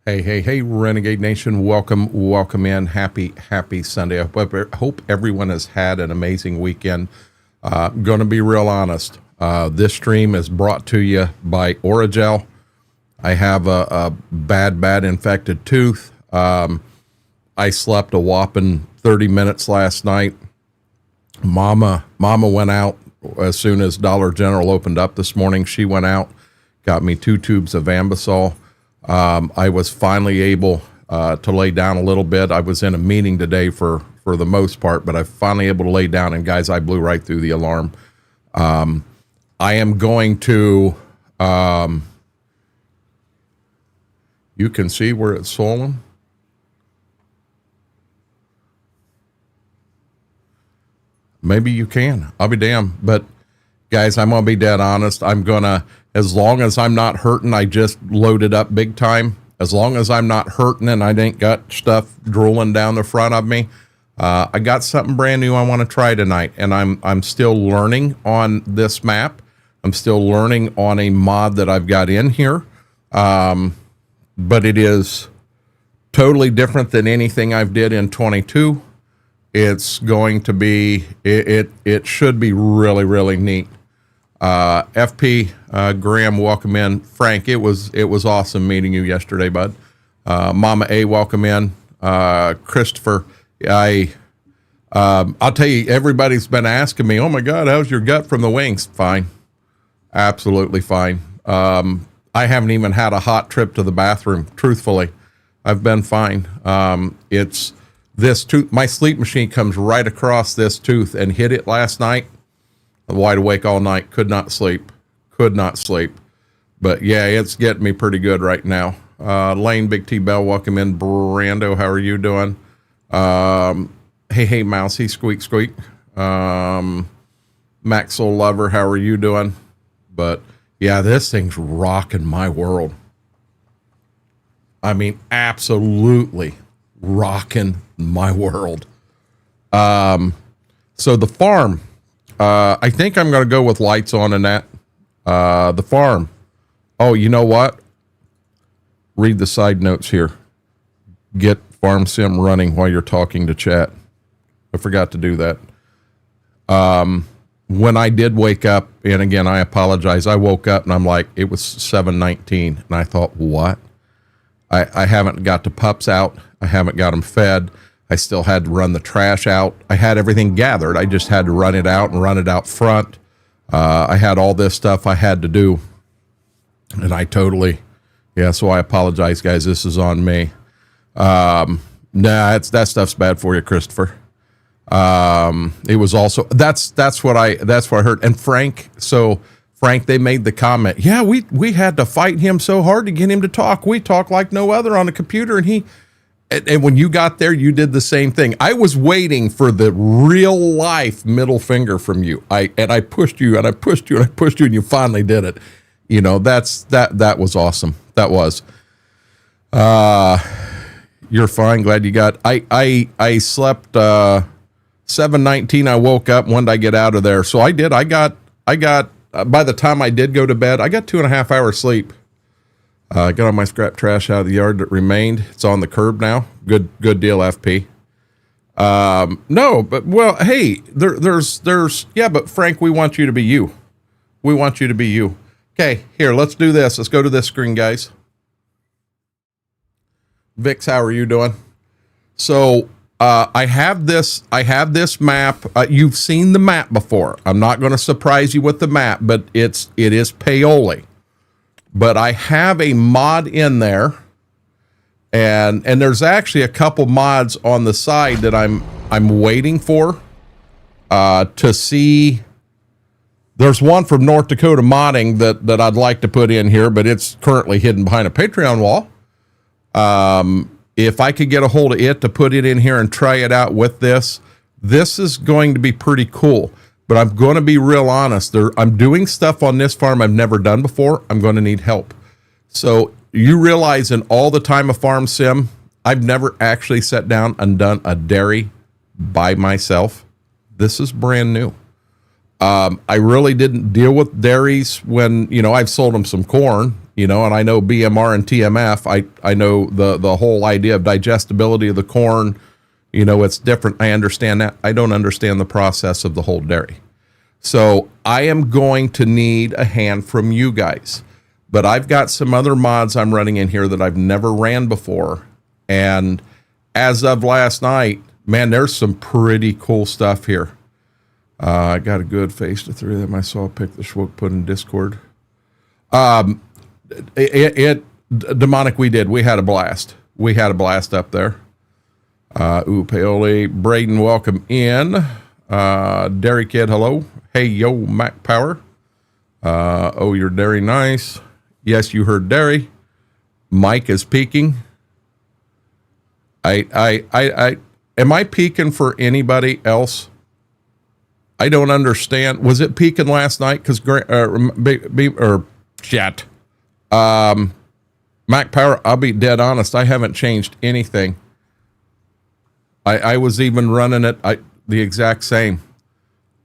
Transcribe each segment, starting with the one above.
Hey, Renegade Nation. Welcome in. Happy Sunday. I hope everyone has had an amazing weekend. Going to be real honest. This stream is brought to you by Origel. I have a bad infected tooth. I slept a whopping 30 minutes last night. Mama went out as soon as Dollar General opened up this morning. She went out, got me 2 tubes of Ambisol. I was finally able to lay down a little bit. I was in a meeting today for the most part, but I finally able to lay down, and guys, I blew right through the alarm. I am going to, you can see where it's swollen. Maybe you can. I'll be damned. But guys, I'm going to be dead honest. I'm going to, as long as I'm not hurting, I just loaded up big time. As long as I'm not hurting and I ain't got stuff drooling down the front of me, I got something brand new I want to try tonight. And I'm still learning on this map. I'm still learning on a mod that I've got in here. But it is totally different than anything I've did in 22. It's going to be, it should be really neat. FP, Graham, welcome in. Frank, it was awesome meeting you yesterday, bud. Mama A, welcome in. Christopher, I'll tell you, everybody's been asking me, oh my God, how's your gut from the wings? Fine. Absolutely fine. I haven't even had a hot trip to the bathroom, truthfully. I've been fine. It's this tooth, my sleep machine comes right across this tooth and hit it last night. Wide awake all night, could not sleep. But yeah, it's getting me pretty good right now. Lane, Big T Bell, welcome in. Brando, how are you doing? Hey, Mousy, squeak. Maxwell Lover, how are you doing? But yeah, this thing's rocking my world. I mean, absolutely rocking my world. So the farm, I think I'm going to go with lights on in that. The farm. Oh, you know what? Read the side notes here. Get Farm Sim running while you're talking to chat. I forgot to do that. When I did wake up, and again, I apologize. I woke up and I'm like, it was 7:19. And I thought, what? I haven't got the pups out. I haven't got them fed. I still had to run the trash out. I had everything gathered. I just had to run it out and run it out front. I had all this stuff I had to do. And I totally, so I apologize, guys. This is on me. Nah, that stuff's bad for you, Christopher. It was also, that's what I heard. And Frank, they made the comment, yeah, we had to fight him so hard to get him to talk. We talk like no other on the computer, and when you got there, you did the same thing. I was waiting for the real life middle finger from you. I pushed you and I pushed you and I pushed you and you finally did it. You know, that was awesome. That was, you're fine. Glad you got, I slept, 7:19. I woke up. When did I get out of there? So I got, by the time I did go to bed, I got 2.5 hours sleep. Got all my scrap trash out of the yard that remained. It's on the curb now. Good deal, FP. No, but well, hey, there's but Frank, we want you to be you. We want you to be you. Okay, here, let's do this. Let's go to this screen, guys. Vix, how are you doing? So I have this map. You've seen the map before. I'm not going to surprise you with the map, but it is Paoli. But I have a mod in there, and there's actually a couple mods on the side that I'm waiting for to see. There's one from North Dakota Modding that I'd like to put in here, but it's currently hidden behind a Patreon wall. If I could get a hold of it to put it in here and try it out with this is going to be pretty cool. But I'm going to be real honest. I'm doing stuff on this farm I've never done before. I'm going to need help. So you realize in all the time of Farm Sim, I've never actually sat down and done a dairy by myself. This is brand new. I really didn't deal with dairies when, I've sold them some corn you know, and I know BMR and TMF. I know the whole idea of digestibility of the corn. You know, it's different. I understand that. I don't understand the process of the whole dairy. So I am going to need a hand from you guys. But I've got some other mods I'm running in here that I've never ran before. And as of last night, man, there's some pretty cool stuff here. I got a good face to three of them. I saw pick the schwook put in Discord. Demonic, we did. We had a blast. We had a blast up there. Paoli, Braden, welcome in. Dairy Kid, hello. Hey, yo, Mac Power. Oh, you're dairy nice. Yes, you heard dairy. Mike is peaking. Am I peaking for anybody else? I don't understand. Was it peaking last night? Because chat. Mac Power, I'll be dead honest. I haven't changed anything. I was even running it the exact same.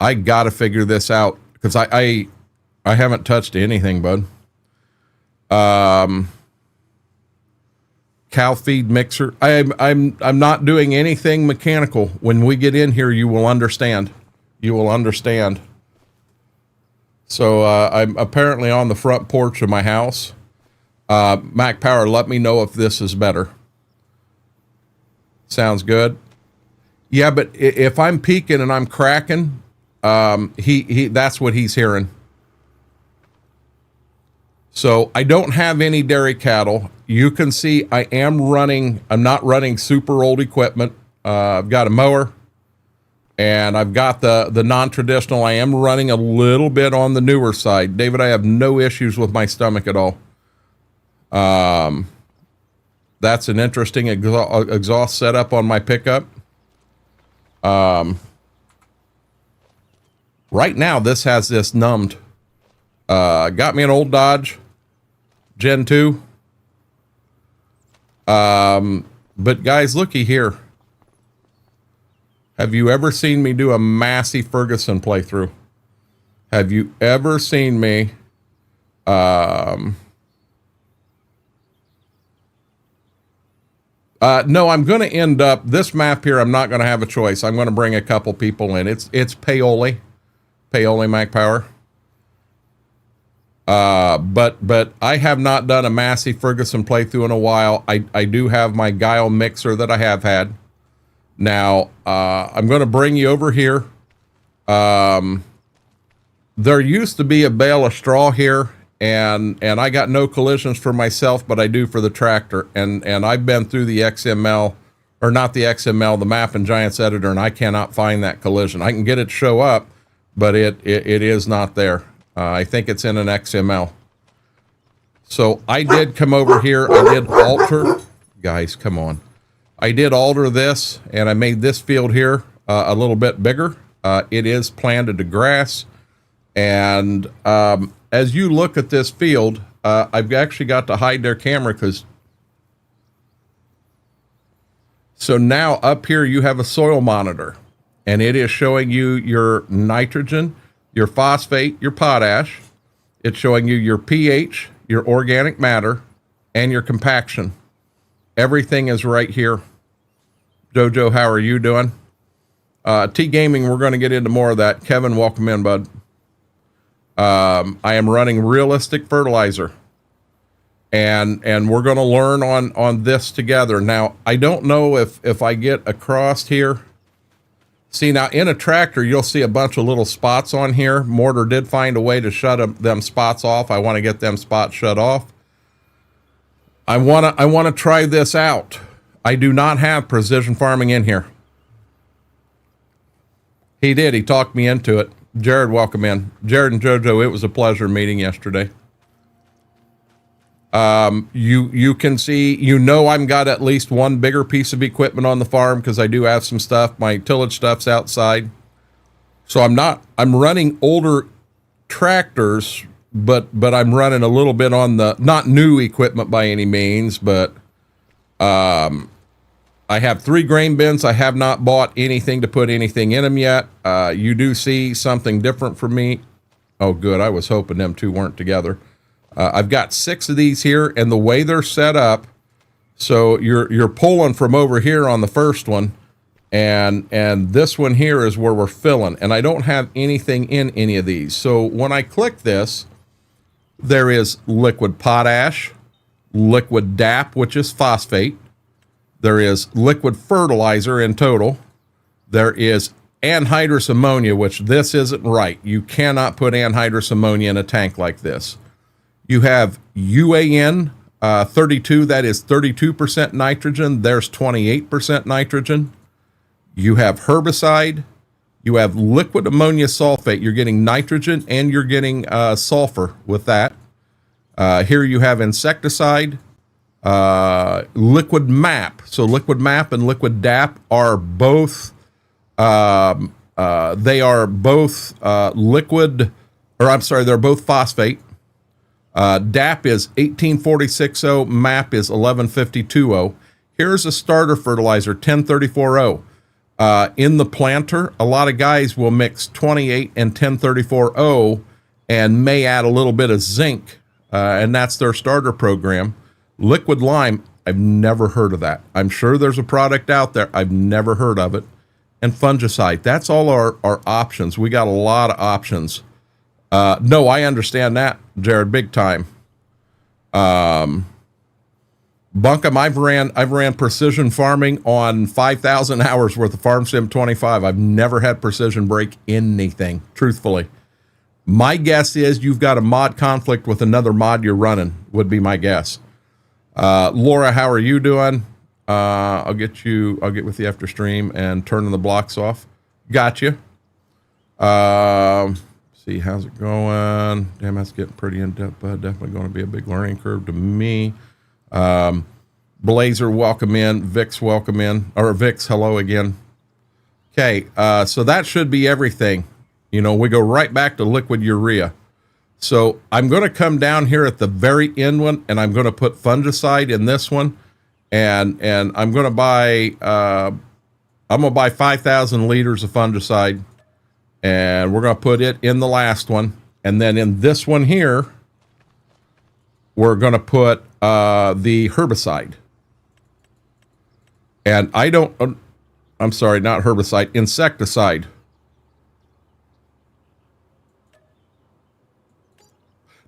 I got to figure this out because I haven't touched anything, bud. Cow feed mixer. I'm not doing anything mechanical. When we get in here, you will understand. You will understand. So I'm apparently on the front porch of my house. Mac Power, let me know if this is better. Sounds good. Yeah, but if I'm peaking and I'm cracking, that's what he's hearing. So I don't have any dairy cattle. You can see I'm not running super old equipment. I've got a mower. And I've got the non-traditional. I am running a little bit on the newer side. David, I have no issues with my stomach at all. That's an interesting exhaust setup on my pickup. Right now, this has this numbed. Got me an old Dodge Gen 2. But guys, looky here. Have you ever seen me do a Massey Ferguson playthrough? Have you ever seen me no, I'm going to end up this map here. I'm not going to have a choice. I'm going to bring a couple people in. It's Paoli Mac Power. But I have not done a Massey Ferguson playthrough in a while. I do have my Guile mixer that I have had. Now, I'm going to bring you over here. There used to be a bale of straw here, and I got no collisions for myself, but I do for the tractor. And I've been through the XML, or not the XML, the Map and Giants editor, and I cannot find that collision. I can get it to show up, but it is not there. I think it's in an XML. So I did come over here. I did alter. Guys, come on. I did alter this, and I made this field here a little bit bigger. It is planted to grass. And as you look at this field, I've actually got to hide their camera because... So now up here you have a soil monitor, and it is showing you your nitrogen, your phosphate, your potash. It's showing you your pH, your organic matter, and your compaction. Everything is right here. Jojo, how are you doing? T Gaming, we're going to get into more of that. Kevin, welcome in, bud. I am running realistic fertilizer, and we're going to learn on this together. Now, I don't know if I get across here. See, now in a tractor, you'll see a bunch of little spots on here. Mortar did find a way to shut them spots off. I want to get them spots shut off. I want to try this out. I do not have precision farming in here. He did. He talked me into it. Jared, welcome in. Jared and Jojo, it was a pleasure meeting yesterday. You can see, I've got at least one bigger piece of equipment on the farm because I do have some stuff. My tillage stuff's outside. So I'm running older tractors, but I'm running a little bit on the, not new equipment by any means, but I have 3 grain bins. I have not bought anything to put anything in them yet. You do see something different from me. Oh, good. I was hoping them two weren't together. I've got 6 of these here, and the way they're set up, so you're pulling from over here on the first one, and this one here is where we're filling, and I don't have anything in any of these. So when I click this, there is liquid potash, liquid DAP, which is phosphate. There is liquid fertilizer in total. There is anhydrous ammonia, which this isn't right. You cannot put anhydrous ammonia in a tank like this. You have UAN 32, that is 32% nitrogen. There's 28% nitrogen. You have herbicide. You have liquid ammonia sulfate. You're getting nitrogen and you're getting sulfur with that. Here you have insecticide, liquid MAP. So liquid MAP and liquid DAP are both, they are both liquid, or I'm sorry, they're both phosphate. DAP is 18460, MAP is 11520. Here's a starter fertilizer, 1034O. In the planter, a lot of guys will mix 28 and 1034O and may add a little bit of zinc, and that's their starter program. Liquid lime, I've never heard of that. I'm sure there's a product out there. I've never heard of it. And fungicide, that's all our options. We got a lot of options. No, I understand that, Jared, big time. Bunkum, I've ran precision farming on 5,000 hours worth of Farm Sim 25. I've never had precision break anything, truthfully. My guess is you've got a mod conflict with another mod you're running, would be my guess. Laura, how are you doing? I'll get with you after stream and turning the blocks off. Got you. See, how's it going? Damn, that's getting pretty in-depth, but definitely going to be a big learning curve to me. Blazer, welcome in. Vix, welcome in. Or Vix, hello again. Okay, so that should be everything. You know, we go right back to liquid urea. So I'm going to come down here at the very end one, and I'm going to put fungicide in this one, and I'm going to buy 5,000 liters of fungicide, and we're going to put it in the last one, and then in this one here, we're going to put the herbicide. And I'm sorry, not herbicide, insecticide.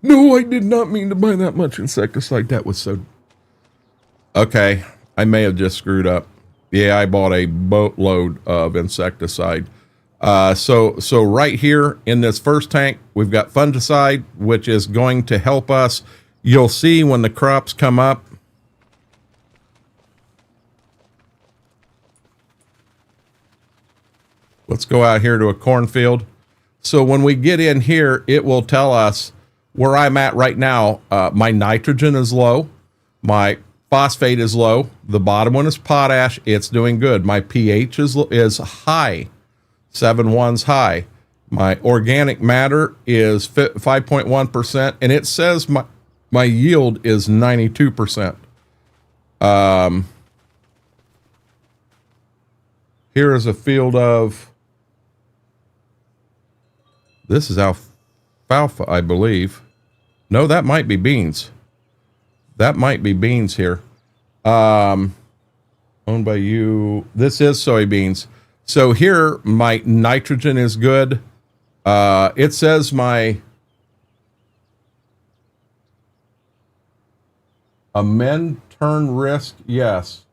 No, I did not mean to buy that much insecticide. That was so... Okay, I may have just screwed up. Yeah, I bought a boatload of insecticide. So right here in this first tank, we've got fungicide, which is going to help us. You'll see when the crops come up. Let's go out here to a cornfield. So when we get in here, it will tell us where I'm at right now. My nitrogen is low. My phosphate is low. The bottom one is potash. It's doing good. My pH is high. 7.1's high. My organic matter is 5.1%, and it says my yield is 92%. Here is a field of, this is alfalfa, I believe. No, that might be beans. That might be beans here. Owned by you. This is soybeans. So here, my nitrogen is good. It says my amend turn risk, yes.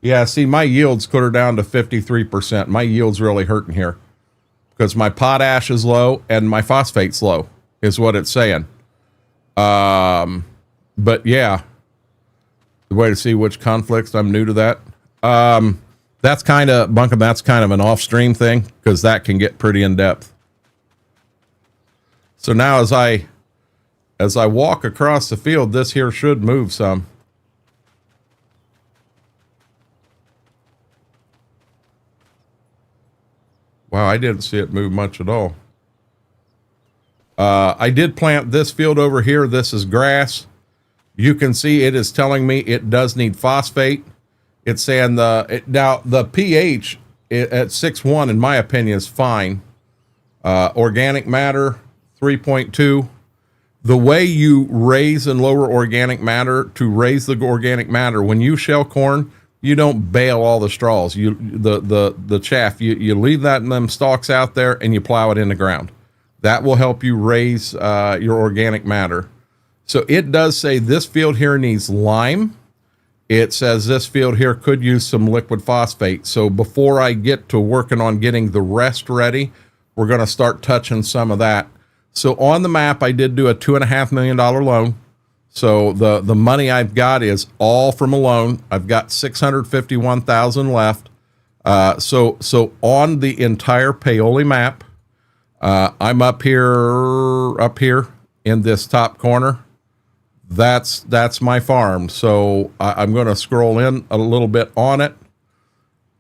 Yeah, see, my yield's clear down to 53%. My yield's really hurting here because my potash is low and my phosphate's low, is what it's saying. But yeah, the way to see which conflicts, I'm new to that. That's kind of, Bunkum, that's kind of an off-stream thing because that can get pretty in-depth. So now as I walk across the field, this here should move some. Wow, I didn't see it move much at all. I did plant this field over here. This is grass. You can see it is telling me it does need phosphate. It's saying now the pH at 6.1, in my opinion, is fine. Organic matter, 3.2. the way you raise and lower organic matter to raise the organic matter, when you shell corn, you don't bale all the straws, the chaff, you leave that in them stalks out there and you plow it in the ground. That will help you raise your organic matter. So it does say this field here needs lime. It says this field here could use some liquid phosphate. So before I get to working on getting the rest ready, we're going to start touching some of that. So on the map, I did do a $2.5 million loan. So the money I've got is all from a loan. I've got $651,000 left. So on the entire Paoli map, I'm up here in this top corner. That's my farm. So I'm going to scroll in a little bit on it.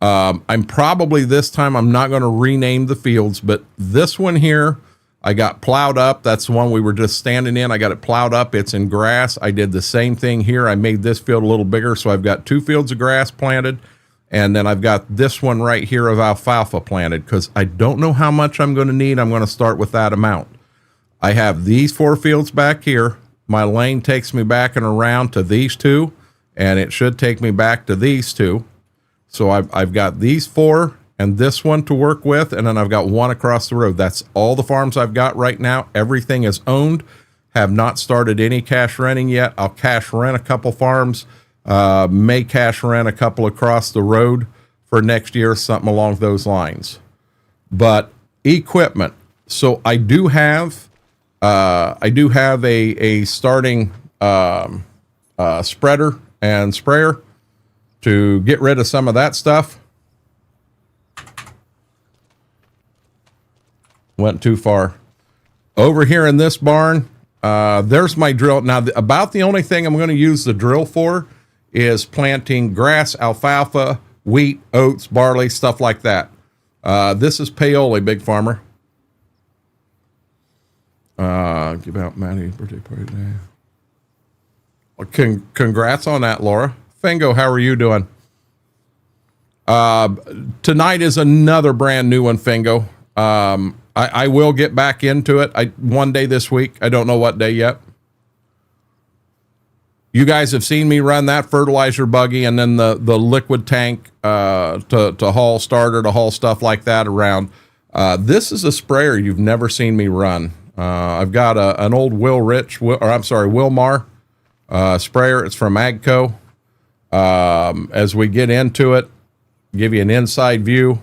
I'm probably this time, I'm not going to rename the fields, but this one here, I got plowed up. That's the one we were just standing in. I got it plowed up. It's in grass. I did the same thing here. I made this field a little bigger. So I've got 2 fields of grass planted. And then I've got this one right here of alfalfa planted because I don't know how much I'm going to need. I'm going to start with that amount. I have these 4 fields back here. My lane takes me back and around to these 2, and it should take me back to these 2. So I've got these 4 and this one to work with, and then I've got 1 across the road. That's all the farms I've got right now. Everything is owned. Have not started any cash renting yet. I'll cash rent a couple farms, may cash rent a couple across the road for next year, something along those lines. But equipment. So I do have a starting spreader and sprayer to get rid of some of that stuff. Went too far. Over here in this barn, there's my drill. Now, about the only thing I'm going to use the drill for is planting grass, alfalfa, wheat, oats, barley, stuff like that. This is Paoli, Big Farmer. Give out Maddie birthday party today. Well, congrats on that, Laura. Fingo, how are you doing? Tonight is another brand new one, Fingo. I will get back into it. One day this week. I don't know what day yet. You guys have seen me run that fertilizer buggy and then the liquid tank to haul starter, to haul stuff like that around. This is a sprayer you've never seen me run. I've got an old Wilmar sprayer. It's from Agco. As we get into it, give you an inside view.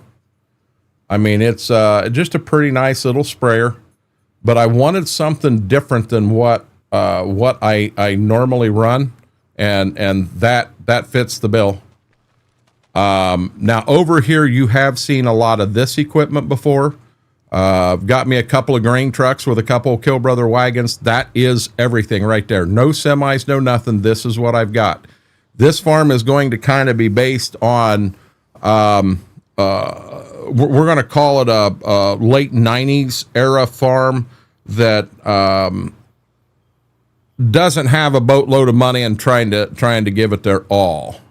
I mean, it's just a pretty nice little sprayer, but I wanted something different than what I normally run, and that fits the bill. Now over here, you have seen a lot of this equipment before. Got me a couple of grain trucks with a couple of Kill Brother wagons. That is everything right there. No semis, no nothing. This is what I've got. This farm is going to kind of be based on, we're going to call it a late 90s era farm that doesn't have a boatload of money and trying to give it their all.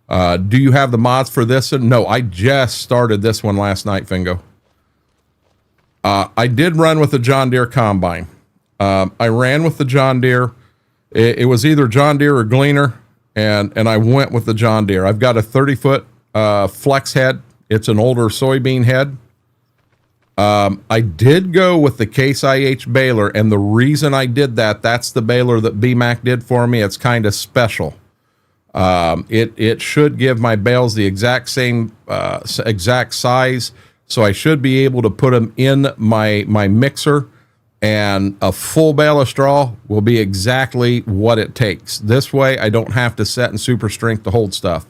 Do you have the mods for this? No, I just started this one last night, Fingo. I did run with the John Deere combine. I ran with the John Deere. It was either John Deere or Gleaner, and I went with the John Deere. I've got a 30-foot flex head. It's an older soybean head. I did go with the Case IH baler, and the reason I did that, that's the baler that BMAC did for me. It's kind of special. It should give my bales the exact same exact size, so I should be able to put them in my mixer, and a full bale of straw will be exactly what it takes. This way, I don't have to set in super strength to hold stuff.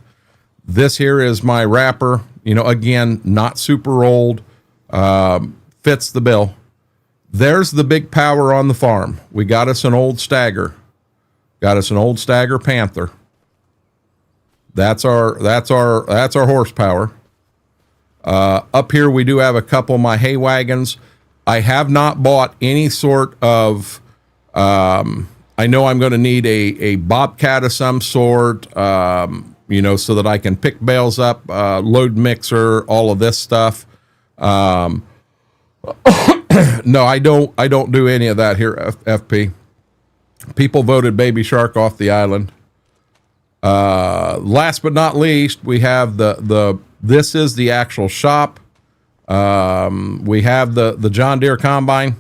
This here is my wrapper. You know, again, not super old. Fits the bill. There's the big power on the farm. We got us an old Stagger. Got us an old Stagger Panther. That's our horsepower. Up here we do have a couple of my hay wagons. I have not bought any sort of I know I'm going to need a bobcat of some sort, you know, so that I can pick bales up, load mixer, all of this stuff. No, I don't do any of that here, FP. People voted Baby Shark off the island. Last but not least, we have this is the actual shop. We have the John Deere combine,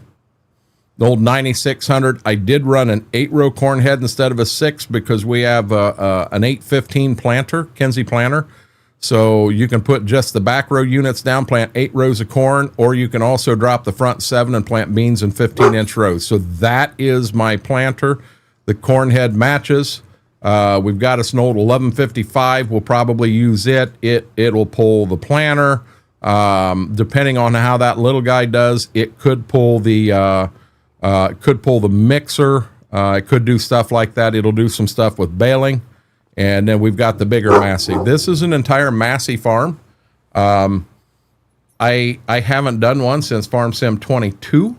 the old 9600. I did run an 8-row corn head instead of a 6 because we have an 815 planter, Kenzie planter. So you can put just the back row units down, plant 8 rows of corn, or you can also drop the front 7 and plant beans in 15-inch rows. So that is my planter. The corn head matches. We've got us an old 1155. We'll probably use it. It'll pull the planter. Depending on how that little guy does, it could pull the mixer. It could do stuff like that. It'll do some stuff with baling. And then we've got the bigger Massey. This is an entire Massey farm. I haven't done one since Farm Sim 22.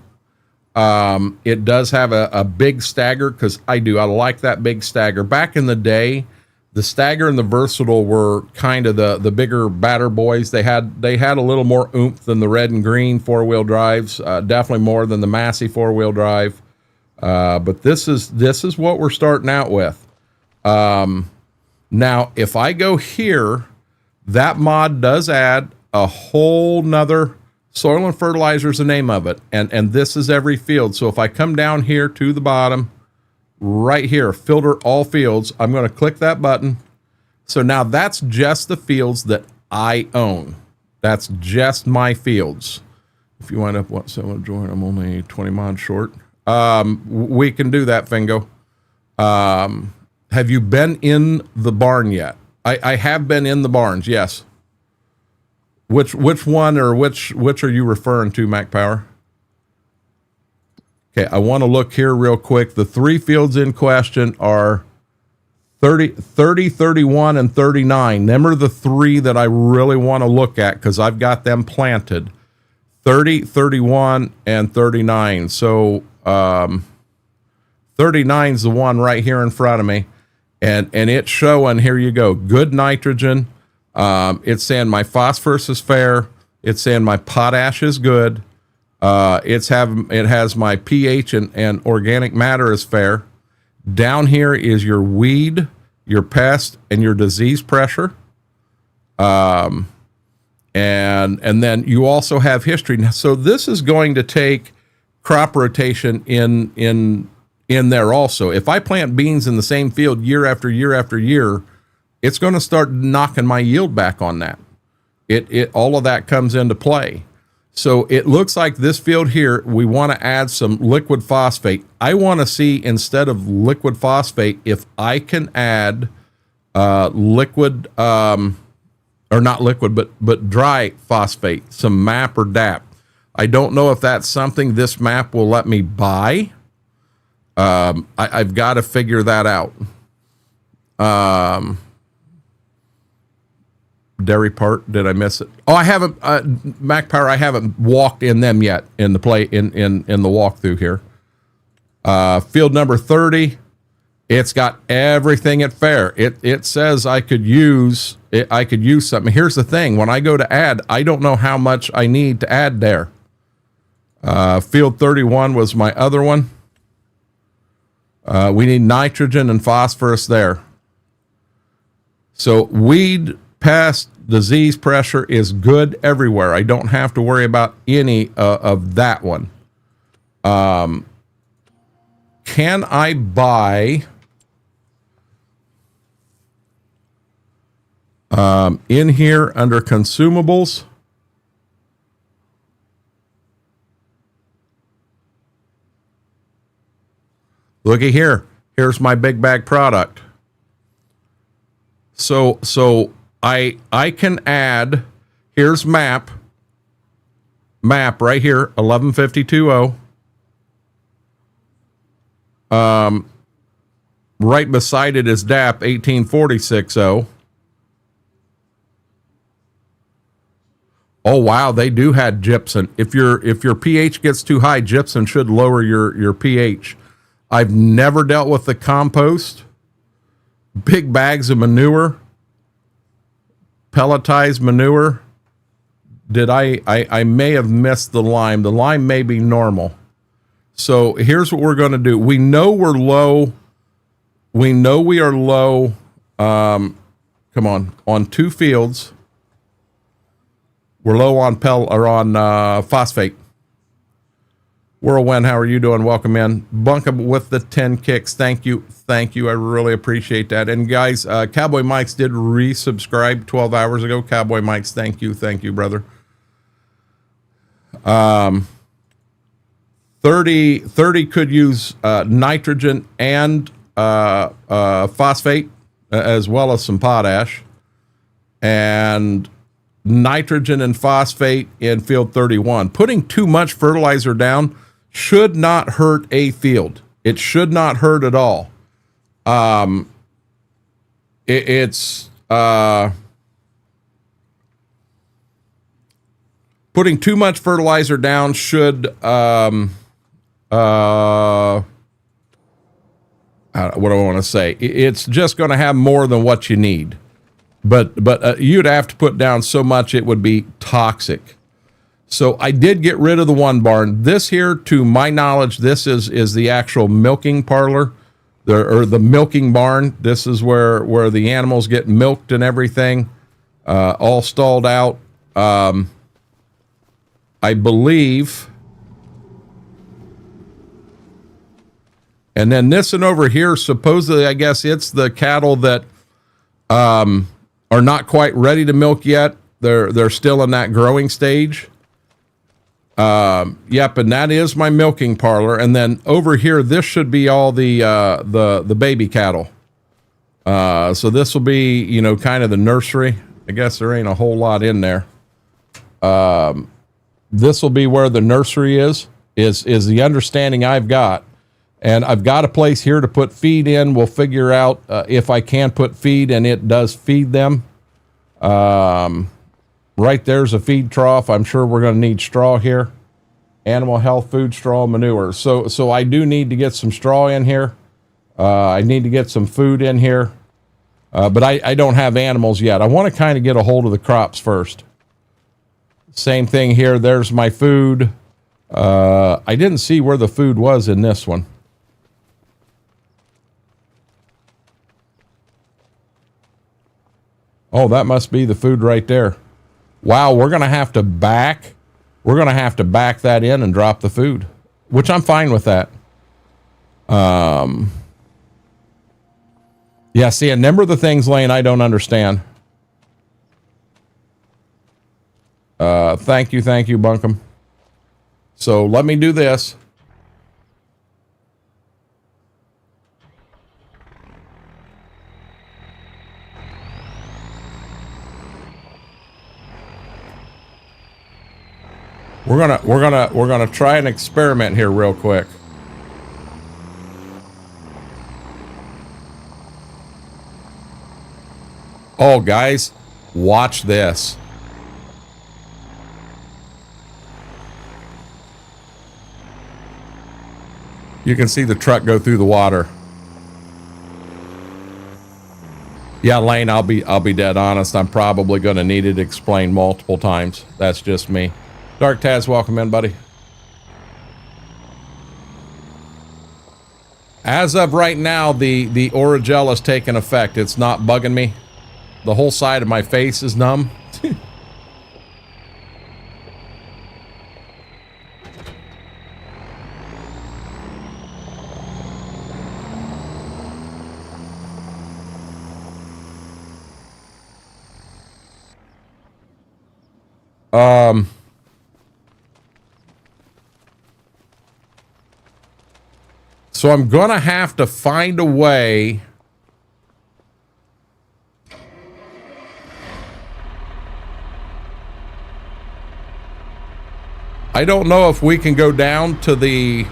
It does have a big stagger because I like that big stagger. Back in the day, the stagger and the versatile were kind of the bigger, badder boys. They had a little more oomph than the red and green 4-wheel drives. Definitely more than the Massey 4-wheel drive. But this is what we're starting out with. Now, if I go here, that mod does add a whole nother soil and fertilizer is the name of it. And this is every field. So if I come down here to the bottom, right here, filter all fields, I'm going to click that button. So now that's just the fields that I own. That's just my fields. If you wind up wanting someone to join, I'm only 20 mods short. We can do that, Fingo. Have you been in the barn yet? I have been in the barns, yes. Which one or which are you referring to, Mac Power? Okay, I want to look here real quick. The 3 fields in question are 30, 31, and 39. Them are the 3 that I really want to look at because I've got them planted. 30, 31, and 39. So 39 is the one right here in front of me. And it's showing, here you go, good nitrogen. It's saying my phosphorus is fair. It's saying my potash is good. It has my pH and organic matter is fair. Down here is your weed, your pest, and your disease pressure. And then you also have history. So this is going to take crop rotation in there also. If I plant beans in the same field year after year after year, it's going to start knocking my yield back on that. All of that comes into play. So it looks like this field here, we want to add some liquid phosphate. I want to see, instead of liquid phosphate, if I can add liquid, or not liquid, but dry phosphate, some MAP or DAP. I don't know if that's something this map will let me buy. I've got to figure that out. Dairy part, did I miss it? Oh, I haven't, Mac Power, I haven't walked in them yet in the walkthrough here. Field number 30, it's got everything at fair. It says I could use something. Here's the thing, when I go to add, I don't know how much I need to add there. Field 31 was my other one. We need nitrogen and phosphorus there. So weed, pest, disease pressure is good everywhere. I don't have to worry about any of that one. Can I buy in here under consumables? Looky here. Here's my big bag product. So I can add, here's map right here, 1152.0. Right beside it is DAP 1846.0. Oh wow, they do have gypsum. If your pH gets too high, gypsum should lower your pH. I've never dealt with the compost. Big bags of manure. Pelletized manure. I may have missed the lime. The lime may be normal. So here's what we're going to do. We know we're low. We know we are low. Come on 2 fields. We're low on phosphate. Whirlwind, how are you doing? Welcome in. Bunkum with the 10 kicks. Thank you. Thank you. I really appreciate that. And guys, Cowboy Mike's did resubscribe 12 hours ago. Cowboy Mike's, thank you. Thank you, brother. 30 could use nitrogen and phosphate, as well as some potash. And nitrogen and phosphate in field 31. Putting too much fertilizer down should not hurt a field. It should not hurt at all. Putting too much fertilizer down should what do I want to say? It's just going to have more than what you need. But you'd have to put down so much it would be toxic. So I did get rid of the one barn. This here, to my knowledge, this is the actual milking parlor, or the milking barn. This is where the animals get milked and everything, all stalled out. I believe. And then this one over here, supposedly, I guess it's the cattle that are not quite ready to milk yet. They're still in that growing stage. Yep, and that is my milking parlor. And then over here, this should be all the baby cattle. So this will be, you know, kind of the nursery. I guess there ain't a whole lot in there. This will be where the nursery is the understanding I've got. And I've got a place here to put feed in. We'll figure out if I can put feed, and it does feed them. Right there's a feed trough. I'm sure we're going to need straw here. Animal health, food, straw, manure. So I do need to get some straw in here. I need to get some food in here. But I don't have animals yet. I want to kind of get a hold of the crops first. Same thing here. There's my food. I didn't see where the food was in this one. Oh, that must be the food right there. Wow, we're going to have to back that in and drop the food, which I'm fine with that. Yeah, see, a number of the things, Lane, I don't understand. Thank you, Bunkum. So let me do this. We're gonna try an experiment here real quick. Oh, guys, watch this. You can see the truck go through the water. Yeah, Lane, I'll be dead honest. I'm probably going to need it explained multiple times. That's just me. Dark Taz, welcome in, buddy. As of right now, the Oragel has taken effect. It's not bugging me. The whole side of my face is numb. So I'm going to have to find a way. I don't know if we can go down to the...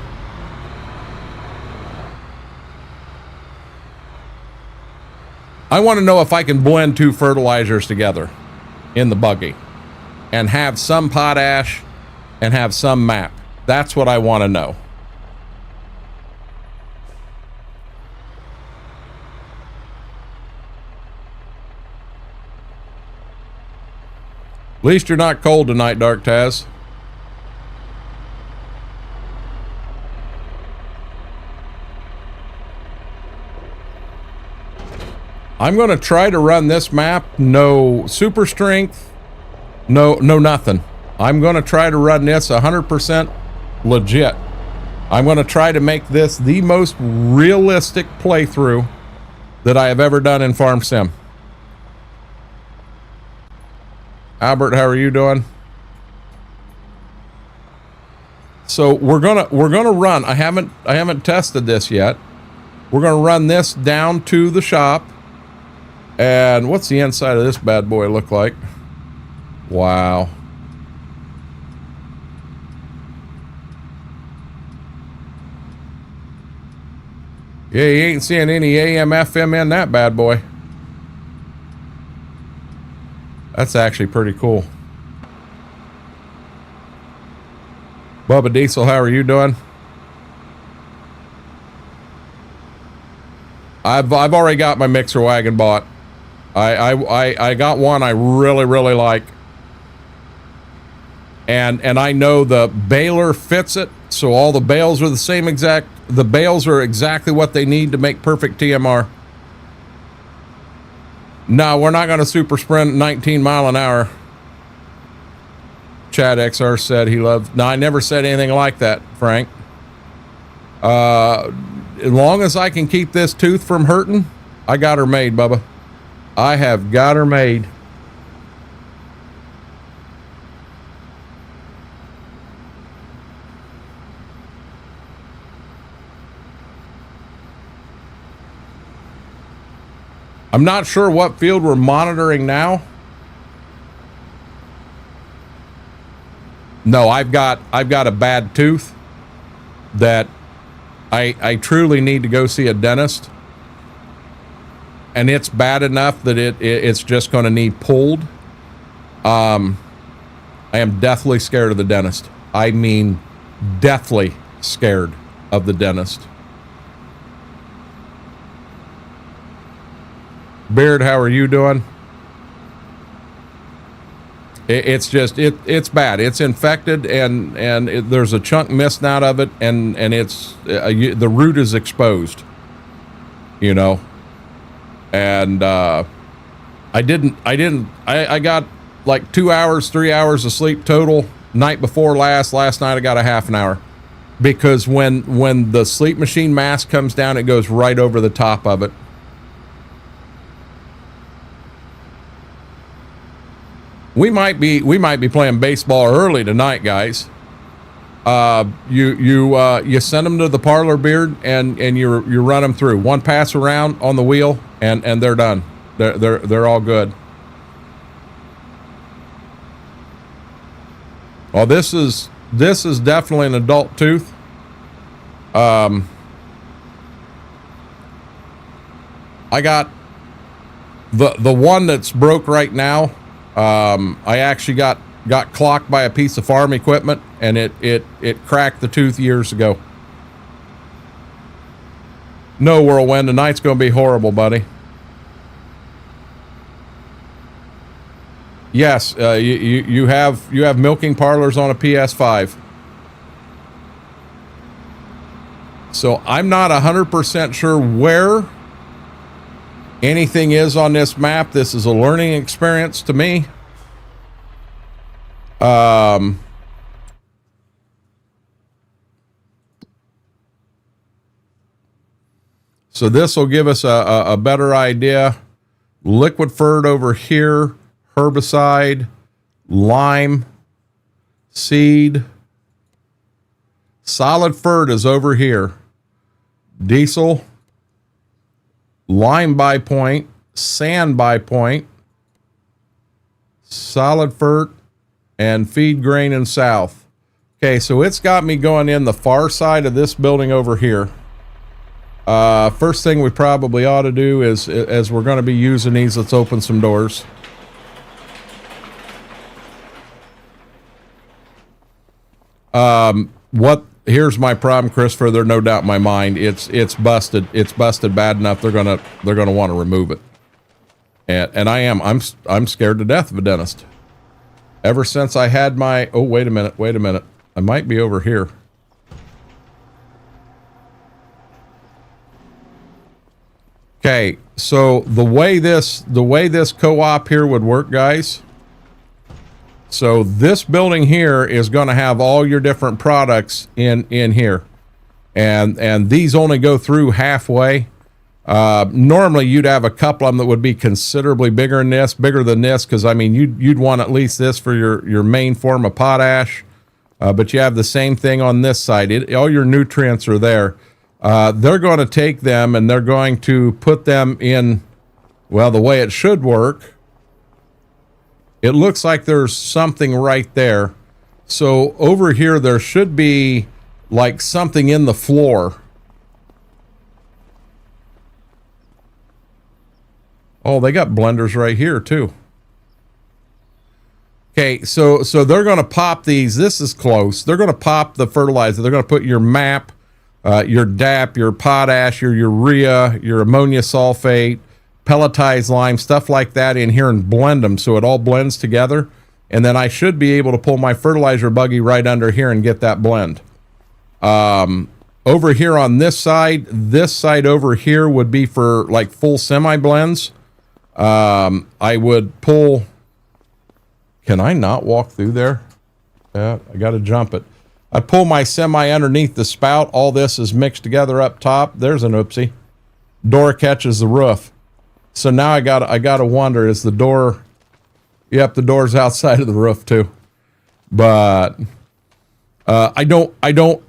I want to know if I can blend 2 fertilizers together in the buggy and have some potash and have some MAP. That's what I want to know. At least you're not cold tonight, Dark Taz. I'm going to try to run this map. No super strength. No nothing. I'm going to try to run this 100% legit. I'm going to try to make this the most realistic playthrough that I have ever done in Farm Sim. Albert, how are you doing? So we're gonna run. I haven't tested this yet. We're gonna run this down to the shop. And what's the inside of this bad boy look like? Wow. Yeah, you ain't seeing any AM, FM in that bad boy. That's actually pretty cool. Bubba Diesel, how are you doing? I've already got my mixer wagon bought. I got one I really like. And I know the baler fits it, so all the bales are the same exact. The bales are exactly what they need to make perfect TMR. No, we're not going to super sprint 19 mile an hour. Chad XR said he loved. No, I never said anything like that, Frank. As long as I can keep this tooth from hurting, I got her made, Bubba. I have got her made. I'm not sure what field we're monitoring now. No, I've got a bad tooth that I truly need to go see a dentist. And it's bad enough that it's just going to need pulled. I am deathly scared of the dentist. I mean, deathly scared of the dentist. Beard, how are you doing? It's bad. It's infected, and there's a chunk missing out of it, and it's the root is exposed. You know, and I got like 2 hours, 3 hours of sleep total night before last. Last night I got a half an hour, because when the sleep machine mask comes down, it goes right over the top of it. We might be playing baseball early tonight, guys. You send them to the parlor, Beard, and you run them through one pass around on the wheel, and they're done. They're all good. Well, this is definitely an adult tooth. I got the one that's broke right now. I actually got clocked by a piece of farm equipment, and it cracked the tooth years ago. No, Whirlwind, tonight's going to be horrible, buddy. Yes, you have milking parlors on a PS5. So I'm not 100% sure where anything is on this map. This is a learning experience to me. So this will give us a better idea. Liquid fert over here, herbicide, lime, seed. Solid fert is over here. Diesel, lime by point, sand by point, solid fert, and feed grain and south. Okay, so it's got me going in the far side of this building over here. First thing we probably ought to do is, as we're going to be using these, let's open some doors. Here's my problem, Christopher. There's no doubt in my mind. It's busted. It's busted bad enough. They're gonna want to remove it. And I'm scared to death of a dentist. Ever since I had my, oh, wait a minute. I might be over here. Okay, So the way this co-op here would work, guys. So this building here is going to have all your different products in here, and these only go through halfway. Normally you'd have a couple of them that would be considerably bigger than this, because I mean you'd want at least this for your main form of potash, but you have the same thing on this side. All your nutrients are there. They're going to take them and they're going to put them in, well, the way it should work. It looks like there's something right there. So over here, there should be like something in the floor. Oh, they got blenders right here too. Okay, so they're going to pop these. This is close. They're going to pop the fertilizer. They're going to put your MAP, your DAP, your potash, your urea, your ammonia sulfate, pelletized lime, stuff like that in here and blend them so it all blends together. And then I should be able to pull my fertilizer buggy right under here and get that blend. Over here on this side over here would be for like full semi blends. I would pull. Can I not walk through there? Yeah, I got to jump it. I pull my semi underneath the spout. All this is mixed together up top. There's an oopsie. Door catches the roof. So now I gotta wonder, is the door? Yep, the door's outside of the roof too. But I don't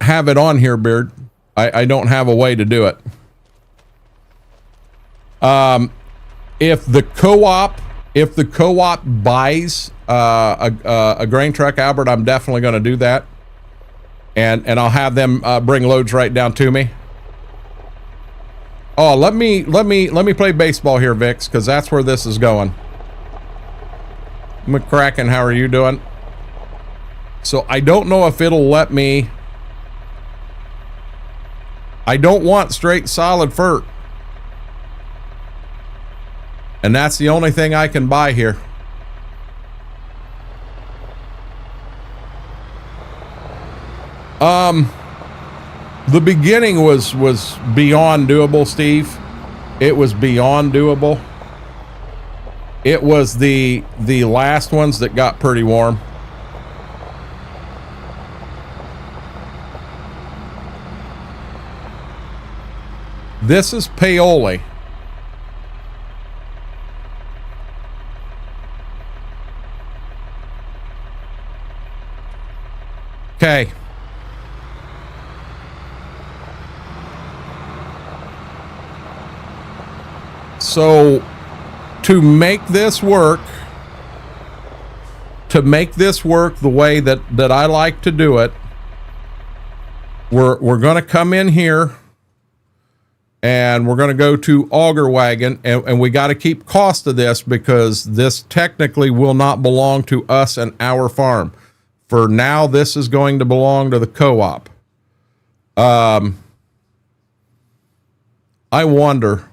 have it on here, Beard. I don't have a way to do it. If the co-op buys a grain truck, Albert, I'm definitely going to do that, and I'll have them bring loads right down to me. Oh, let me play baseball here, Vix, because that's where this is going. McCracken, how are you doing? So I don't know if it'll let me. I don't want straight solid fert. And that's the only thing I can buy here. The beginning was beyond doable, Steve. It was beyond doable. It was the last ones that got pretty warm. This is Paoli. Okay. So to make this work the way that I like to do it, we're going to come in here and we're going to go to auger wagon, and we got to keep cost of this because this technically will not belong to us and our farm. For now, this is going to belong to the co-op. I wonder.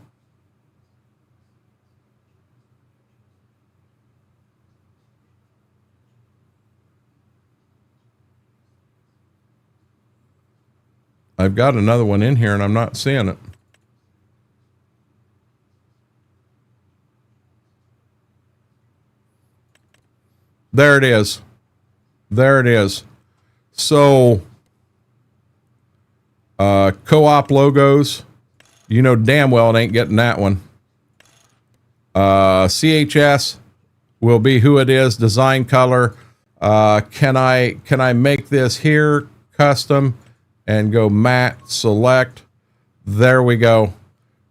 I've got another one in here and I'm not seeing it. There it is. There it is. So, co-op logos, you know damn well it ain't getting that one. CHS will be who it is, design color. Can I make this here custom and go matte select? There we go.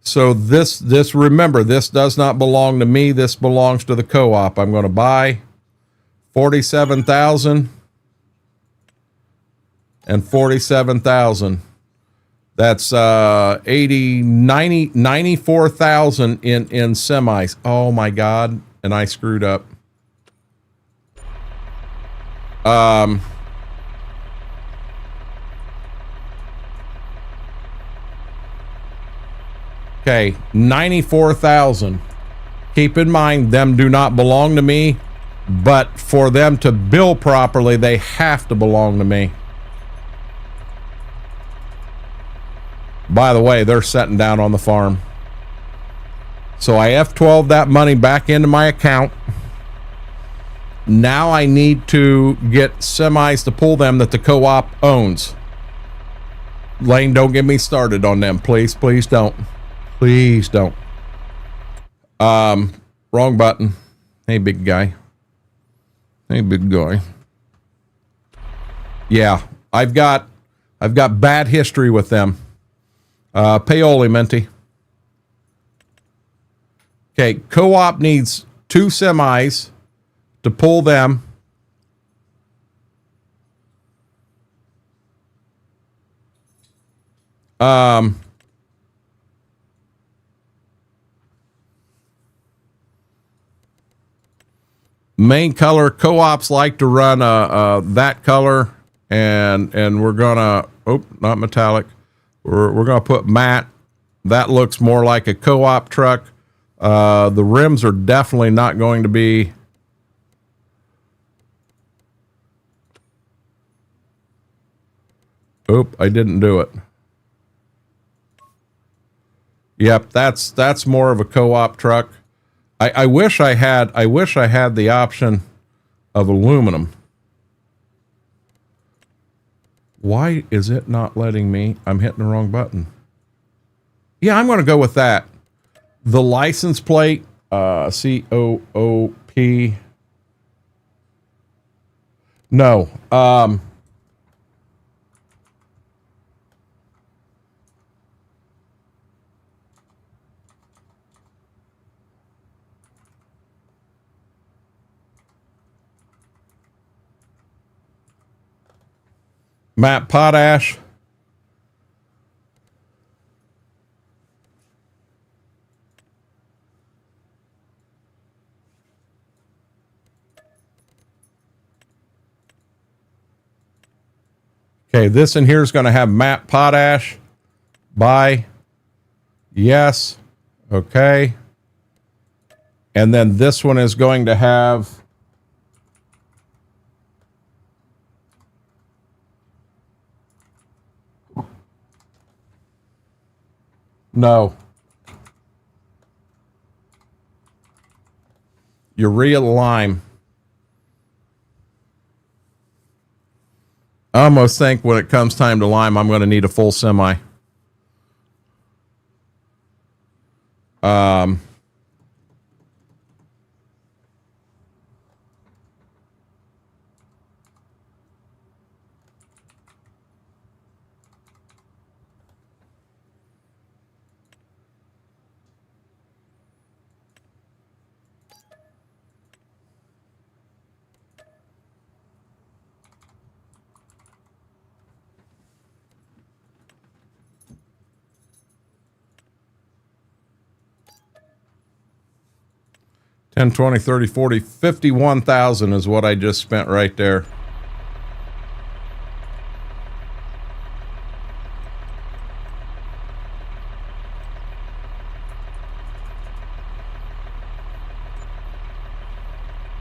So this remember, this does not belong to me. This belongs to the co-op. I'm going to buy 47,000 and 47,000. That's 94,000 in semis. Oh my God. And I screwed up. Okay, 94,000. Keep in mind, them do not belong to me, but for them to bill properly, they have to belong to me. By the way, they're setting down on the farm. So I F12 that money back into my account. Now I need to get semis to pull them that the co-op owns. Lane, don't get me started on them. Please, please don't. Please don't. Wrong button. Hey, big guy. Hey, big guy. Yeah, I've got bad history with them. Paoli, Menti. Okay, co-op needs 2 semis to pull them. Main color, co-ops like to run that color, and we're gonna, oh, not metallic. We're gonna put matte. That looks more like a co-op truck. The rims are definitely not going to be. Oop, I didn't do it. Yep, that's more of a co-op truck. I wish I had the option of aluminum. Why is it not letting me? I'm hitting the wrong button. Yeah, I'm going to go with that. The license plate, COOP. No. Matte potash. Okay, this in here is going to have matte potash. Buy. Yes. Okay. And then this one is going to have no. Urea lime. I almost think when it comes time to lime, I'm going to need a full semi. 10, 20, 30, 40, 51,000 is what I just spent right there.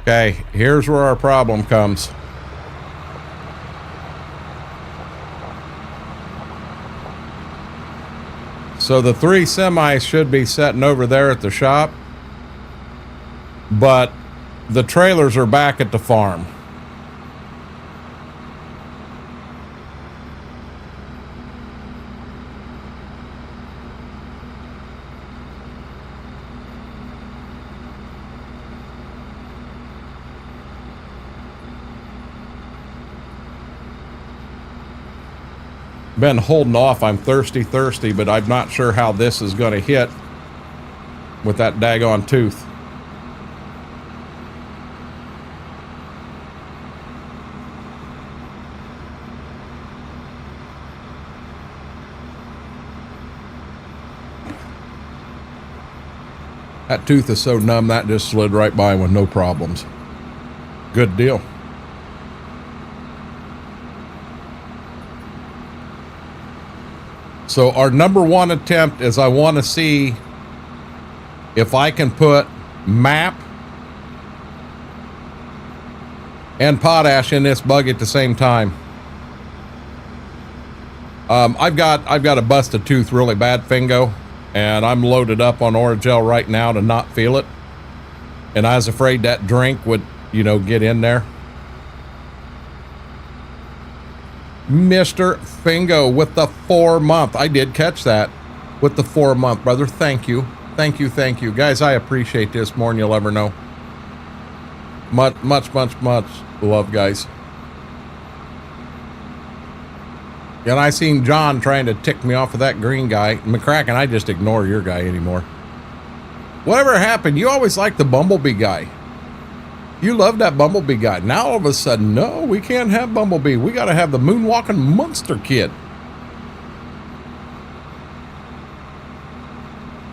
Okay, here's where our problem comes. So the 3 semis should be sitting over there at the shop, but the trailers are back at the farm. Been holding off. I'm thirsty, but I'm not sure how this is going to hit with that daggone tooth. That tooth is so numb that just slid right by with no problems. Good deal. So our number 1 attempt is I want to see if I can put MAP and potash in this bug at the same time. I've got a busted tooth really bad, Fingo. and I'm loaded up on Orajel right now to not feel it. And I was afraid that drink would, you know, get in there. Mr. Fingo with the 4-month. I did catch that with the 4-month, brother. Thank you. Thank you. Thank you. Guys, I appreciate this more than you'll ever know. Much love, guys. And I seen John trying to tick me off of that green guy. McCracken, I just ignore your guy anymore. Whatever happened, you always liked the Bumblebee guy. You loved that Bumblebee guy. Now all of a sudden, no, we can't have Bumblebee. We got to have the moonwalking monster kid.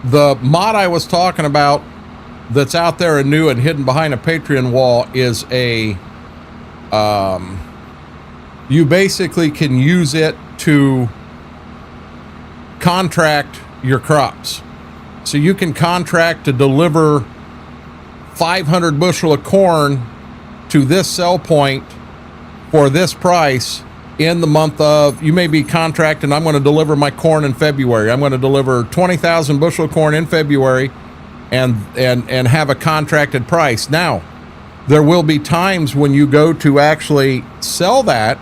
The mod I was talking about that's out there and new and hidden behind a Patreon wall is a... you basically can use it to contract your crops. So you can contract to deliver 500 bushel of corn to this sell point for this price in the month of, you may be contracting, I'm going to deliver my corn in February. I'm going to deliver 20,000 bushel of corn in February and have a contracted price. Now, there will be times when you go to actually sell that.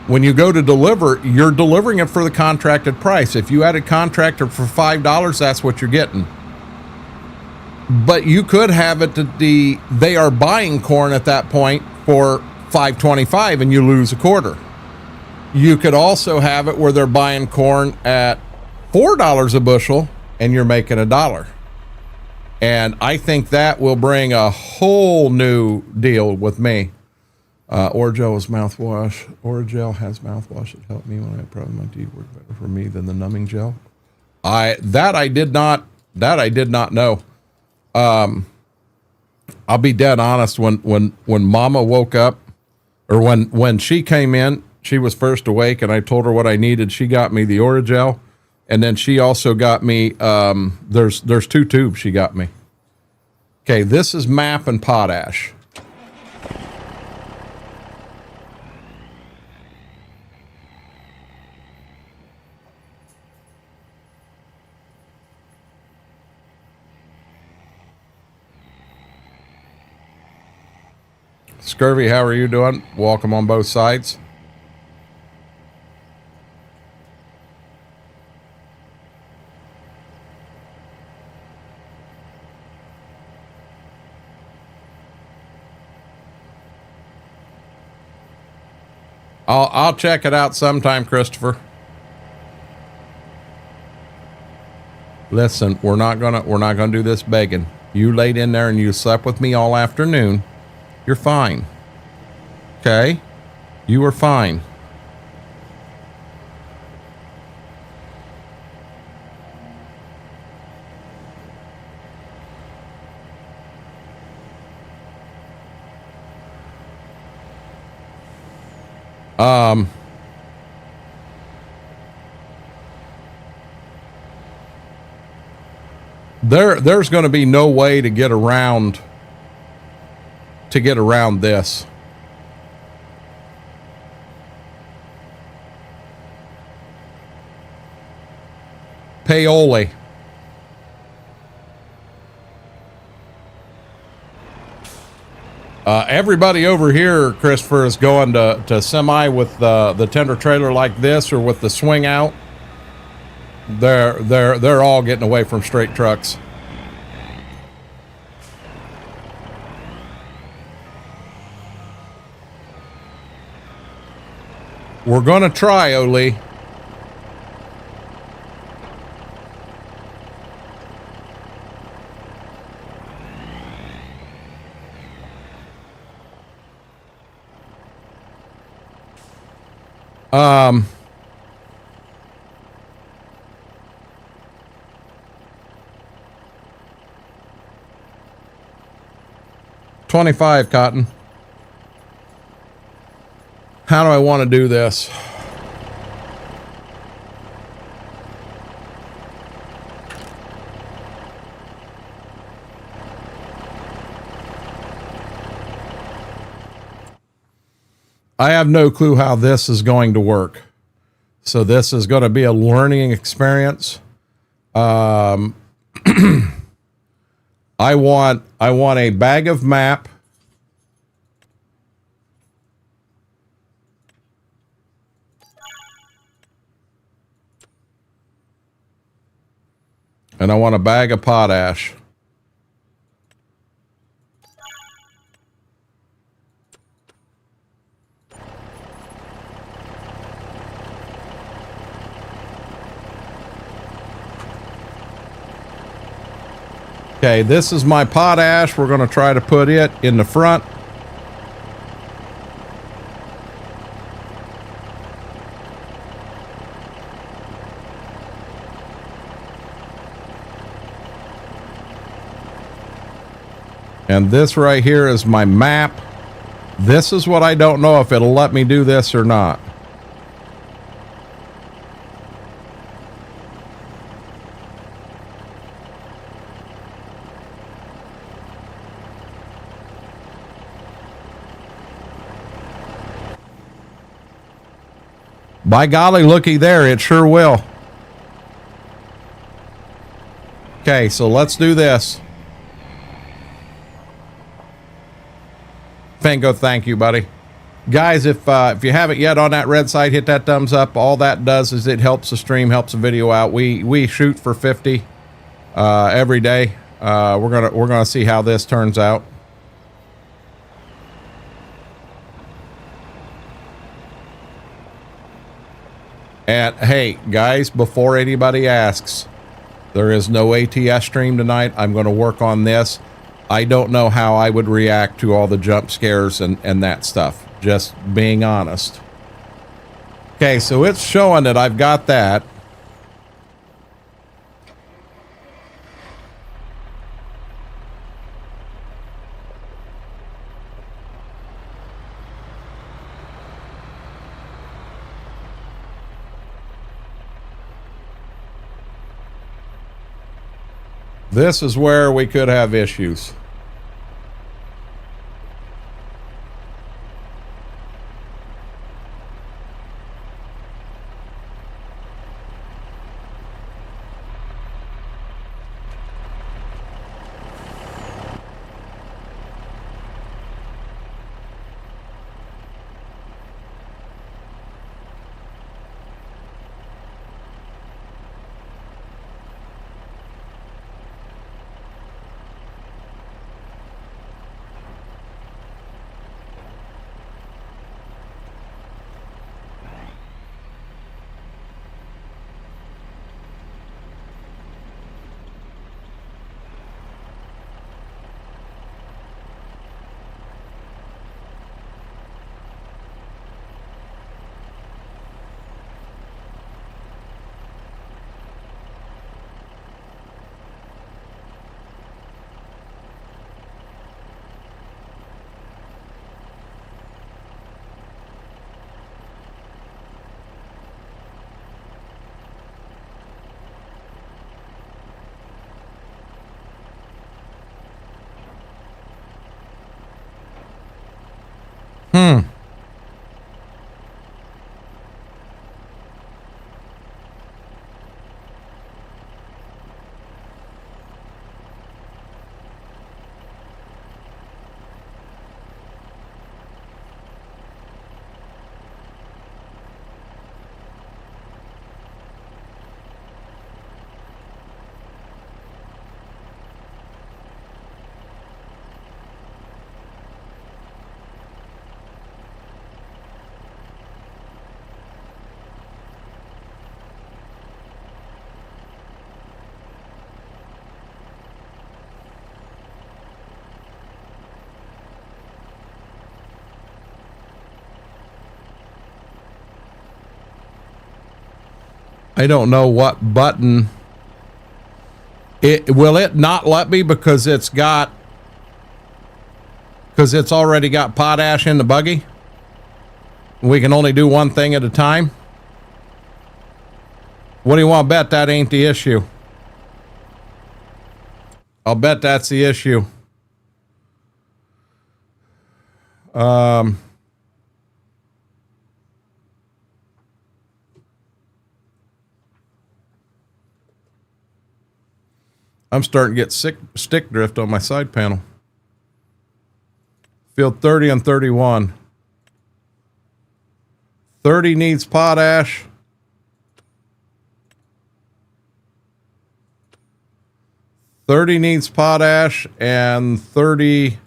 When you go to deliver, you're delivering it for the contracted price. If you had a contractor for $5, that's what you're getting. But you could have it that they are buying corn at that point for $5.25 and you lose a quarter. You could also have it where they're buying corn at $4 a bushel and you're making $1. And I think that will bring a whole new deal with me. Orajel is mouthwash. Orajel has mouthwash that helped me when I had a problem. My teeth work better for me than the numbing gel. I did not know. I'll be dead honest. When Mama woke up, or when she came in, she was first awake, and I told her what I needed. She got me the Orajel, and then she also got me. There's 2 tubes she got me. Okay, this is MAP and potash. Scurvy, how are you doing? Welcome on both sides. I'll check it out sometime, Christopher. Listen, we're not gonna do this begging. You laid in there and you slept with me all afternoon. You're fine. Okay? You are fine. There's going to be no way to get around this. Paoli. Everybody over here, Christopher, is going to semi with the tender trailer like this or with the swing out. They're all getting away from straight trucks. We're going to try, Oli. $25 cotton. How do I want to do this? I have no clue how this is going to work. So this is going to be a learning experience. Um, I want a bag of MAP. And I want a bag of potash. Okay, this is my potash. We're going to try to put it in the front. And this right here is my map. This is what I don't know if it'll let me do this or not. By golly, looky there, it sure will. Okay, so let's do this. Fango, thank you, buddy. Guys, if you haven't yet on that red side, hit that thumbs up. All that does is it helps the stream, helps the video out. We shoot for 50 every day. We're gonna see how this turns out. And hey, guys, before anybody asks, there is no ATS stream tonight. I'm going to work on this. I don't know how I would react to all the jump scares and that stuff. Just being honest. Okay, so it's showing that I've got that. This is where we could have issues. I don't know what button. Will it not let me because it's already got potash in the buggy? We can only do one thing at a time. What do you want to bet that ain't the issue? I'll bet that's the issue. I'm starting to get stick drift on my side panel. Field 30 and 31. 30 needs potash. 30 needs potash, and 30...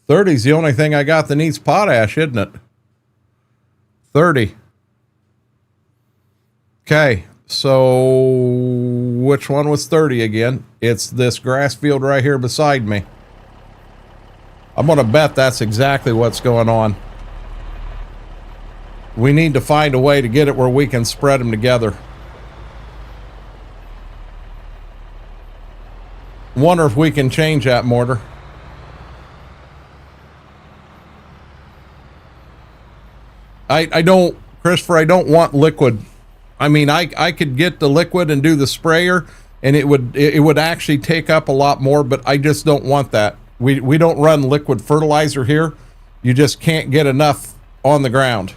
30's the only thing I got that needs potash, isn't it? 30. Okay, so which one was 30 again? It's this grass field right here beside me. I'm going to bet that's exactly what's going on. We need to find a way to get it where we can spread them together. Wonder if we can change that, Mortar. I don't, Christopher, I don't want liquid. I mean, I could get the liquid and do the sprayer, and it would actually take up a lot more, but I just don't want that. We don't run liquid fertilizer here. You just can't get enough on the ground.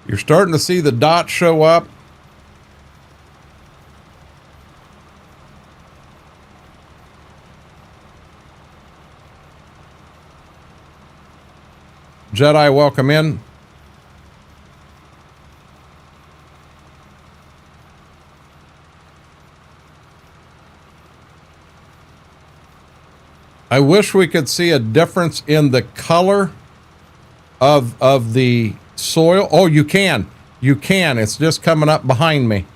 You're starting to see the dots show up. Jedi, welcome in. I wish we could see a difference in the color of the soil. Oh, you can. You can. It's just coming up behind me.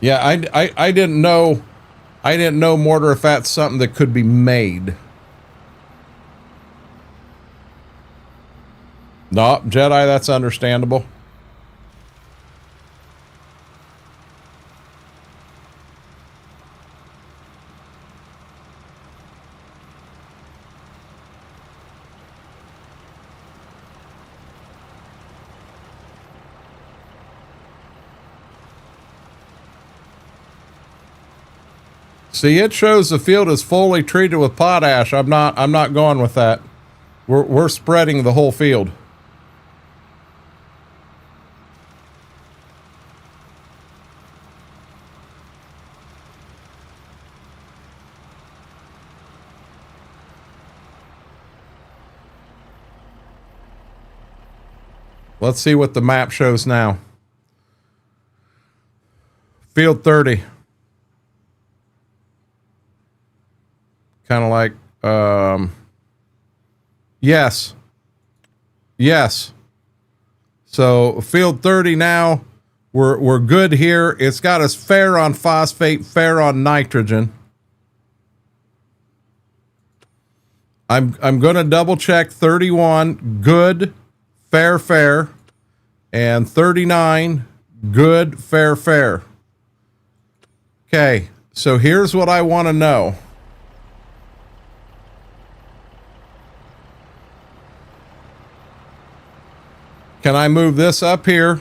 Yeah, I didn't know. I didn't know, Mortar, if that's something that could be made. No, Jedi, that's understandable. See, it shows the field is fully treated with potash. I'm not going with that. We're spreading the whole field. Let's see what the map shows now. Field 30. Kind of like, yes. Yes. So field 30 now, we're good here. It's got us fair on phosphate, fair on nitrogen. I'm going to double check 31, good, fair, and 39, good, fair. Okay, so here's what I want to know. Can I move this up here?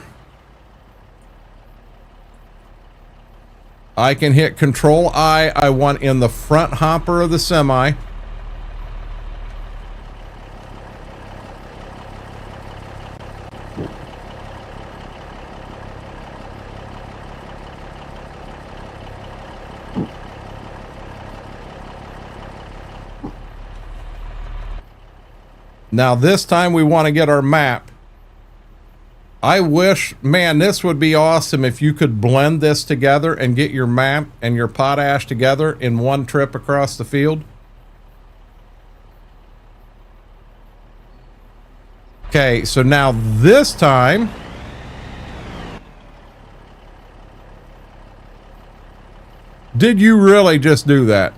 I can hit Control I. I want in the front hopper of the semi. Now this time we want to get our map. I wish, man, this would be awesome if you could blend this together and get your map and your potash together in one trip across the field. Okay, so now this time, did you really just do that?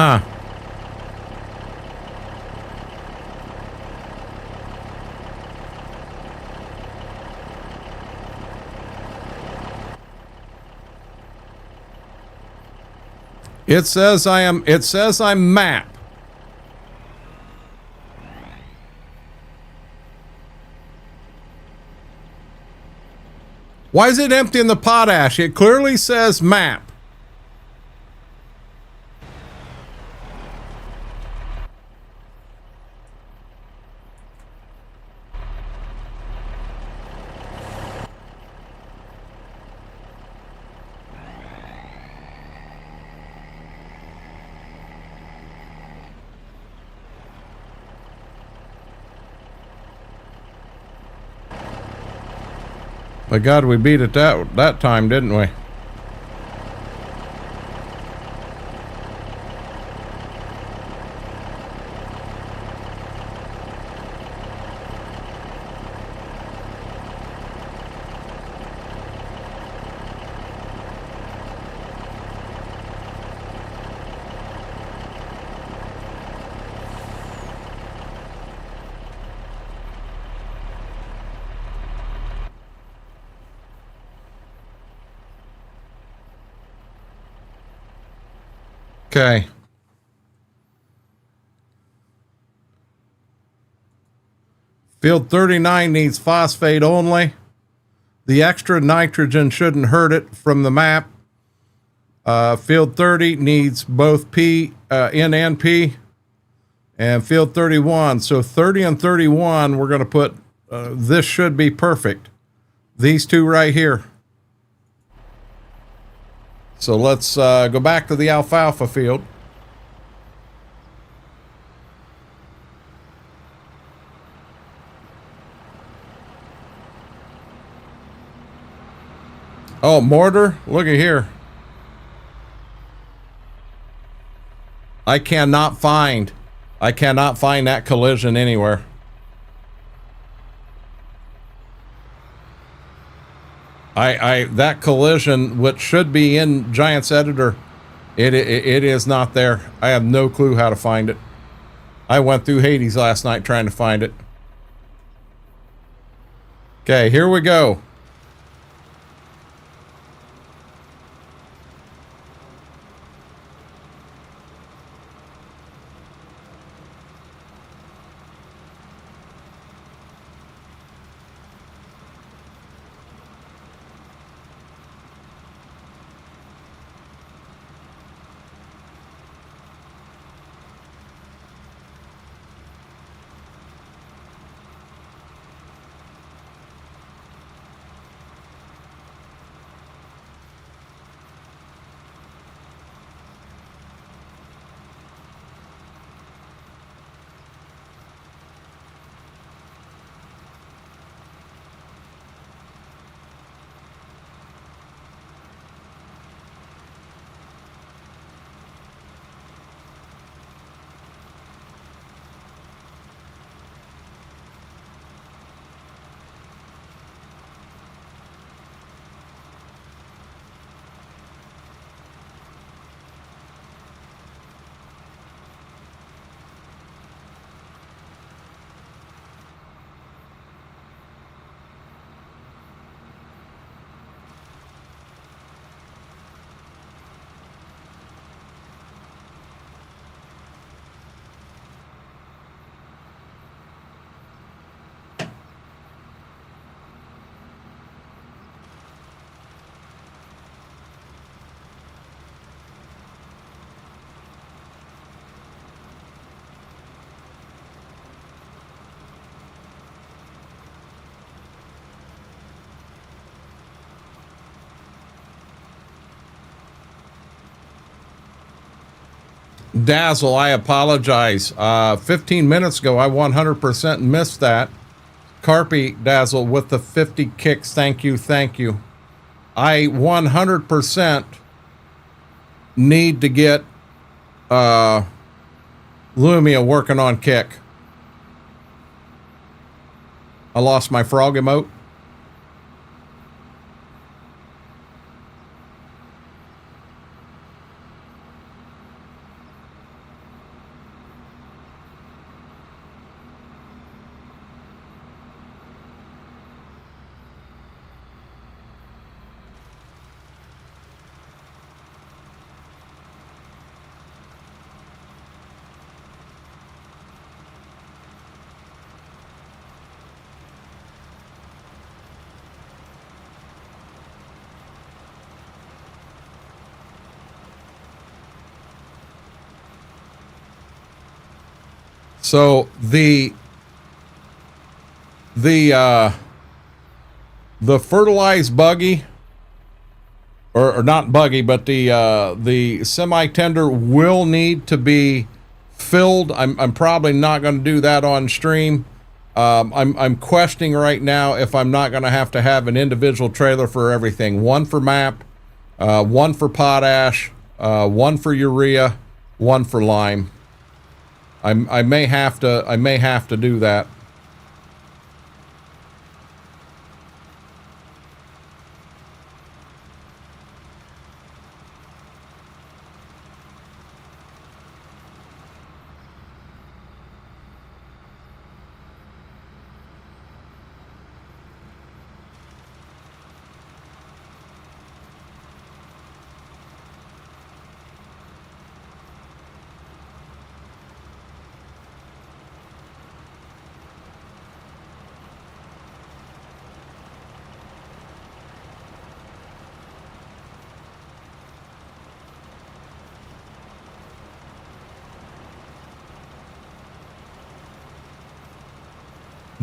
Huh. It says I'm map. Why is it empty in the potash? It clearly says map. But God, we beat it that time, didn't we? Okay. Field 39 needs phosphate only. The extra nitrogen shouldn't hurt it from the map. Field 30 needs both N and P. And field 31. So 30 and 31, we're going to put, this should be perfect. These two right here. So let's go back to the alfalfa field. Oh, mortar, look at here. I cannot find that collision anywhere. That collision, which should be in Giants Editor, it is not there. I have no clue how to find it. I went through Hades last night trying to find it. Okay, here we go. Dazzle, I apologize. 15 minutes ago, I 100% missed that. Carpy Dazzle with the 50 kicks. Thank you. Thank you. I 100% need to get Lumia working on kick. I lost my frog emote. So the fertilized buggy, or not buggy, but the semi-tender will need to be filled. I'm probably not going to do that on stream. I'm questioning right now if I'm not going to have an individual trailer for everything. One for MAP, one for potash, one for urea, one for lime. I may have to do that.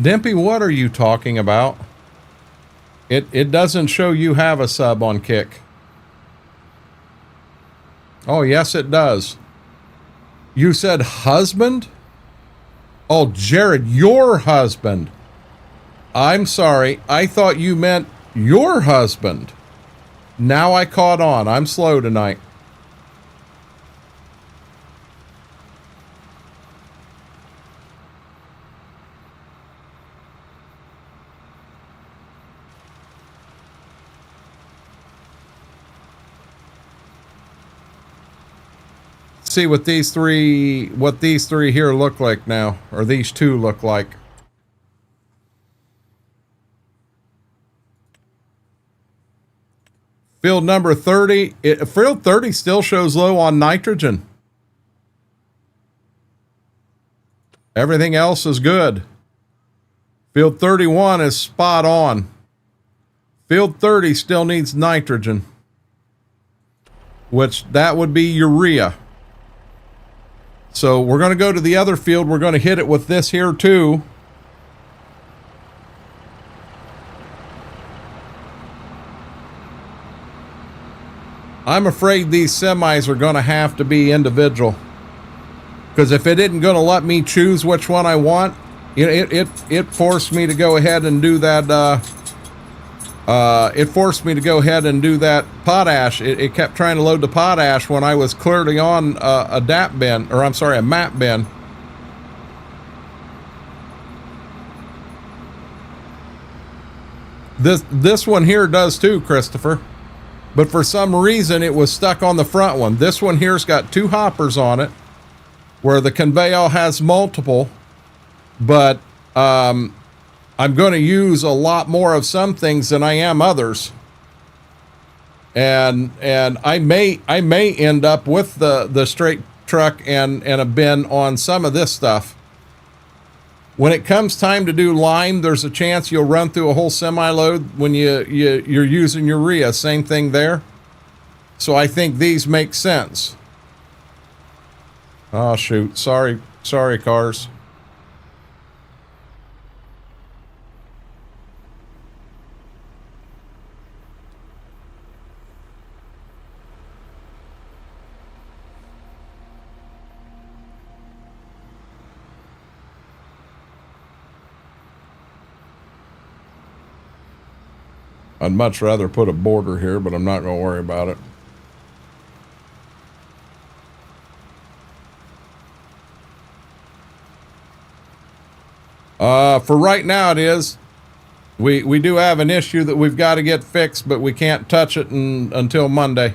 Dimpy, what are you talking about? It doesn't show you have a sub on Kick. Oh, yes, it does. You said husband? Oh, Jared, your husband. I'm sorry. I thought you meant your husband. Now I caught on. I'm slow tonight. See what these three here look like now, or these two look like. Field number 30, field 30 still shows low on nitrogen. Everything else is good. Field 31 is spot on. Field 30 still needs nitrogen, which that would be urea. So we're going to go to the other field. We're going to hit it with this here too. I'm afraid these semis are going to have to be individual, because if it isn't going to let me choose which one I want, it forced me to go ahead and do that. It forced me to go ahead and do that potash. It kept trying to load the potash when I was clearly on a DAP bin, or I'm sorry, a MAP bin. This one here does too, Christopher. But for some reason, it was stuck on the front one. This one here's got two hoppers on it, where the conveyor has multiple, but I'm going to use a lot more of some things than I am others, and I may end up with the straight truck and a bin on some of this stuff. When it comes time to do lime, there's a chance you'll run through a whole semi-load when you're using urea. Same thing there. So I think these make sense. Oh shoot! Sorry, cars. I'd much rather put a border here, but I'm not going to worry about it. For right now it is. We do have an issue that we've got to get fixed, but we can't touch it until Monday.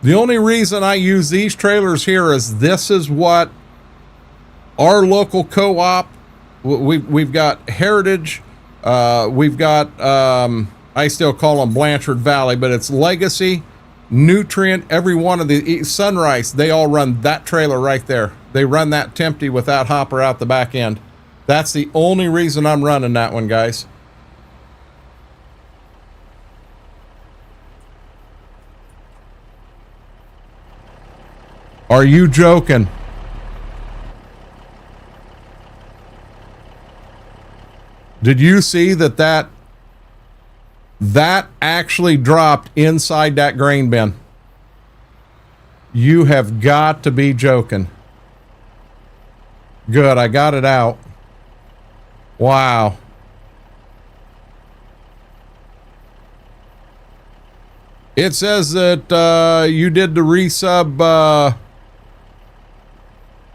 The only reason I use these trailers here is this is what our local co-op, we've got Heritage, we've got, I still call them Blanchard Valley, but it's Legacy nutrient, every one of the Sunrise, they all run that trailer right there. They run that Tempty with that hopper out the back end. That's the only reason I'm running that one, guys. Are you joking? Did you see that actually dropped inside that grain bin? You have got to be joking. Good, I got it out. Wow. It says that you did the resub.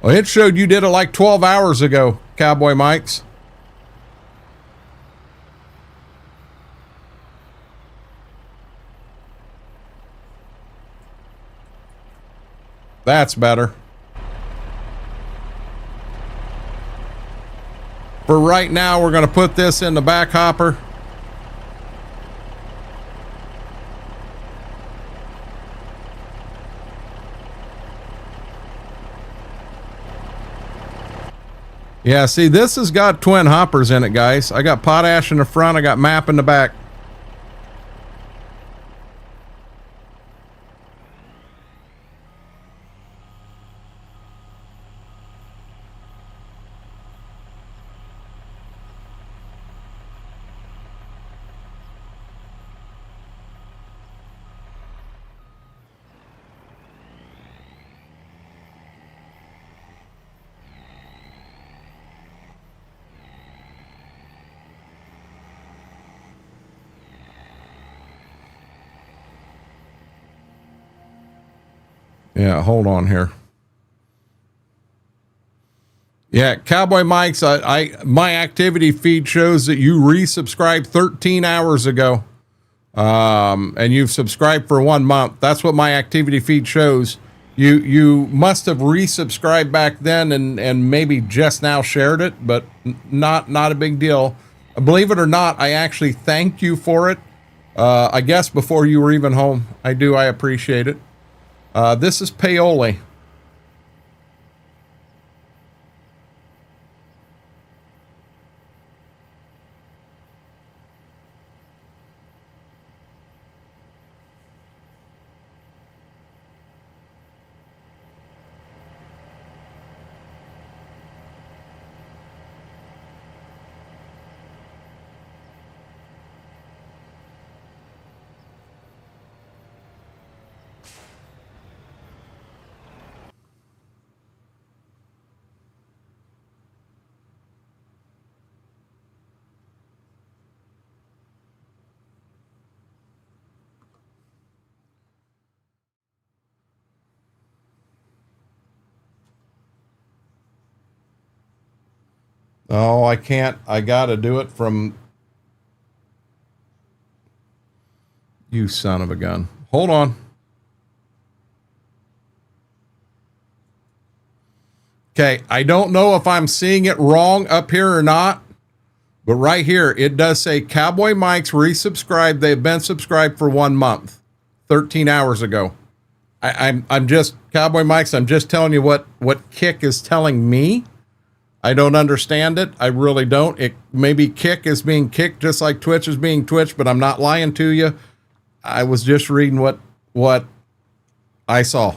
Well, it showed you did it like 12 hours ago, Cowboy Mike's. That's better. For right now, we're going to put this in the back hopper. Yeah, see, this has got twin hoppers in it, guys. I got potash in the front, I got MAP in the back. Yeah, hold on here. Yeah, Cowboy Mike's, my activity feed shows that you resubscribed 13 hours ago. And you've subscribed for 1 month. That's what my activity feed shows. You must have resubscribed back then and maybe just now shared it, but not a big deal. Believe it or not, I actually thanked you for it. I guess before you were even home. I appreciate it. This is Paoli. Oh, I can't. I gotta do it from... You son of a gun. Hold on. Okay, I don't know if I'm seeing it wrong up here or not, but right here, it does say Cowboy Mike's resubscribed. They've been subscribed for 1 month, 13 hours ago. I'm just, Cowboy Mike's, I'm just telling you what Kick is telling me. I don't understand it. I really don't. It maybe Kick is being kicked just like Twitch is being Twitch, but I'm not lying to you. I was just reading what I saw.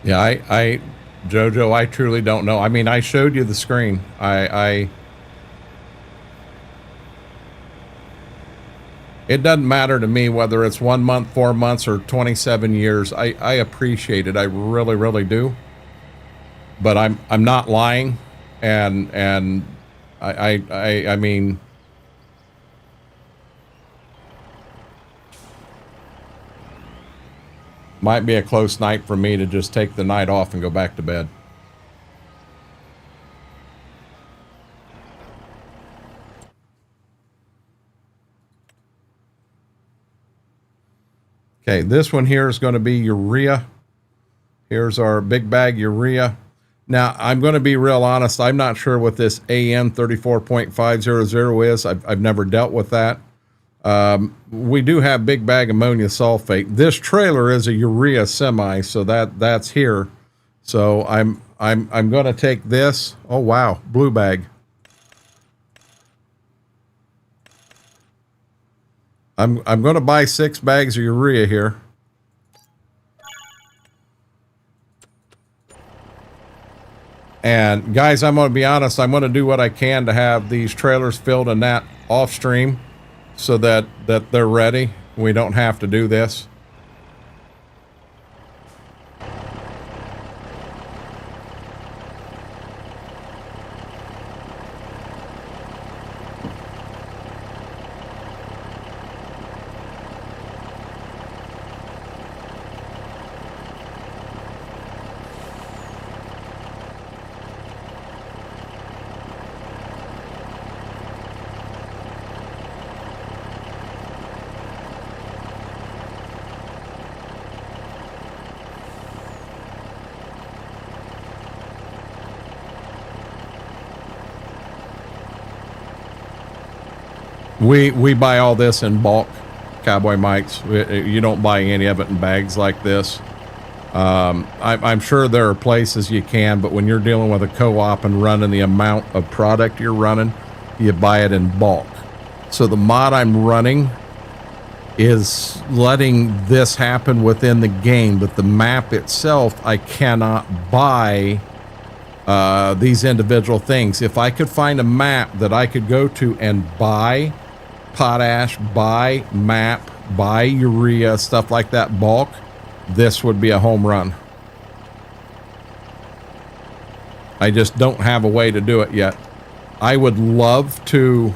Yeah, Jojo, I truly don't know. I mean, I showed you the screen. It doesn't matter to me whether it's 1 month, 4 months, or 27 years. I appreciate it. I really, really do. But I'm not lying, and I mean, might be a close night for me to just take the night off and go back to bed. Okay, this one here is going to be urea. Here's our big bag urea. Now, I'm going to be real honest. I'm not sure what this AN 34.500 is. I've never dealt with that. We do have big bag ammonia sulfate. This trailer is a urea semi, so that's here. So I'm going to take this. Oh wow, blue bag. I'm going to buy 6 bags of urea here. And guys, I'm going to be honest. I'm going to do what I can to have these trailers filled in that off stream, so that they're ready. We don't have to do this. We buy all this in bulk, Cowboy Mikes. You don't buy any of it in bags like this. I'm sure there are places you can, but when you're dealing with a co-op and running the amount of product you're running, you buy it in bulk. So the mod I'm running is letting this happen within the game, but the map itself, I cannot buy these individual things. If I could find a map that I could go to and buy potash, buy map, buy urea, stuff like that bulk, this would be a home run. I just don't have a way to do it yet. I would love to,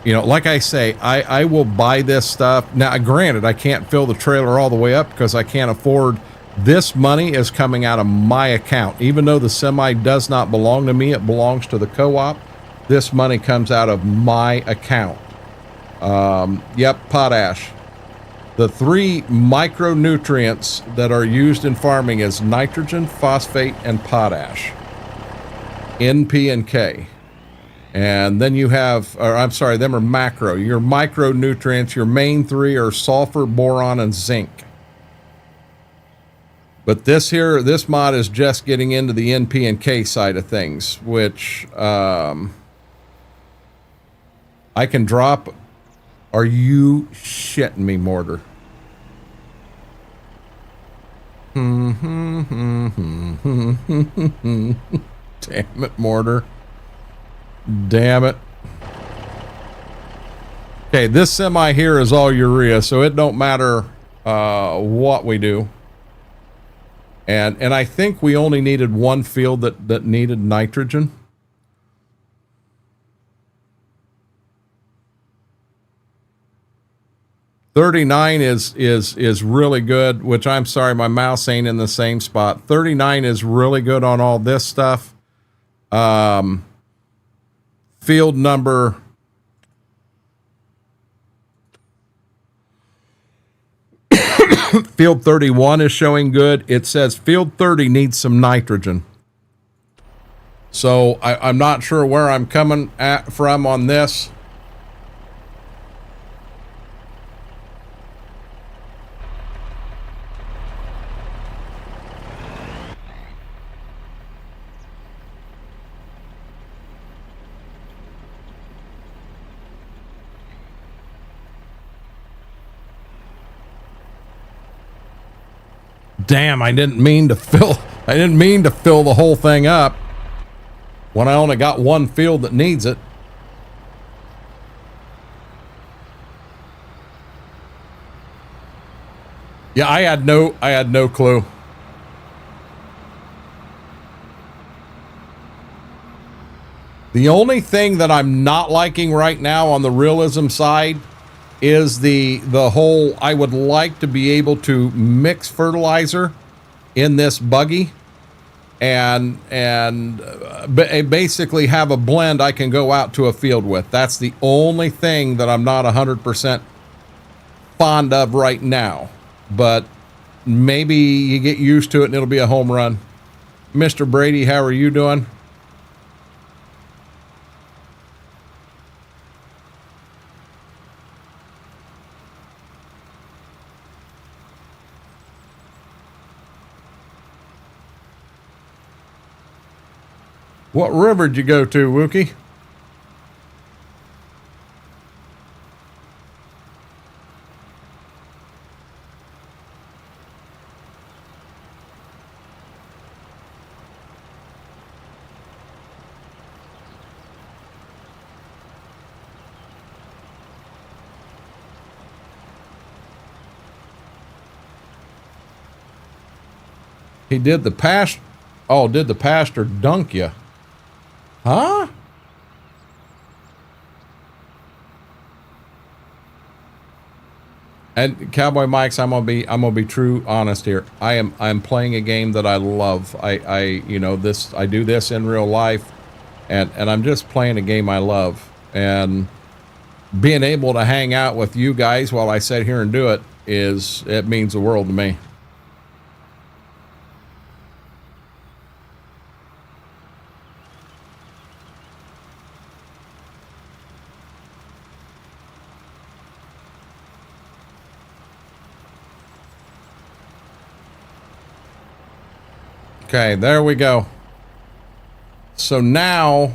you know, like I say, I will buy this stuff. Now, granted, I can't fill the trailer all the way up because I can't afford. This money is coming out of my account. Even though the semi does not belong to me, it belongs to the co-op. This money comes out of my account. Yep, potash. The 3 micronutrients that are used in farming is nitrogen, phosphate, and potash. N, P, and K. And then you have, or I'm sorry, them are macro. Your micronutrients, your main 3 are sulfur, boron, and zinc. But this here, this mod is just getting into the N, P, and K side of things, which I can drop. Are you shitting me, Mortar? Damn it, Mortar. Damn it. Okay, this semi here is all urea, so it don't matter what we do. And I think we only needed 1 field that needed nitrogen. $39 is really good, which I'm sorry, my mouse ain't in the same spot. $39 is really good on all this stuff. Field number field 31 is showing good. It says field 30 needs some nitrogen. So I'm not sure where I'm coming from on this. Damn, I didn't mean to fill the whole thing up when I only got one field that needs it. Yeah, I had no clue. The only thing that I'm not liking right now on the realism side is the whole, I would like to be able to mix fertilizer in this buggy and basically have a blend I can go out to a field with. That's the only thing that I'm not 100% fond of right now, but maybe you get used to it and it'll be a home run. Mr. Brady, how are you doing? What river did you go to, Wookie? He did the past. Oh, did the pastor dunk you? Huh? And Cowboy Mike's, I'm gonna be true honest here. I'm playing a game that I love. I do this in real life, and I'm just playing a game I love. And being able to hang out with you guys while I sit here and do it means the world to me. Okay, there we go. So now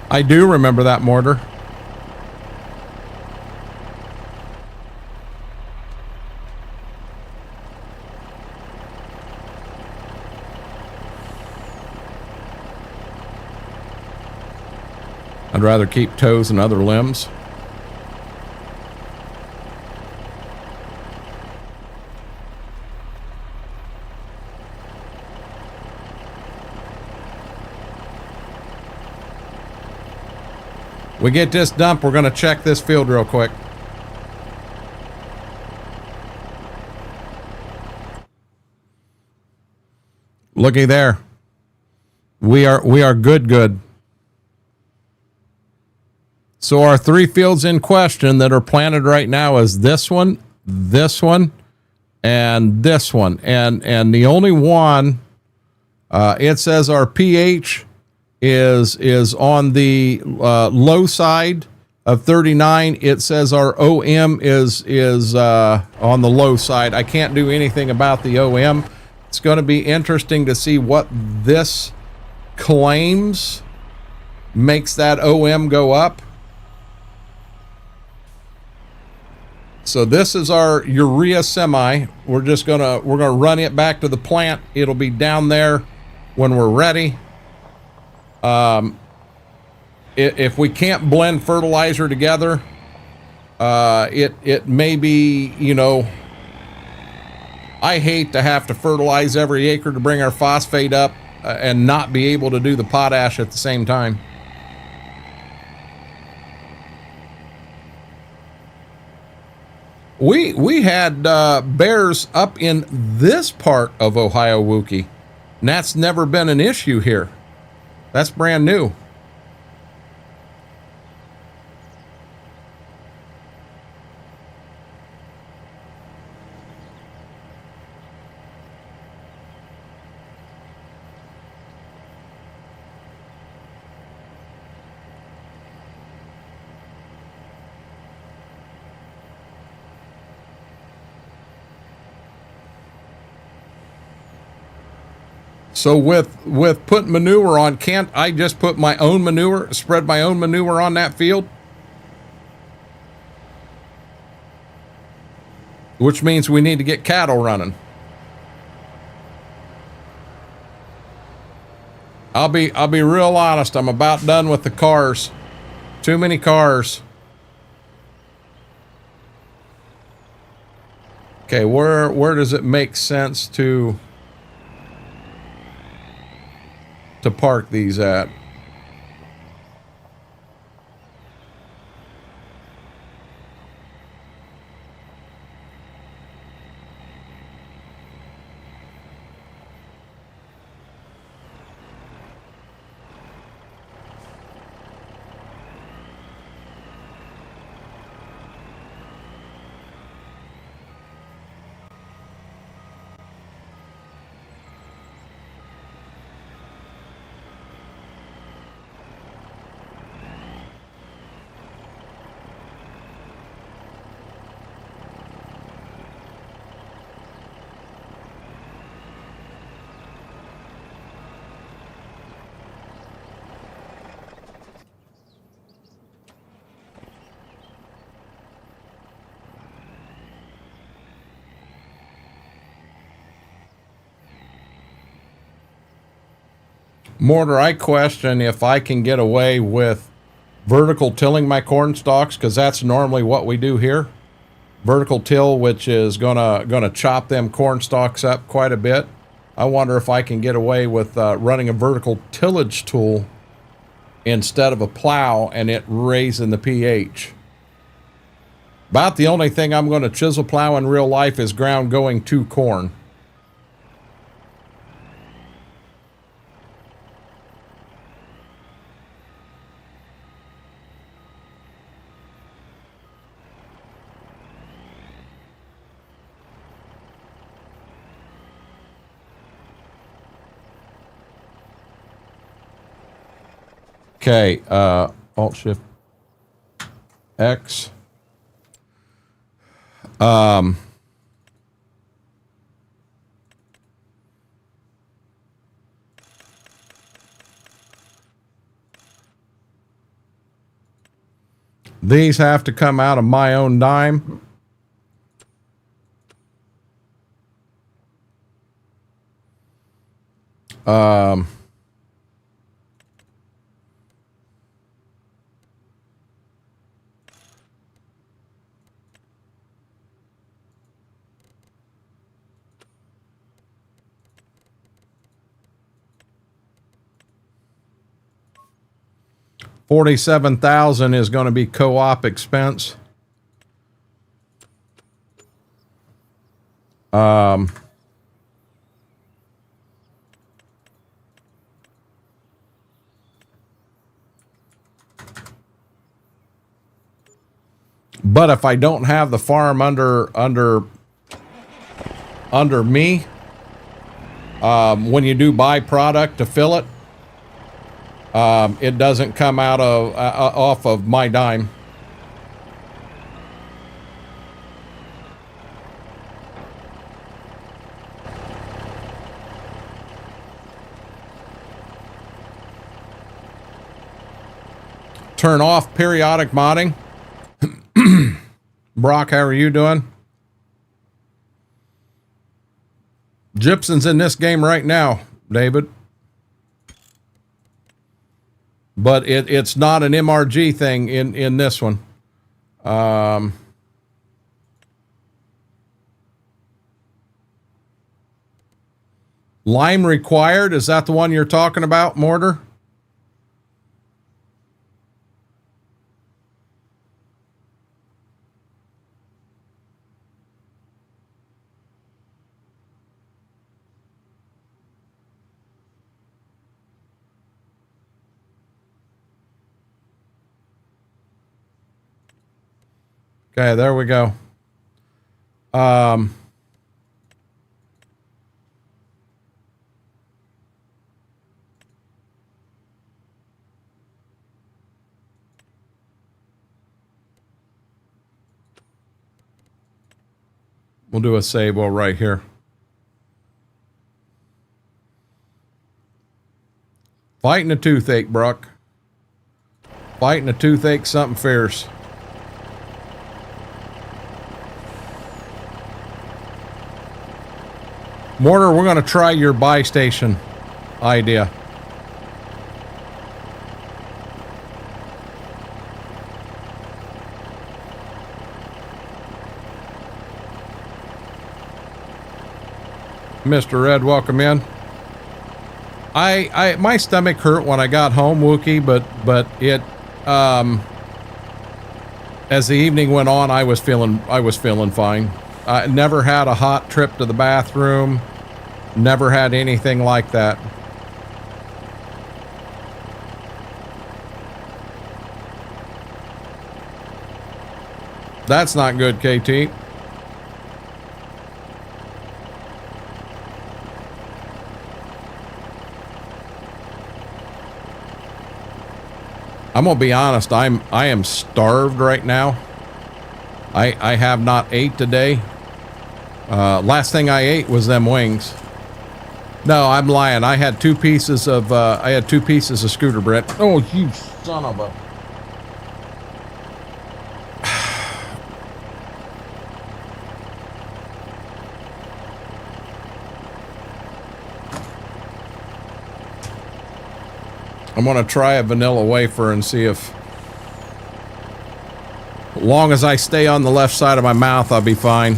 I do remember that mortar. I'd rather keep toes and other limbs. We get this dump, we're going to check this field real quick. Looky there. We are good. So our 3 fields in question that are planted right now is this one, and this one. And the only one, it says our pH is on the low side of 39. It says our OM is on the low side. I can't do anything about the OM. It's going to be interesting to see what this claims makes that OM go up. So this is our urea semi. We're gonna run it back to the plant. It'll be down there when we're ready. If we can't blend fertilizer together, it may be, I hate to have to fertilize every acre to bring our phosphate up and not be able to do the potash at the same time. We had bears up in this part of Ohio, Wookie, and that's never been an issue here. That's brand new. So with putting manure on, can't I just put my own manure, spread my own manure on that field? Which means we need to get cattle running. I'll be real honest. I'm about done with the cars. Too many cars. Okay, where does it make sense to park these at? Mortar, I question if I can get away with vertical tilling my corn stalks, because that's normally what we do here. Vertical till, which is gonna chop them corn stalks up quite a bit. I wonder if I can get away with running a vertical tillage tool instead of a plow and it raising the pH. About the only thing I'm going to chisel plow in real life is ground going to corn. Okay, Alt Shift X. These have to come out of my own dime. $47,000 is going to be co-op expense. But if I don't have the farm under me, when you do buy product to fill it, it doesn't come out of off of my dime. Turn off periodic modding. Brock, how are you doing? Gypsum's in this game right now, David. But it's not an MRG thing in this one. Lime required, is that the one you're talking about, Mortar? Okay, there we go. We'll do a save while right here. Fighting a toothache, Bruck. Fighting a toothache, something fierce. Mortar, we're going to try your buy station idea. Mr. Red, welcome in. My stomach hurt when I got home, Wookie, but it as the evening went on, I was feeling fine. I never had a hot trip to the bathroom. Never had anything like that. That's not good, KT. I'm gonna be honest, I am starved right now. I have not ate today. Last thing I ate was them wings. No, I'm lying. I had two pieces of scooter bread. Oh, you son of a. I'm gonna try a vanilla wafer and see if, as long as I stay on the left side of my mouth, I'll be fine.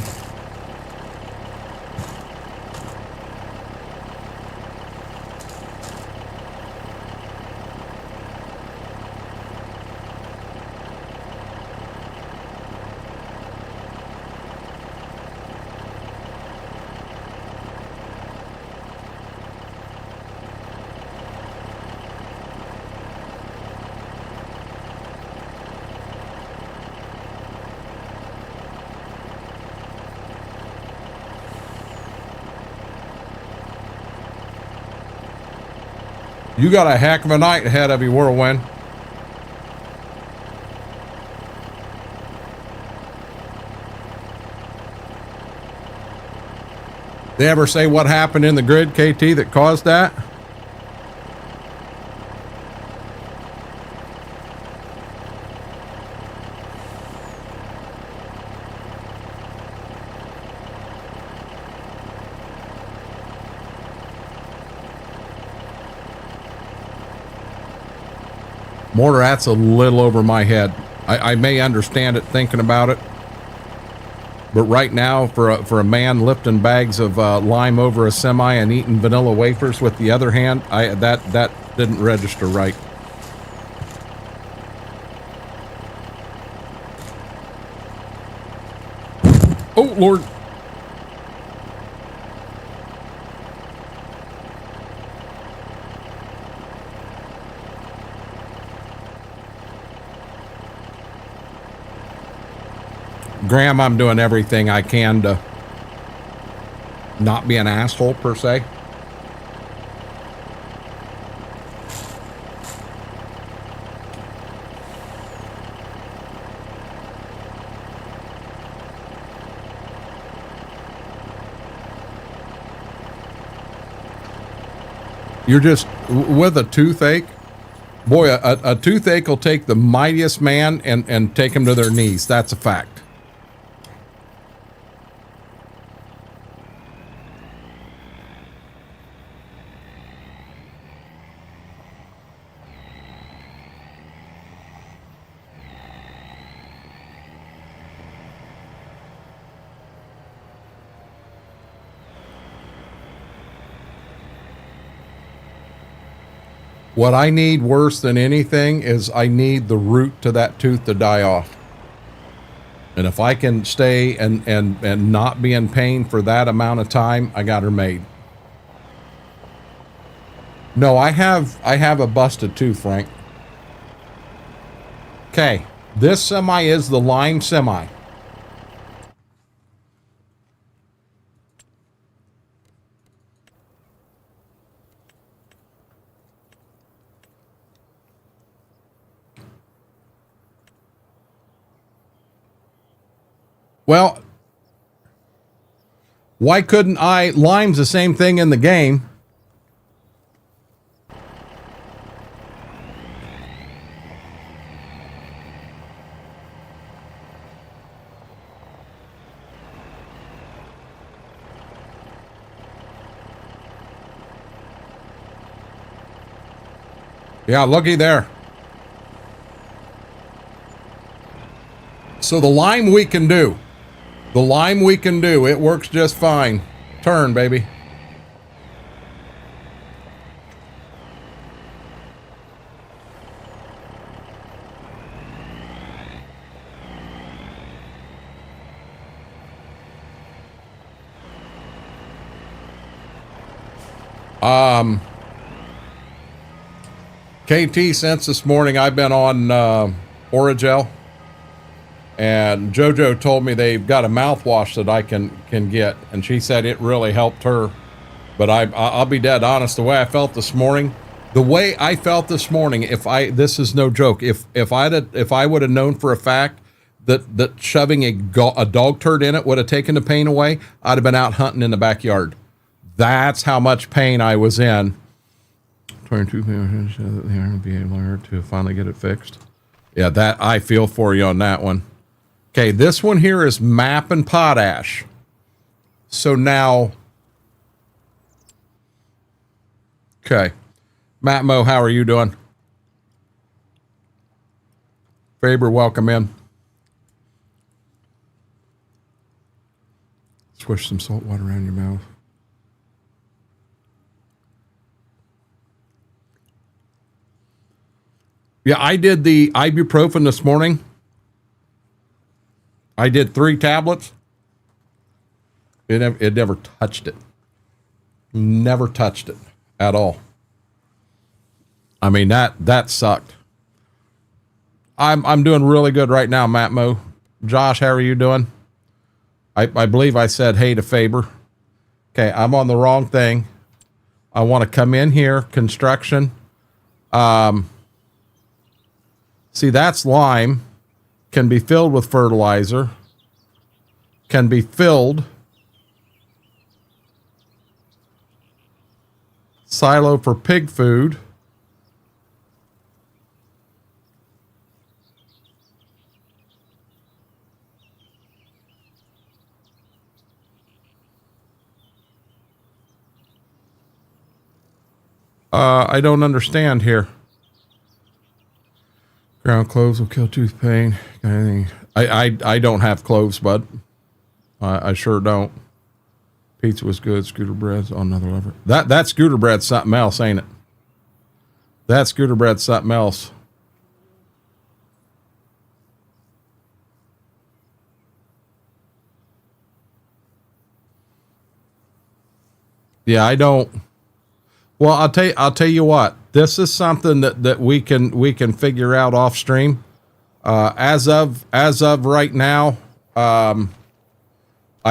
You got a heck of a night ahead of you, Whirlwind. They ever say what happened in the grid, KT, that caused that? Mortar, that's a little over my head. I may understand it thinking about it, but right now, for a man lifting bags of lime over a semi and eating vanilla wafers with the other hand, that didn't register right. Oh Lord. Graham, I'm doing everything I can to not be an asshole, per se. You're just, with a toothache, boy, a toothache will take the mightiest man and take him to their knees. That's a fact. What I need worse than anything is I need the root to that tooth to die off. And if I can stay and not be in pain for that amount of time, I got her made. No, I have a busted tooth, Frank. Okay, this semi is the lime semi. Well, why couldn't lime's the same thing in the game. Yeah, looky there. So the lime we can do. The lime we can do. It works just fine. Turn, baby. KT, since this morning, I've been on Origel, and JoJo told me they've got a mouthwash that I can get, and she said it really helped her. But I'll be dead honest, the way I felt this morning, this is no joke, if I would have known for a fact that shoving a dog turd in it would have taken the pain away, I'd have been out hunting in the backyard. That's how much pain I was in. 22 pounds that they are be able to finally get it fixed. Yeah, that I feel for you on that one. Okay, this one here is MAP and potash. So now, okay, Matt Mo, how are you doing? Faber, welcome in. Swish some salt water around your mouth. Yeah, I did the ibuprofen this morning. I did 3 tablets. It never touched it. Never touched it at all. I mean, that sucked. I'm doing really good right now, Matt Mo. Josh, how are you doing? I believe I said hey to Faber. Okay, I'm on the wrong thing. I want to come in here, construction. See, that's lime, can be filled with fertilizer, can be filled, silo for pig food, I don't understand here. Ground cloves will kill tooth pain. I don't have cloves, bud. I sure don't. Pizza was good. Scooter bread's on another level. That scooter bread's something else, ain't it? That scooter bread's something else. Yeah, I don't. Well, I'll tell you what. This is something that we can figure out off stream. As of right now, I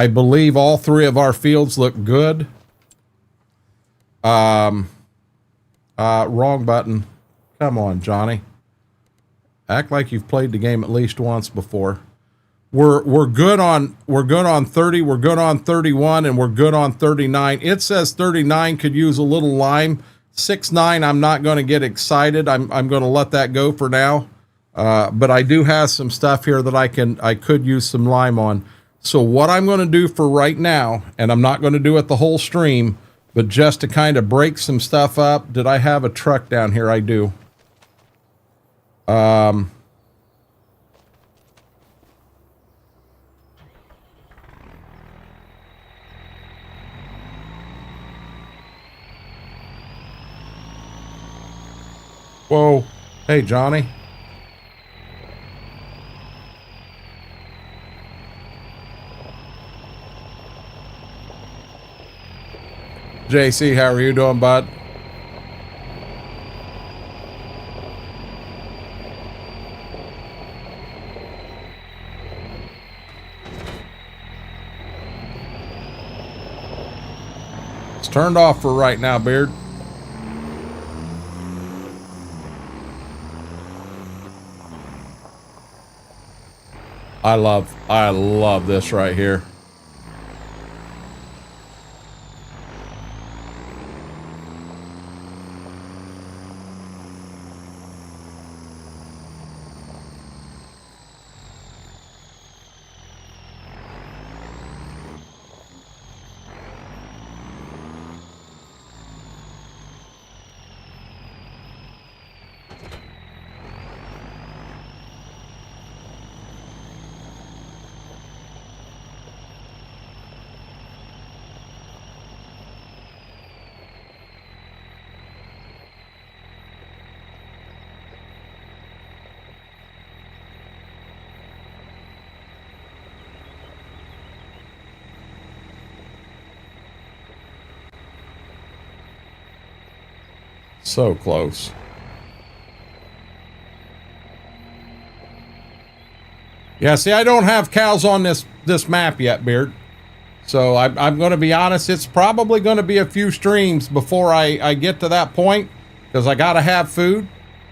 believe all 3 of our fields look good. Wrong button. Come on, Johnny. Act like you've played the game at least once before. We're good on 30, we're good on 31, and we're good on 39. It says 39 could use a little lime. 6-9, I'm not going to get excited. I'm going to let that go for now. But I do have some stuff here that I could use some lime on. So what I'm going to do for right now, and I'm not going to do it the whole stream, but just to kind of break some stuff up. Did I have a truck down here? I do. Whoa. Hey, Johnny. JC, how are you doing, bud? It's turned off for right now, Beard. I love this right here. So close. Yeah, see, I don't have cows on this map yet, Beard. So I'm going to be honest, it's probably going to be a few streams before I get to that point, because I got to have food.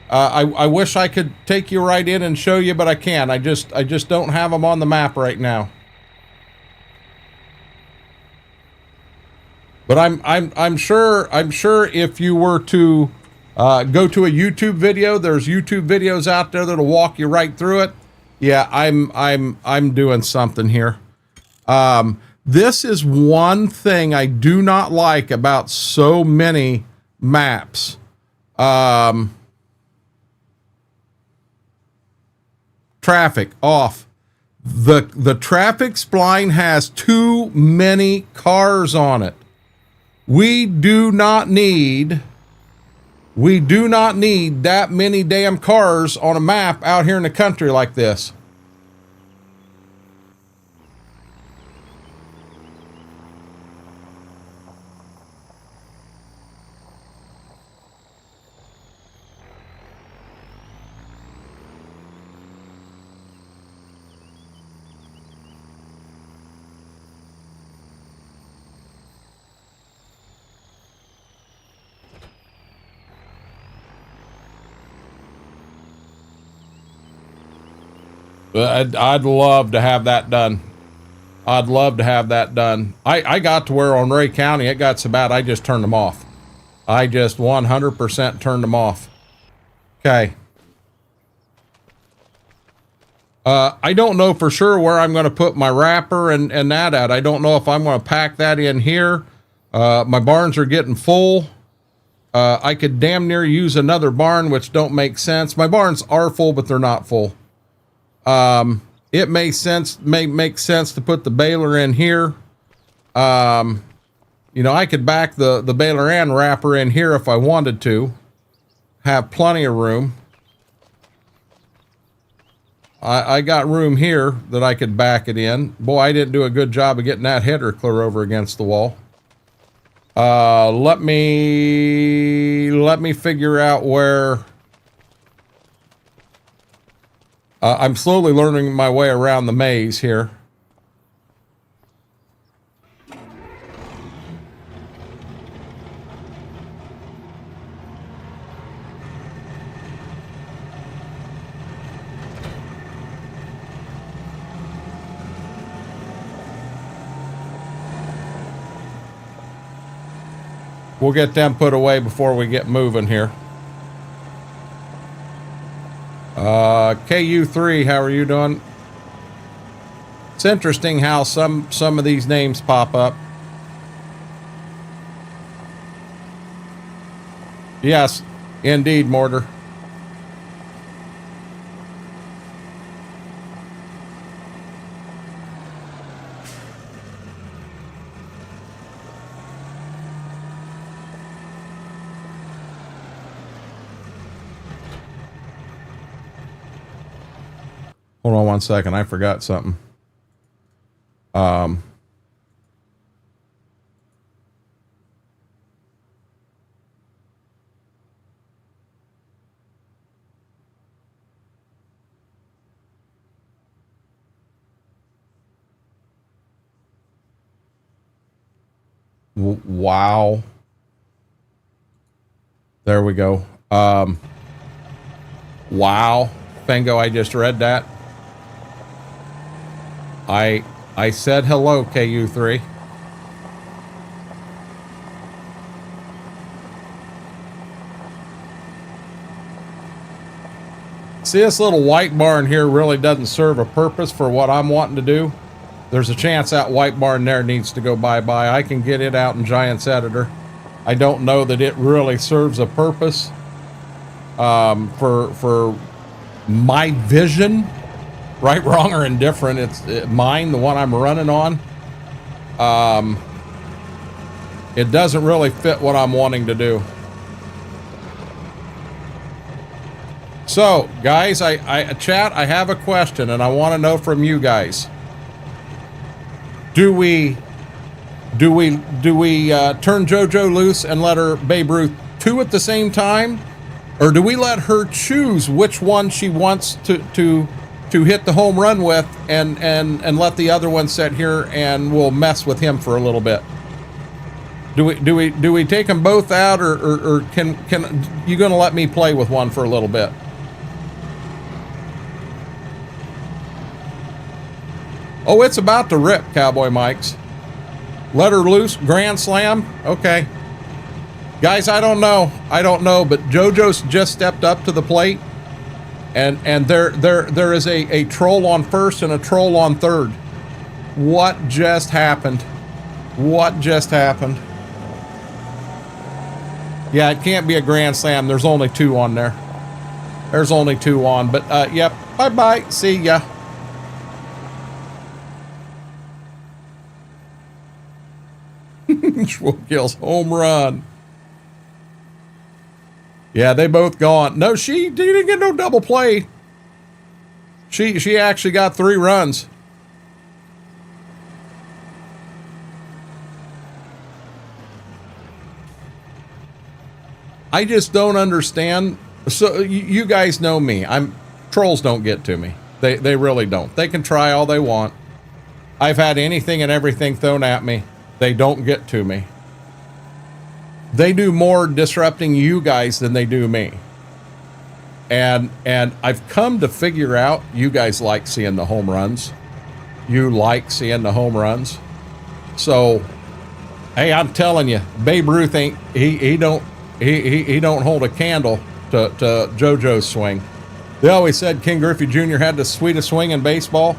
I wish I could take you right in and show you, but I can't. I just don't have them on the map right now. But I'm sure if you were to go to a YouTube video, there's YouTube videos out there that'll walk you right through it. Yeah, I'm doing something here. This is one thing I do not like about so many maps. Traffic off. The traffic spline has too many cars on it. We do not need that many damn cars on a map out here in the country like this. I'd love to have that done. I'd love to have that done. I got to where on Ray County, it got so bad, I just turned them off. I just 100% turned them off. Okay. I don't know for sure where I'm going to put my wrapper and that at. I don't know if I'm going to pack that in here. My barns are getting full. I could damn near use another barn, which don't make sense. My barns are full, but they're not full. It may make sense to put the baler in here. You know, I could back the baler and wrapper in here if I wanted to. Have plenty of room. I got room here that I could back it in. Boy, I didn't do a good job of getting that header clear over against the wall. Let me figure out where. I'm slowly learning my way around the maze here. We'll get them put away before we get moving here. KU3, how are you doing? It's interesting how some of these names pop up. Yes, indeed, Mortar. Hold on one second. I forgot something. Wow. There we go. Wow. Fango, I just read that. I said hello, KU3. See, this little white barn here really doesn't serve a purpose for what I'm wanting to do. There's a chance that white barn there needs to go bye-bye. I can get it out in Giants Editor. I don't know that it really serves a purpose for my vision. Right, wrong, or indifferent. It's mine, the one I'm running on. It doesn't really fit what I'm wanting to do. So, guys, chat, I have a question, and I want to know from you guys. Do we turn JoJo loose and let her Babe Ruth two at the same time? Or do we let her choose which one she wants to hit the home run with, and let the other one sit here and we'll mess with him for a little bit? Do we take them both out, or can you gonna let me play with one for a little bit? Oh, it's about to rip, Cowboy Mike's. Let her loose, grand slam. Okay. Guys, I don't know, but JoJo's just stepped up to the plate, and there is a troll on first and a troll on third. What just happened? What just happened? Yeah, it can't be a grand slam. There's only two on there. There's only two on, but yep. Bye-bye. See ya. Schwokil's home run. Yeah, they both gone. No, she didn't get no double play. She actually got 3 runs. I just don't understand. So you guys know me. Trolls don't get to me. They really don't. They can try all they want. I've had anything and everything thrown at me. They don't get to me. They do more disrupting you guys than they do me. And I've come to figure out you guys like seeing the home runs. You like seeing the home runs. So, hey, I'm telling you, Babe Ruth ain't he don't hold a candle to JoJo's swing. They always said King Griffey Jr. had the sweetest swing in baseball.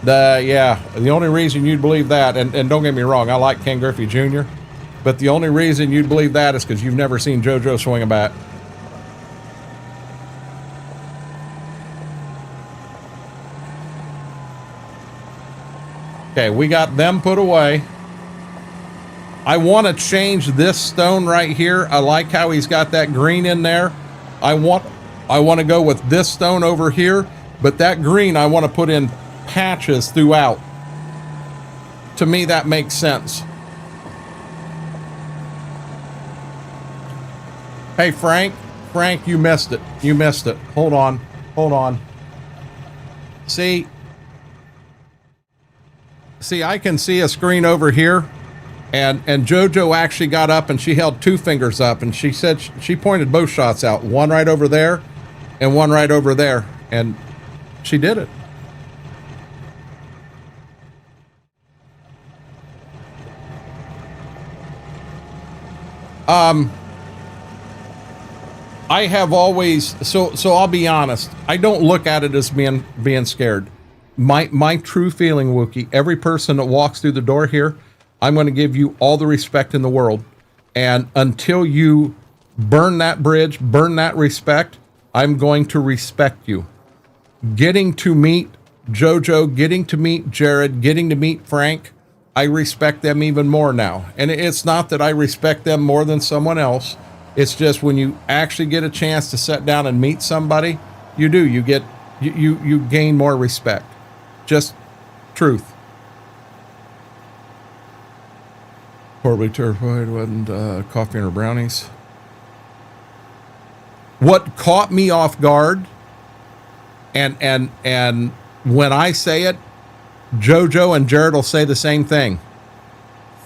The only reason you'd believe that, and don't get me wrong, I like King Griffey Jr., but the only reason you'd believe that is because you've never seen JoJo swing a bat. Okay, we got them put away. I want to change this stone right here. I like how he's got that green in there. I want to go with this stone over here, but that green I want to put in patches throughout. To me, that makes sense. Hey, Frank, you missed it. You missed it. Hold on. See, I can see a screen over here, and JoJo actually got up and she held 2 fingers up, and she said she pointed both shots out, one right over there and one right over there, and she did it. I have always, so I'll be honest, I don't look at it as being scared. My true feeling, Wookie, every person that walks through the door here, I'm going to give you all the respect in the world. And until you burn that bridge, burn that respect, I'm going to respect you. Getting to meet JoJo, getting to meet Jared, getting to meet Frank, I respect them even more now. And it's not that I respect them more than someone else. It's just when you actually get a chance to sit down and meet somebody, you do. You gain more respect. Just truth. Horribly terrified, wasn't coffee or brownies. What caught me off guard, and when I say it, JoJo and Jared will say the same thing.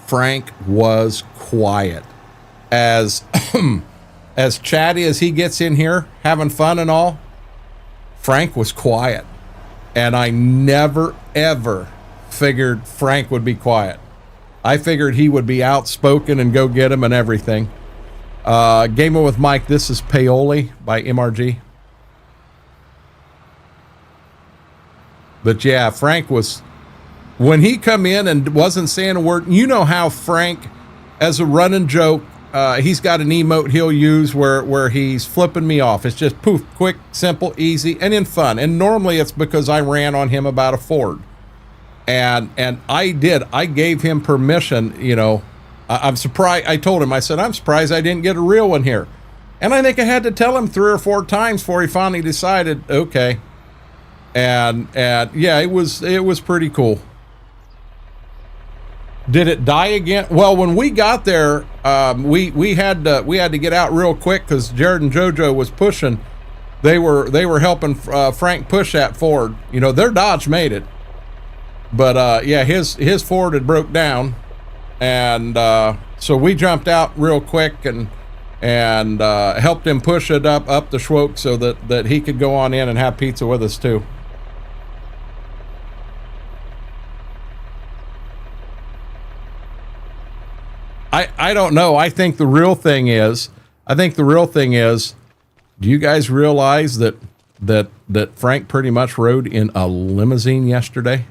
Frank was quiet. As chatty as he gets in here, having fun and all, Frank was quiet. And I never, ever figured Frank would be quiet. I figured he would be outspoken and go get him and everything. Gamer with Mike, this is Paoli by MRG. But yeah, Frank was, when he come in and wasn't saying a word, you know how Frank, as a running joke, he's got an emote he'll use where he's flipping me off. It's just poof, quick, simple, easy, and in fun. And normally it's because I ran on him about a Ford. And I gave him permission, you know. I'm surprised. I told him, I said, I'm surprised I didn't get a real one here. And I think I had to tell him 3 or 4 times before he finally decided, okay. And yeah, it was pretty cool. Did it die again? Well, when we got there, we had to get out real quick because Jared and JoJo was pushing. They were helping Frank push that Ford. You know, their Dodge made it, but yeah, his Ford had broke down, and so we jumped out real quick and helped him push it up the Schwoke so that he could go on in and have pizza with us too. I don't know. I think the real thing is, do you guys realize that Frank pretty much rode in a limousine yesterday?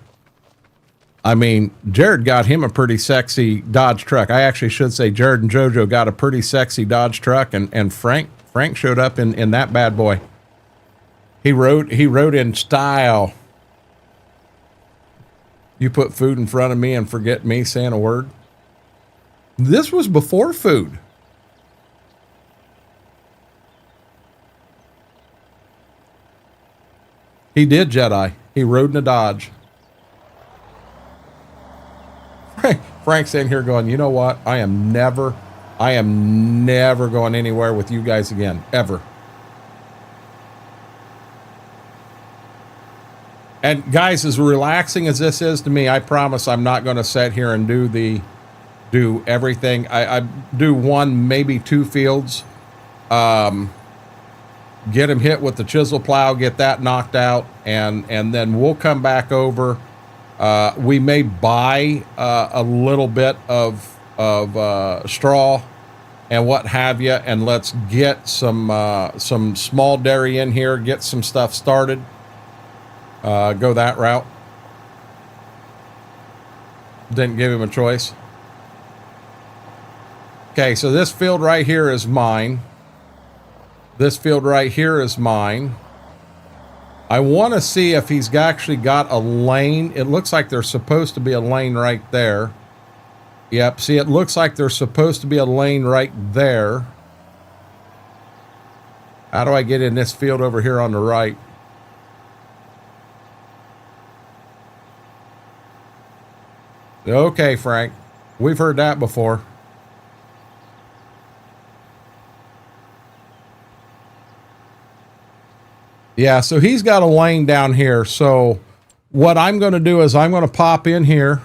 I mean, Jared got him a pretty sexy Dodge truck. I actually should say Jared and JoJo got a pretty sexy Dodge truck, and Frank showed up in that bad boy. He rode in style. You put food in front of me and forget me saying a word. This was before food. He did Jedi. He rode in a Dodge. Frank's in here going, you know what? I am never going anywhere with you guys again, ever. And guys, as relaxing as this is to me, I promise I'm not going to sit here and do everything. I do one, maybe two fields. Get him hit with the chisel plow, get that knocked out, and then we'll come back over. We may buy a little bit of straw and what have you, and let's get some small dairy in here, get some stuff started. Go that route. Didn't give him a choice. Okay, so this field right here is mine. This field right here is mine. I want to see if he's actually got a lane. It looks like there's supposed to be a lane right there. Yep, see, it looks like there's supposed to be a lane right there. How do I get in this field over here on the right? Okay, Frank. We've heard that before. Yeah, so he's got a lane down here. So what I'm going to do is I'm going to pop in here,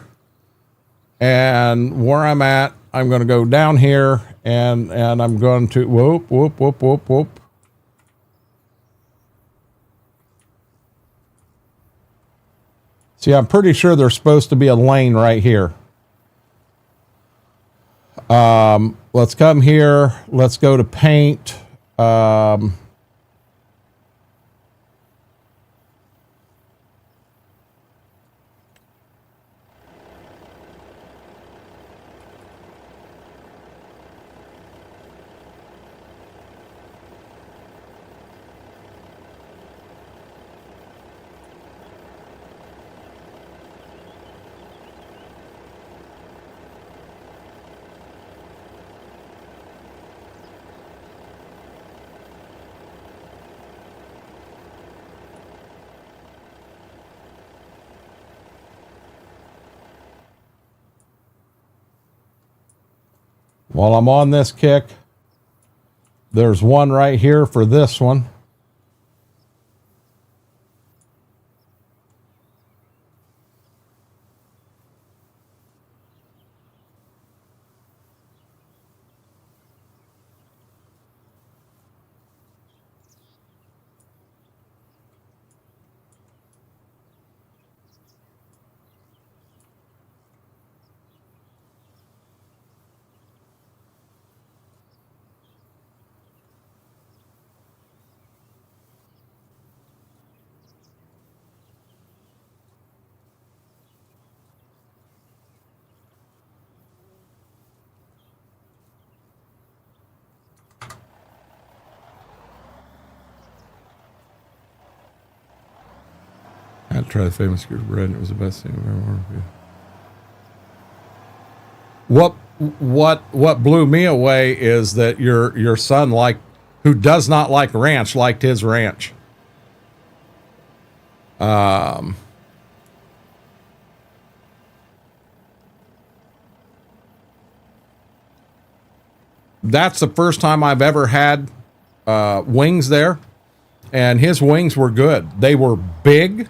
and where I'm at, I'm going to go down here, and I'm going to whoop, whoop, whoop, whoop, whoop. See, I'm pretty sure there's supposed to be a lane right here. Let's come here. Let's go to paint. While I'm on this kick, there's one right here for this one. I had to try the famous screw bread, and it was the best thing I've ever wanted. What blew me away is that your son, who does not like ranch, liked his ranch. That's the first time I've ever had wings there, and his wings were good. They were big,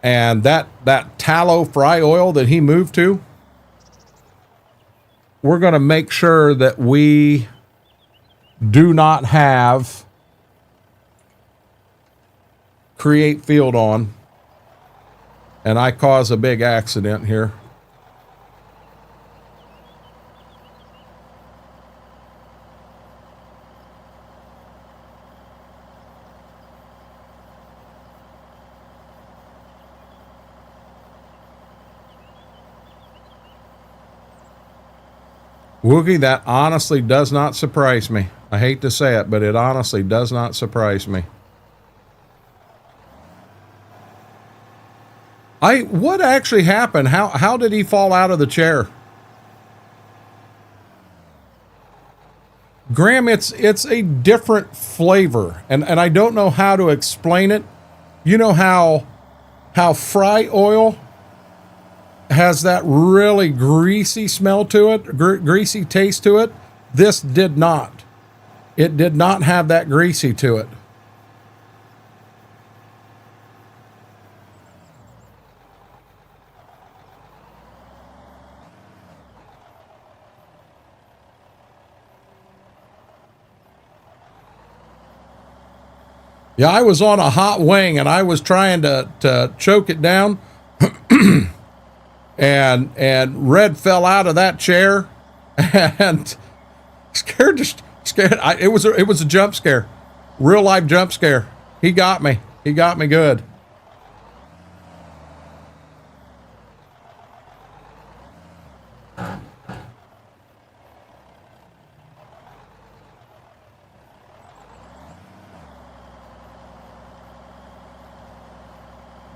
and that tallow fry oil that he moved to, we're going to make sure that we do not have create field on, and I cause a big accident here. Woogie, that honestly does not surprise me. I hate to say it, but it honestly does not surprise me. What actually happened? How did he fall out of the chair? Graham, it's a different flavor, and I don't know how to explain it. You know how fry oil has that really greasy smell to it, greasy taste to it? This did not. It did not have that greasy to it. Yeah, I was on a hot wing and I was trying to choke it down. And Red fell out of that chair and scared. It was a jump scare, real life jump scare. He got me. He got me good.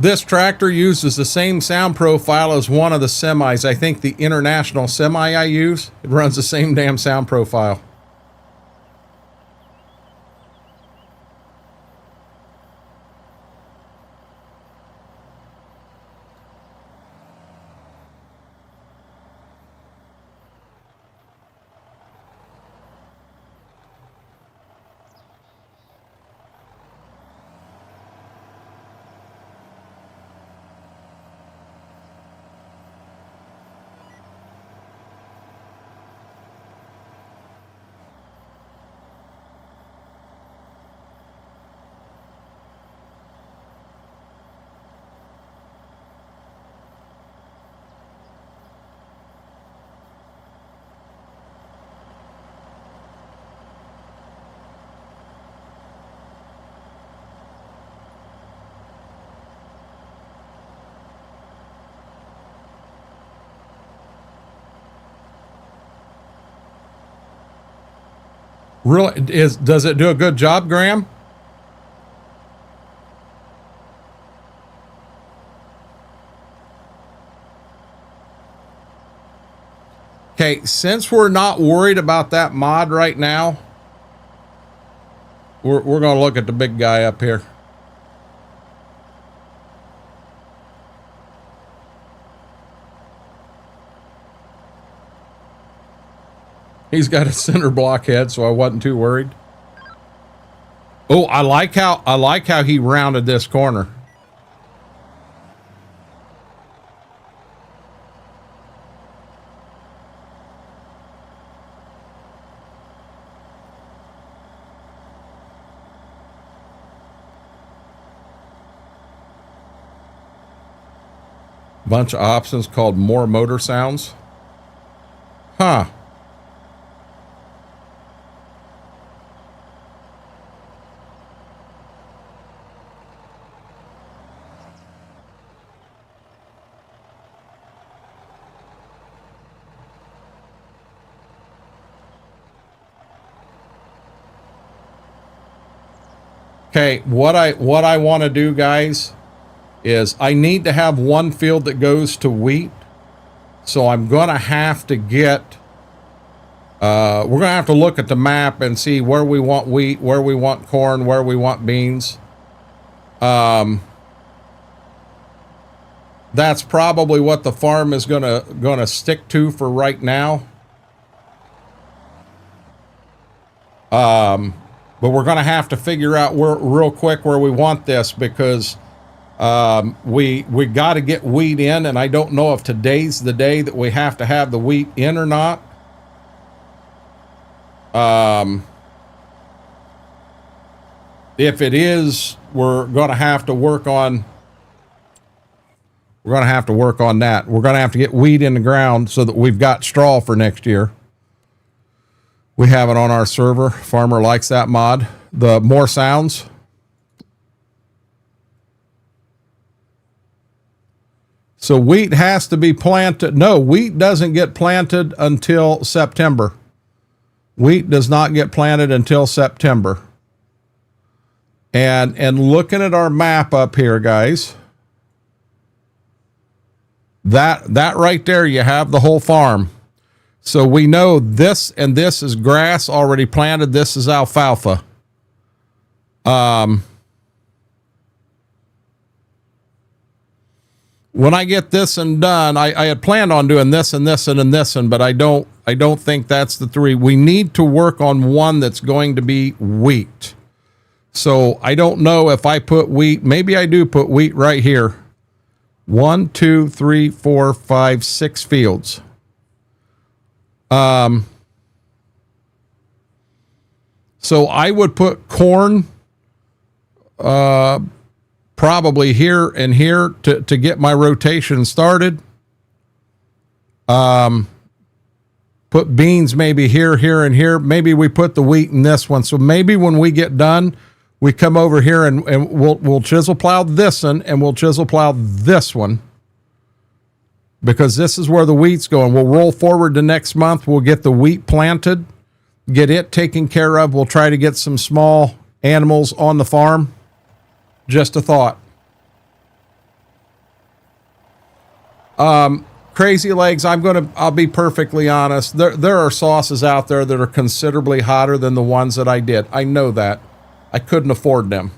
This tractor uses the same sound profile as one of the semis. I think the International semi I use, it runs the same damn sound profile. Really, does it do a good job, Graham? Okay, since we're not worried about that mod right now, we're going to look at the big guy up here. He's got a center block head, so I wasn't too worried. Oh, I like how he rounded this corner. Bunch of options called more motor sounds. Huh. Okay, what I want to do, guys, is I need to have one field that goes to wheat. So I'm going to have to get, we're going to have to look at the map and see where we want wheat, where we want corn, where we want beans. That's probably what the farm is going to stick to for right now. But we're going to have to figure out real quick where we want this, because we got to get wheat in, and I don't know if today's the day that we have to have the wheat in or not. If it is, we're going to have to work on that. We're going to have to get wheat in the ground so that we've got straw for next year. We have it on our server. Farmer likes that mod. The more sounds. So wheat has to be planted. No, wheat doesn't get planted until September. Wheat does not get planted until September. And looking at our map up here, guys, that right there, you have the whole farm. So we know this and this is grass already planted. This is alfalfa. When I get this and done, I had planned on doing this and this and this one, but I don't think that's the three. We need to work on one that's going to be wheat. So I don't know if I put wheat. Maybe I do put wheat right here. 1, 2, 3, 4, 5, 6 fields. So I would put corn probably here and here to get my rotation started. Put beans maybe here, here, and here. Maybe we put the wheat in this one. So maybe when we get done, we come over here and we'll chisel plow this one, and we'll chisel plow this one, because this is where the wheat's going. We'll roll forward to next month. We'll get the wheat planted, get it taken care of. We'll try to get some small animals on the farm. Just a thought. Crazy Legs, I'll be perfectly honest. There are sauces out there that are considerably hotter than the ones that I did. I know that. I couldn't afford them.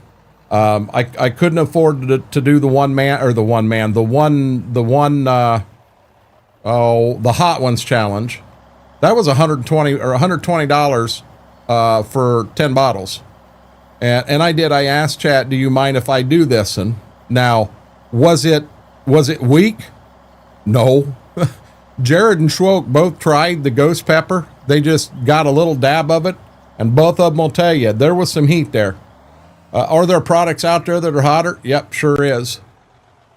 I couldn't afford to do the Hot Ones challenge. That was $120 for 10 bottles. And I asked chat, do you mind if I do this? And now, was it weak? No. Jared and Schwoke both tried the ghost pepper. They just got a little dab of it, and both of them will tell you there was some heat there. Are there products out there that are hotter? Yep, sure is.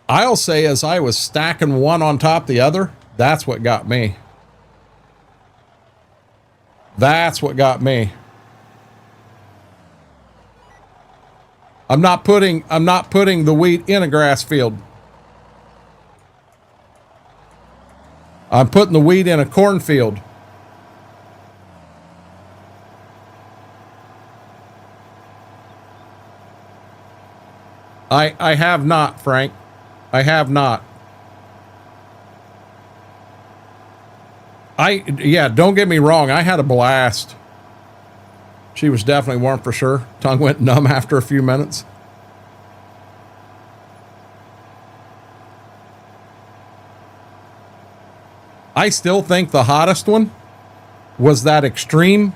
I'll say, as I was stacking one on top of the other, that's what got me. That's what got me. I'm not putting the wheat in a grass field. I'm putting the wheat in a cornfield. I have not, Frank. I have not. Yeah, don't get me wrong. I had a blast. She was definitely warm for sure. Tongue went numb after a few minutes. I still think the hottest one was that extreme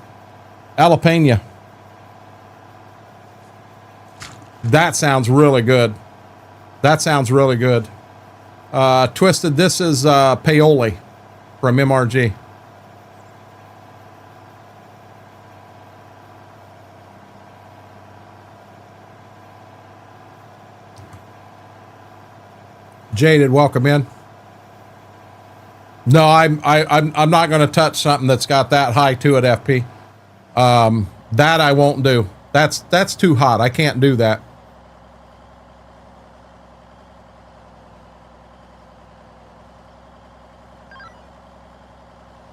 jalapeno. That sounds really good. That sounds really good. Twisted, this is Paoli from MRG. Jaded, welcome in. No, I'm not going to touch something that's got that high to it, FP. That I won't do. That's too hot. I can't do that.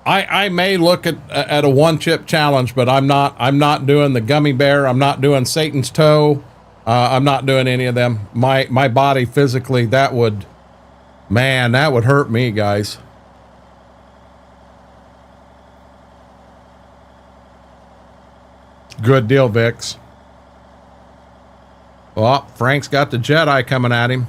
I may look at a one chip challenge, but I'm not doing the gummy bear. I'm not doing Satan's toe. I'm not doing any of them. My body physically, that would hurt me, guys. Good deal, Vix. Well, Frank's got the Jedi coming at him.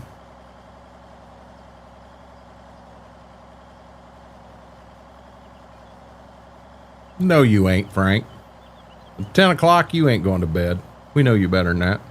No, you ain't, Frank. At 10 o'clock, you ain't going to bed. We know you better than that.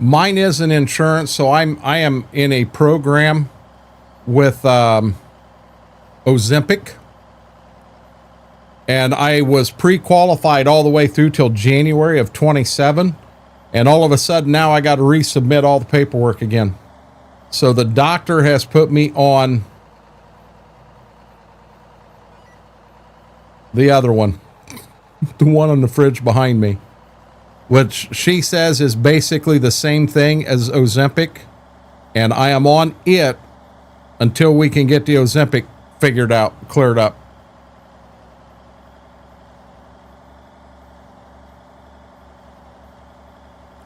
Mine is an insurance, so I am in a program with Ozempic, and I was pre-qualified all the way through till January of 27, and all of a sudden now I got to resubmit all the paperwork again. So the doctor has put me on the other one, the one on the fridge behind me, which she says is basically the same thing as Ozempic, and I am on it until we can get the Ozempic figured out, cleared up.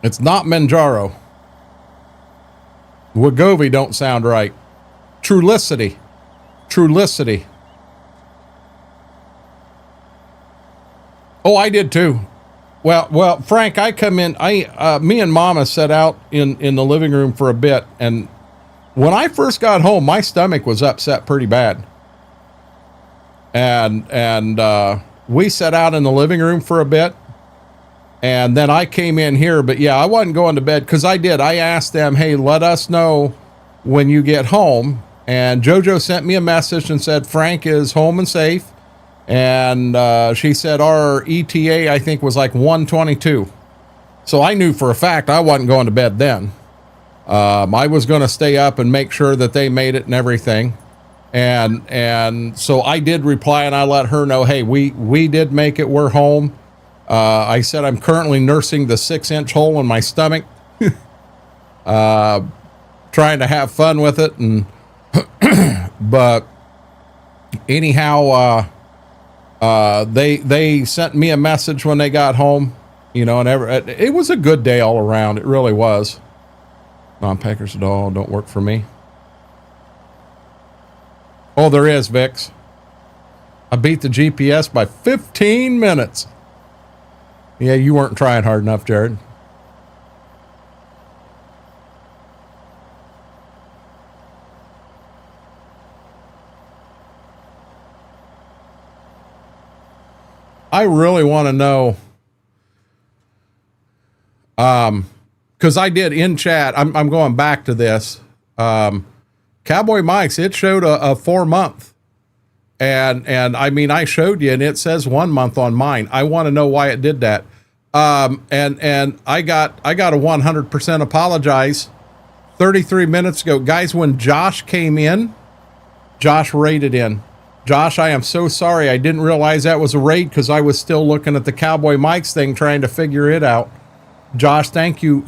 It's not Manjaro. Wegovy don't sound right. Trulicity. Trulicity. Oh, I did too. Well, Frank, I come in, me and Mama sat out in the living room for a bit, and when I first got home, my stomach was upset pretty bad. And we sat out in the living room for a bit, and then I came in here, but yeah, I wasn't going to bed, because I asked them, hey, let us know when you get home, and JoJo sent me a message and said Frank is home and safe. And she said our ETA, I think, was like 122. So I knew for a fact I wasn't going to bed then. I was going to stay up and make sure that they made it and everything. And so I did reply, and I let her know, hey, we did make it. We're home. I said I'm currently nursing the 6-inch hole in my stomach, trying to have fun with it. And but anyhow, they sent me a message when they got home, you know, and it was a good day all around. It really was. Non-packers at all don't work for me. Oh, there is, Vix. I beat the GPS by 15 minutes. Yeah, you weren't trying hard enough, Jared. I really want to know, because I did in chat, I'm going back to this, Cowboy Mike's, it showed a 4-month, and I mean, I showed you, and it says 1 month on mine. I want to know why it did that. And I got a 100% apologize 33 minutes ago. Guys, when Josh came in, Josh raided in. Josh, I am so sorry. I didn't realize that was a raid because I was still looking at the Cowboy Mike's thing, trying to figure it out. Josh, thank you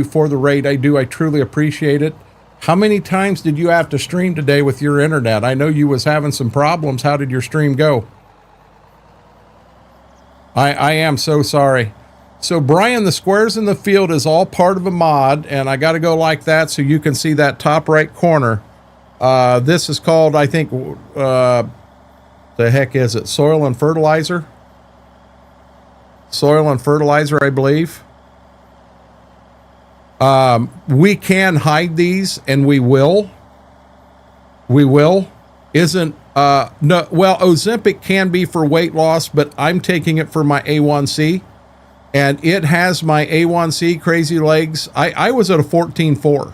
for the raid. I truly appreciate it. How many times did you have to stream today with your internet? I know you was having some problems. How did your stream go? I am so sorry. So Brian, the squares in the field is all part of a mod, and I got to go like that so you can see that top right corner. This is called, I think, the heck is it? Soil and fertilizer? Soil and fertilizer, I believe. We can hide these, and we will. We will. No, well, Ozempic can be for weight loss, but I'm taking it for my A1C, and it has my A1C crazy legs. I was at a 14.4.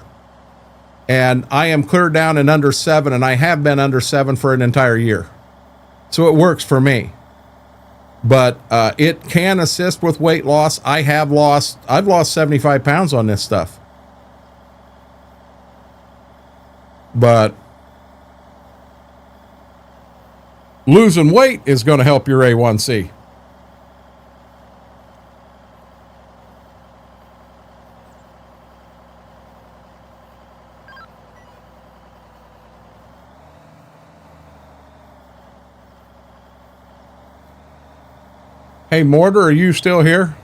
And I am clear down and under 7, and I have been under 7 for an entire year. So it works for me. But it can assist with weight loss. I've lost 75 pounds on this stuff. But losing weight is going to help your A1C. Hey, Mortar, are you still here?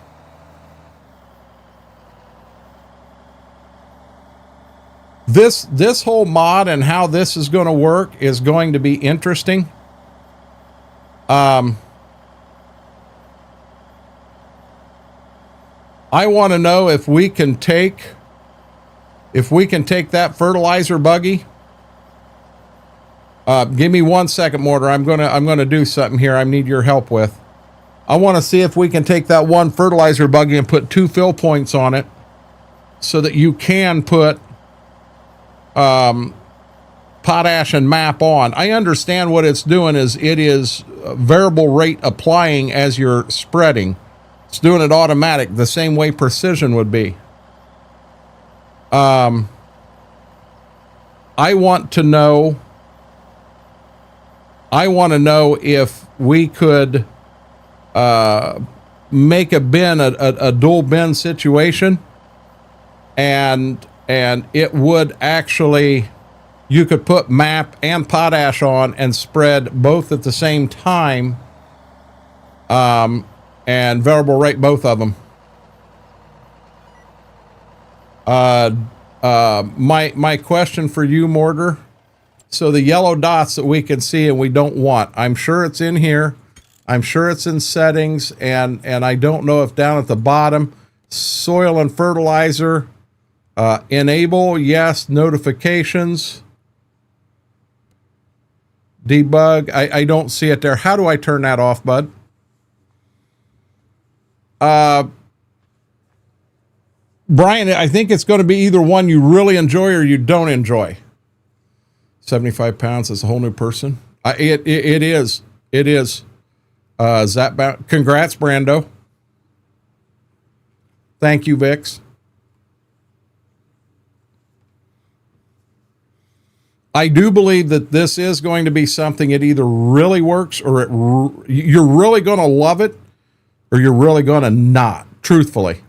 This whole mod and how this is going to work is going to be interesting. I want to know if we can take that fertilizer buggy. Give me 1 second, Mortar. I'm gonna do something here I need your help with. I want to see if we can take that one fertilizer buggy and put 2 fill points on it so that you can put potash and MAP on. I understand what it's doing is it is variable rate applying as you're spreading. It's doing it automatic, the same way precision would be. I want to know if we could make a bin a dual bin situation, and it would actually, you could put MAP and potash on and spread both at the same time, and variable rate both of them. My question for you, Mortar. So the yellow dots that we can see and we don't want, I'm sure it's in here. I'm sure it's in settings, and I don't know if down at the bottom, soil and fertilizer, enable, yes, notifications, debug. I don't see it there. How do I turn that off, bud? Brian, I think it's going to be either one you really enjoy or you don't enjoy. 75 pounds is a whole new person. It is. It is. Congrats, Brando. Thank you, Vix. I do believe that this is going to be something it either really works or you're really going to love it or you're really going to not, truthfully.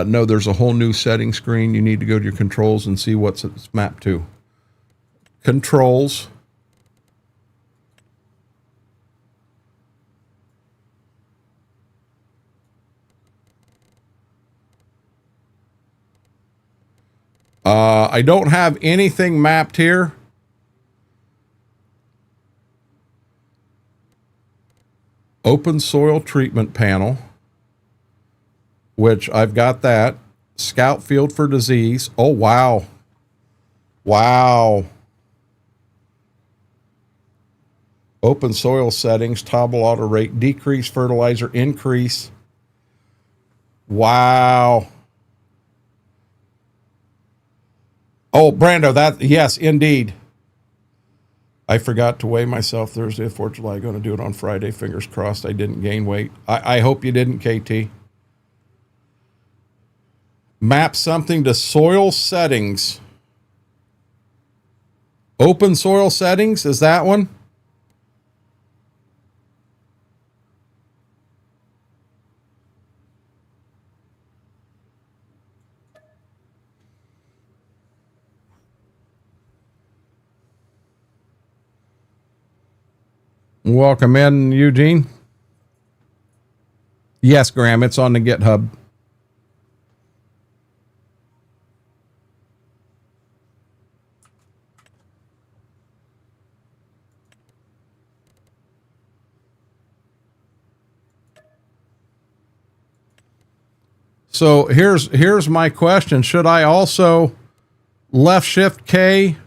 No, there's a whole new setting screen. You need to go to your controls and see what's it's mapped to. Controls. I don't have anything mapped here. Open soil treatment panel, which I've got that. Scout field for disease. Oh, wow. Wow. Open soil settings, toggle auto rate, decrease fertilizer, increase. Wow. Oh, Brando, yes, indeed. I forgot to weigh myself Thursday, 4th of July. Going to do it on Friday. Fingers crossed I didn't gain weight. I hope you didn't, KT. Map something to soil settings. Open soil settings, is that one? Welcome in, Eugene. Yes, Graham, it's on the GitHub. So here's my question. Should I also left shift K,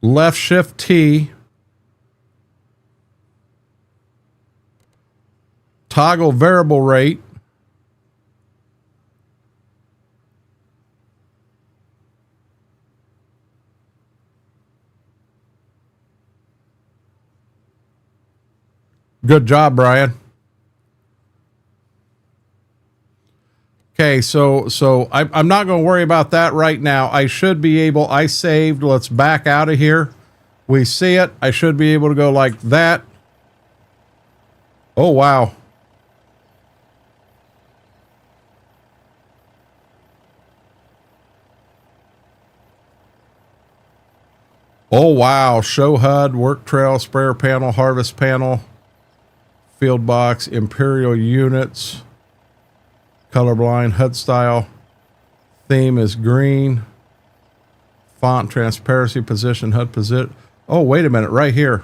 left shift T, toggle variable rate, good job, Brian. Okay, so I'm not going to worry about that right now. I should be able, I saved, let's back out of here. We see it. I should be able to go like that. Oh, wow. Oh, wow. Show HUD, work trail, sprayer panel, harvest panel, field box, imperial units. Colorblind. HUD style. Theme is green. Font transparency position. HUD position. Oh, wait a minute. Right here.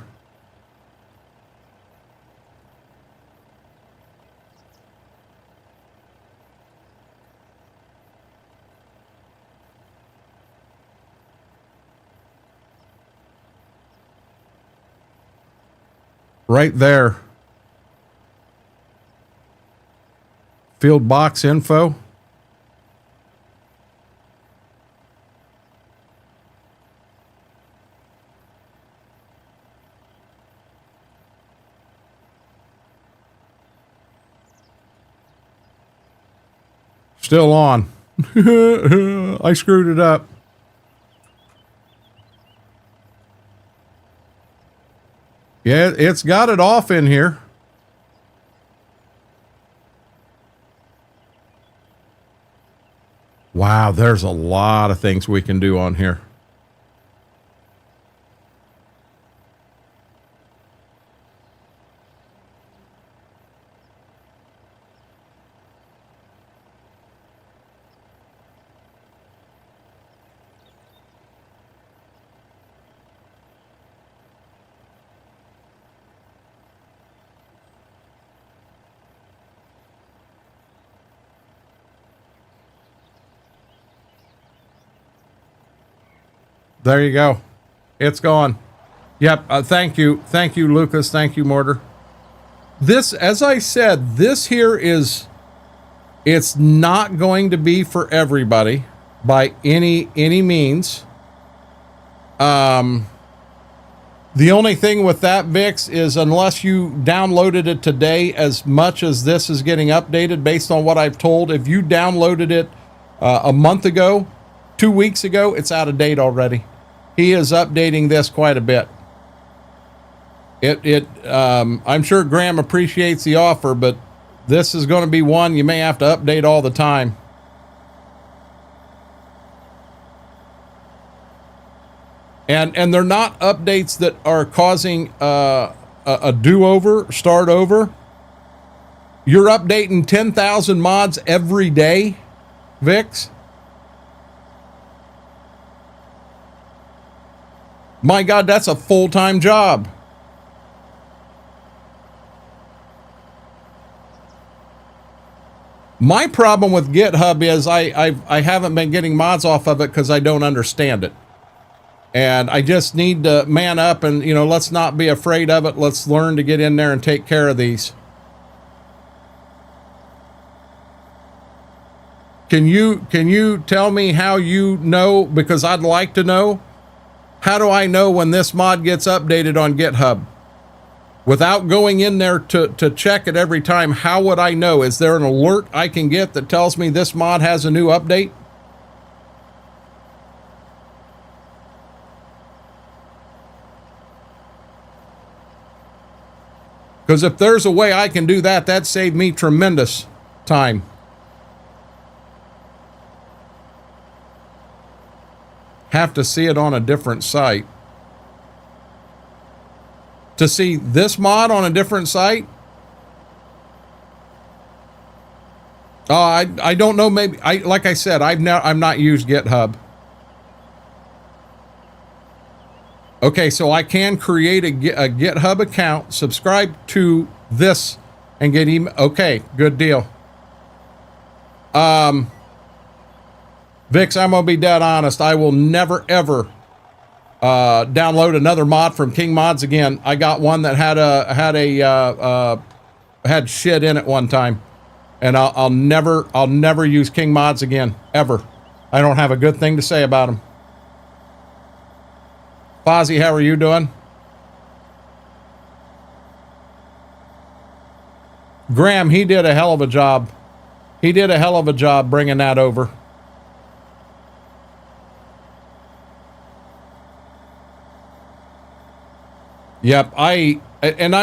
Right there. Field box info. Still on. I screwed it up. Yeah, it's got it off in here. Wow, there's a lot of things we can do on here. There you go. It's gone. Yep. Thank you. Thank you, Lucas. Thank you, Mortar. This, as I said, this here is, it's not going to be for everybody by any means. The only thing with that, Vix, is unless you downloaded it today, as much as this is getting updated based on what I've told, if you downloaded it a month ago, 2 weeks ago, it's out of date already. He is updating this quite a bit. I'm sure Graham appreciates the offer, but this is going to be one you may have to update all the time. And they're not updates that are causing a do-over, start over. You're updating 10,000 mods every day, Vix. My God, that's a full-time job. My problem with GitHub is I haven't been getting mods off of it because I don't understand it. And I just need to man up and, you know, let's not be afraid of it. Let's learn to get in there and take care of these. Can you tell me how you know? Because I'd like to know. How do I know when this mod gets updated on GitHub? Without going in there to check it every time, how would I know? Is there an alert I can get that tells me this mod has a new update? Because if there's a way I can do that, that'd save me tremendous time. Have to see it on a different site. To see this mod on a different site? Oh, I don't know. Maybe like I said, I've not used GitHub. Okay, so I can create a GitHub account, subscribe to this, and get email. Okay, good deal. Vix, I'm gonna be dead honest. I will never ever download another mod from King Mods again. I got one that had shit in it one time, and I'll never use King Mods again ever. I don't have a good thing to say about them. Fozzie, how are you doing? Graham, he did a hell of a job. He did a hell of a job bringing that over. Yep, I'm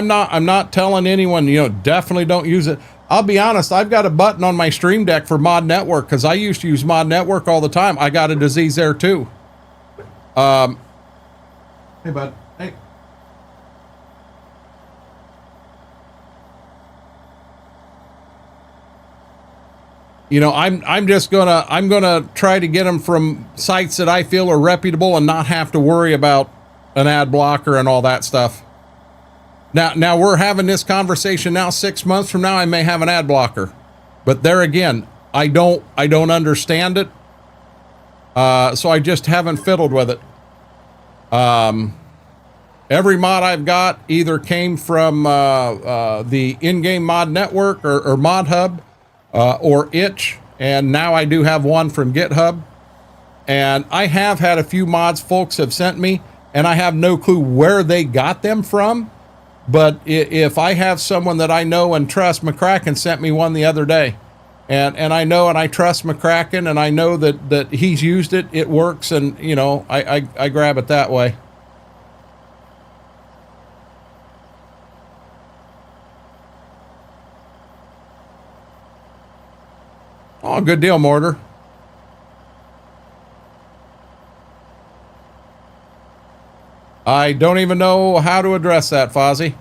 not telling anyone, you know, definitely don't use it. I'll be honest, I've got a button on my Stream Deck for Mod Network because I used to use Mod Network all the time. I got a disease there too. Hey, bud. Hey. You know, I'm just gonna try to get them from sites that I feel are reputable and not have to worry about an ad blocker and all that stuff. Now we're having this conversation now. 6 months from now, I may have an ad blocker, but there again, I don't understand it, so I just haven't fiddled with it. Every mod I've got either came from the in-game mod network or Mod Hub or Itch, and now I do have one from GitHub. And I have had a few mods folks have sent me, and I have no clue where they got them from. But if I have someone that I know and trust, McCracken sent me one the other day. And I know and I trust McCracken, and I know that he's used it, it works, and, you know, I grab it that way. Oh, good deal, Mortar. I don't even know how to address that, Fozzie.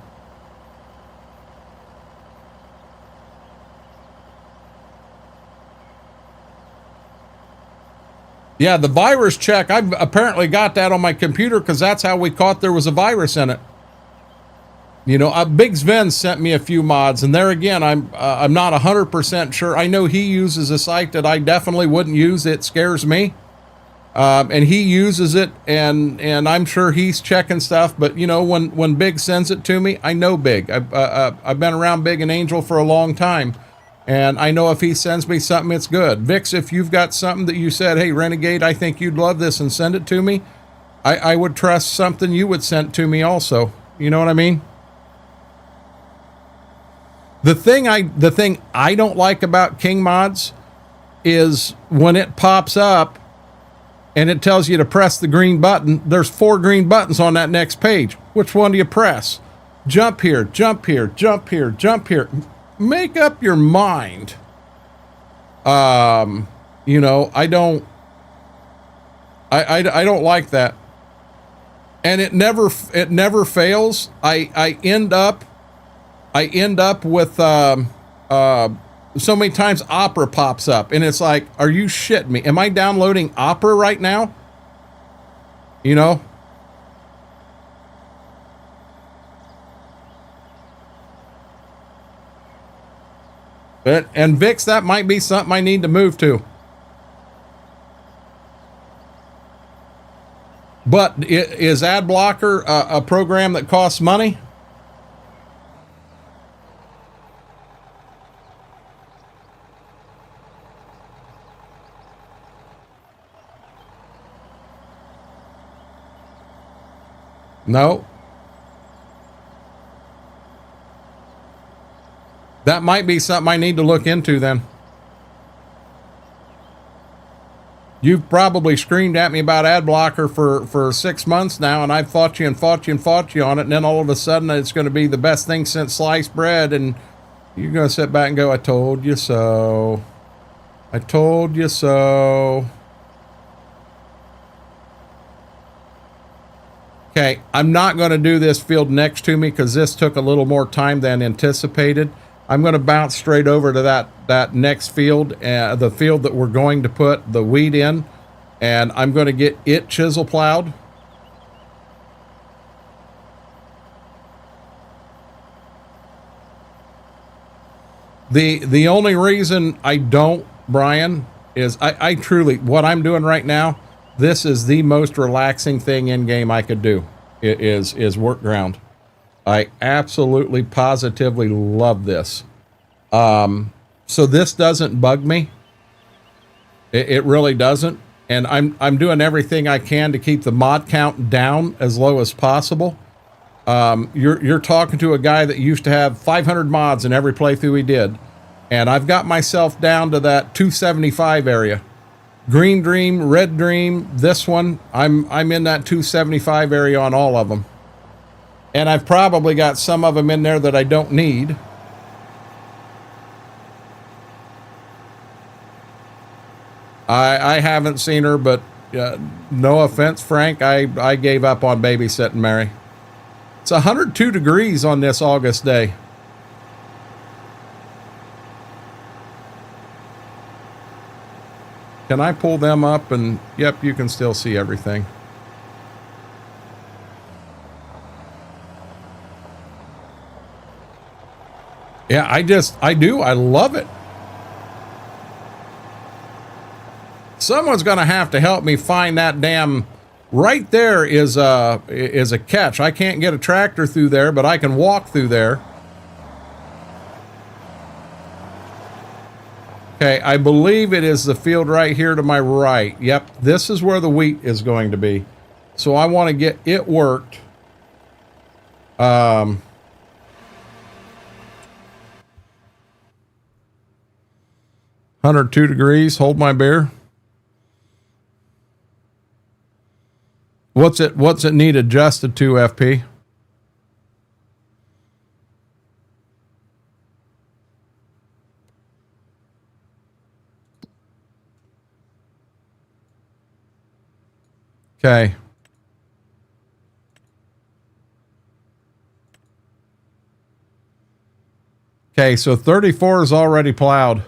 Yeah, the virus check, I've apparently got that on my computer because that's how we caught there was a virus in it. You know, Big Sven sent me a few mods, and there again, I'm not 100% sure. I know he uses a site that I definitely wouldn't use. It scares me. And he uses it, and I'm sure he's checking stuff. But you know, when Big sends it to me, I know Big. I've been around Big and Angel for a long time, and I know if he sends me something, it's good. Vix, if you've got something that you said, hey, Renegade, I think you'd love this, and send it to me, I would trust something you would send to me also. You know what I mean? The thing I don't like about King mods is when it pops up and it tells you to press the green button, there's 4 green buttons on that next page. Which one do you press? Jump here, jump here, jump here, jump here. Make up your mind. You know, I don't like that. And it never fails. I end up with so many times Opera pops up, and it's like, are you shitting me? Am I downloading Opera right now? You know? And Vix, that might be something I need to move to. But is AdBlocker a program that costs money? No. That might be something I need to look into then. You've probably screamed at me about AdBlocker for 6 months now, and I've fought you and fought you and fought you on it, and then all of a sudden it's going to be the best thing since sliced bread, and you're going to sit back and go, I told you so. I told you so. Okay, I'm not going to do this field next to me because this took a little more time than anticipated. I'm going to bounce straight over to that next field, the field that we're going to put the wheat in, and I'm going to get it chisel plowed. The only reason I don't, Brian, is I truly, what I'm doing right now, this is the most relaxing thing in game I could do. It is work ground. I absolutely positively love this. So this doesn't bug me. It really doesn't. And I'm doing everything I can to keep the mod count down as low as possible. You're talking to a guy that used to have 500 mods in every playthrough he did, and I've got myself down to that 275 area. Green Dream, Red Dream, this one, I'm in that 275 area on all of them. And I've probably got some of them in there that I don't need. I haven't seen her, but no offense, Frank, I gave up on babysitting Mary. It's 102 degrees on this August day. Can I pull them up? And yep, you can still see everything. Yeah, I love it. Someone's going to have to help me find that damn, right there is a catch. I can't get a tractor through there, but I can walk through there. Okay, I believe it is the field right here to my right. Yep, this is where the wheat is going to be. So I want to get it worked. 102 degrees, hold my beer. What's it need adjusted to, FP? Okay. Okay, so 34 is already plowed.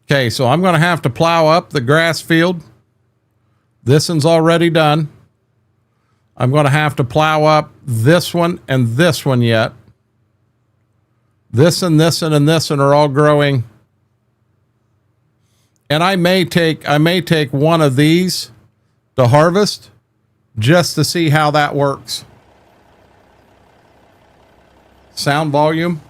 Okay, so I'm going to have to plow up the grass field. This one's already done. I'm going to have to plow up this one and this one yet. This and this and this one are all growing. And I may take one of these to harvest just to see how that works. Sound volume.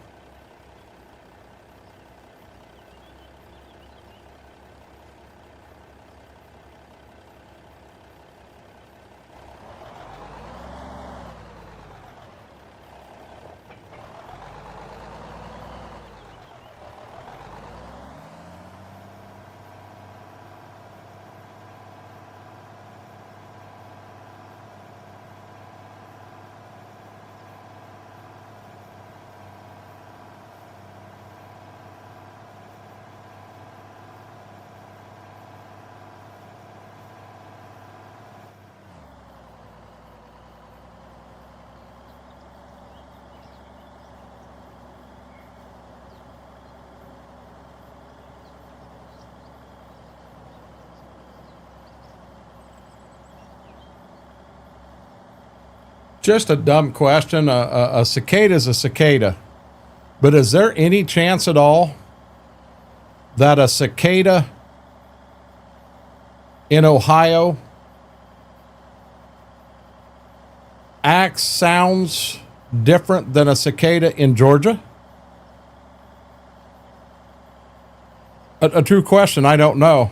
Just a dumb question. A cicada is a cicada. But is there any chance at all that a cicada in Ohio sounds different than a cicada in Georgia? A true question. I don't know.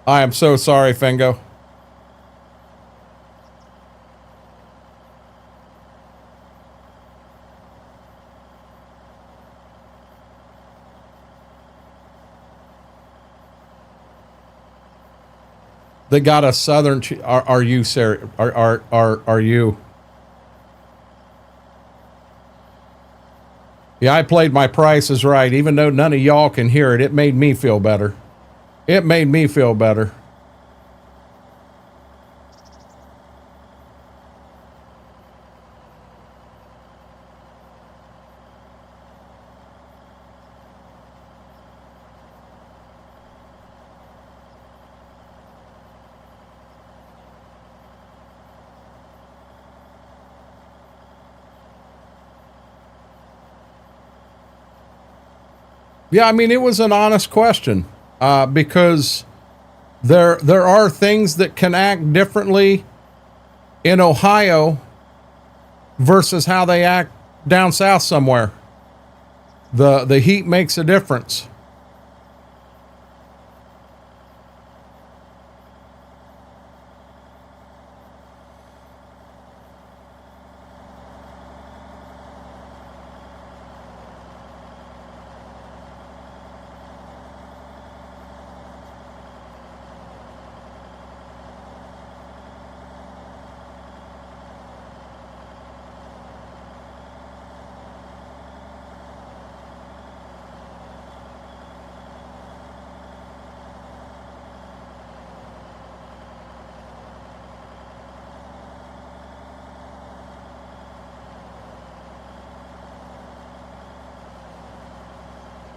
I am so sorry, Fingo. They got a southern. Are you serious? Are you? Yeah, I played my prices right. Even though none of y'all can hear it, it made me feel better. It made me feel better. Yeah, I mean, it was an honest question. Because there are things that can act differently in Ohio versus how they act down south somewhere. The heat makes a difference.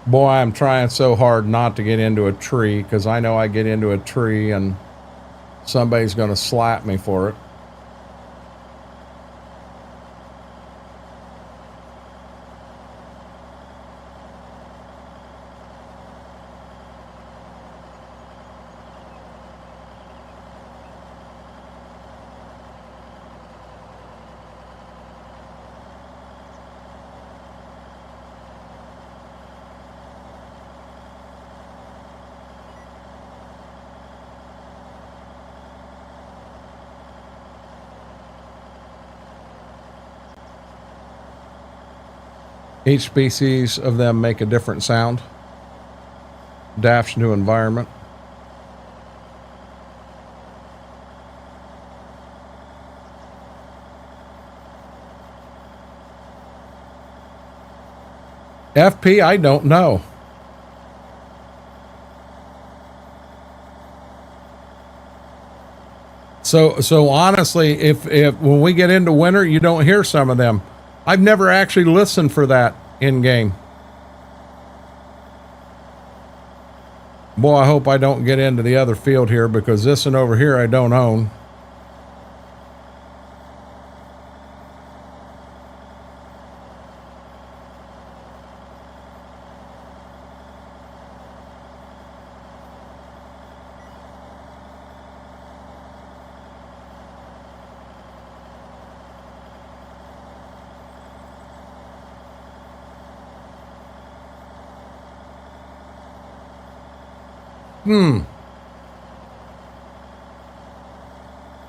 Boy, I'm trying so hard not to get into a tree, because I know I get into a tree and somebody's going to slap me for it. Each species of them make a different sound. Adapts to environment. FP, I don't know. So honestly, if when we get into winter, you don't hear some of them. I've never actually listened for that in game. Boy, I hope I don't get into the other field here, because this one over here I don't own.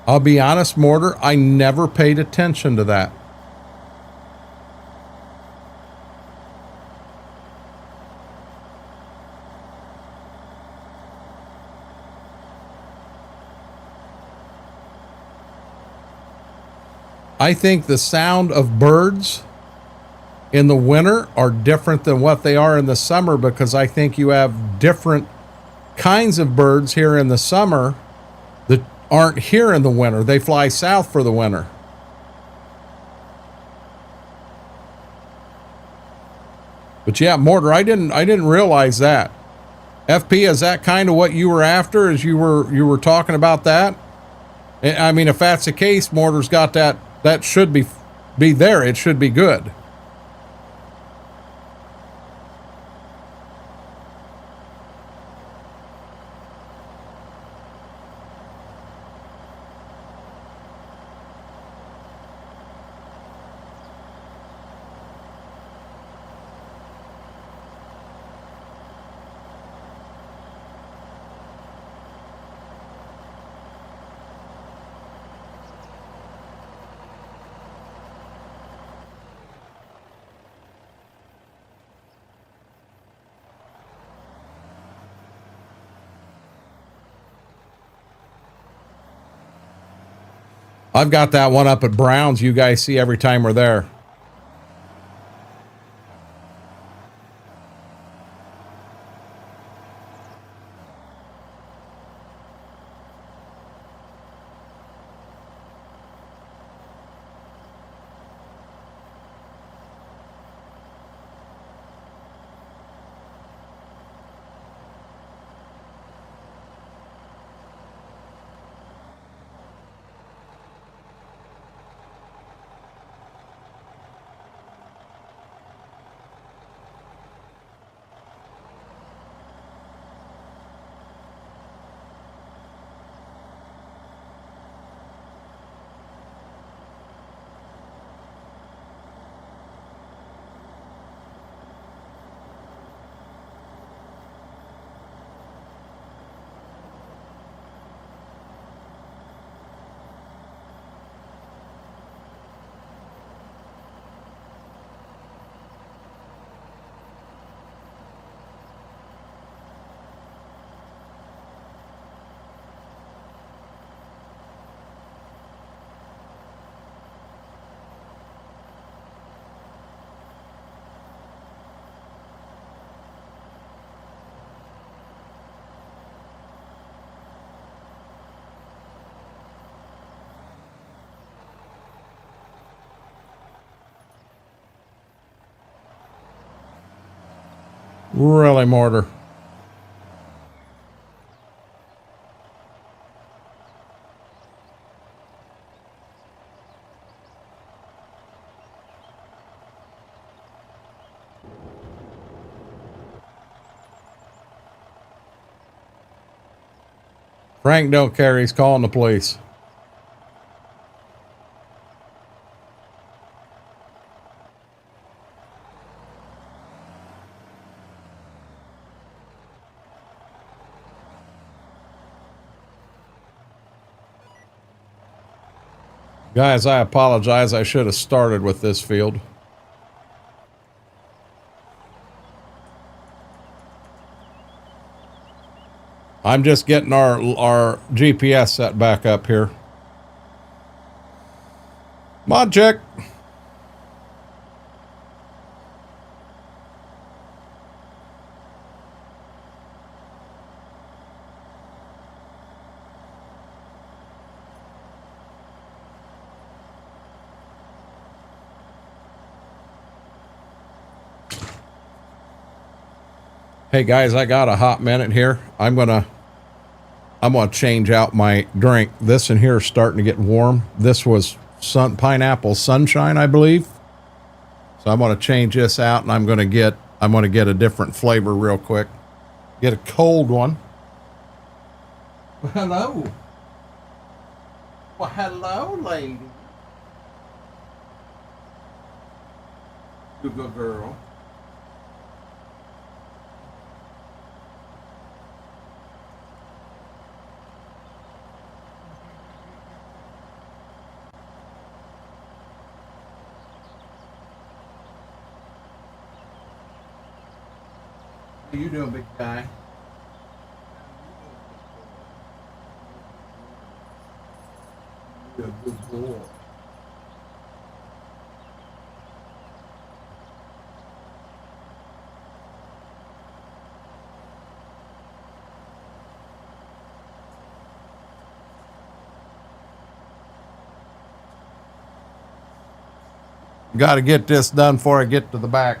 I'll be honest, Mortar, I never paid attention to that. I think the sound of birds in the winter are different than what they are in the summer, because I think you have different kinds of birds here in the summer that aren't here in the winter. They fly south for the winter. But yeah, Mortar, I didn't realize that. FP, is that kind of what you were after as you were talking about that? I mean, if that's the case, Mortar's got that. That should be there. It should be good. I've got that one up at Brown's you guys see every time we're there. Really, mortar. Frank don't care. He's calling the police. Guys, I apologize. I should have started with this field. I'm just getting our GPS set back up here. Mod check. Hey guys, I got a hot minute here. I'm gonna change out my drink. This in here is starting to get warm. This was pineapple sunshine, I believe. So I'm gonna change this out, and I'm gonna get a different flavor real quick. Get a cold one. Well, hello. Well, hello, lady. You good girl. How you doing, big guy? You're a good boy. Got to get this done before I get to the back.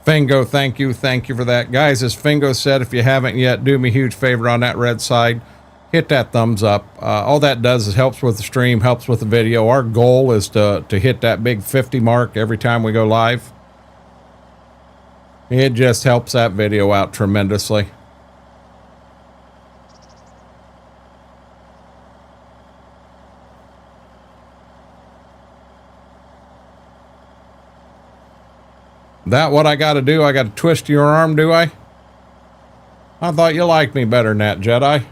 Fingo, thank you for that. Guys, as Fingo said, if you haven't yet, do me a huge favor on that red side. Hit that thumbs up. All that does is helps with the stream, helps with the video. Our goal is to hit that big 50 mark every time we go live. It just helps that video out tremendously. That what I got to do? I got to twist your arm, do I? I thought you liked me better than that, Jedi.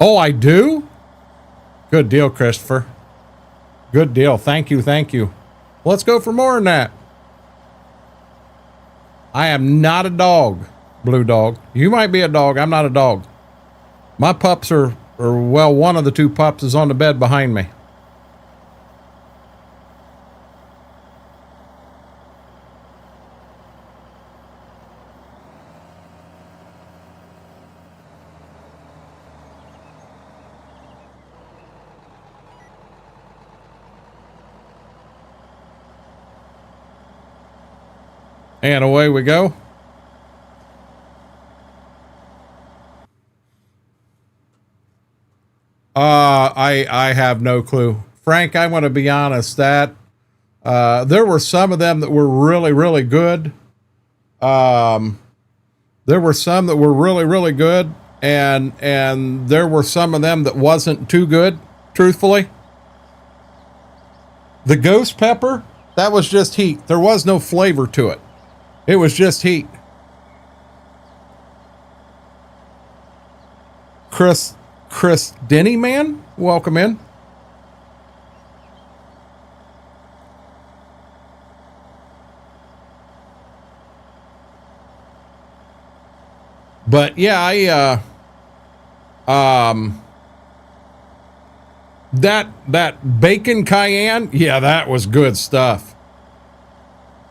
Oh, I do? Good deal, Christopher. Good deal. Thank you. Thank you. Let's go for more than that. I am not a dog, Blue Dog. You might be a dog. I'm not a dog. My pups are well, one of the two pups is on the bed behind me. And away we go. I have no clue. Frank, I'm going to be honest that there were some of them that were really, really good. There were some that were really, really good, and there were some of them that wasn't too good, truthfully. The ghost pepper, that was just heat. There was no flavor to it. It was just heat. Chris Denny, man, welcome in. But yeah, that bacon cayenne, yeah, that was good stuff.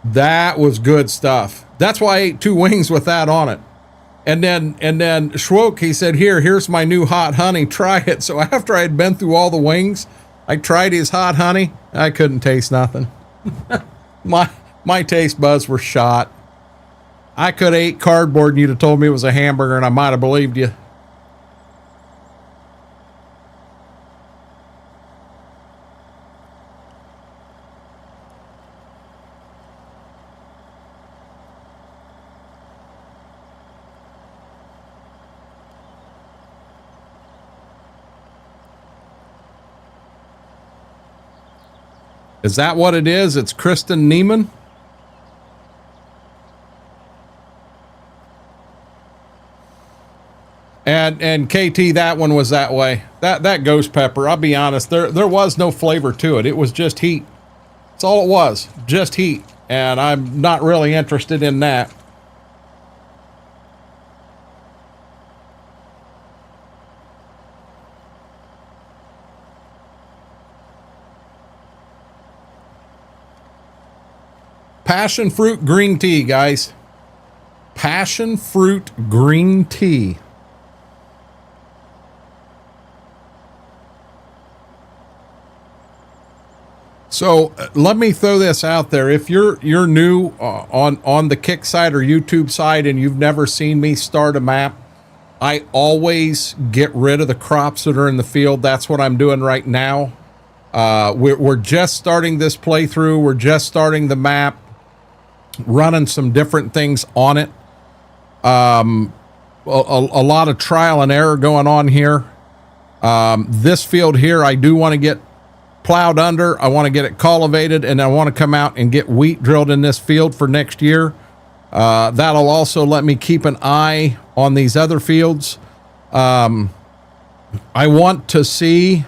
That was good stuff. That's why I ate 2 wings with that on it. And then Schwoke, he said, here's my new hot honey, try it. So after I had been through all the wings, I tried his hot honey. I couldn't taste nothing. my taste buds were shot. I could have ate cardboard and you'd have told me it was a hamburger and I might have believed you. Is that what it is? It's Kristen Neiman? And KT, that one was that way. That ghost pepper, I'll be honest, there was no flavor to it. It was just heat. That's all it was, just heat. And I'm not really interested in that. Passion fruit green tea, guys. Passion fruit green tea. So let me throw this out there. If you're new on the Kick side or YouTube side and you've never seen me start a map, I always get rid of the crops that are in the field. That's what I'm doing right now. We're just starting this playthrough. We're just starting the map, running some different things on it. A lot of trial and error going on here. This field here, I do want to get plowed under. I want to get it cultivated, and I want to come out and get wheat drilled in this field for next year. That'll also let me keep an eye on these other fields. I want to see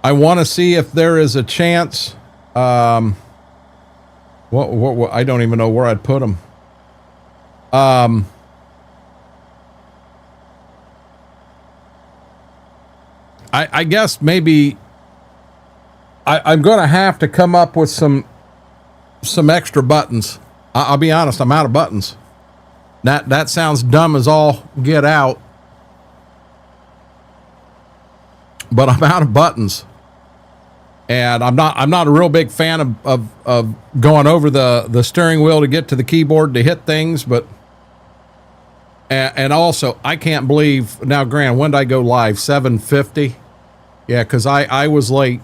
if there is a chance. What I don't even know where I'd put them. I guess maybe I'm going to have to come up with some extra buttons. I'll be honest, I'm out of buttons. That sounds dumb as all get out, but I'm out of buttons. And I'm not a real big fan of going over the steering wheel to get to the keyboard to hit things, but and also I can't believe now, Grant, when did I go live? 7:50? Yeah, because I was late.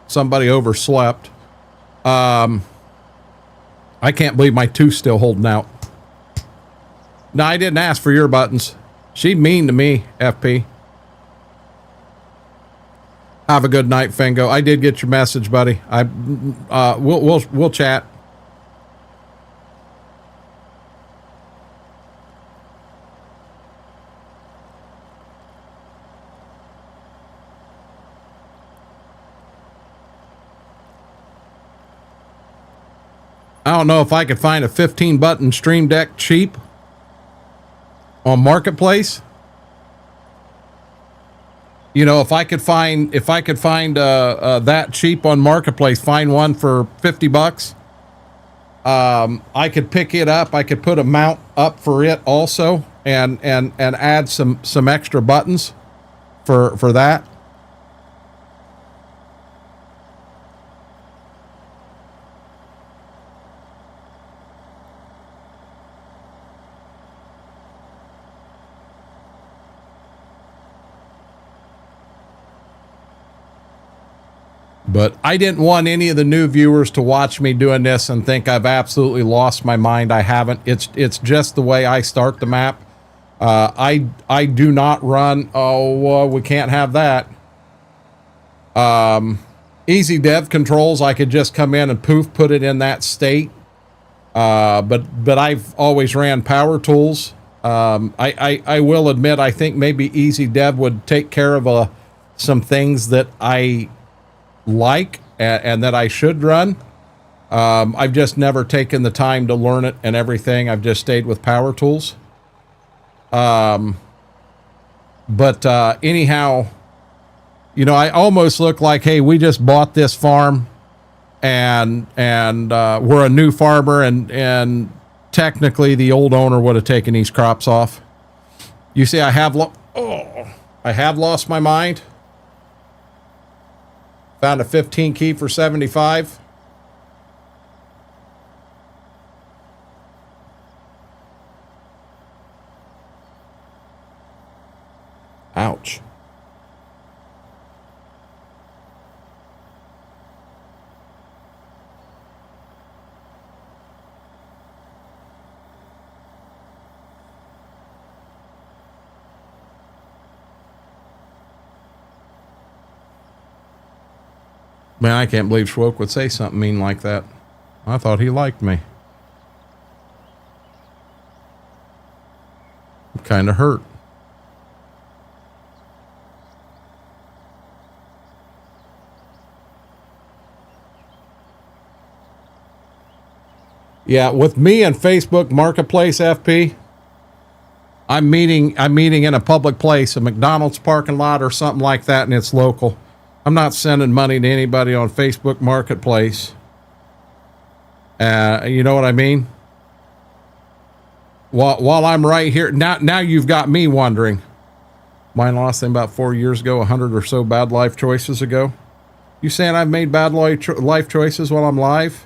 Somebody overslept. I can't believe my tooth's still holding out. No, I didn't ask for your buttons. She's mean to me, FP. Have a good night, Fingo. I did get your message, buddy. We'll chat. I don't know if I could find a 15 button Stream Deck cheap on Marketplace. You know, if I could find that cheap on Marketplace, find one for $50. I could pick it up. I could put a mount up for it also, and add some extra buttons for that. But I didn't want any of the new viewers to watch me doing this and think I've absolutely lost my mind. I haven't. It's just the way I start the map. I do not run. We can't have that. Easy dev controls. I could just come in and put it in that state. But I've always ran power tools. I will admit, I think maybe easy dev would take care of some things that I like and that I should run. I've just never taken the time to learn it and everything. I've just stayed with power tools. Anyhow, you know, I almost look like, hey, we just bought this farm and we're a new farmer, and technically the old owner would have taken these crops off. You see, I have lost my mind. Found a 15 key for 75. Ouch. Man, I can't believe Schwoke would say something mean like that. I thought he liked me. I'm kind of hurt. Yeah, with me and Facebook Marketplace FP, I'm meeting in a public place, a McDonald's parking lot or something like that, and it's local. I'm not sending money to anybody on Facebook Marketplace. You know what I mean? While I'm right here, now you've got me wondering. Mine lost them about 4 years ago, 100 or so bad life choices ago. You saying I've made bad life choices while I'm live?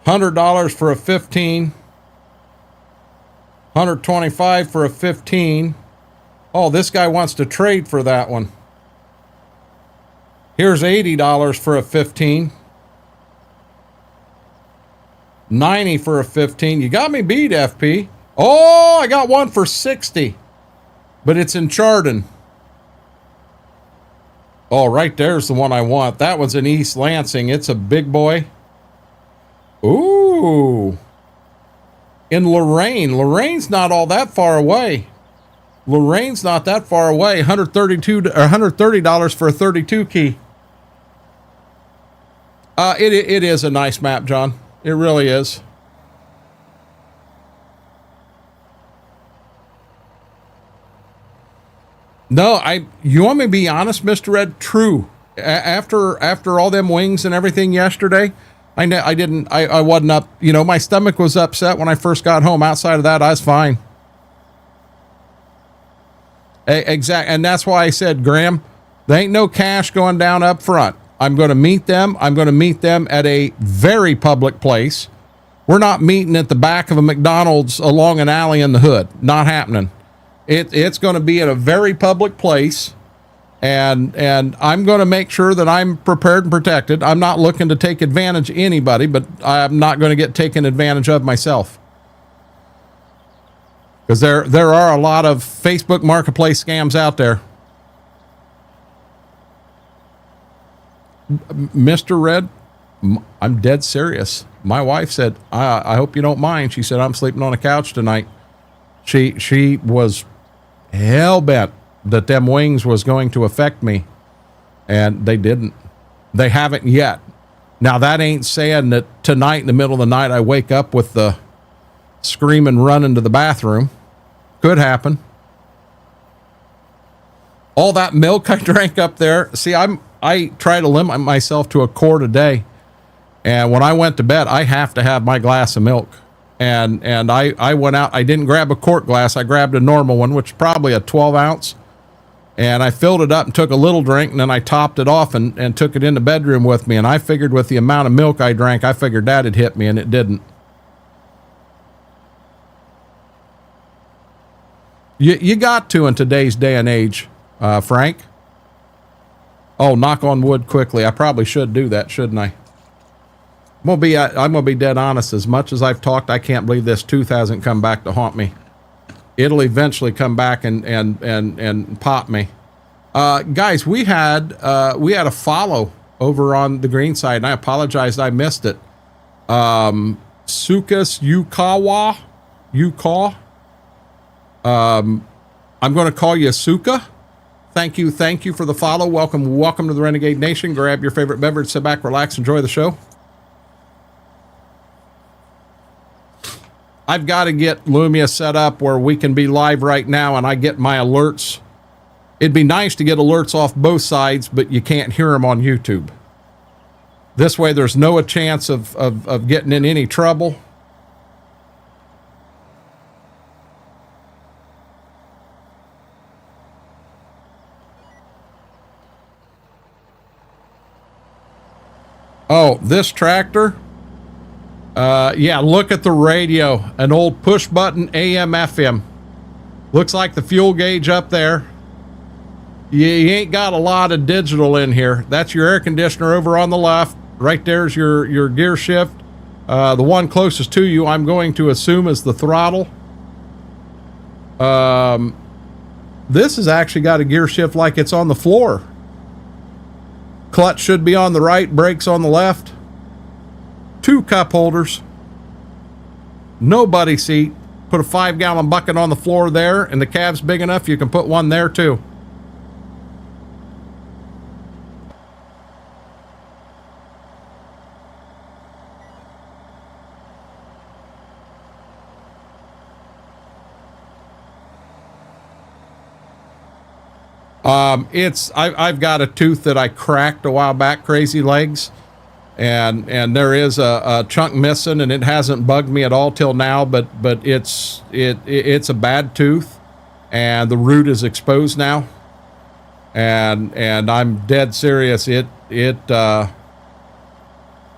$100 for a 15. $125 for a 15. Oh, this guy wants to trade for that one. Here's $80 for a 15. $90 for a 15. You got me beat, FP. Oh, I got one for 60. But it's in Chardon. Oh, right there's the one I want. That one's in East Lansing. It's a big boy. Ooh. In Lorraine. Lorraine's not all that far away. Lorraine's not that far away. $130 for a 32 key. It is a nice map, John. It really is. No, you want me to be honest, Mr. Red? True. After all them wings and everything yesterday, I wasn't up, you know, my stomach was upset when I first got home. Outside of that, I was fine. Exactly. And that's why I said, Graham, there ain't no cash going down up front. I'm going to meet them. I'm going to meet them at a very public place. We're not meeting at the back of a McDonald's along an alley in the hood. Not happening. It's going to be at a very public place. And I'm going to make sure that I'm prepared and protected. I'm not looking to take advantage of anybody, but I'm not going to get taken advantage of myself. Because there are a lot of Facebook Marketplace scams out there. Mr. Red, I'm dead serious. My wife said, I hope you don't mind. She said, I'm sleeping on a couch tonight. She was hell-bent that them wings was going to affect me, and they didn't. They haven't yet. Now, that ain't saying that tonight in the middle of the night I wake up with the screaming run into the bathroom. Could happen. All that milk I drank up there. See, I try to limit myself to a quart a day. And when I went to bed, I have to have my glass of milk. And I went out. I didn't grab a quart glass. I grabbed a normal one, which is probably a 12 ounce. And I filled it up and took a little drink, and then I topped it off and took it in the bedroom with me. And I figured with the amount of milk I drank, I figured that'd hit me, and it didn't. You got to in today's day and age, Frank. Oh, knock on wood quickly. I probably should do that, shouldn't I? I'm gonna be dead honest. As much as I've talked, I can't believe this tooth hasn't come back to haunt me. It'll eventually come back and pop me. Guys, we had a follow over on the green side, and I apologize I missed it. Sukas Yukawa. I'm going to call you Suka. Thank you for the follow. Welcome to the Renegade Nation. Grab your favorite beverage, sit back, relax, enjoy the show. I've got to get Lumia set up where we can be live right now and I get my alerts. It'd be nice to get alerts off both sides, but you can't hear them on YouTube. This way there's no chance of getting in any trouble. Oh, this tractor? Yeah, look at the radio. An old push button AM FM. Looks like the fuel gauge up there. You ain't got a lot of digital in here. That's your air conditioner over on the left. Right there's your gear shift. The one closest to you, I'm going to assume, is the throttle. This has actually got a gear shift like it's on the floor. Clutch should be on the right, brakes on the left. 2 cup holders. No buddy seat. Put a 5-gallon bucket on the floor there, and the cab's big enough you can put one there too. I've got a tooth that I cracked a while back, crazy legs, and there is a chunk missing, and it hasn't bugged me at all till now, but it's a bad tooth, and the root is exposed now, and I'm dead serious.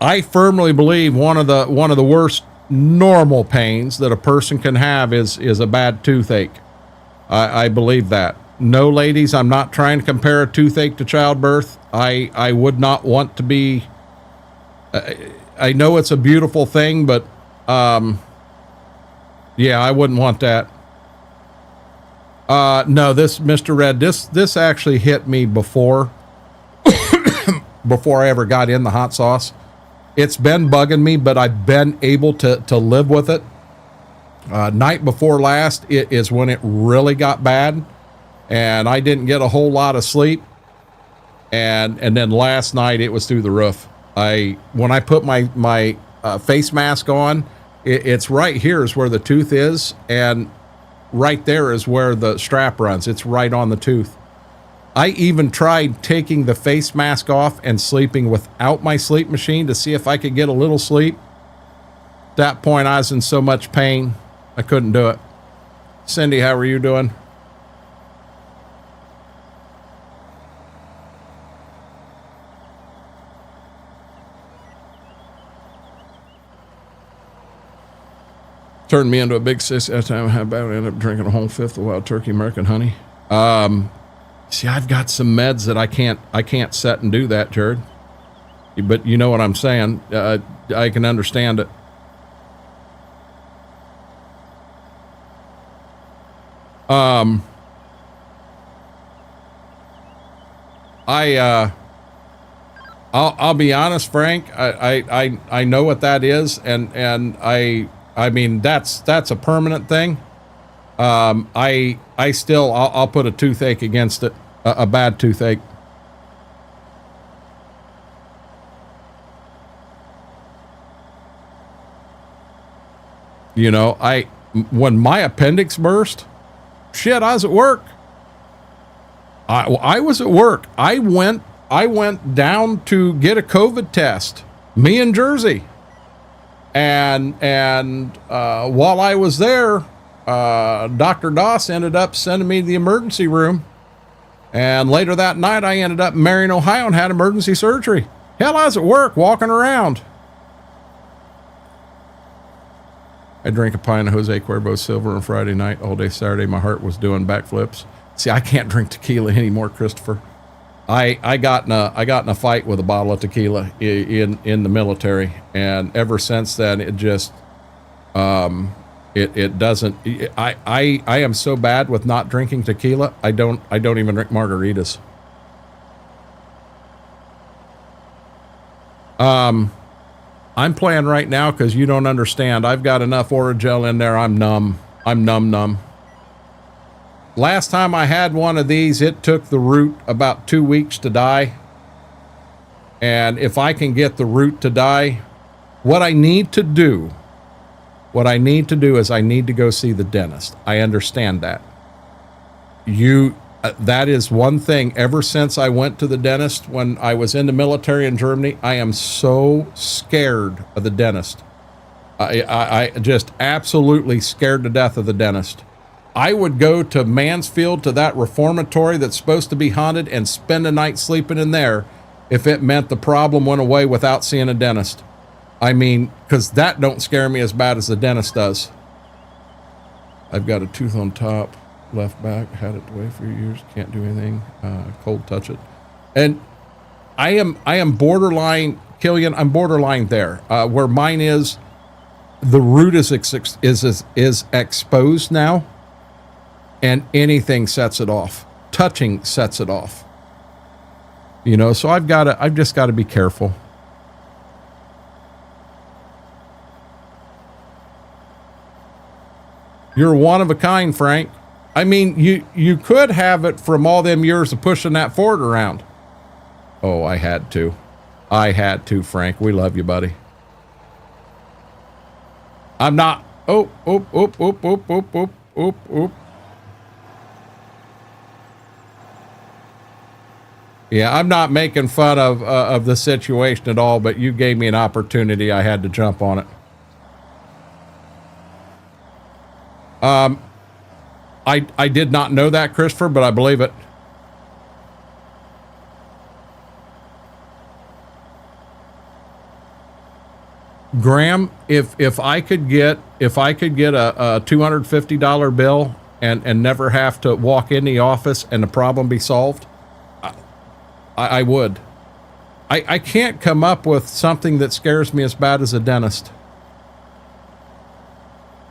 I firmly believe one of the worst normal pains that a person can have is a bad toothache. I believe that. No, ladies, I'm not trying to compare a toothache to childbirth. I would not want to be. I know it's a beautiful thing, but yeah, I wouldn't want that. No, this Mr. Red, this actually hit me before before I ever got in the hot sauce. It's been bugging me, but I've been able to live with it. Night before last, it is when it really got bad. And I didn't get a whole lot of sleep, and then last night it was through the roof. When I put my face mask on, it's right here is where the tooth is, and right there is where the strap runs. It's right on the tooth. I even tried taking the face mask off and sleeping without my sleep machine to see if I could get a little sleep. At that point, I was in so much pain, I couldn't do it. Cindy, how are you doing? Turned me into a big sis. That time I ended up drinking a whole fifth of wild turkey American honey. See, I've got some meds that I can't set and do that, Jared. But you know what I'm saying. I can understand it. I'll be honest, Frank. I know what that is, and I mean that's a permanent thing. I still I'll put a toothache against it, a bad toothache. You know, when my appendix burst, shit, I was at work. I was at work. I went down to get a COVID test, me in Jersey. And while I was there, Dr. Doss ended up sending me to the emergency room. And later that night, I ended up in Marion, Ohio and had emergency surgery. Hell, I was at work walking around. I drank a pint of Jose Cuervo Silver on Friday night. All day Saturday, my heart was doing backflips. See, I can't drink tequila anymore, Christopher. I got in a fight with a bottle of tequila in the military, and ever since then, it just it doesn't. I am so bad with not drinking tequila. I don't even drink margaritas. I'm playing right now because you don't understand. I've got enough Oragel in there. I'm numb. I'm numb. Last time I had one of these, it took the root about 2 weeks to die. And if I can get the root to die, what I need to do is I need to go see the dentist. I understand that. That is one thing. Ever since I went to the dentist when I was in the military in Germany, I am so scared of the dentist. I just absolutely scared to death of the dentist. I would go to Mansfield to that reformatory that's supposed to be haunted and spend a night sleeping in there if it meant the problem went away without seeing a dentist. I mean, because that don't scare me as bad as the dentist does. I've got a tooth on top. Left back, had it away for years, can't do anything, cold touch it. And I am borderline, Killian, I'm borderline there. Where mine is, the root is exposed now, and anything sets it off. Touching sets it off. You know, so I've just got to be careful. You're one of a kind, Frank. I mean, you could have it from all them years of pushing that Ford around. Oh, I had to, Frank. We love you, buddy. I'm not. Oh. Yeah, I'm not making fun of the situation at all, but you gave me an opportunity. I had to jump on it. I did not know that, Christopher, but I believe it. Graham, if I could get a $250 bill and never have to walk in the office and the problem be solved, I would. I can't come up with something that scares me as bad as a dentist.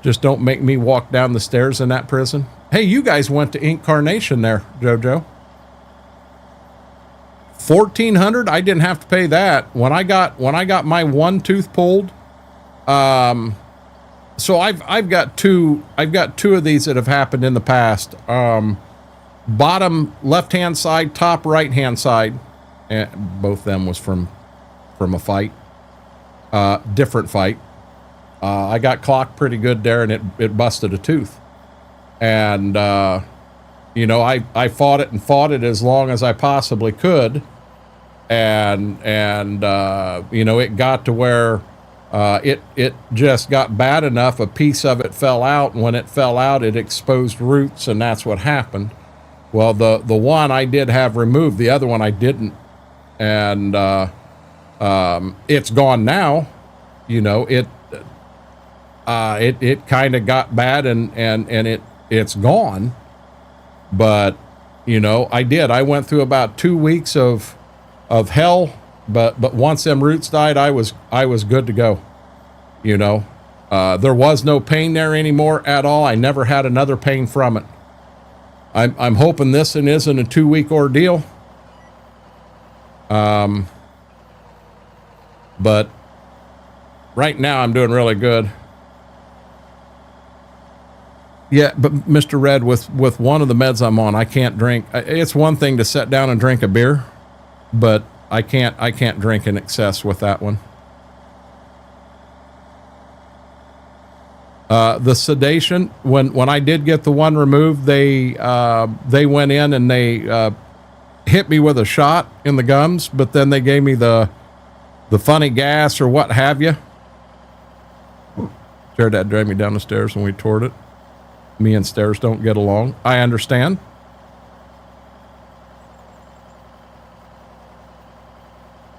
Just don't make me walk down the stairs in that prison. Hey, you guys went to Incarnation there, Jojo. $1,400. I didn't have to pay that when I got my one tooth pulled. So I've got two of these that have happened in the past. Bottom left hand side, top right hand side, and both of them was from a fight, different fight. I got clocked pretty good there, and it busted a tooth. And, you know, I fought it as long as I possibly could. And you know, it got to where, it just got bad enough. A piece of it fell out. And when it fell out, it exposed roots, and that's what happened. Well, the one I did have removed, the other one I didn't. And, it's gone now. You know, it kind of got bad and it's gone. But, you know, I went through about 2 weeks of hell, but once them roots died, I was good to go. You know, there was no pain there anymore at all. I never had another pain from it. I'm hoping this isn't a 2 week ordeal. But right now I'm doing really good. Yeah, but Mr. Red, with one of the meds I'm on, I can't drink. It's one thing to sit down and drink a beer, but I can't drink in excess with that one. The sedation, when I did get the one removed, they went in and they hit me with a shot in the gums, but then they gave me the funny gas or what have you. Jared Dad dragged me down the stairs when we toured it. Me and stairs don't get along. I understand.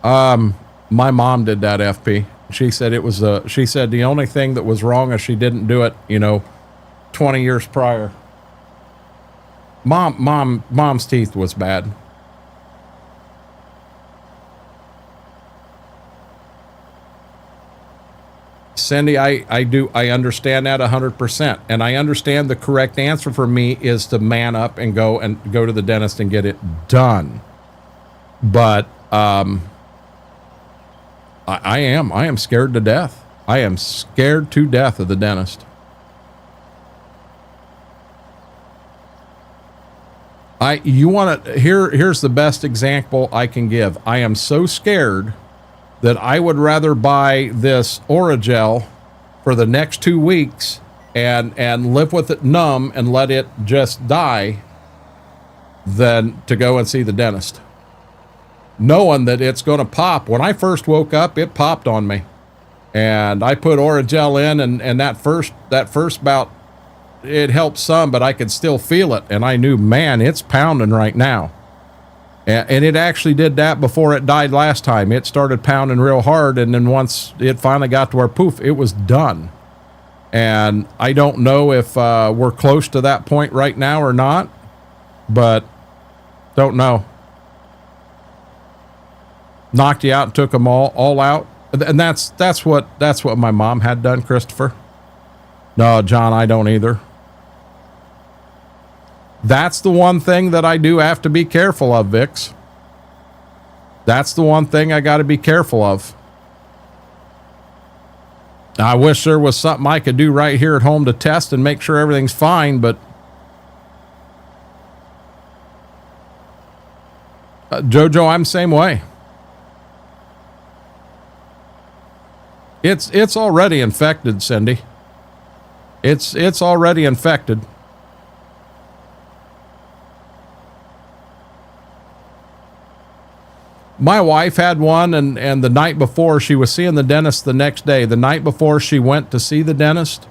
My mom did that, FP. She said it was she said the only thing that was wrong is she didn't do it, 20 years prior. Mom's teeth was bad. Cindy, I understand that 100%, and I understand the correct answer for me is to man up and go to the dentist and get it done. But I am scared to death. I am scared to death of the dentist. Here's the best example I can give. I am so scared that I would rather buy this Oragel for the next 2 weeks and live with it numb and let it just die than to go and see the dentist, knowing that it's going to pop. When I first woke up, it popped on me, and I put Oragel in, and that first bout, it helped some, but I could still feel it, and I knew, man, it's pounding right now. And it actually did that before it died last time. It started pounding real hard, and then once it finally got to where poof, it was done. And I don't know if we're close to that point right now or not, but don't know. Knocked you out and took them all out. And that's what my mom had done, Christopher. No, John, I don't either. That's the one thing that I do have to be careful of, Vix. That's the one thing I got to be careful of. I wish there was something I could do right here at home to test and make sure everything's fine, but Jojo, I'm the same way. It's already infected, Cindy. It's already infected. My wife had one, and the night before, she was seeing the dentist the next day. The night before she went to see the dentist,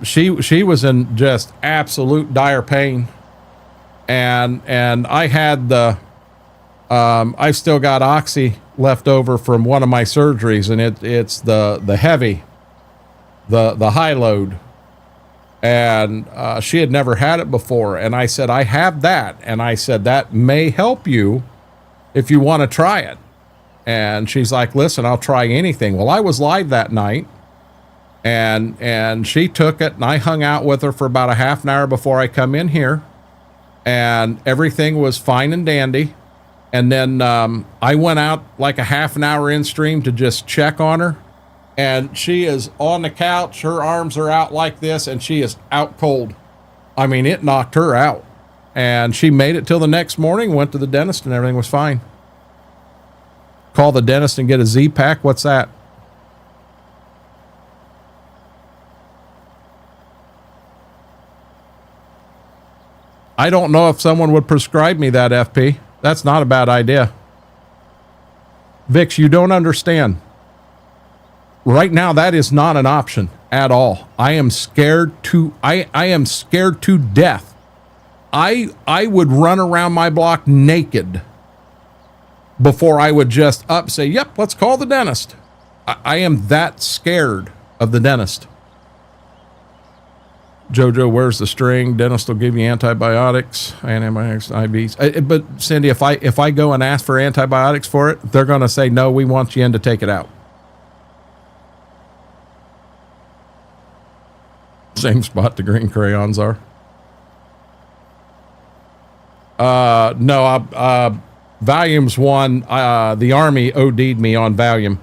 she was in just absolute dire pain. And I had I've still got Oxy left over from one of my surgeries, and it's the heavy, the high load. And she had never had it before. And I said, I have that. And I said, that may help you if you want to try it. And she's like, listen, I'll try anything. Well, I was live that night, and she took it, and I hung out with her for about a half an hour before I come in here, and everything was fine and dandy. And then I went out like a half an hour in stream to just check on her, and she is on the couch, her arms are out like this, and she is out cold. I mean, it knocked her out. And she made it till the next morning, went to the dentist, and everything was fine. Call the dentist and get a Z-Pack. What's that? I don't know if someone would prescribe me that, FP. That's not a bad idea. Vix, you don't understand. Right now, that is not an option at all. I am scared to death. I would run around my block naked before I would just say, yep, let's call the dentist. I am that scared of the dentist. Jojo, where's the string? Dentist will give you antibiotics, IVs. But Cindy, if I go and ask for antibiotics for it, they're going to say, no, we want you in to take it out. Same spot the green crayons are. No, Valium's one. The Army OD'd me on Valium.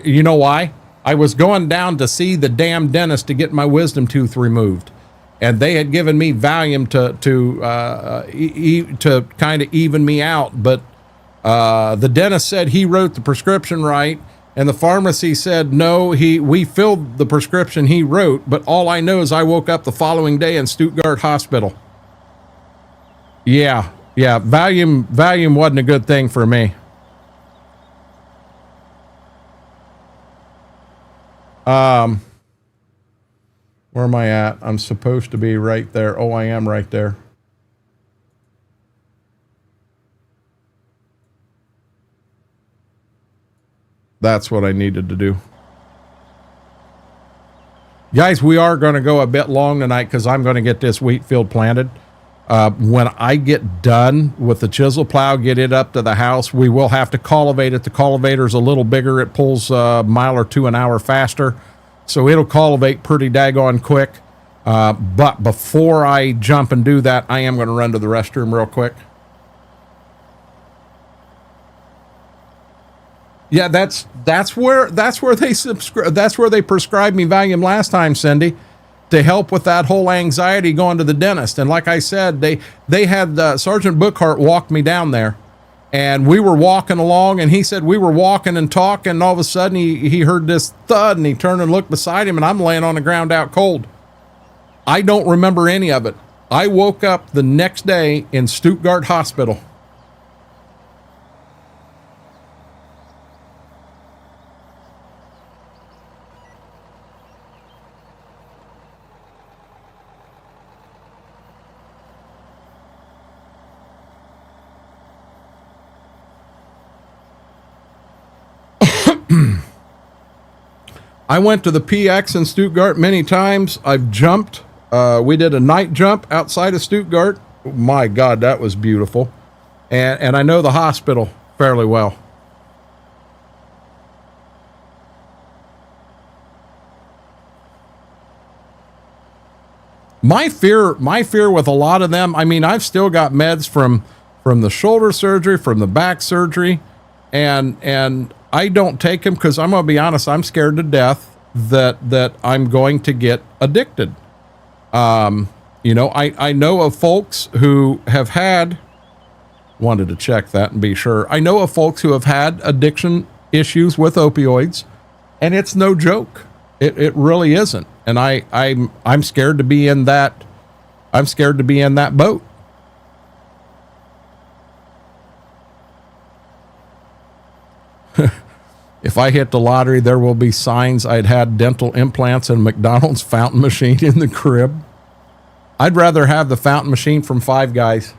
You know why? I was going down to see the damn dentist to get my wisdom tooth removed, and they had given me Valium to kind of even me out. But the dentist said he wrote the prescription right, and the pharmacy said no. We filled the prescription he wrote, but all I know is I woke up the following day in Stuttgart Hospital. Yeah, Valium wasn't a good thing for me. Where am I at? I'm supposed to be right there. Oh, I am right there. That's what I needed to do. Guys, we are going to go a bit long tonight because I'm going to get this wheat field planted. When I get done with the chisel plow, get it up to the house, we will have to cultivate it. The cultivator's a little bigger. It pulls a mile or two an hour faster. So it'll cultivate pretty daggone quick. But before I jump and do that, I am going to run to the restroom real quick. Yeah, that's where they prescribed me Valium last time, Cindy, to help with that whole anxiety going to the dentist. And like I said, they had Sergeant Bookhart walk me down there, and we were walking along, and he said we were walking and talking, and all of a sudden he heard this thud, and he turned and looked beside him, and I'm laying on the ground out cold. I don't remember any of it. I woke up the next day in Stuttgart Hospital. I went to the PX in Stuttgart many times. I've jumped. We did a night jump outside of Stuttgart. My God, that was beautiful. And I know the hospital fairly well. My fear with a lot of them, I mean, I've still got meds from the shoulder surgery, from the back surgery, and I don't take them because I'm going to be honest, I'm scared to death that I'm going to get addicted. You know, I know of folks who have wanted to check that and be sure. I know of folks who have had addiction issues with opioids, and it's no joke. It really isn't. And I'm scared to be in that. I'm scared to be in that boat. If I hit the lottery, there will be signs I'd had dental implants and McDonald's fountain machine in the crib. I'd rather have the fountain machine from Five Guys.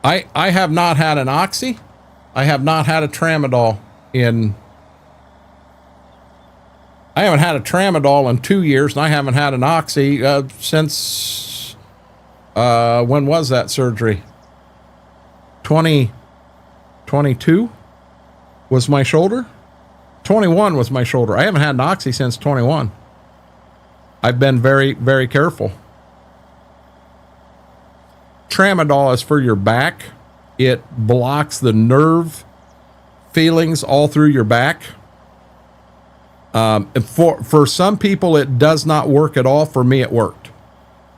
I have not had an Oxy. I have not had a Tramadol I haven't had a Tramadol in 2 years, and I haven't had an Oxy since, when was that surgery? 2022 was my shoulder? 21 was my shoulder. I haven't had an Oxy since 21. I've been very, very careful. Tramadol is for your back. It blocks the nerve feelings all through your back. For some people, it does not work at all. For me, it worked.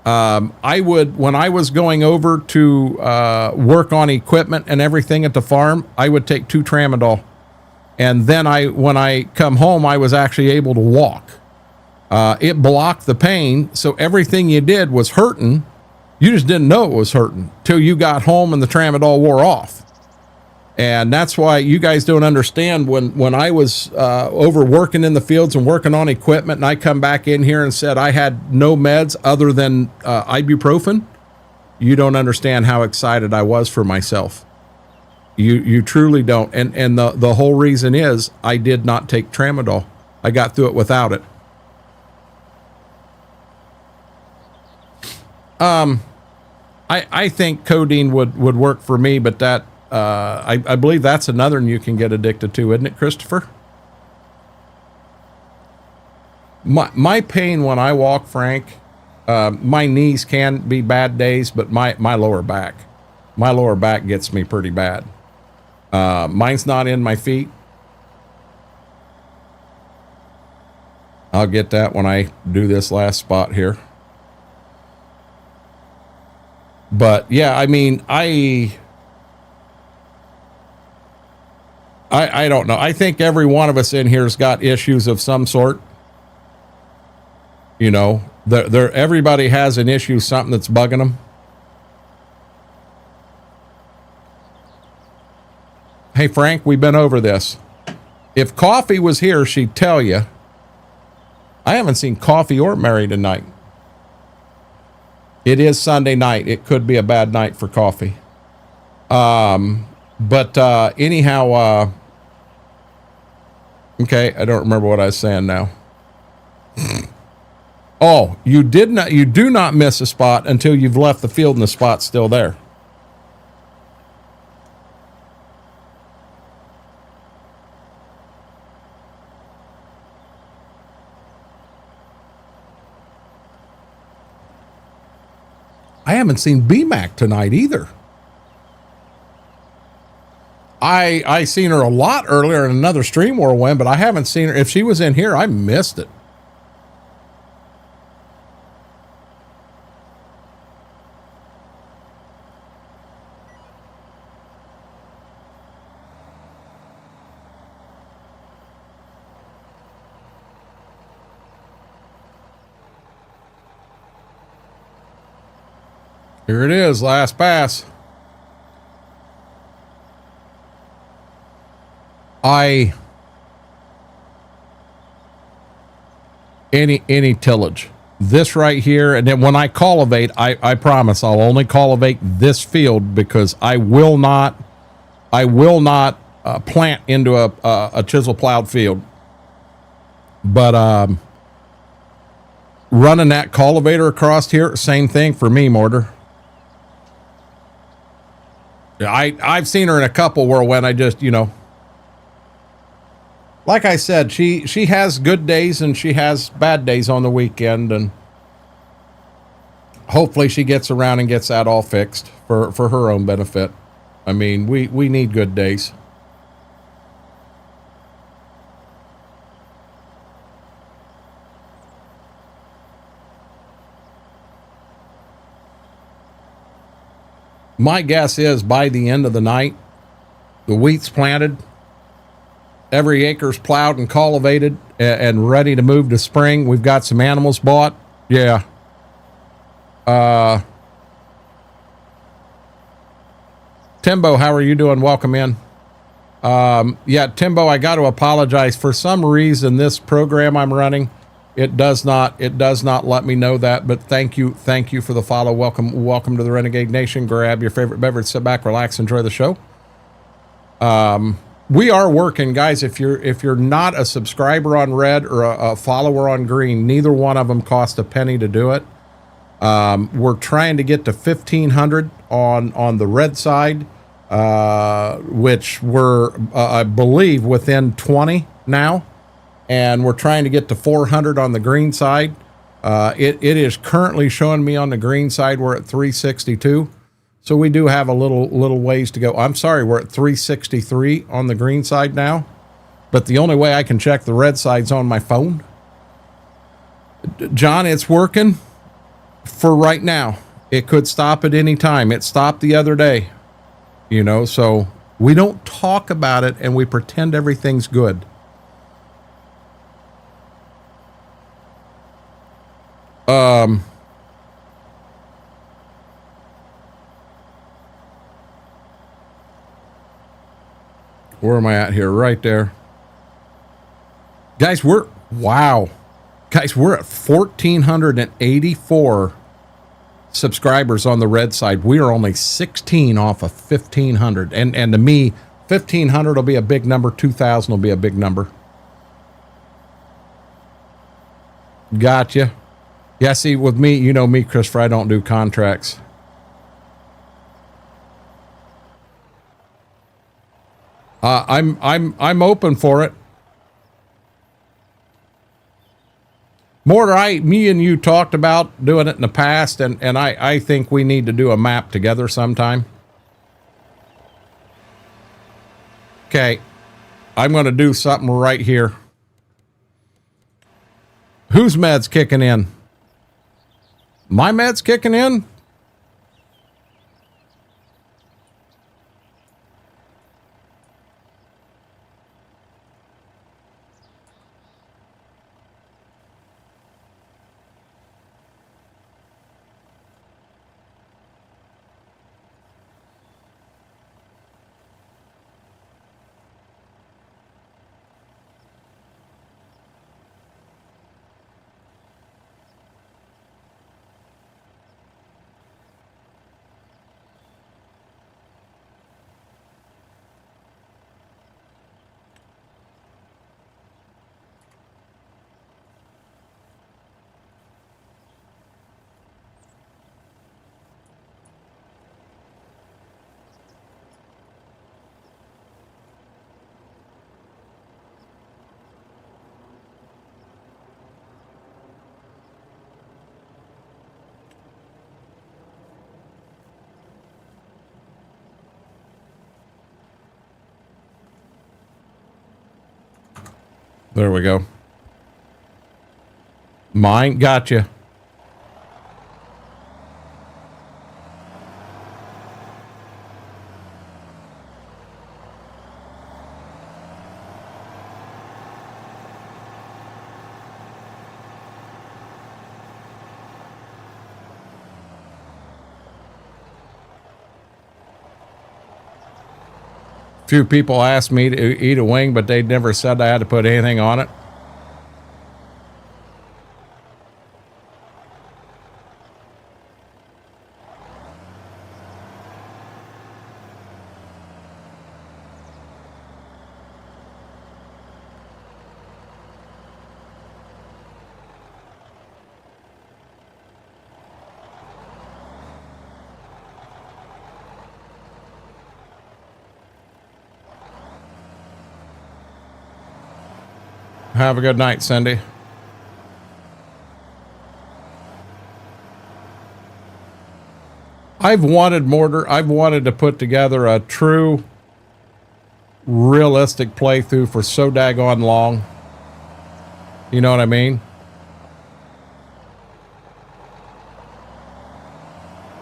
When I was going over to work on equipment and everything at the farm, I would take 2 Tramadol. And then when I come home, I was actually able to walk. It blocked the pain, so everything you did was hurting. You just didn't know it was hurting till you got home and the Tramadol wore off. And that's why you guys don't understand when I was over working in the fields and working on equipment, and I come back in here and said I had no meds other than ibuprofen. You don't understand how excited I was for myself. You truly don't. And the whole reason is I did not take Tramadol. I got through it without it. I think codeine would work for me, but that I believe that's another one you can get addicted to, isn't it, Christopher? My pain when I walk, Frank, My knees can be bad days, but my lower back gets me pretty bad. Mine's not in my feet. I'll get that when I do this last spot here. But yeah, I mean, I don't know. I think every one of us in here's got issues of some sort. You know, everybody has an issue, something that's bugging them. Hey, Frank, we've been over this. If Coffee was here, she'd tell you. I haven't seen Coffee or Mary tonight. It is Sunday night. It could be a bad night for Coffee. But anyhow, okay, I don't remember what I was saying now. Oh, you do not miss a spot until you've left the field and the spot's still there. I haven't seen BMAC tonight either. I seen her a lot earlier in another stream whirlwind, but I haven't seen her. If she was in here, I missed it. Here it is, last pass. Any tillage. This right here, and then when I cultivate, I promise I'll only cultivate this field because I will not plant into a chisel plowed field. But running that cultivator across here, same thing for me, Mortar. I've seen her in a couple where when I just, you know, like I said, she has good days and she has bad days on the weekend, and hopefully she gets around and gets that all fixed for her own benefit. I mean, we need good days. My guess is by the end of the night, the wheat's planted, every acre's plowed and cultivated and ready to move to spring. We've got some animals bought. Yeah. Timbo, how are you doing? Welcome in. Yeah, Timbo, I got to apologize. For some reason, this program I'm running, it does not let me know that, but thank you for the follow. Welcome to the Renegade Nation. Grab your favorite beverage, sit back, relax, enjoy the show. We are working, guys. If you're not a subscriber on red or a follower on green, neither one of them cost a penny to do it. We're trying to get to 1,500 on the red side, which we're I believe within 20 now. And we're trying to get to 400 on the green side. It is currently showing me on the green side we're at 362. So we do have a little ways to go. I'm sorry, we're at 363 on the green side now. But the only way I can check the red side's on my phone. John, it's working for right now. It could stop at any time. It stopped the other day. You know, so we don't talk about it and we pretend everything's good. Where am I at here? Right there. Guys, Guys, we're at 1,484 subscribers on the red side. We are only 16 off of 1,500. And to me, 1,500 will be a big number. 2,000 will be a big number. Gotcha. Yeah, see, with me, you know me, Christopher, I don't do contracts. I'm open for it. Mortar, me and you talked about doing it in the past, and I think we need to do a map together sometime. Okay, I'm going to do something right here. Whose med's kicking in? My med's kicking in? There we go. Mine, gotcha. Few people asked me to eat a wing, but they never said I had to put anything on it. Have a good night, Cindy. I've wanted to put together a true realistic playthrough for so daggone long. You know what I mean?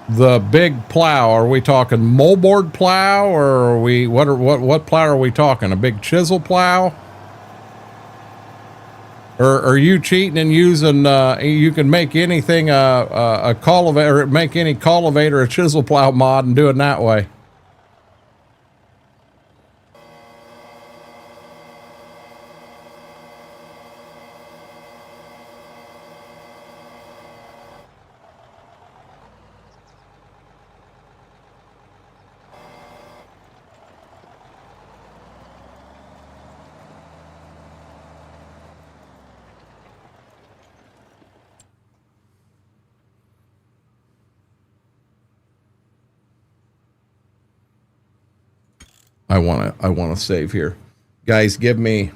The big plow, are we talking moldboard plow, or are we what plow are we talking? A big chisel plow? Or are you cheating and using, you can make anything a cultivator, make any cultivator a chisel plow mod and do it that way? I want to save here. Guys, give me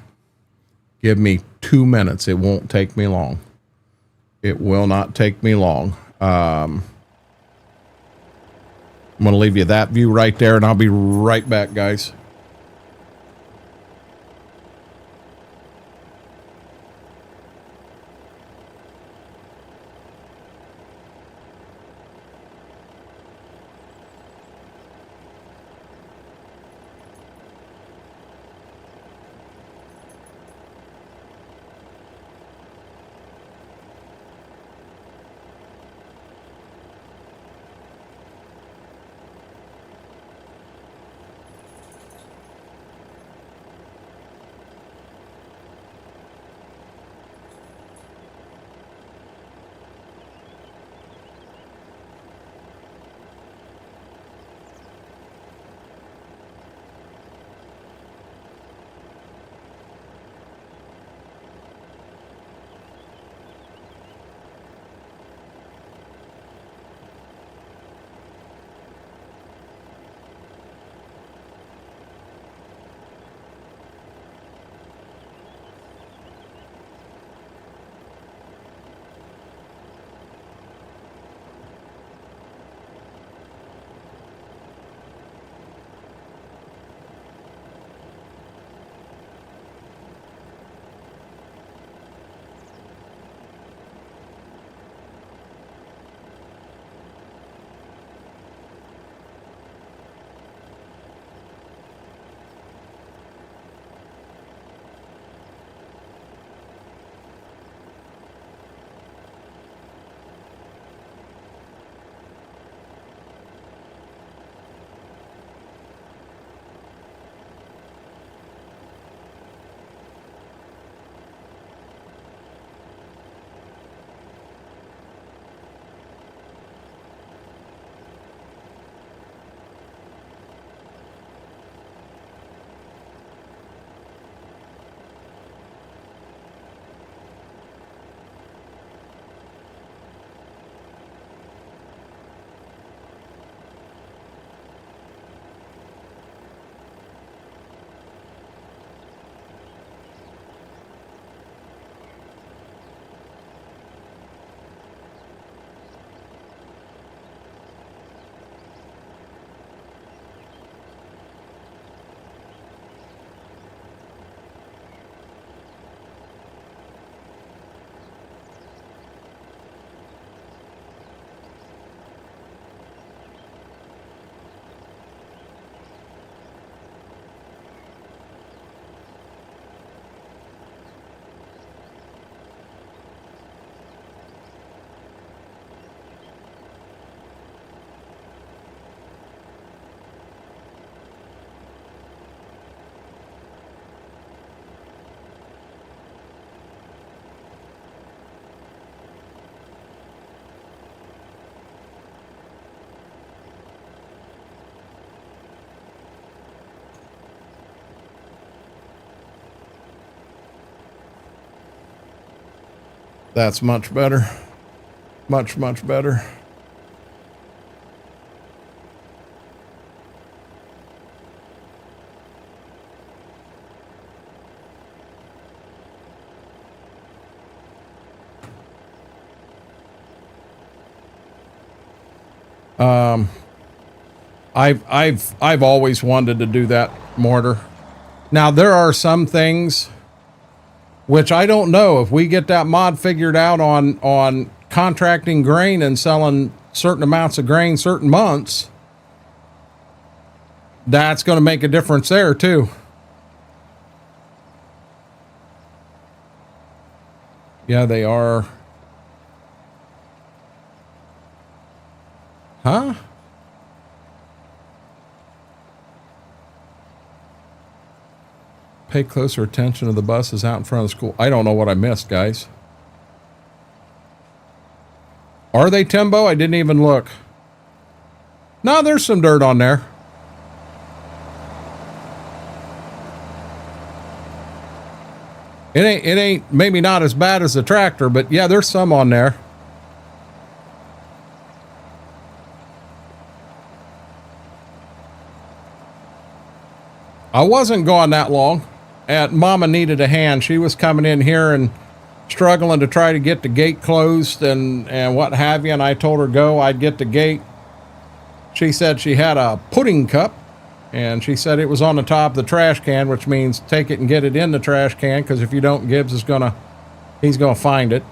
2 minutes. It won't take me long. It will not take me long. I'm going to leave you that view right there, and I'll be right back, guys. That's much better. Much, much better. I've always wanted to do that mortar. Now there are some things which I don't know if we get that mod figured out on contracting grain and selling certain amounts of grain certain months. That's going to make a difference there too. Yeah, they are. Huh? Pay closer attention to the buses out in front of the school. I don't know what I missed, guys. Are they, Timbo? I didn't even look. No, there's some dirt on there. It ain't maybe not as bad as the tractor, but yeah, there's some on there. I wasn't gone that long. And Mama needed a hand. She was coming in here and struggling to try to get the gate closed and what have you. And I told her go, I'd get the gate. She said she had a pudding cup and she said it was on the top of the trash can, which means take it and get it in the trash can. Cause if you don't, Gibbs is he's gonna find it.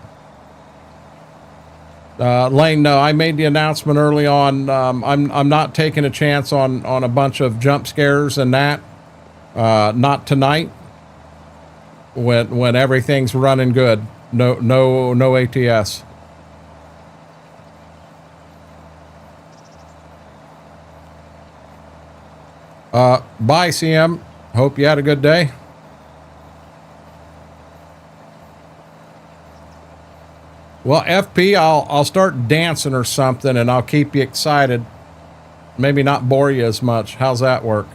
Lane, no, I made the announcement early on. I'm not taking a chance on a bunch of jump scares and that, not tonight. When everything's running good, no ATS. Bye, CM. Hope you had a good day. Well, FP, I'll start dancing or something, and I'll keep you excited. Maybe not bore you as much. How's that work?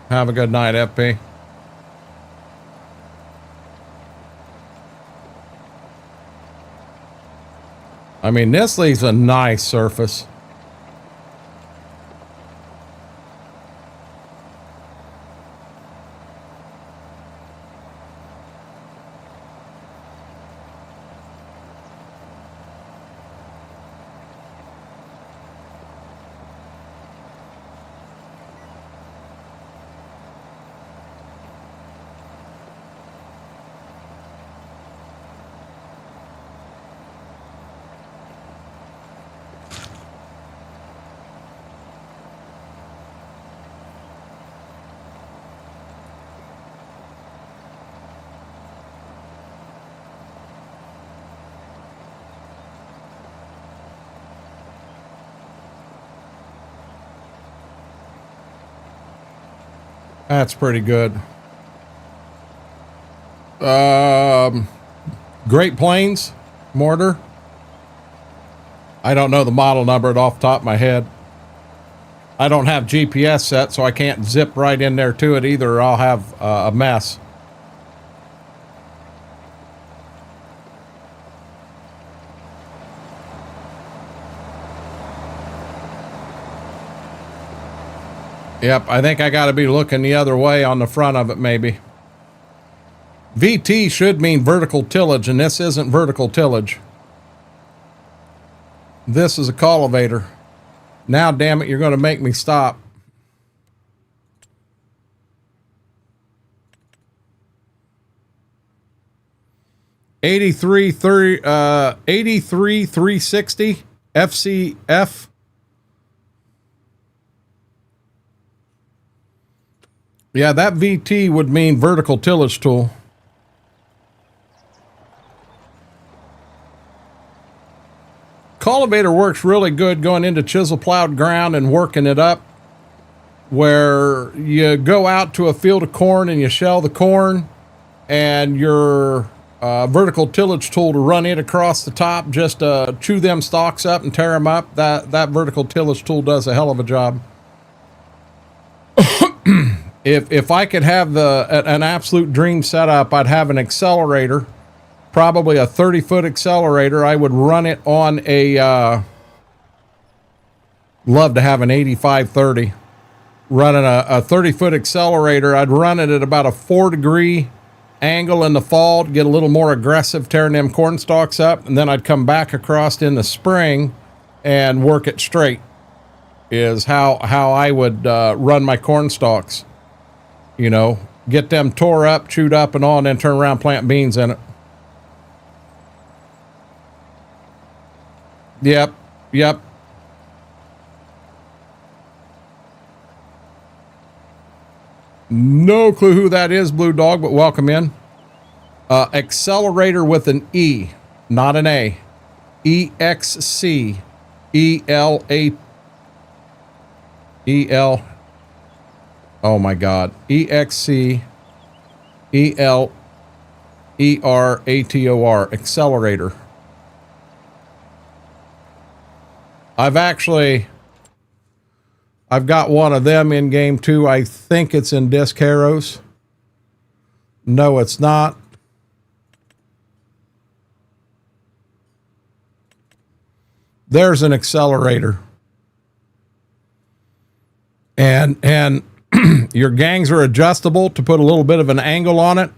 Have a good night, FP. I mean, this leaves a nice surface. That's pretty good. Great Plains mortar. I don't know the model number off the top of my head. I don't have GPS set, so I can't zip right in there to it either, or I'll have a mess. Yep, I think I got to be looking the other way on the front of it, maybe. VT should mean vertical tillage, and this isn't vertical tillage. This is a cultivator. Now, damn it, you're going to make me stop. '83 360 FCF. Yeah, that VT would mean vertical tillage tool. Cultivator works really good going into chisel plowed ground and working it up, where you go out to a field of corn and you shell the corn, and your vertical tillage tool to run it across the top, just chew them stalks up and tear them up. That vertical tillage tool does a hell of a job. If I could have an absolute dream setup, I'd have an accelerator, probably a 30-foot accelerator. I would run it on a, love to have an 8530. Running a 30-foot accelerator, I'd run it at about a 4-degree angle in the fall to get a little more aggressive, tearing them corn stalks up, and then I'd come back across in the spring and work it straight, is how I would run my corn stalks. You know, get them tore up, chewed up and all, and then turn around, plant beans in it. Yep. No clue who that is, Blue Dog, but welcome in. Accelerator with an E, not an A. EXCELA. Oh my God. EXCELERATOR. Accelerator. I've got one of them in game too. I think it's in Disc Harrows. No, it's not. There's an accelerator. And your gangs are adjustable to put a little bit of an angle on it.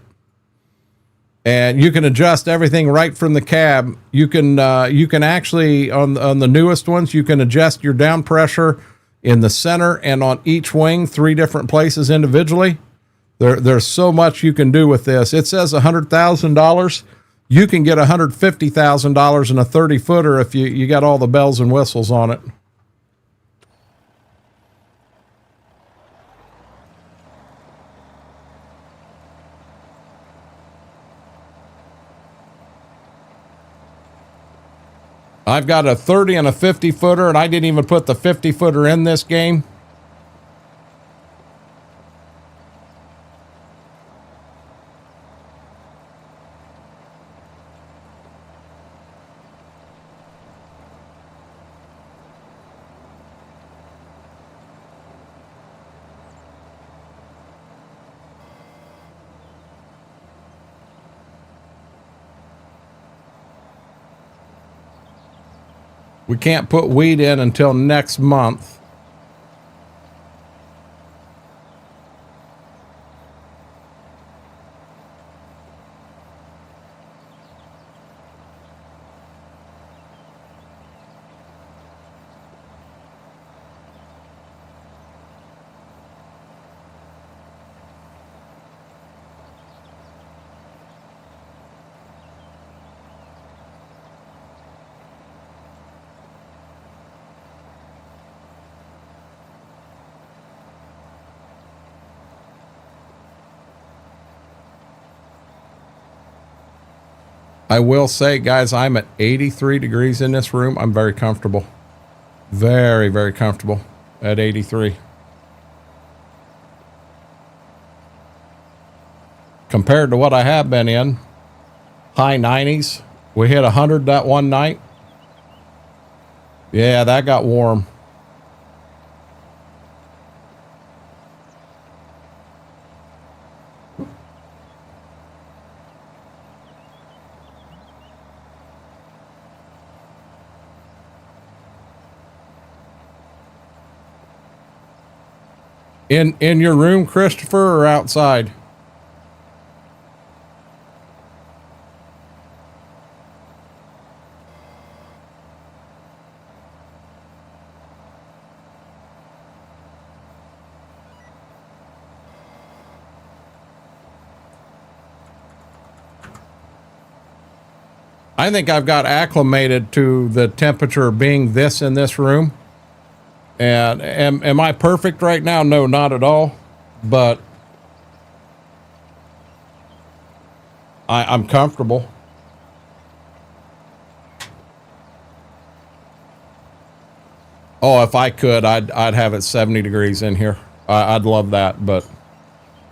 And you can adjust everything right from the cab. You can actually, on the newest ones, you can adjust your down pressure in the center and on each wing, 3 different places individually. There's so much you can do with this. It says $100,000. You can get $150,000 in a 30-footer if you got all the bells and whistles on it. I've got a 30 and a 50-footer, and I didn't even put the 50-footer in this game. We can't put wheat in until next month. I will say, guys, I'm at 83 degrees in this room. I'm very comfortable. Very, very comfortable at 83. Compared to what I have been in, high 90s. We hit 100 that one night. Yeah, that got warm. In your room, Christopher, or outside? I think I've got acclimated to the temperature being this in this room. And am I perfect right now? No, not at all. But I'm comfortable. Oh, if I could, I'd have it 70 degrees in here. I'd love that, but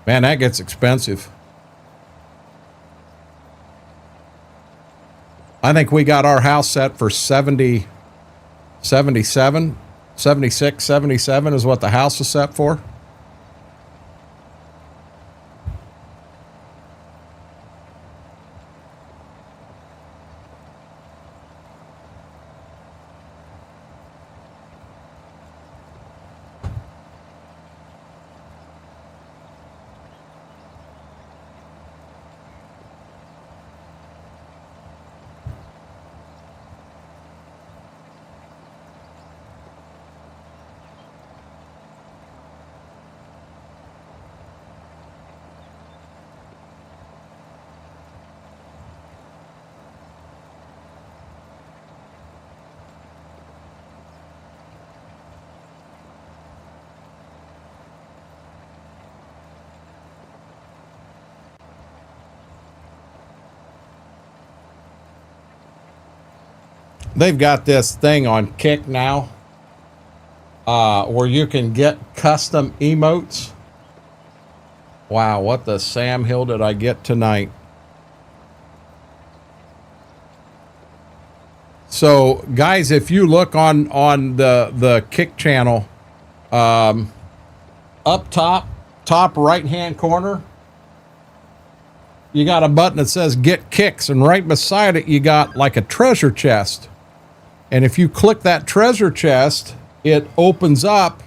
man, that gets expensive. I think we got our house set for 70, 77, 76, 77 is what the house is set for. They've got this thing on Kick now, where you can get custom emotes. Wow, what the Sam Hill did I get tonight? So, guys, if you look on the Kick channel, up top right-hand corner, you got a button that says Get Kicks, and right beside it, you got like a treasure chest. And if you click that treasure chest, it opens up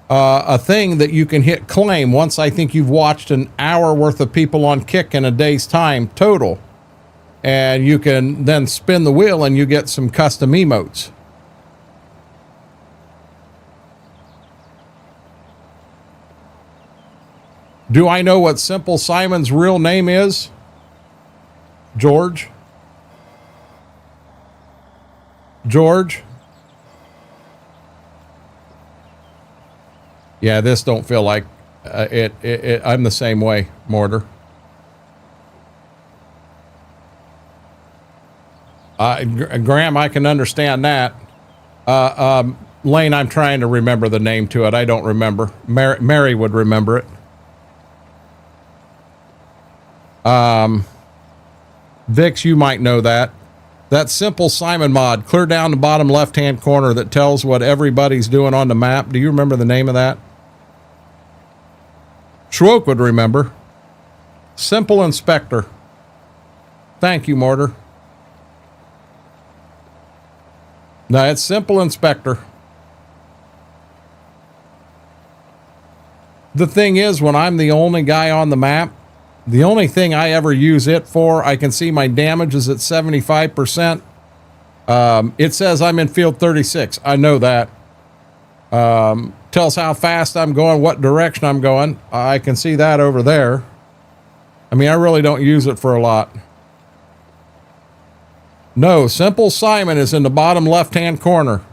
a thing that you can hit claim once I think you've watched an hour worth of people on Kick in a day's time total. And you can then spin the wheel and you get some custom emotes. Do I know what Simple Simon's real name is? George? George? Yeah, this don't feel like I'm the same way, Mortar. Graham, I can understand that. Lane, I'm trying to remember the name to it. I don't remember. Mary would remember it. Vix, you might know that. That Simple Simon mod, clear down the bottom left-hand corner that tells what everybody's doing on the map. Do you remember the name of that? Schwoke would remember. Simple Inspector. Thank you, Mortar. No, it's Simple Inspector. The thing is, when I'm the only guy on the map, the only thing I ever use it for, I can see my damage is at 75%. It says I'm in field 36. I know that. Tells how fast I'm going, what direction I'm going. I can see that over there. I mean, I really don't use it for a lot. No, Simple Simon is in the bottom left-hand corner.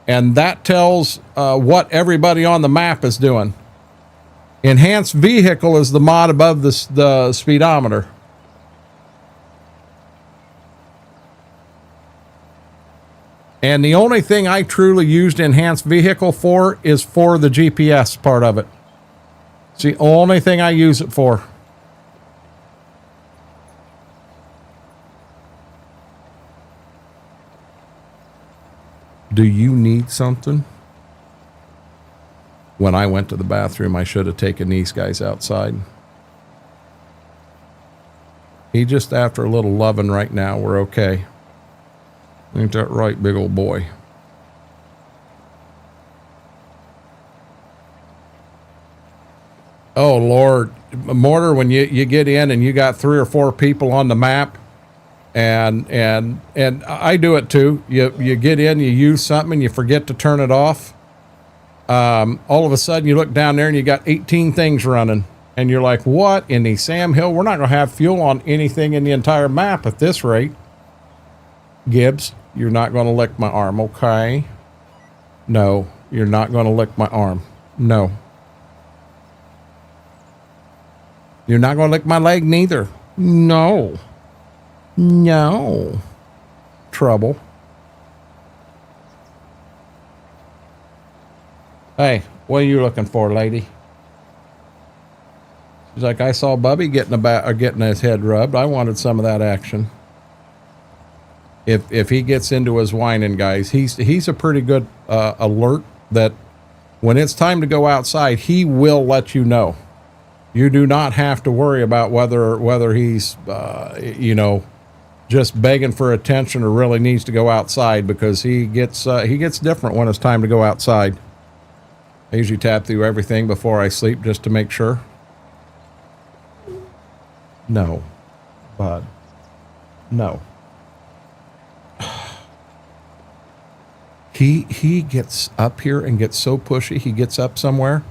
And that tells what everybody on the map is doing. Enhanced Vehicle is the mod above the speedometer. And the only thing I truly used Enhanced Vehicle for is for the GPS part of it. It's the only thing I use it for. Do you need something? When I went to the bathroom, I should have taken these guys outside. He just after a little loving right now. We're okay. Ain't that right, big old boy? Oh, Lord. Mortar, when you get in and you got 3 or 4 people on the map, and I do it too. You get in, you use something, and you forget to turn it off. All of a sudden you look down there and you got 18 things running and you're like, what in the Sam Hill? We're not going to have fuel on anything in the entire map at this rate. Gibbs, you're not going to lick my arm, okay? No, you're not going to lick my arm. No. You're not going to lick my leg neither. No. No. Trouble. Hey, what are you looking for, lady? She's like, I saw Bubby getting his head rubbed. I wanted some of that action. If he gets into his whining, guys, he's a pretty good alert that when it's time to go outside, he will let you know. You do not have to worry about whether he's you know, just begging for attention or really needs to go outside, because he gets different when it's time to go outside. I usually tap through everything before I sleep just to make sure. No, bud. No. He gets up here and gets so pushy. He gets up somewhere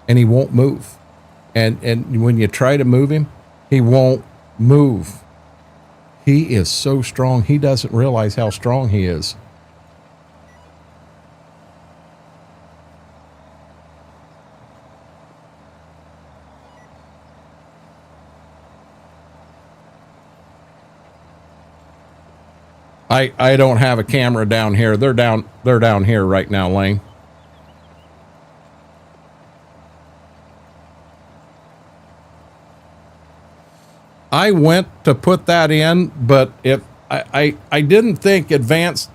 and he won't move. And when you try to move him, he won't move. He is so strong. He doesn't realize how strong he is. I don't have a camera down here. They're down here right now, Lane. I went to put that in, but if I didn't think advanced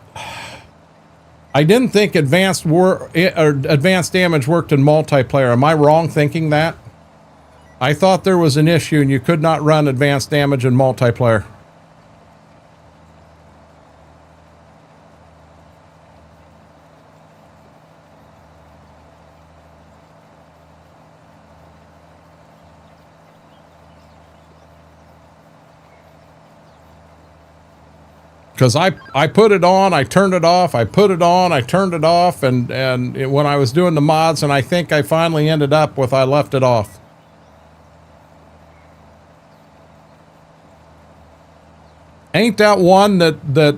advanced damage worked in multiplayer. Am I wrong thinking that? I thought there was an issue and you could not run advanced damage in multiplayer. Because I put it on, I turned it off, I put it on, I turned it off, and when I was doing the mods, and I think I finally ended up with I left it off. Ain't that one that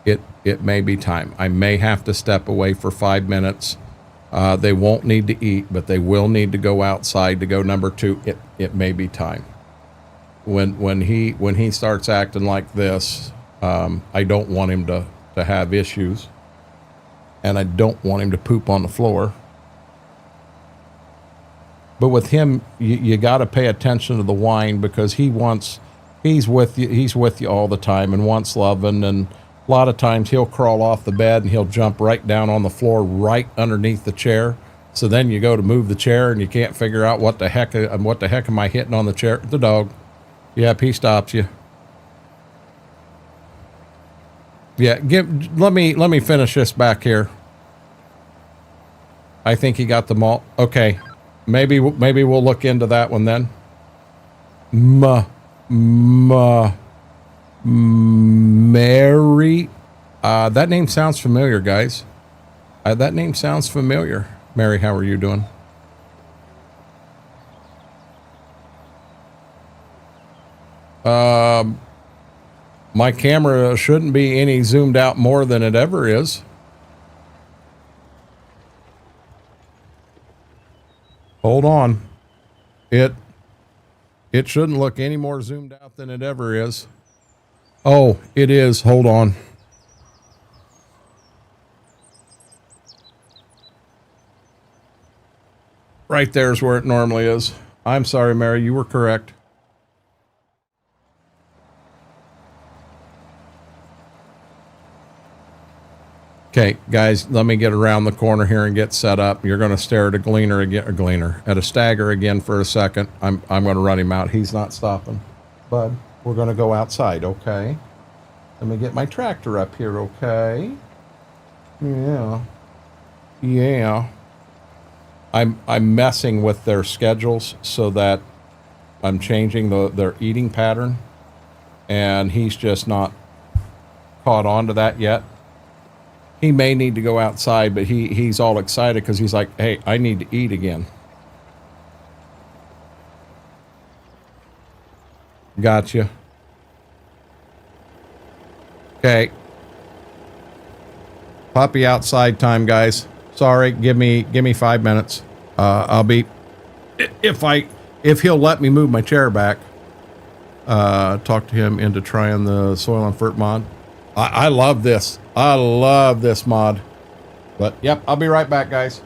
it may be time. I may have to step away for 5 minutes. They won't need to eat, but they will need to go outside to go number 2. It may be time. When he starts acting like this, I don't want him to have issues, and I don't want him to poop on the floor. But with him, you got to pay attention to the whine, because he's with you all the time and wants loving, and a lot of times he'll crawl off the bed and he'll jump right down on the floor right underneath the chair. So then you go to move the chair and you can't figure out what the heck am I hitting on the chair? The dog. Yep, he stops you. Yeah, let me finish this back here. I think he got them all. Okay, maybe we'll look into that one then. Mary. That name sounds familiar, guys. That name sounds familiar. Mary, how are you doing? My camera shouldn't be any zoomed out more than it ever is. Hold on. It shouldn't look any more zoomed out than it ever is. Oh, it is. Hold on. Right there's where it normally is. I'm sorry, Mary, you were correct. Okay, guys, let me get around the corner here and get set up. You're going to stare at a stagger again for a second. I'm going to run him out. He's not stopping. Bud, we're going to go outside, okay? Let me get my tractor up here, okay? Yeah. Yeah. I'm messing with their schedules so that I'm changing their eating pattern, and he's just not caught on to that yet. He may need to go outside, but he's all excited because he's like, hey, I need to eat again. Gotcha. Okay. Puppy outside time, guys. Sorry, give me 5 minutes. I'll be, if he'll let me move my chair back, talk to him into trying the soil and fert mod. I love this. I love this mod. But yep, I'll be right back, guys.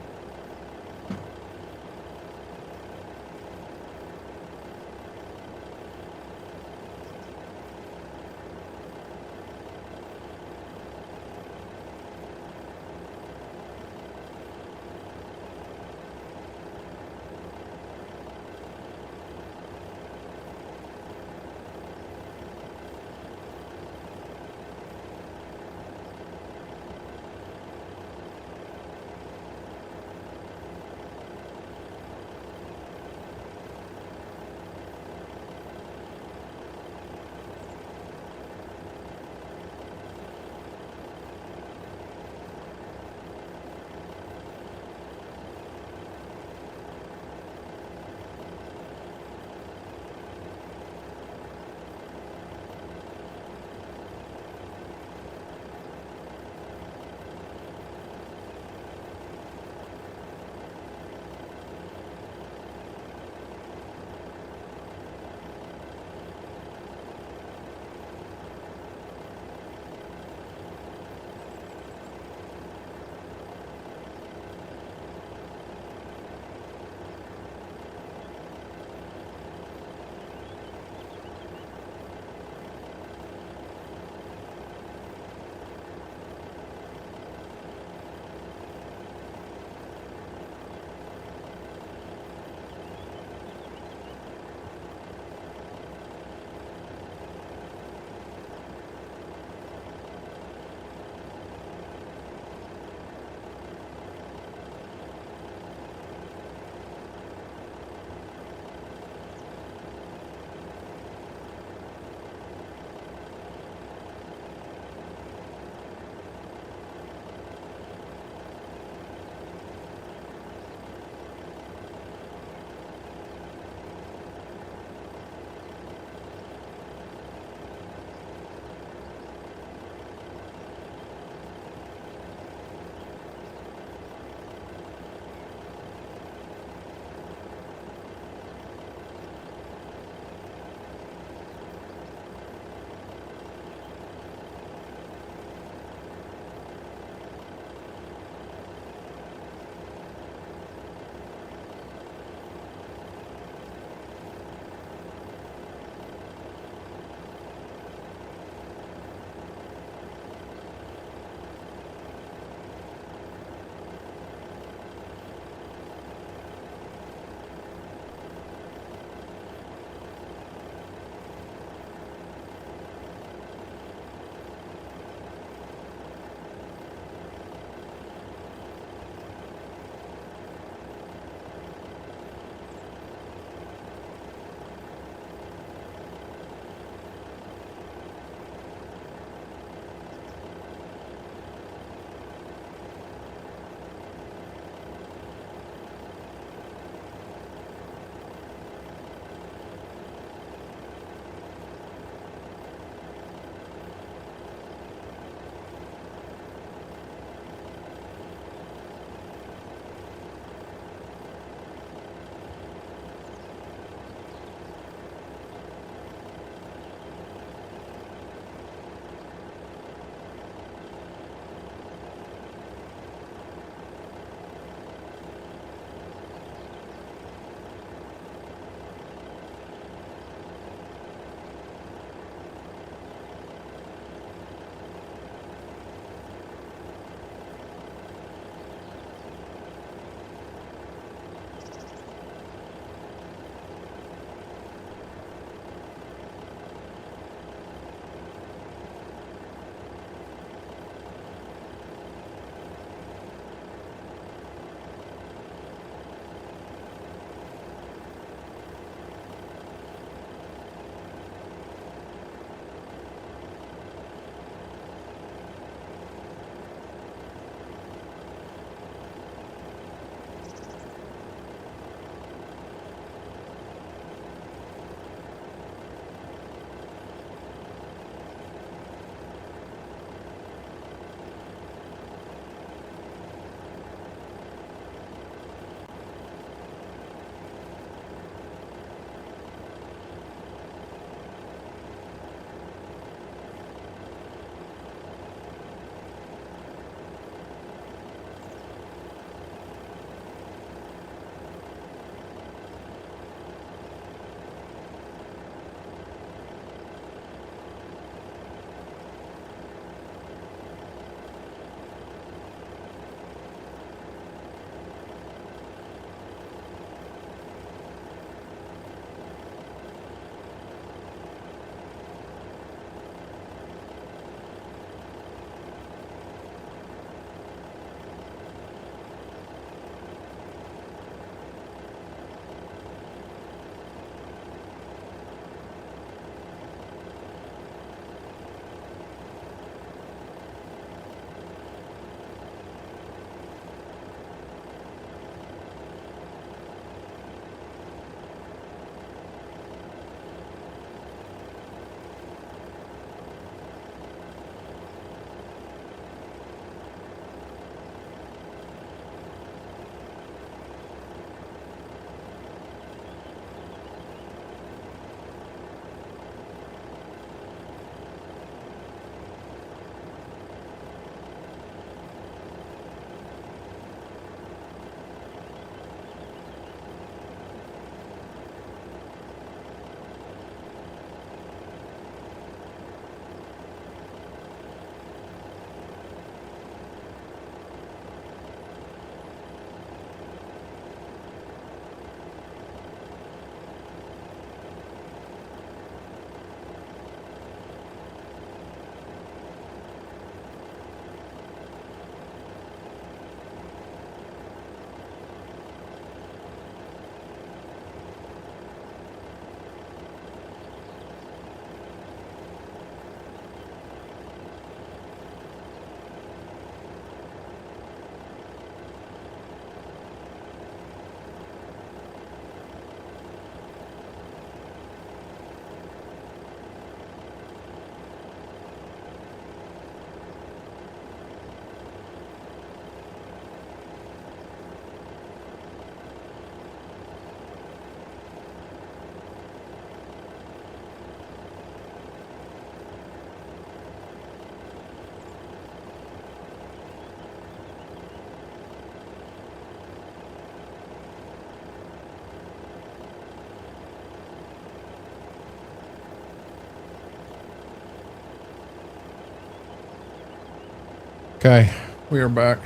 Okay, we are back.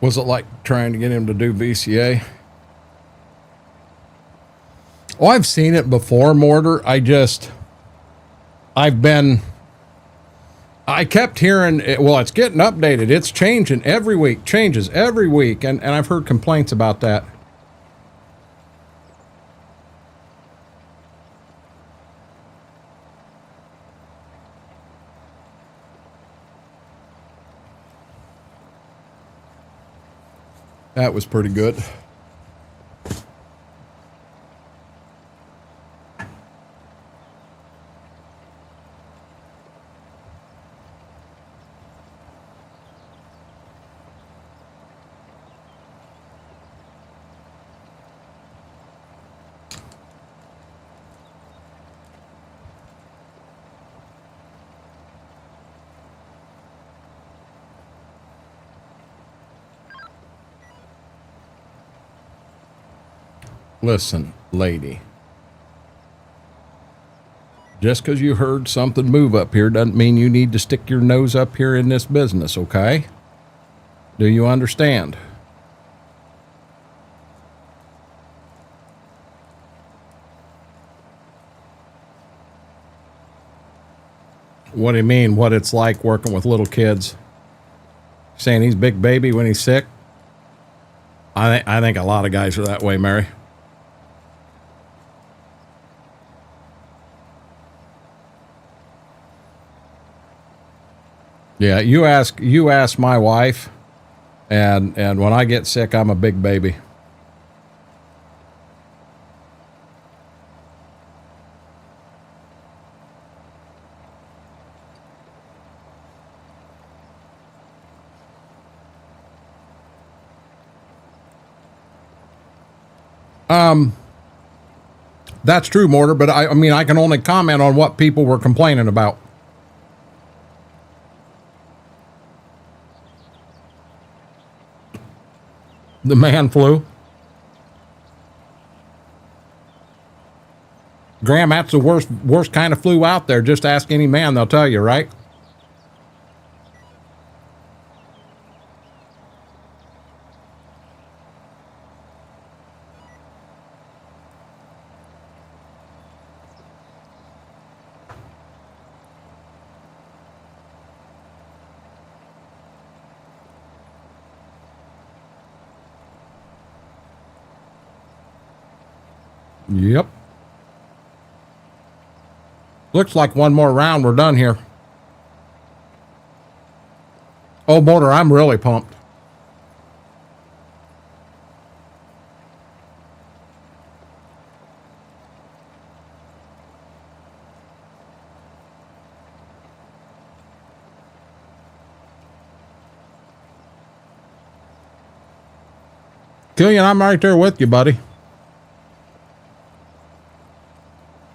Was it like trying to get him to do VCA? Oh, I've seen it before, Mortar. I kept hearing, well, it's getting updated. It's changing every week, changes every week. And I've heard complaints about that. That was pretty good. Listen, lady. Just because you heard something move up here doesn't mean you need to stick your nose up here in this business, okay? Do you understand? What do you mean, what it's like working with little kids? Saying he's big baby when he's sick? I think a lot of guys are that way, Mary. Yeah, you ask my wife, and when I get sick, I'm a big baby. That's true, Mortar, but I mean, I can only comment on what people were complaining about. The man flu. Graham, that's the worst kind of flu out there. Just ask any man, they'll tell you, right? Yep. Looks like one more round, we're done here. Oh, Mortar, I'm really pumped. Killian, I'm right there with you, buddy.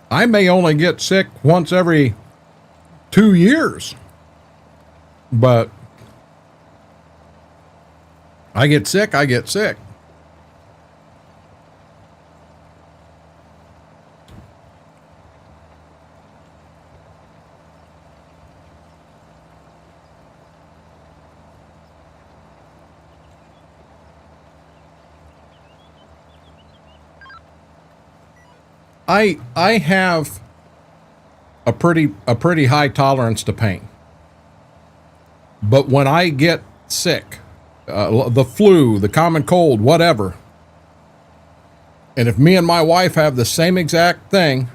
I may only get sick once every 2 years, but I get sick. I have a pretty high tolerance to pain. But when I get sick, the flu, the common cold, whatever, and if me and my wife have the same exact thing,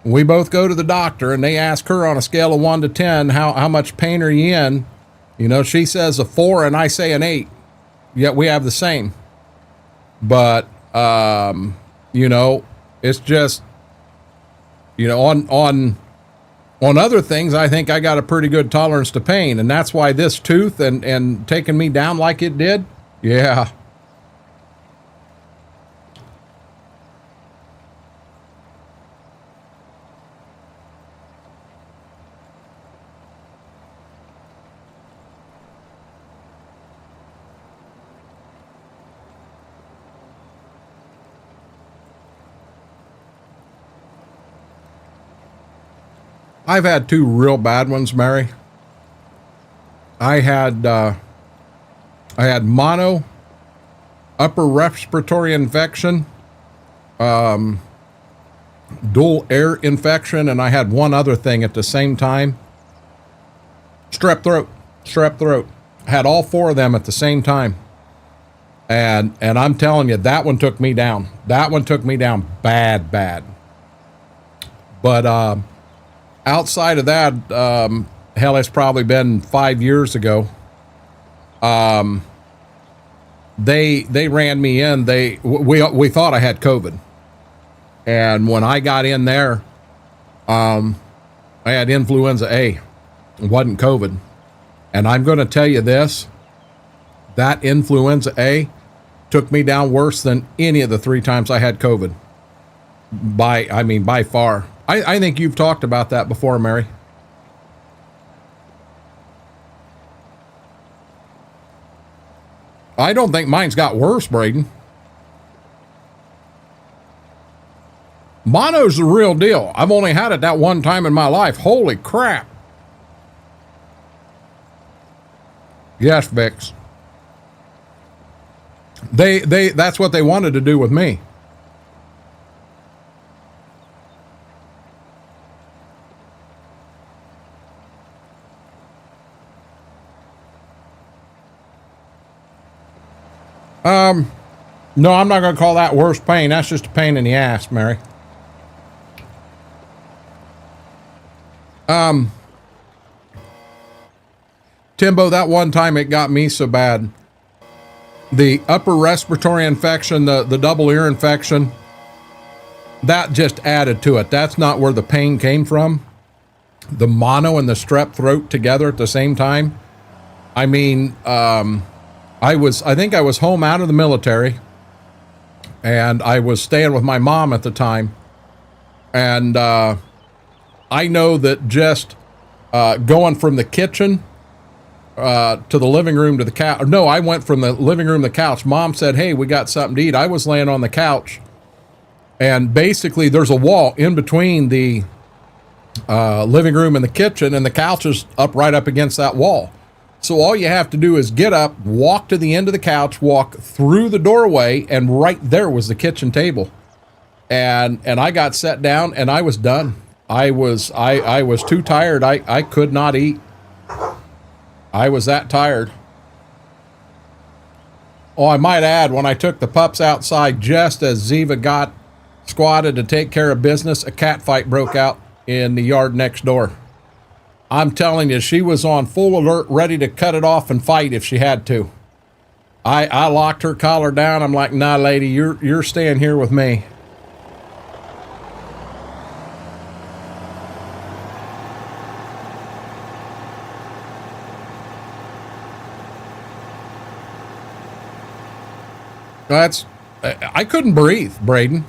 we both go to the doctor and they ask her on a scale of 1 to 10, how much pain are you in? You know, she says a 4 and I say an 8, yet we have the same. But, you know, it's just, you know, on On other things, I think I got a pretty good tolerance to pain, and that's why this tooth and taking me down like it did, yeah. I've had two real bad ones, Mary. I had mono, upper respiratory infection, dual air infection, and I had one other thing at the same time. Strep throat. I had all four of them at the same time. And I'm telling you, that one took me down. That one took me down bad. But outside of that, hell, it's probably been 5 years ago. They ran me in. We thought I had COVID, and when I got in there, I had influenza A. It wasn't COVID, and I'm going to tell you this: that influenza A took me down worse than any of the 3 times I had COVID. By far. I think you've talked about that before, Mary. I don't think mine's got worse, Braden. Mono's the real deal. I've only had it that one time in my life. Holy crap. Yes, Vix. That's what they wanted to do with me. No, I'm not going to call that worse pain. That's just a pain in the ass, Mary. Timbo, that one time it got me so bad. The upper respiratory infection, the double ear infection, that just added to it. That's not where the pain came from. The mono and the strep throat together at the same time. I mean, I think I was home out of the military, and I was staying with my mom at the time. And I know that just going from the kitchen to the living room to the couch. No, I went from the living room to the couch. Mom said, "Hey, we got something to eat." I was laying on the couch, and basically there's a wall in between the living room and the kitchen, and the couch is right up against that wall. So all you have to do is get up, walk to the end of the couch, walk through the doorway, and right there was the kitchen table. And I got set down and I was done. I was too tired. I could not eat. I was that tired. Oh, I might add, when I took the pups outside just as Ziva got squatted to take care of business, a cat fight broke out in the yard next door. I'm telling you, she was on full alert, ready to cut it off and fight if she had to. I locked her collar down. I'm like, "Nah, lady, you're staying here with me." I couldn't breathe, Braden.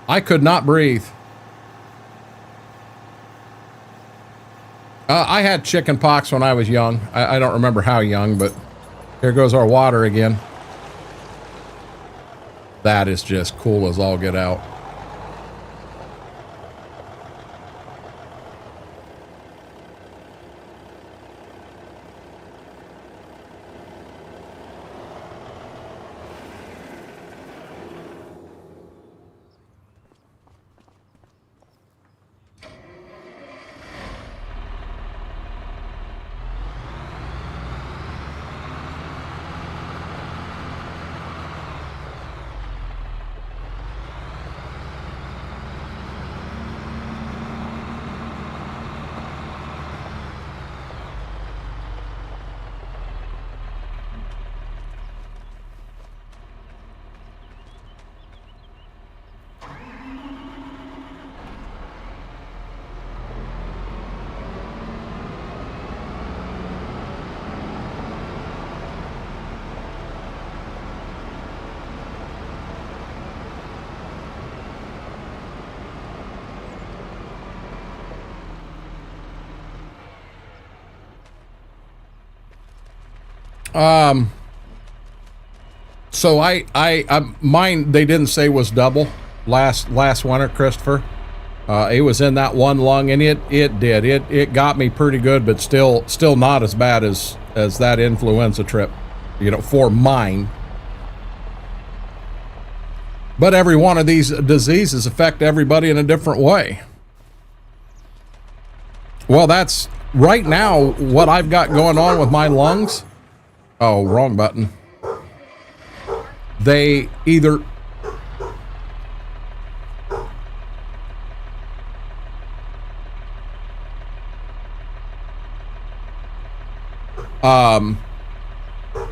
I could not breathe. I had chicken pox when I was young. I don't remember how young, but here goes our water again. That is just cool as all get out. So mine, they didn't say was double last winter, Christopher. It was in that one lung, and it got me pretty good, but still not as bad as that influenza trip, you know, for mine. But every one of these diseases affect everybody in a different way. Well, that's right now what I've got going on with my lungs. Oh, wrong button. They either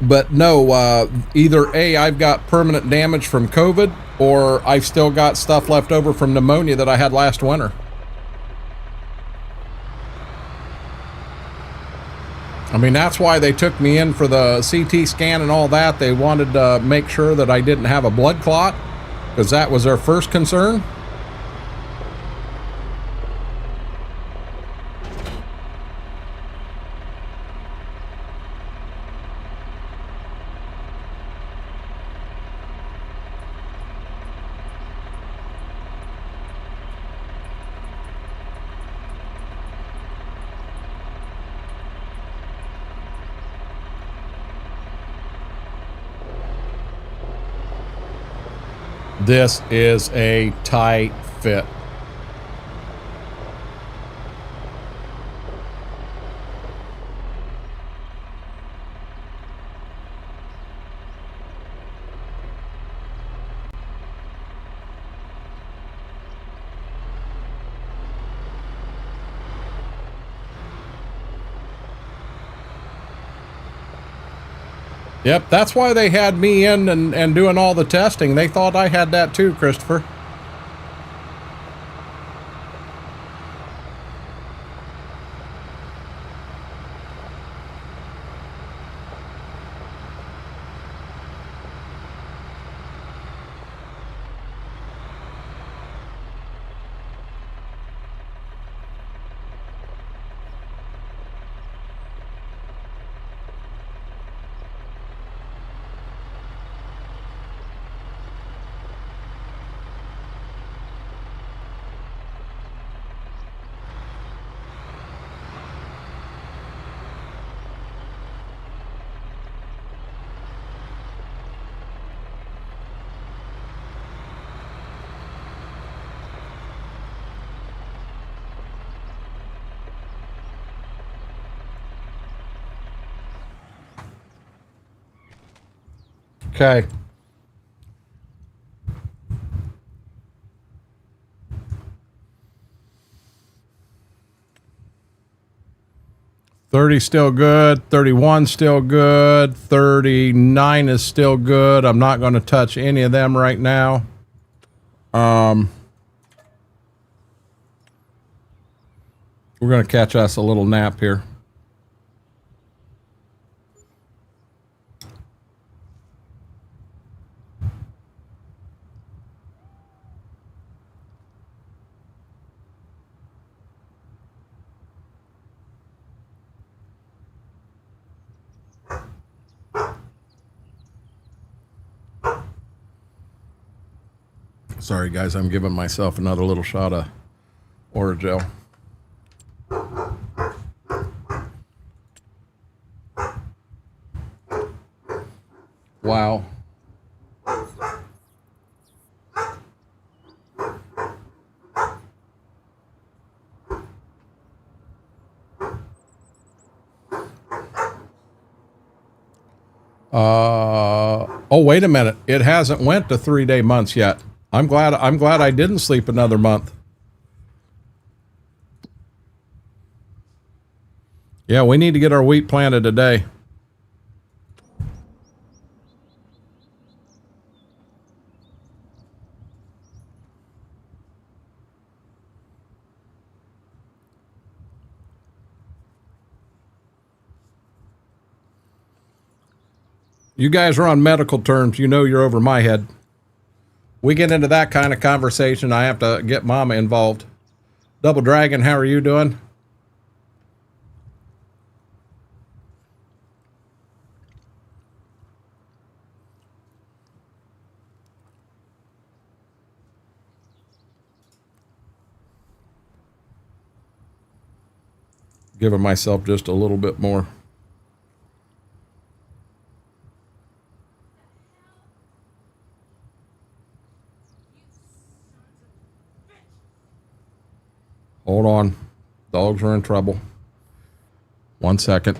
but no, either A, I've got permanent damage from COVID, or I've still got stuff left over from pneumonia that I had last winter. I mean, that's why they took me in for the CT scan and all that. They wanted to make sure that I didn't have a blood clot, because that was their first concern. This is a tight fit. Yep, that's why they had me in and doing all the testing. They thought I had that too, Christopher. Okay. $30 still good. $31 still good. $39 is still good. I'm not going to touch any of them right now. We're going to catch us a little nap here. Sorry, guys, I'm giving myself another little shot of Oragel. Wow. Oh, wait a minute. It hasn't went to 3-day months yet. I'm glad I didn't sleep another month. Yeah, we need to get our wheat planted today. You guys are on medical terms. You know you're over my head. We get into that kind of conversation, I have to get Mama involved. Double Dragon, how are you doing? Giving myself just a little bit more. Hold on. Dogs are in trouble. 1 second.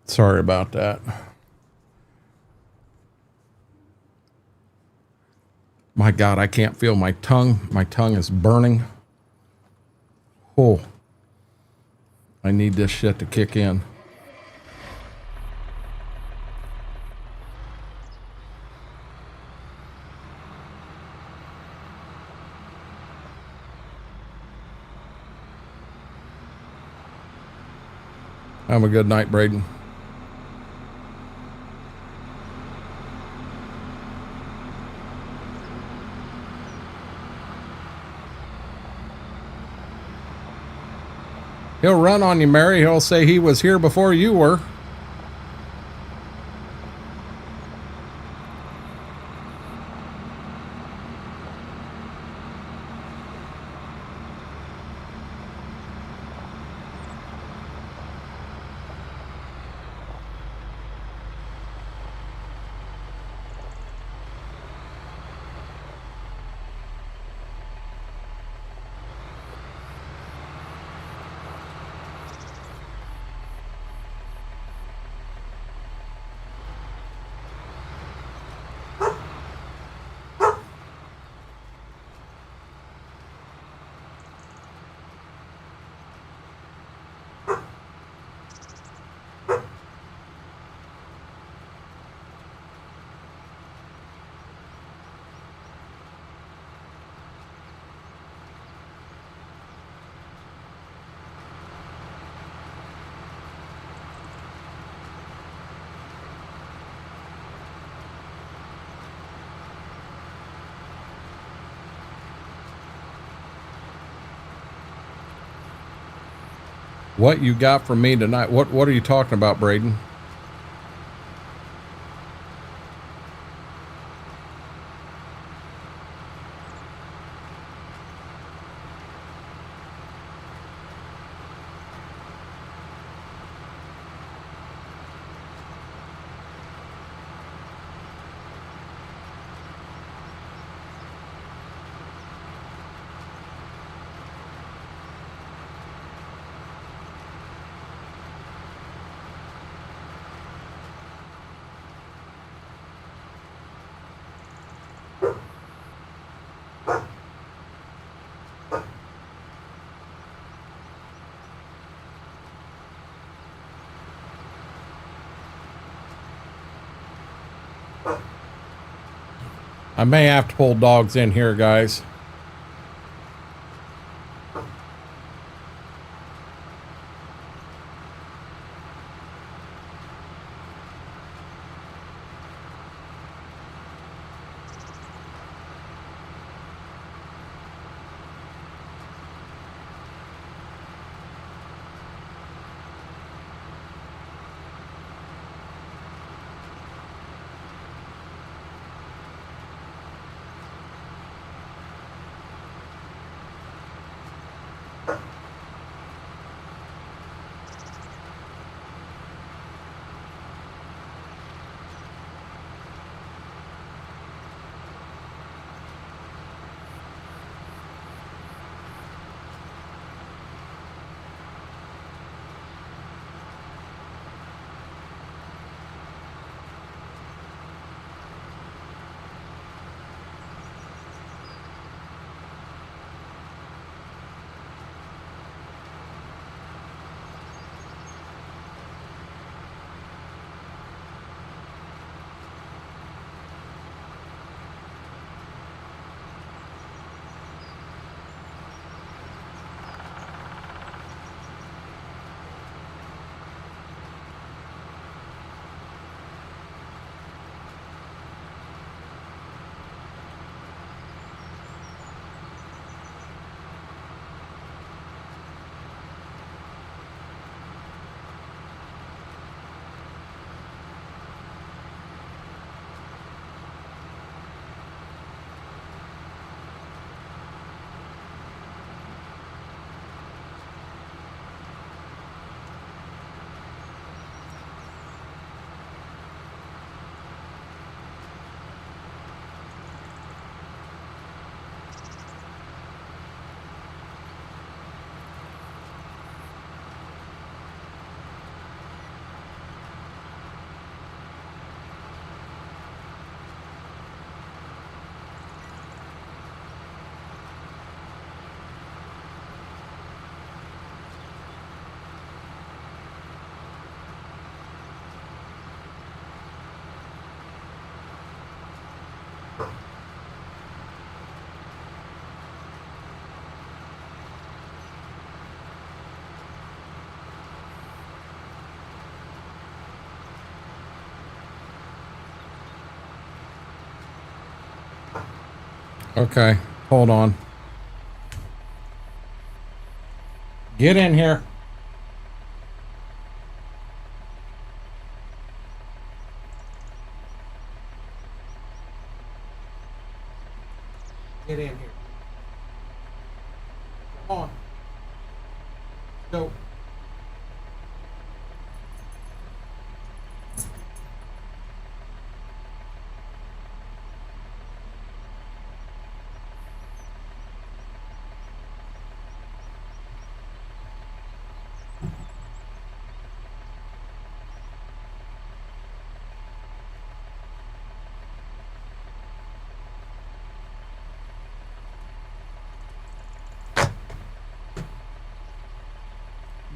Sorry about that. My God, I can't feel my tongue. My tongue is burning. Oh, I need this shit to kick in. Have a good night, Braden. He'll run on you, Mary. He'll say he was here before you were. What you got for me tonight? What are you talking about, Braden? I may have to pull dogs in here, guys. Okay, hold on. Get in here. Get in here. Come on. Go.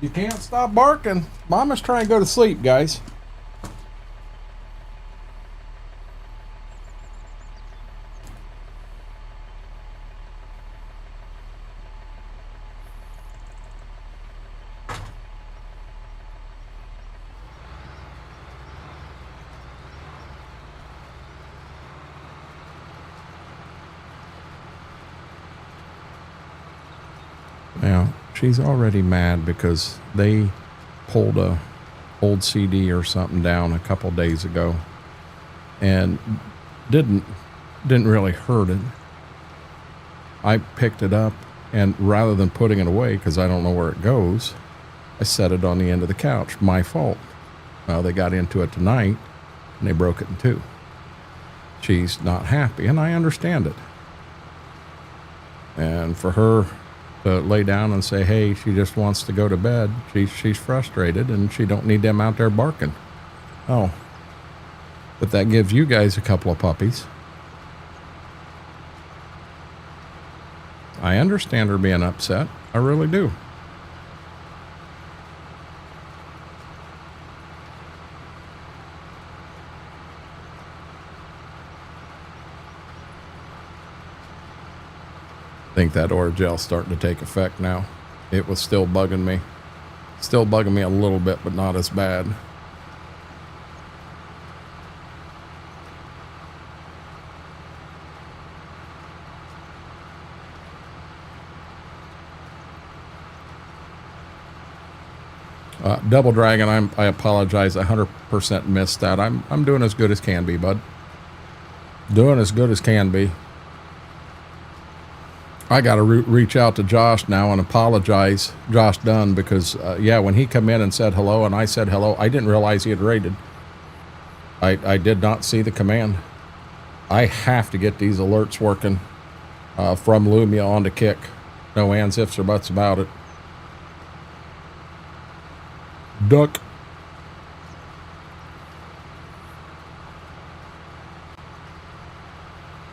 You can't stop barking. Mama's trying to go to sleep, guys. Now, she's already mad because they pulled a old CD or something down a couple days ago and didn't really hurt it. I picked it up, and rather than putting it away because I don't know where it goes, I set it on the end of the couch. My fault. Well, they got into it tonight and they broke it in two. She's not happy, and I understand it. And for her to lay down and say, hey, she just wants to go to bed, she's frustrated and she don't need them out there barking. Oh, but that gives you guys a couple of puppies. I understand her being upset. I really do. I think that Oragel's starting to take effect now. It was still bugging me. Still bugging me a little bit, but not as bad. Double Dragon, I apologize. I 100% missed that. I'm doing as good as can be, bud. Doing as good as can be. I got to reach out to Josh now and apologize, Josh Dunn, because, yeah, when he come in and said hello and I said hello, I didn't realize he had raided. I did not see the command. I have to get these alerts working from Lumia onto Kick. No ands, ifs, or buts about it. Duck.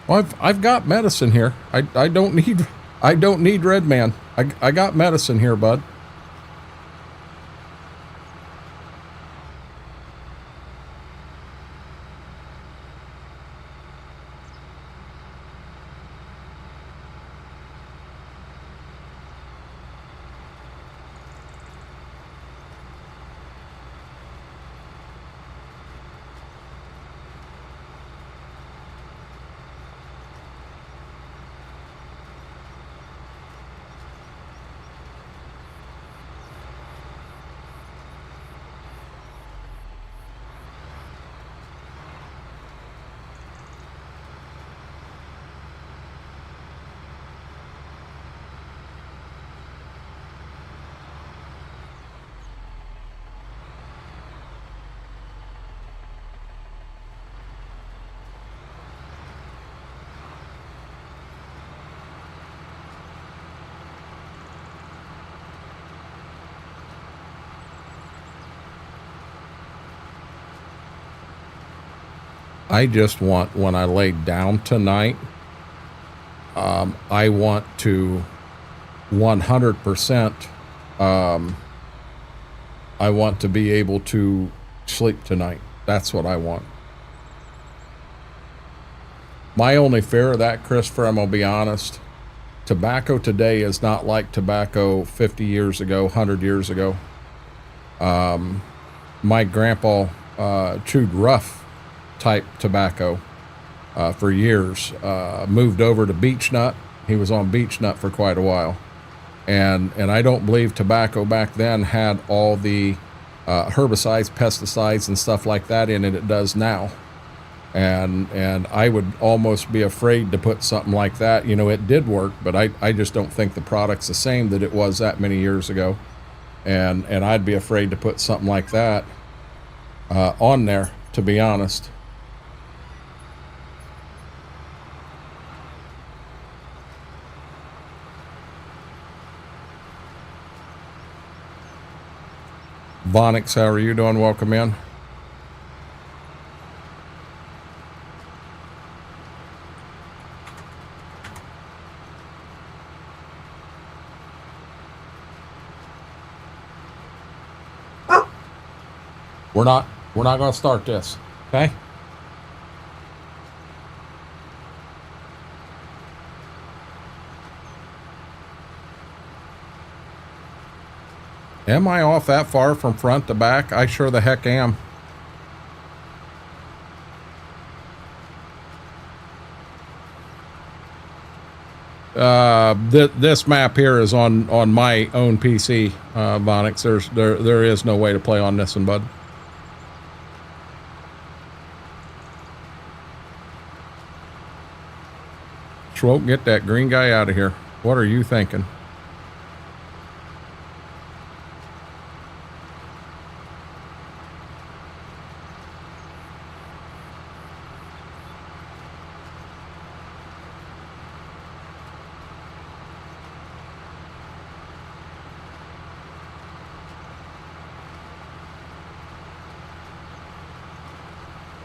Well, I've got medicine here. I don't need Red Man. I got medicine here, bud. I just want, when I lay down tonight, I want to 100%, I want to be able to sleep tonight. That's what I want. My only fear of that, Christopher, I'm going to be honest, tobacco today is not like tobacco 50 years ago, 100 years ago. My grandpa chewed rough type tobacco. for years. Moved over to beech nut. He was on beech nut for quite a while. And I don't believe tobacco back then had all the herbicides, pesticides, and stuff like that in it does now. And I would almost be afraid to put something like that. You know, it did work, but I just don't think the product's the same that it was that many years ago. And I'd be afraid to put something like that on there, to be honest. Vonix, how are you doing? Welcome in. We're not going to start this, okay? Am I off that far from front to back? I sure the heck am. This map here is on my own PC, Vonix. There is no way to play on this one, bud. Schwoke, get that green guy out of here. What are you thinking?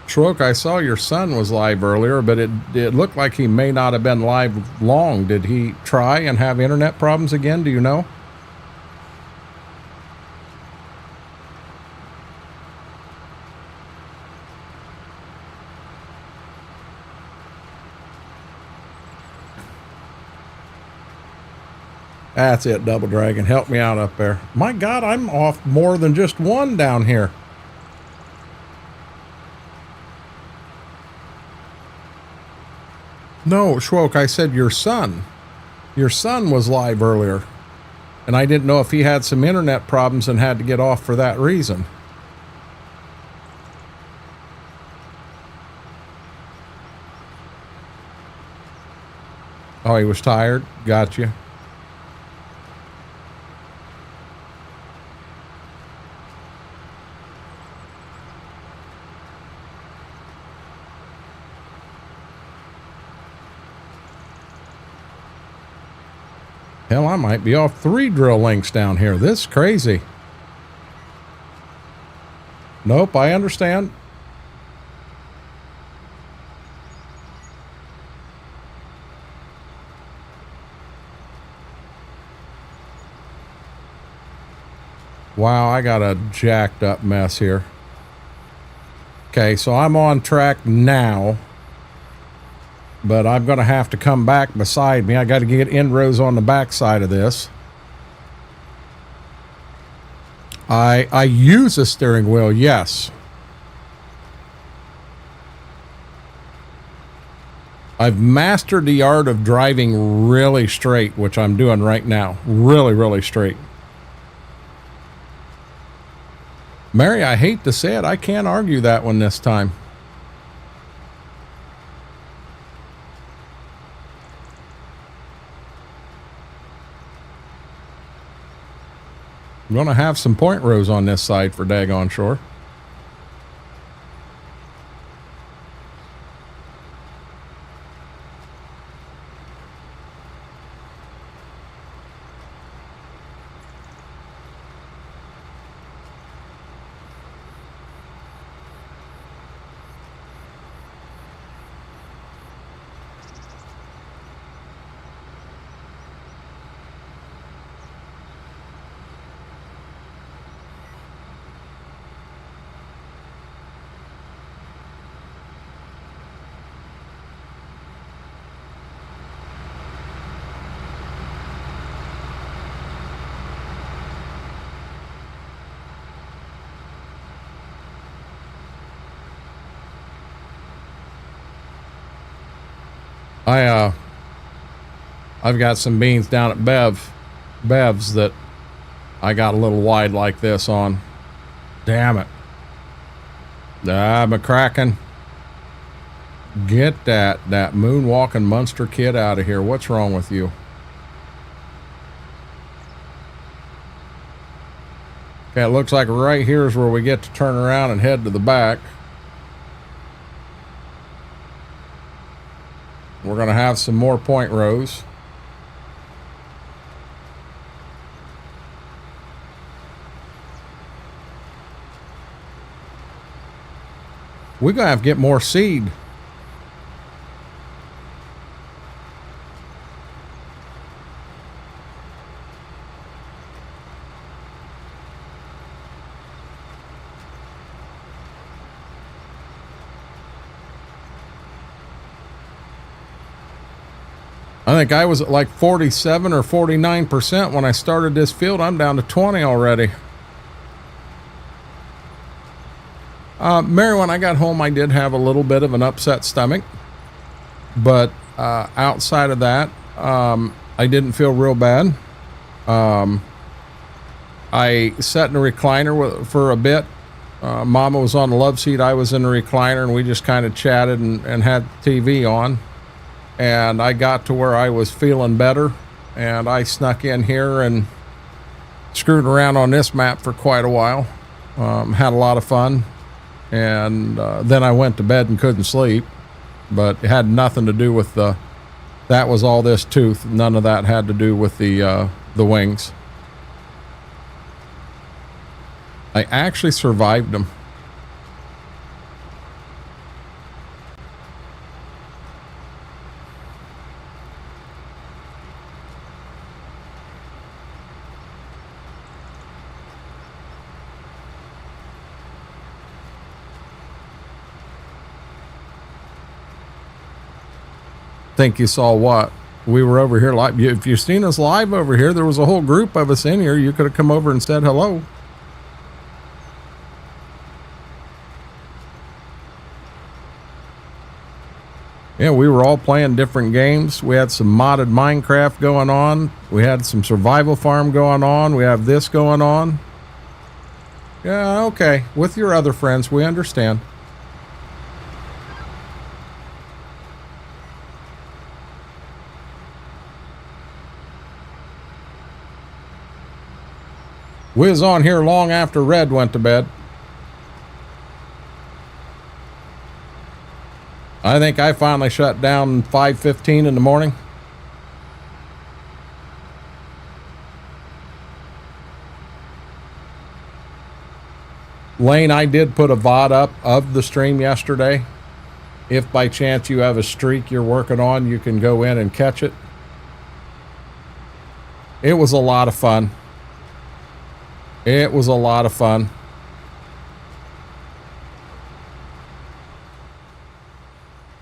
Schroek, I saw your son was live earlier, but it looked like he may not have been live long. Did he try and have internet problems again? Do you know? That's it, Double Dragon. Help me out up there. My God, I'm off more than just one down here. No, Schwoke, I said your son. Your son was live earlier. And I didn't know if he had some internet problems and had to get off for that reason. Oh, he was tired? Gotcha. Hell, I might be off 3 drill links down here. This is crazy. Nope, I understand. Wow, I got a jacked up mess here. Okay, so I'm on track now. But I'm going to have to come back beside me. I got to get inroads on the back side of this. I use a steering wheel, yes. I've mastered the art of driving really straight, which I'm doing right now. Really, really straight. Mary, I hate to say it, I can't argue that one this time. I'm going to have some point rows on this side for daggone sure. I've got some beans down at Bev's that I got a little wide like this on. Damn it. McCracken. Get that moonwalking monster kid out of here. What's wrong with you? Okay, it looks like right here is where we get to turn around and head to the back. We're going to have some more point rows. We're going to have to get more seed. I think I was at like 47 or 49% when I started this field. I'm down to 20 already. Mary, when I got home, I did have a little bit of an upset stomach. But outside of that, I didn't feel real bad. I sat in a recliner for a bit. Mama was on the love seat. I was in the recliner, and we just kind of chatted and had TV on. And I got to where I was feeling better, and I snuck in here and screwed around on this map for quite a while. Had a lot of fun, and then I went to bed and couldn't sleep, but it had nothing to do with that was all this tooth. None of that had to do with the wings. I actually survived them. Think you saw what? We were over here live. If you've seen us live over here, there was a whole group of us in here. You could have come over and said hello. Yeah, we were all playing different games. We had some modded Minecraft going on. We had some survival farm going on. We have this going on. Yeah, okay. With your other friends, we understand. We was on here long after Red went to bed. I think I finally shut down 5:15 in the morning. Lane, I did put a VOD up of the stream yesterday. If by chance you have a streak you're working on, you can go in and catch it. It was a lot of fun. It was a lot of fun.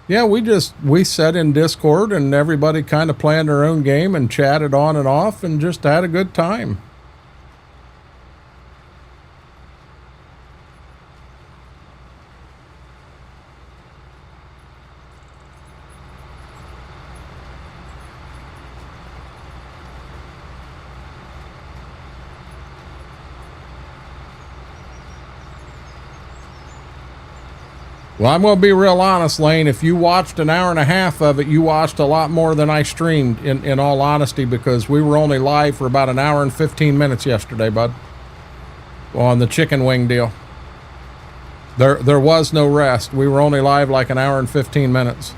Yeah, we sat in Discord and everybody kind of planned their own game and chatted on and off and just had a good time. Well, I'm going to be real honest, Lane. If you watched an hour and a half of it, you watched a lot more than I streamed, in all honesty, because we were only live for about an hour and 15 minutes yesterday, bud, on the chicken wing deal. There was no rest. We were only live like an hour and 15 minutes.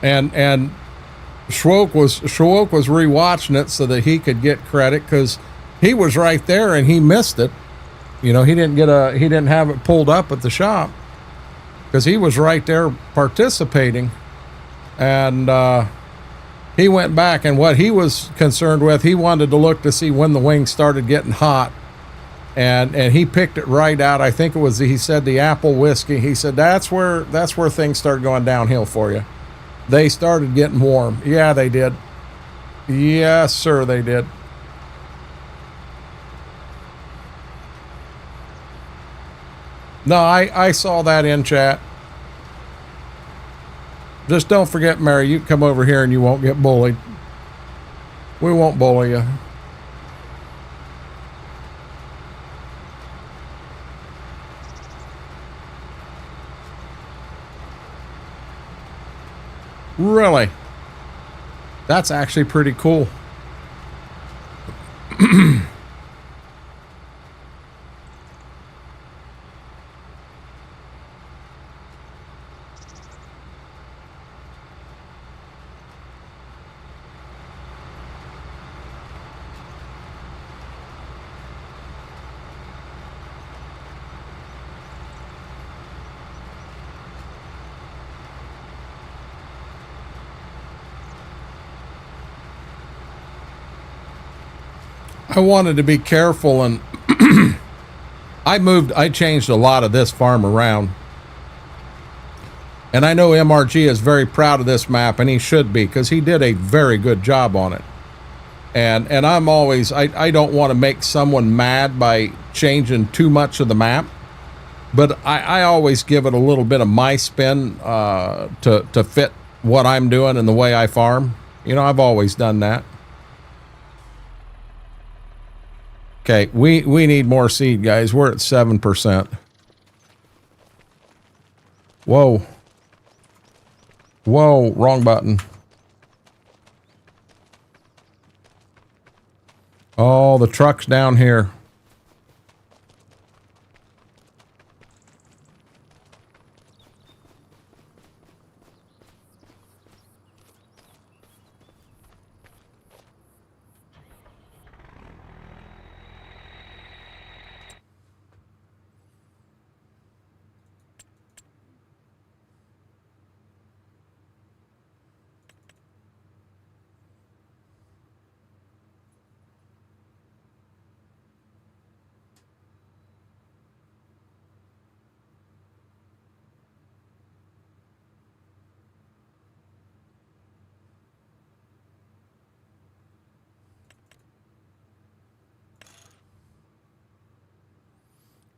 And Schwoke was rewatching it so that he could get credit, because he was right there and he missed it. You know, he didn't have it pulled up at the shop because he was right there participating. And he went back, and what he was concerned with, he wanted to look to see when the wings started getting hot. And he picked it right out. I think it was, he said, the apple whiskey. He said that's where things start going downhill for you. They started getting warm. Yeah, they did. Yes, sir, they did. No, I saw that in chat. Just don't forget, Mary, you can come over here and you won't get bullied. We won't bully you. Really? That's actually pretty cool. I wanted to be careful, and I changed a lot of this farm around. And I know MRG is very proud of this map, and he should be, because he did a very good job on it. And I'm always, I don't want to make someone mad by changing too much of the map, but I always give it a little bit of my spin to fit what I'm doing and the way I farm. You know, I've always done that. Okay, we need more seed, guys. We're at 7%. Whoa. Whoa, wrong button. Oh, the truck's down here.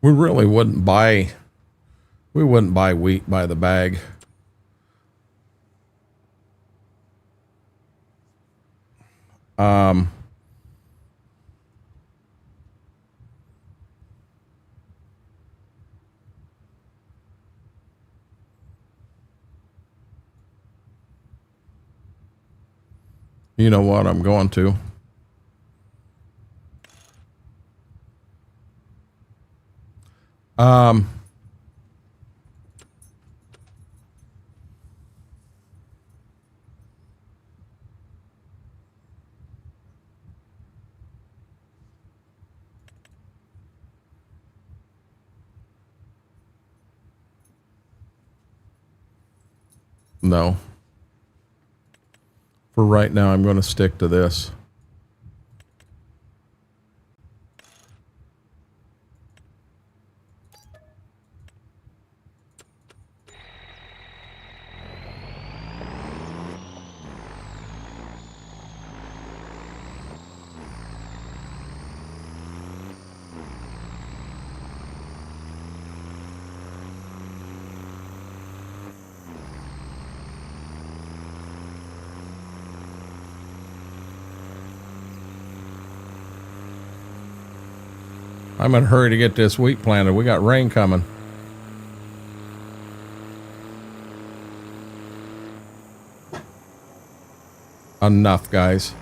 We really wouldn't buy wheat by the bag. You know what? I'm going to. No. For right now, I'm going to stick to this. I'm in a hurry to get this wheat planted. We got rain coming. Enough, guys.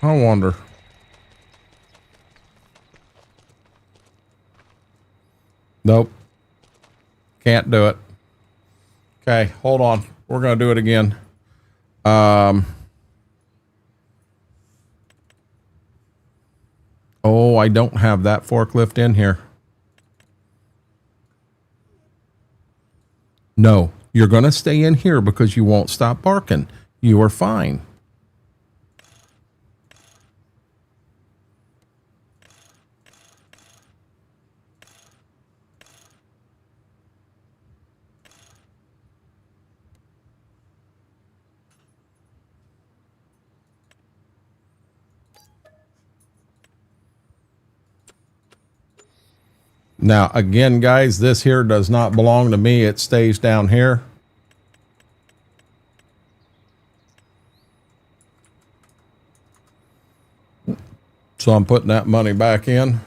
I wonder. Nope. Can't do it. Okay, hold on. We're going to do it again. Oh, I don't have that forklift in here. No, you're going to stay in here because you won't stop barking. You are fine. Now, again, guys, this here does not belong to me. It stays down here. So I'm putting that money back in.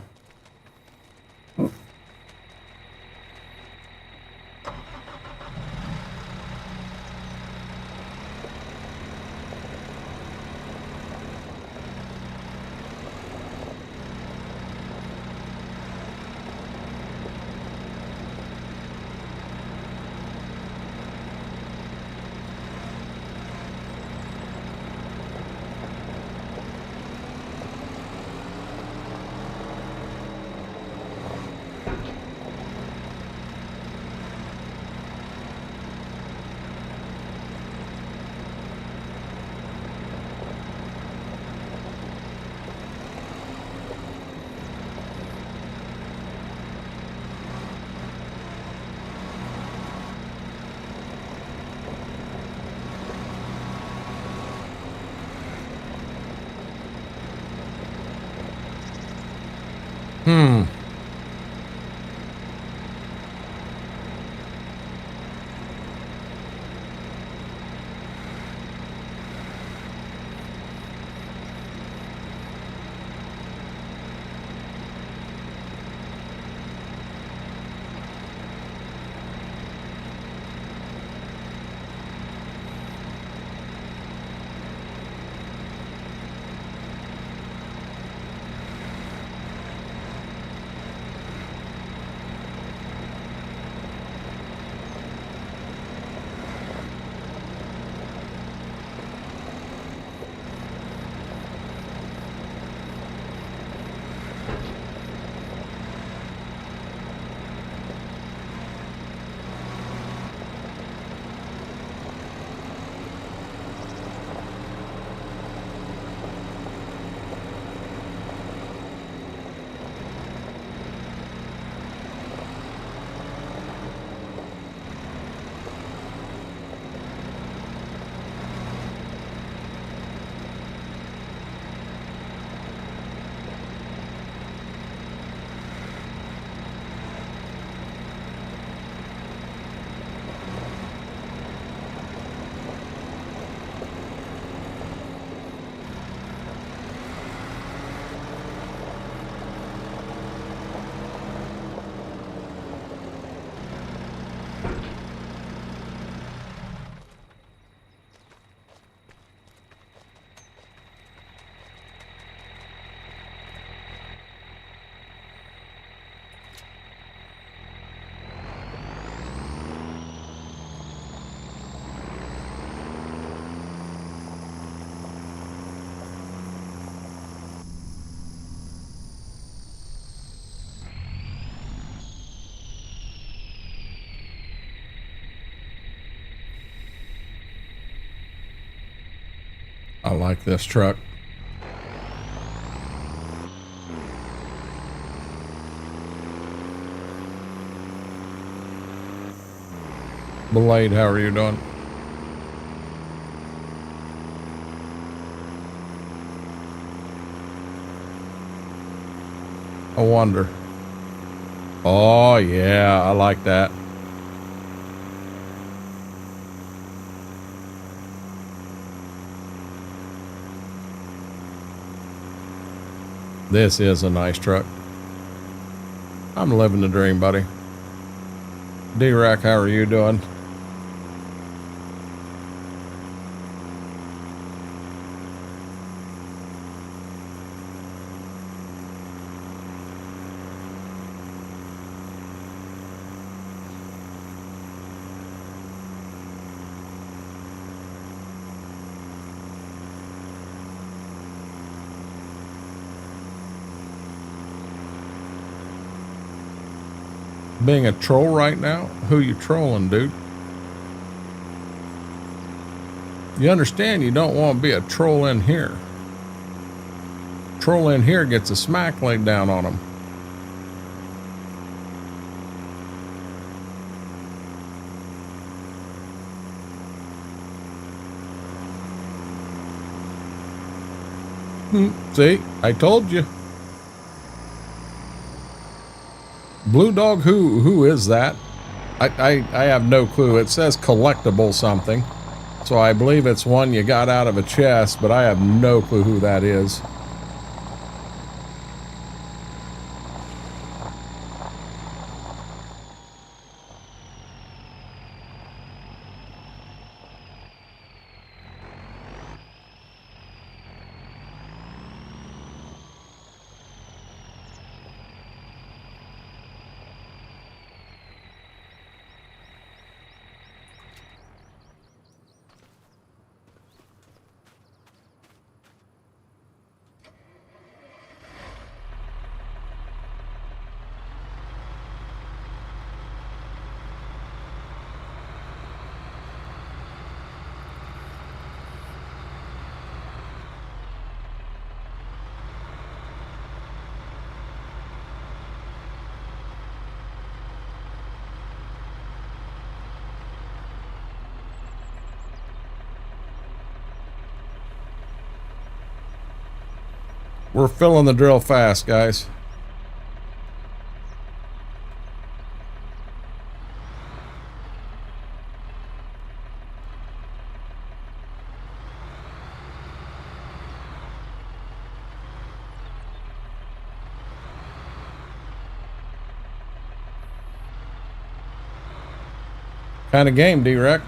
I like this truck. Blade, how are you doing? I wonder. Oh, yeah, I like that. This is a nice truck. I'm living the dream, buddy. D-Rack, how are you doing? Being a troll right now? Who you trolling, dude? You understand you don't want to be a troll in here. Troll in here gets a smack laid down on him. See, I told you. Blue dog, who is that? I have no clue. It says collectible something. So I believe it's one you got out of a chest, but I have no clue who that is. We're filling the drill fast, guys. Kind of game, D-Rec.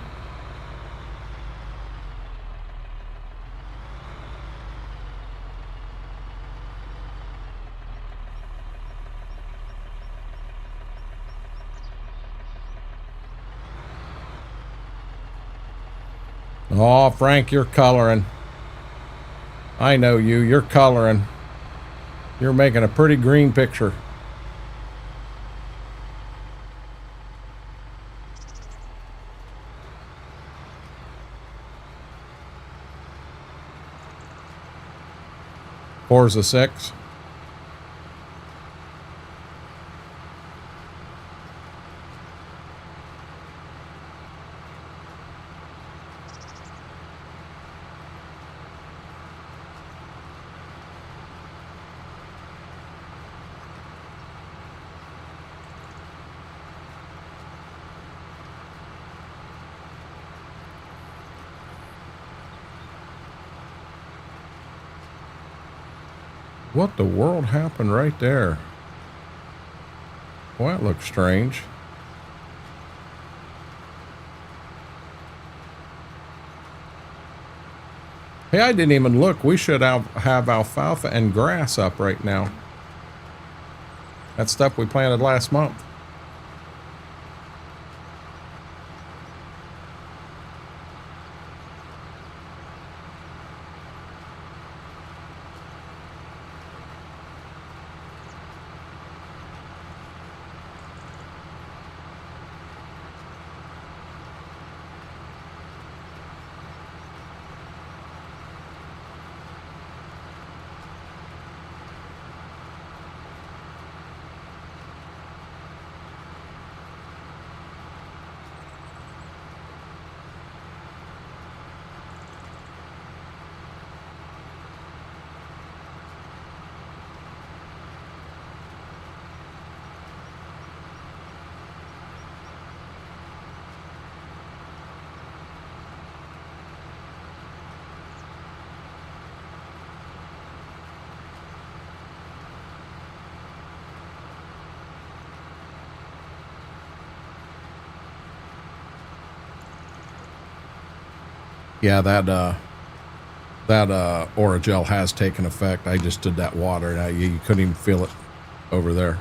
Oh, Frank, you're coloring. I know you. You're coloring. You're making a pretty green picture. Four's a 6. What the world happened right there? Well, that looks strange. Hey, I didn't even look. We should have alfalfa and grass up right now. That stuff we planted last month. Yeah, that Oragel has taken effect. I just did that water. Now you couldn't even feel it over there.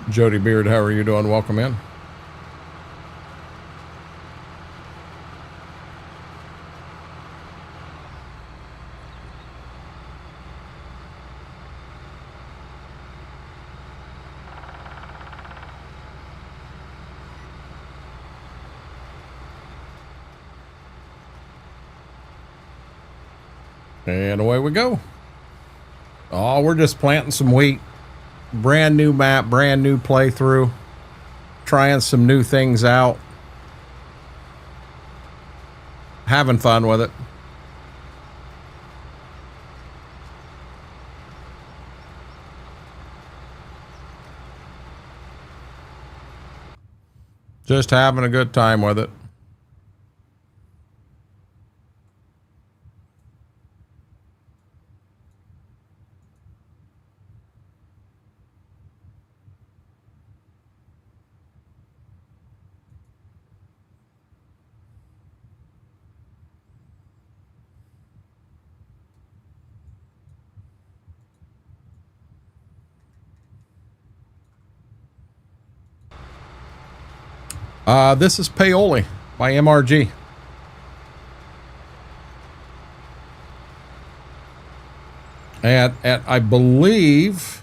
Jody Beard, how are you doing? Welcome in. And away we go. Oh, we're just planting some wheat. Brand new map, brand new playthrough. Trying some new things out. Having fun with it. Just having a good time with it. This is Paoli by MRG. And I believe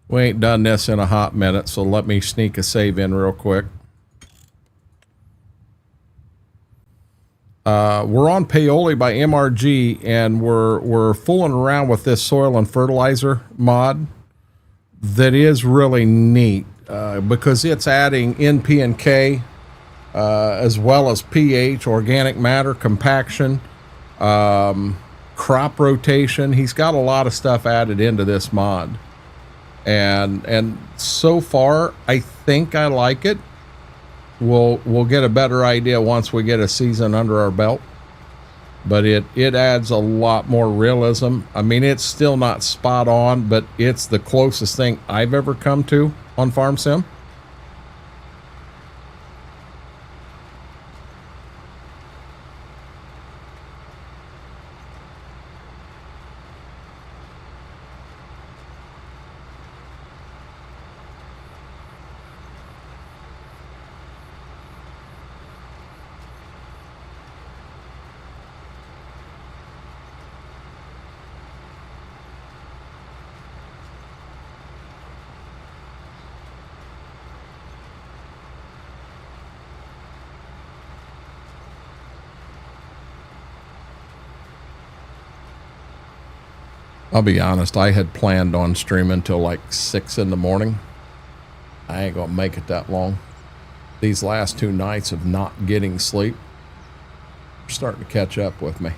we ain't done this in a hot minute, so let me sneak a save in real quick. We're on Paoli by MRG, and we're fooling around with this soil and fertilizer mod that is really neat. Because it's adding NP and K, as well as pH, organic matter, compaction, crop rotation. He's got a lot of stuff added into this mod. And so far, I think I like it. We'll get a better idea once we get a season under our belt. But it adds a lot more realism. I mean, it's still not spot on, but it's the closest thing I've ever come to on Farm Sim. I'll be honest, I had planned on streaming till like 6 in the morning. I ain't gonna make it that long. These last 2 nights of not getting sleep are starting to catch up with me.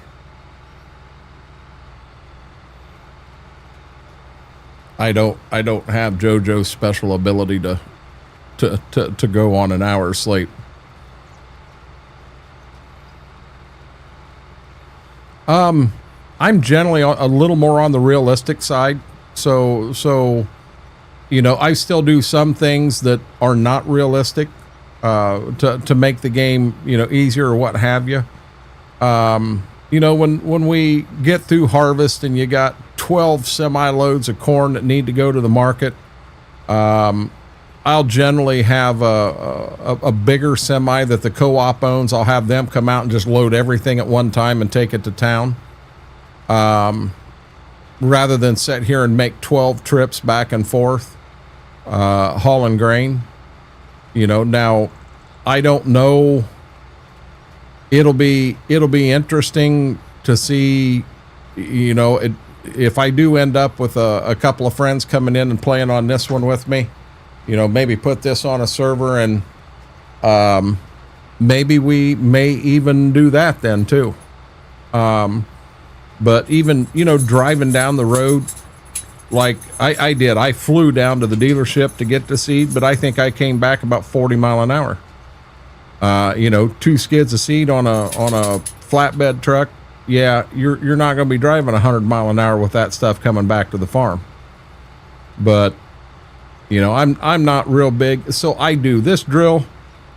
I don't have JoJo's special ability to go on an hour's sleep. I'm generally a little more on the realistic side. So, you know, I still do some things that are not realistic, to make the game, you know, easier or what have you. You know, when we get through harvest and you got 12 semi loads of corn that need to go to the market, I'll generally have a bigger semi that the co-op owns. I'll have them come out and just load everything at one time and take it to town. Rather than sit here and make 12 trips back and forth, hauling grain. You know, now I don't know. It'll be interesting to see, you know, if I do end up with a couple of friends coming in and playing on this one with me, you know, maybe put this on a server, and maybe we may even do that then too. But even, you know, driving down the road, like I did, I flew down to the dealership to get the seed, but I think I came back about 40 mile an hour. You know, 2 skids of seed on a flatbed truck. Yeah, you're not going to be driving 100 mile an hour with that stuff coming back to the farm. But, you know, I'm not real big, so I do this drill.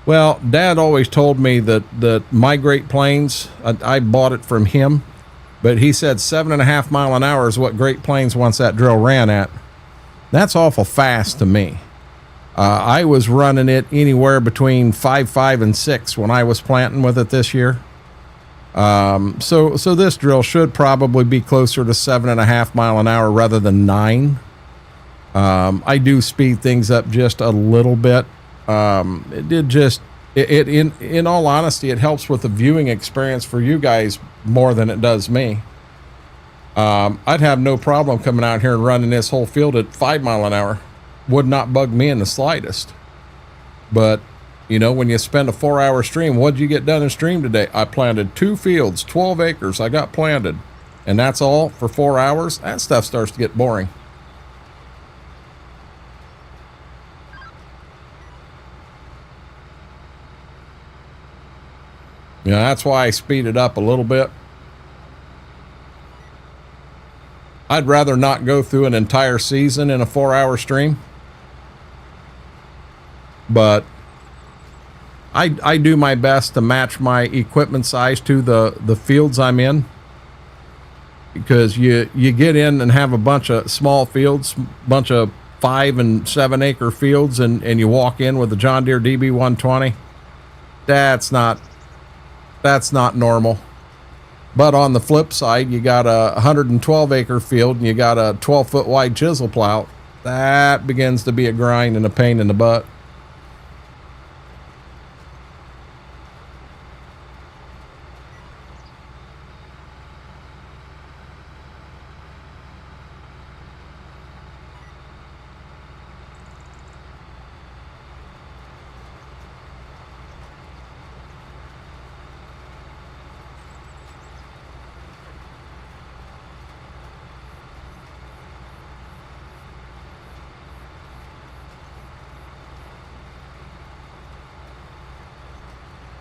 Well, Dad always told me that my Great Plains, I bought it from him, but he said 7.5 mile an hour is what Great Plains wants that drill ran at. That's awful fast to me. I was running it anywhere between 5.5 and 6 when I was planting with it this year. So this drill should probably be closer to 7.5 mile an hour rather than 9. I do speed things up just a little bit. In all honesty, it helps with the viewing experience for you guys more than it does me. I'd have no problem coming out here and running this whole field at 5 mile an hour. Would not bug me in the slightest. But you know, when you spend a 4-hour stream, what'd you get done in stream today? I planted 2 fields, 12 acres I got planted, and that's all for 4 hours. That stuff starts to get boring. You know, that's why I speed it up a little bit. I'd rather not go through an entire season in a 4-hour stream. But I do my best to match my equipment size to the fields I'm in. Because you get in and have a bunch of small fields, bunch of 5 and 7 acre fields, and you walk in with the John Deere DB120. That's not normal. But on the flip side, you got a 112 acre field and you got a 12-foot wide chisel plow. That begins to be a grind and a pain in the butt.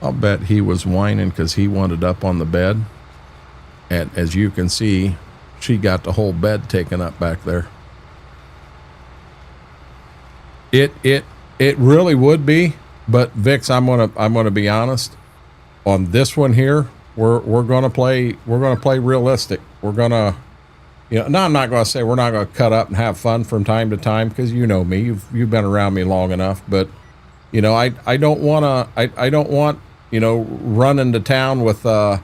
I'll bet he was whining because he wanted up on the bed. And as you can see, she got the whole bed taken up back there. It really would be, but Vix, I'm gonna be honest. On this one here, we're gonna play realistic. We're gonna, you know, no, I'm not gonna say we're not gonna cut up and have fun from time to time, because you know me, you've been around me long enough. But you know, I don't want you know, running to town with a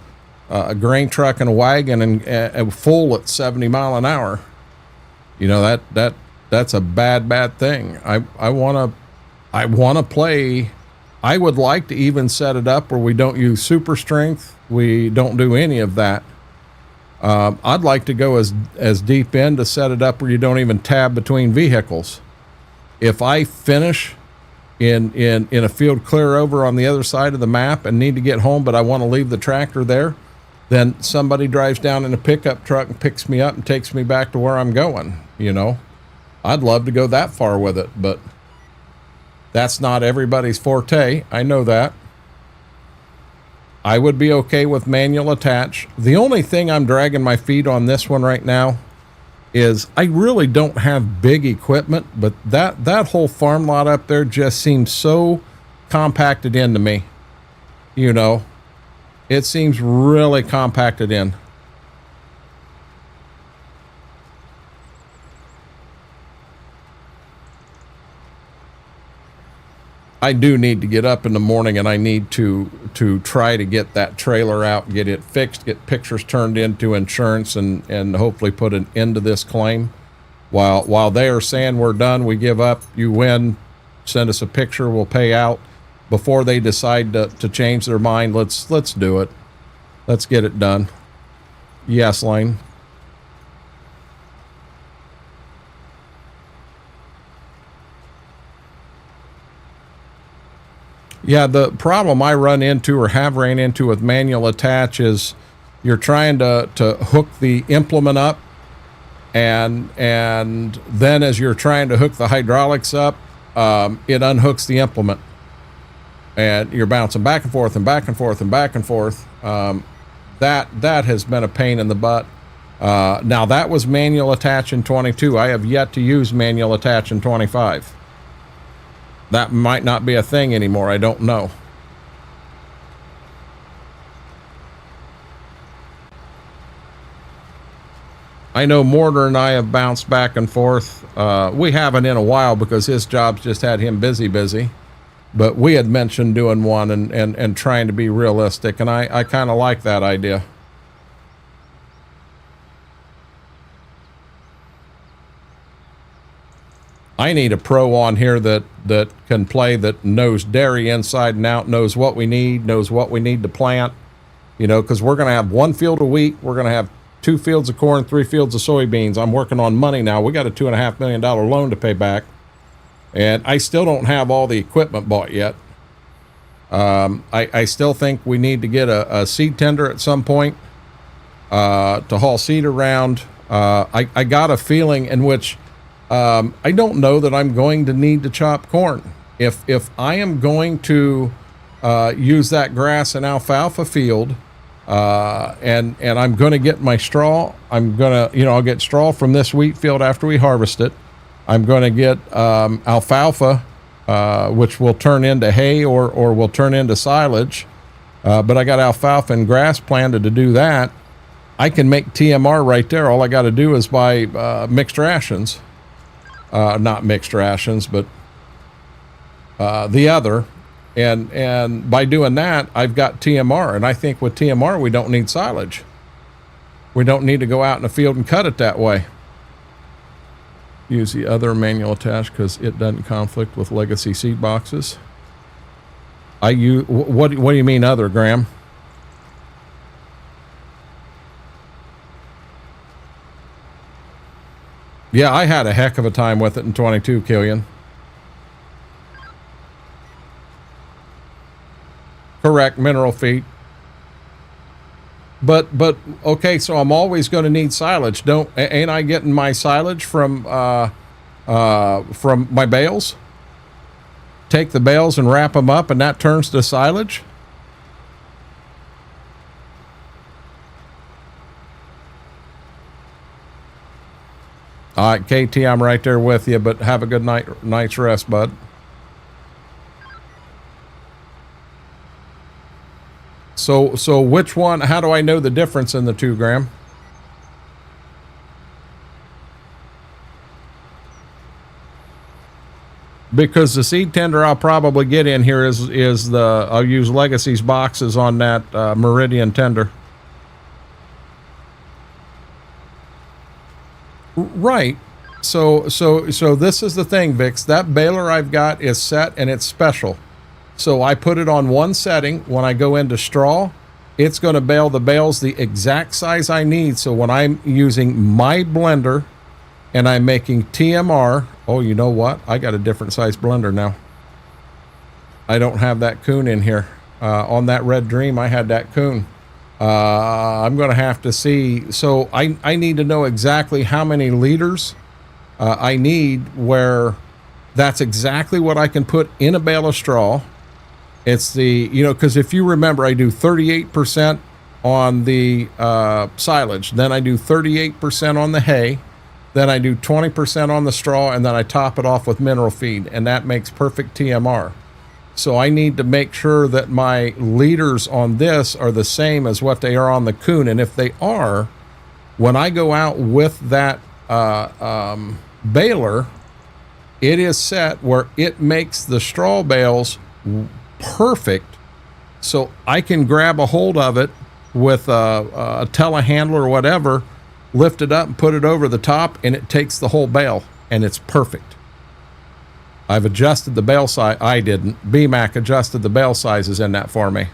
grain truck and a wagon and full at 70 mile an hour. You know, that's a bad thing. I want to play. I would like to even set it up where we don't use super strength. We don't do any of that. I'd like to go as deep in to set it up where you don't even tab between vehicles. If I finish in a field clear over on the other side of the map and need to get home, but I want to leave the tractor there, then somebody drives down in a pickup truck and picks me up and takes me back to where I'm going. You know, I'd love to go that far with it, but that's not everybody's forte. I know that. I would be okay with manual attach. The only thing I'm dragging my feet on this one right now is I really don't have big equipment, but that whole farm lot up there just seems so compacted into me. You know, it seems really compacted in. I do need to get up in the morning, and I need to try to get that trailer out, get it fixed, get pictures turned into insurance, and hopefully put an end to this claim. While they are saying we're done, we give up, you win, send us a picture, we'll pay out. Before they decide to change their mind, let's do it. Let's get it done. Yes, Lane. Yeah, the problem I run into or have ran into with manual attach is you're trying to hook the implement up, and then as you're trying to hook the hydraulics up, it unhooks the implement, and you're bouncing back and forth and back and forth and back and forth. That has been a pain in the butt. Now that was manual attach in 22. I have yet to use manual attach in 25. That might not be a thing anymore. I don't know. I know Mortar and I have bounced back and forth. We haven't in a while because his job's just had him busy. But we had mentioned doing one and trying to be realistic, and I kind of like that idea. I need a pro on here that can play, that knows dairy inside and out, knows what we need to plant, you know, because we're going to have 1 field of wheat, we're going to have 2 fields of corn, 3 fields of soybeans. I'm working on money now. We got a $2.5 million loan to pay back, and I still don't have all the equipment bought yet. I still think we need to get a seed tender at some point to haul seed around. I got a feeling in which I don't know that I'm going to need to chop corn. If I am going to use that grass and alfalfa field, and I'm going to get my straw, I'm going to, I'll get straw from this wheat field after we harvest it. I'm going to get alfalfa, which will turn into hay or will turn into silage. But I got alfalfa and grass planted to do that. I can make TMR right there. All I got to do is buy mixed rations. Not mixed rations, but the other. And by doing that, I've got TMR. And I think with TMR, we don't need silage. We don't need to go out in the field and cut it that way. Use the other manual attached because it doesn't conflict with legacy seed boxes. I use, what do you mean other, Graham? Yeah, I had a heck of a time with it in 22, Killian. Correct, mineral feed. But okay, so I'm always going to need silage. Ain't I getting my silage from my bales? Take the bales and wrap them up, and that turns to silage. All right, KT, I'm right there with you, but have a good night's rest, bud. So which one, how do I know the difference in the two, Graham? Because the seed tender I'll probably get in here is the, I'll use Legacy's boxes on that Meridian tender. Right. So this is the thing, Vix. That baler I've got is set and it's special. So I put it on one setting. When I go into straw, it's going to bale the bales the exact size I need. So when I'm using my blender and I'm making TMR, oh, you know what? I got a different size blender now. I don't have that coon in here. On that Red Dream, I had that coon. I'm going to have to see. So I need to know exactly how many liters I need, where that's exactly what I can put in a bale of straw. It's the, because if you remember, I do 38% on the silage, then I do 38% on the hay, then I do 20% on the straw, and then I top it off with mineral feed, and that makes perfect TMR. So I need to make sure that my liters on this are the same as what they are on the coon, and if they are, when I go out with that baler, it is set where it makes the straw bales perfect, so I can grab a hold of it with a telehandler or whatever, lift it up and put it over the top, and it takes the whole bale, and it's perfect. I've adjusted the bale size. I didn't. BMAC adjusted the bale sizes in that for me.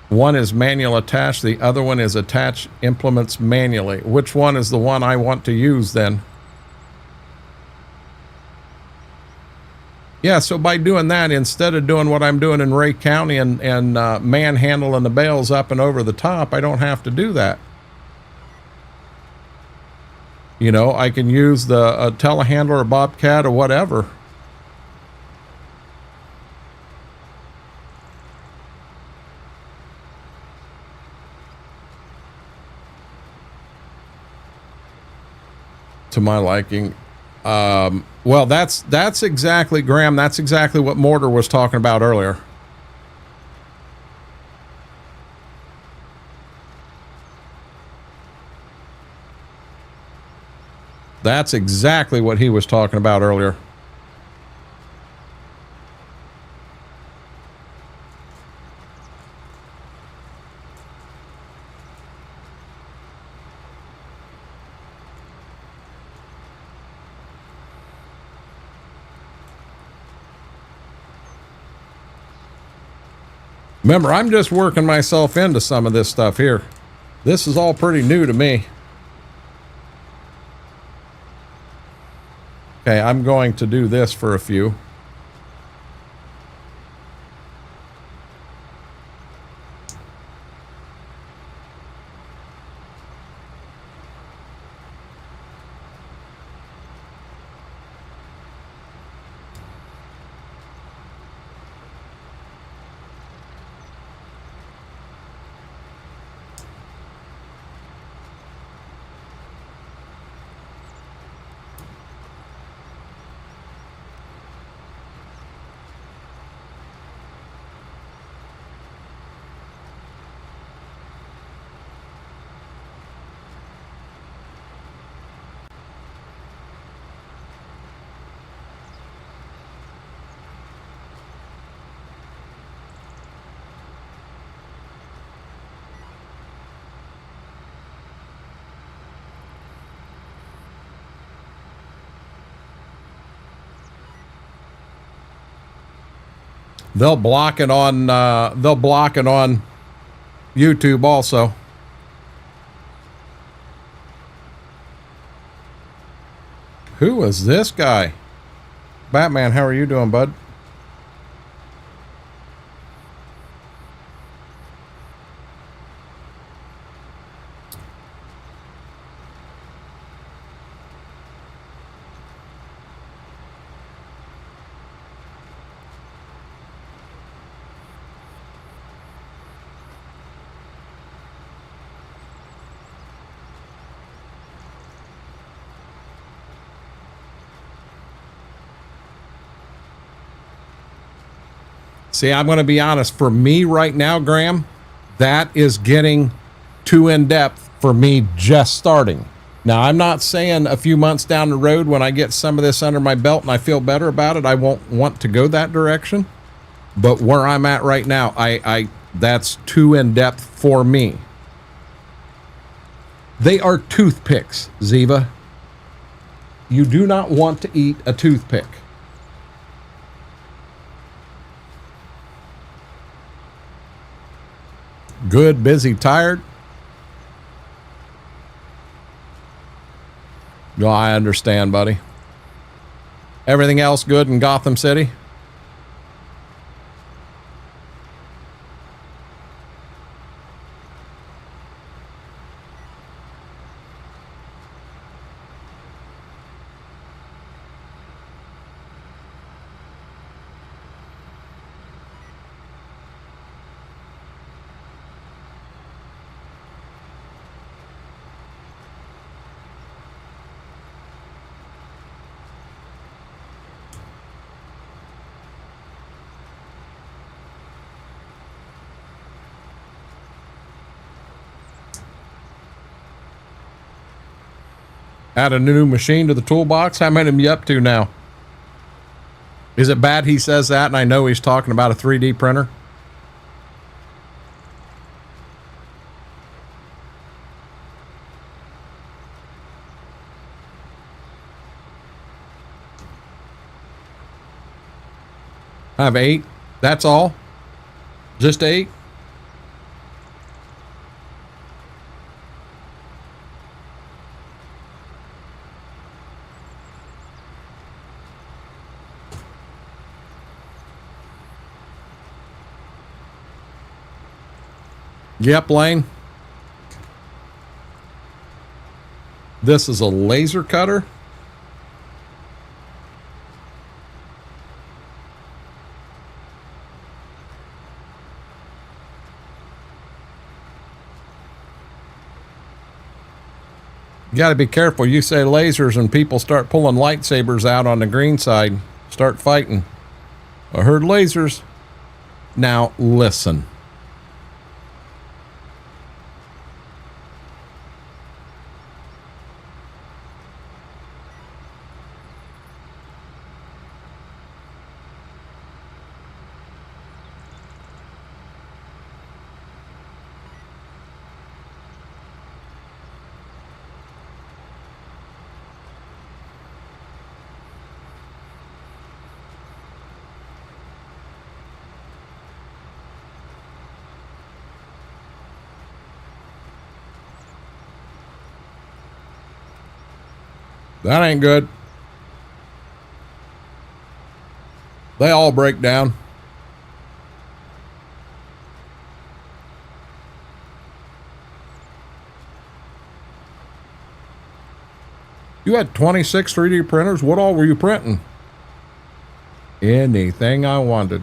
One is manual attached, the other one is attached implements manually. Which one is the one I want to use then? Yeah, so by doing that, instead of doing what I'm doing in Ray County and manhandling the bales up and over the top, I don't have to do that. I can use the telehandler or Bobcat or whatever. To my liking. Well, that's exactly, Graham, that's exactly what Mortar was talking about earlier. That's exactly what he was talking about earlier. Remember, I'm just working myself into some of this stuff here. This is all pretty new to me. Okay, I'm going to do this for a few. They'll block it on YouTube also. Who is this guy? Batman, how are you doing, bud? See, I'm going to be honest. For me right now, Graham, that is getting too in-depth for me just starting. Now, I'm not saying a few months down the road when I get some of this under my belt and I feel better about it, I won't want to go that direction. But where I'm at right now, that's too in-depth for me. They are toothpicks, Ziva. You do not want to eat a toothpick. Good, busy, tired. No, I understand, buddy. Everything else good in Gotham City? Add a new machine to the toolbox. How many am you up to now? Is it bad he says that and I know he's talking about a 3D printer? I have 8. That's all? Just 8? Yep, Lane. This is a laser cutter. You got to be careful. You say lasers and people start pulling lightsabers out on the green side, start fighting. I heard lasers. Now listen. That ain't good. They all break down. You had 26 3D printers? What all were you printing? Anything I wanted.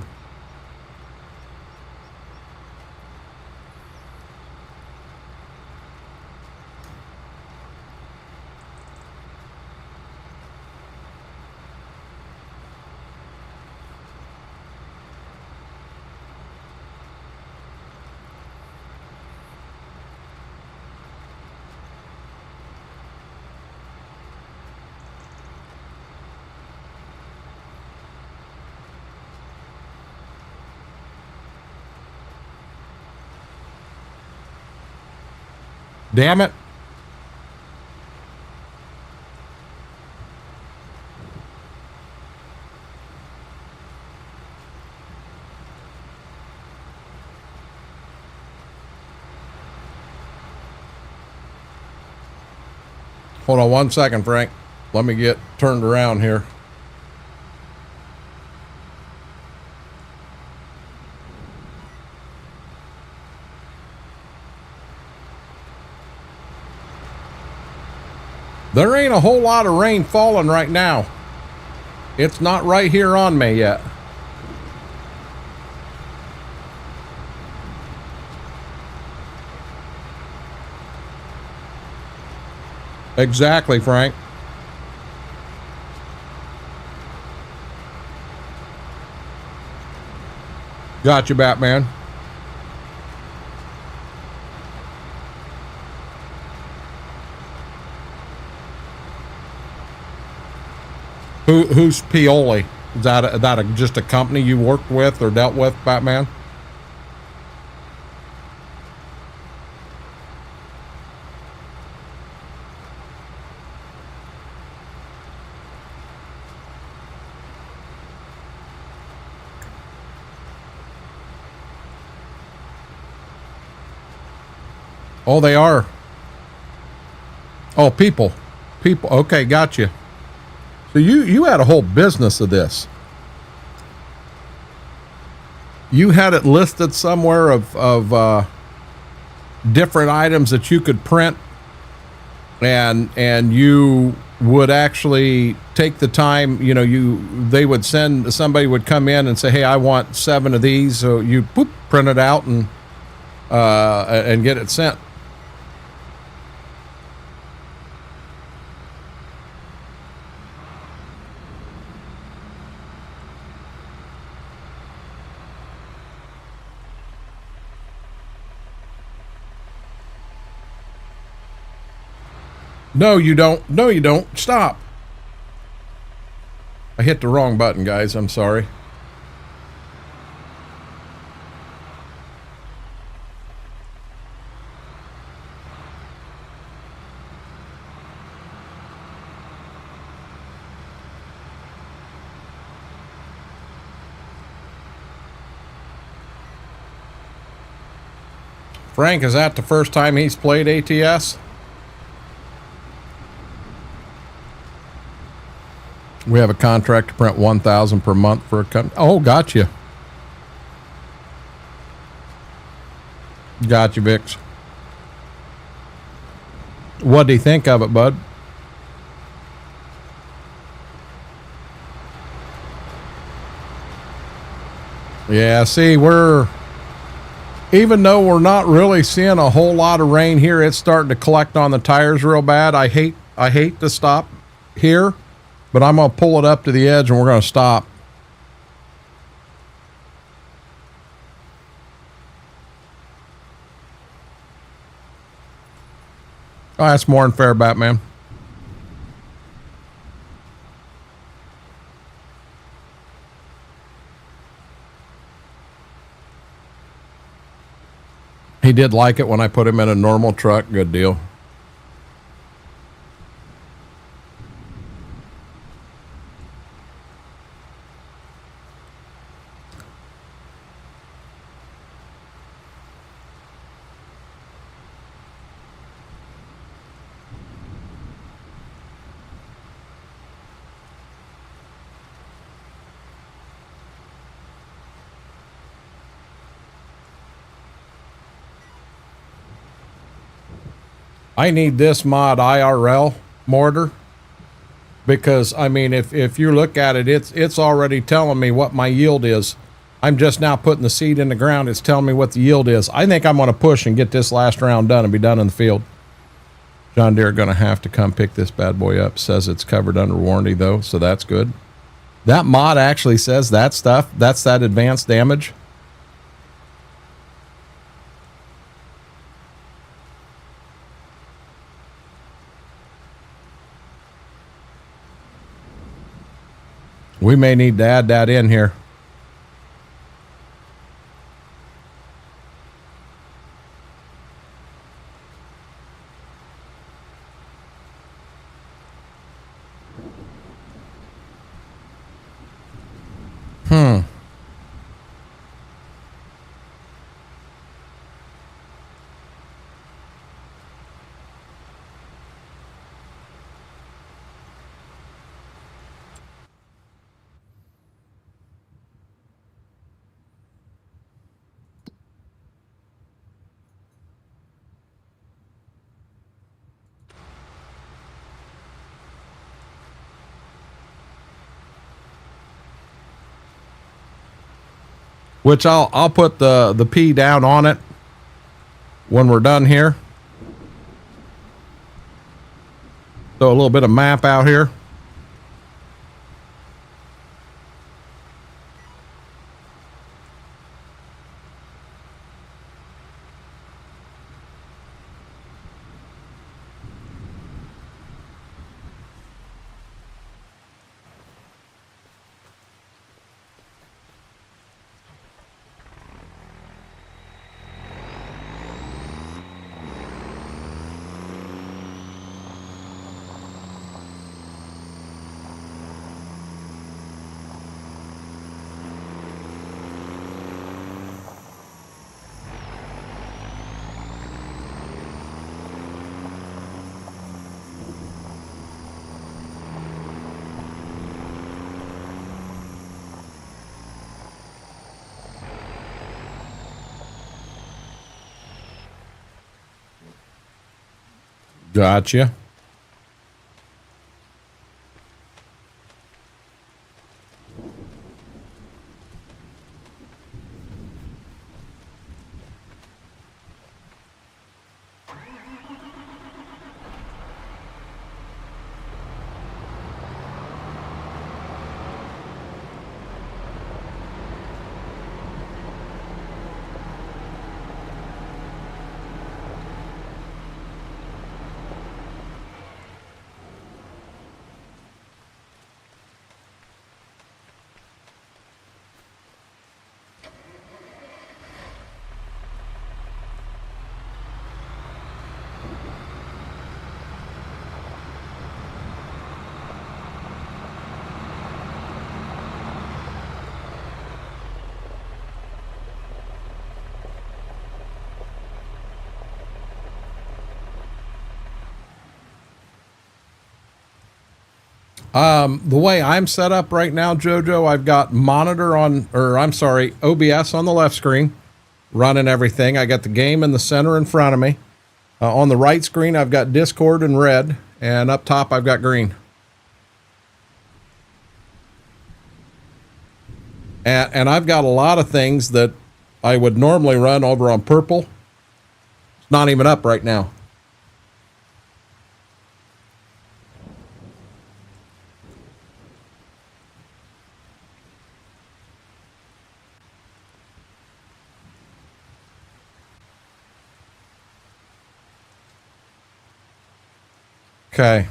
Damn it. Hold on 1 second, Frank. Let me get turned around here. There ain't a whole lot of rain falling right now. It's not right here on me yet. Exactly, Frank. Got you, Batman. Who's Pioli? Is that just a company you worked with or dealt with, Batman? Oh, they are. Oh, people. Okay, gotcha. So you had a whole business of this. You had it listed somewhere of different items that you could print, and you would actually take the time. They would somebody would come in and say, "Hey, I want 7 of these." So you print it out and get it sent. No, you don't. No, you don't. Stop. I hit the wrong button, guys. I'm sorry. Frank, is that the first time he's played ATS? We have a contract to print 1,000 per month for a company. Oh, gotcha. Gotcha, Vix. What do you think of it, bud? Yeah, see, even though we're not really seeing a whole lot of rain here, it's starting to collect on the tires real bad. I hate to stop here, but I'm going to pull it up to the edge and we're going to stop. Oh, that's more than fair, Batman. He did like it when I put him in a normal truck. Good deal. I need this mod IRL mortar because, I mean, if you look at it, it's already telling me what my yield is. I'm just now putting the seed in the ground. It's telling me what the yield is. I think I'm going to push and get this last round done and be done in the field. John Deere going to have to come pick this bad boy up. Says it's covered under warranty, though, so that's good. That mod actually says that stuff. That's that advanced damage. We may need to add that in here. Which I'll put the P down on it when we're done here. So a little bit of map out here. Gotcha. The way I'm set up right now, Jojo, I've got monitor on, or I'm sorry, OBS on the left screen, running everything. I got the game in the center in front of me. On the right screen, I've got Discord in red, and up top, I've got green. And I've got a lot of things that I would normally run over on purple. It's not even up right now. Okay.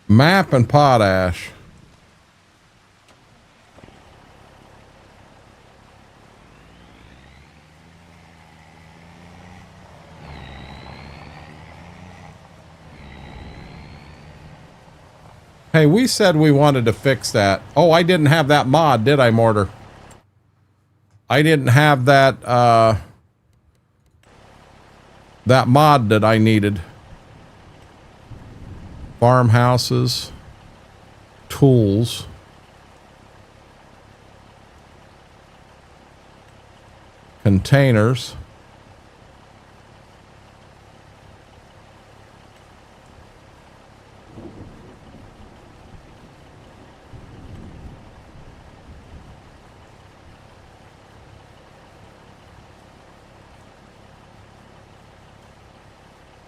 Map and potash. Hey, we said we wanted to fix that. Oh, I didn't have that mod, did I, Mortar? I didn't have that, that mod that I needed. Farmhouses. Tools. Containers.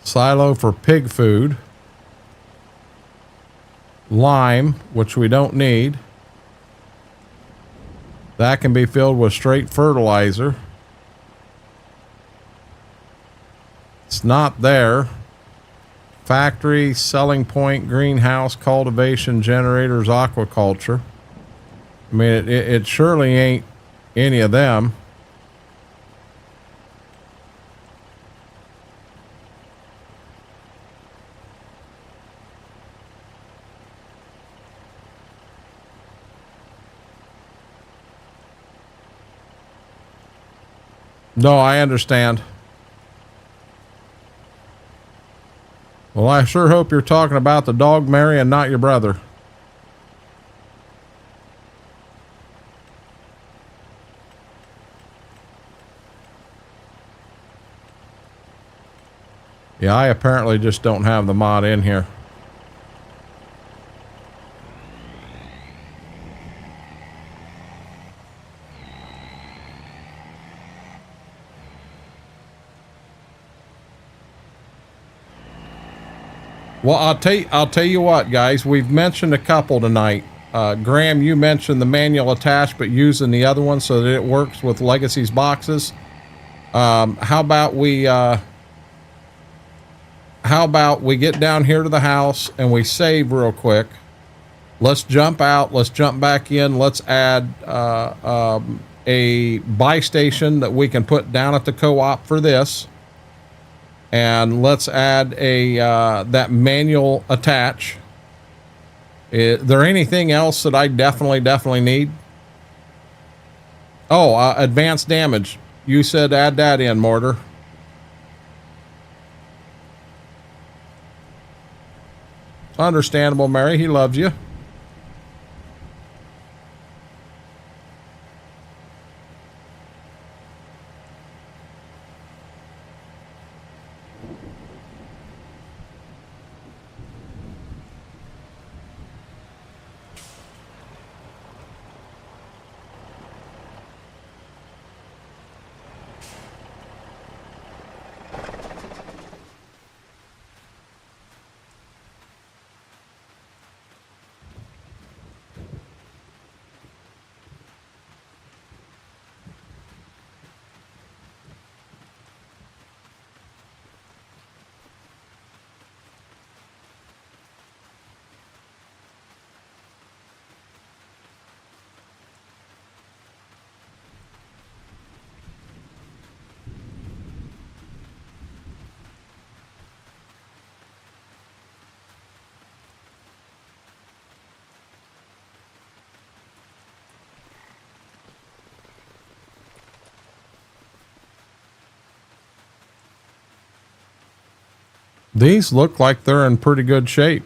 Silo for pig food. Lime, which we don't need. That can be filled with straight fertilizer. It's not there. Factory, selling point, greenhouse, cultivation, generators, aquaculture. I mean, it surely ain't any of them. No, I understand. Well, I sure hope you're talking about the dog, Mary, and not your brother. Yeah, I apparently just don't have the mod in here. Well, I'll tell you what, guys. We've mentioned a couple tonight. Graham, you mentioned the manual attach, but using the other one so that it works with Legacy's boxes. How about we get down here to the house and we save real quick. Let's jump out. Let's jump back in. Let's add a buy station that we can put down at the co-op for this. And let's add a that manual attach. Is there anything else that I definitely need? Oh, advanced damage. You said add that in, Mortar. Understandable, Mary. He loves you. These look like they're in pretty good shape.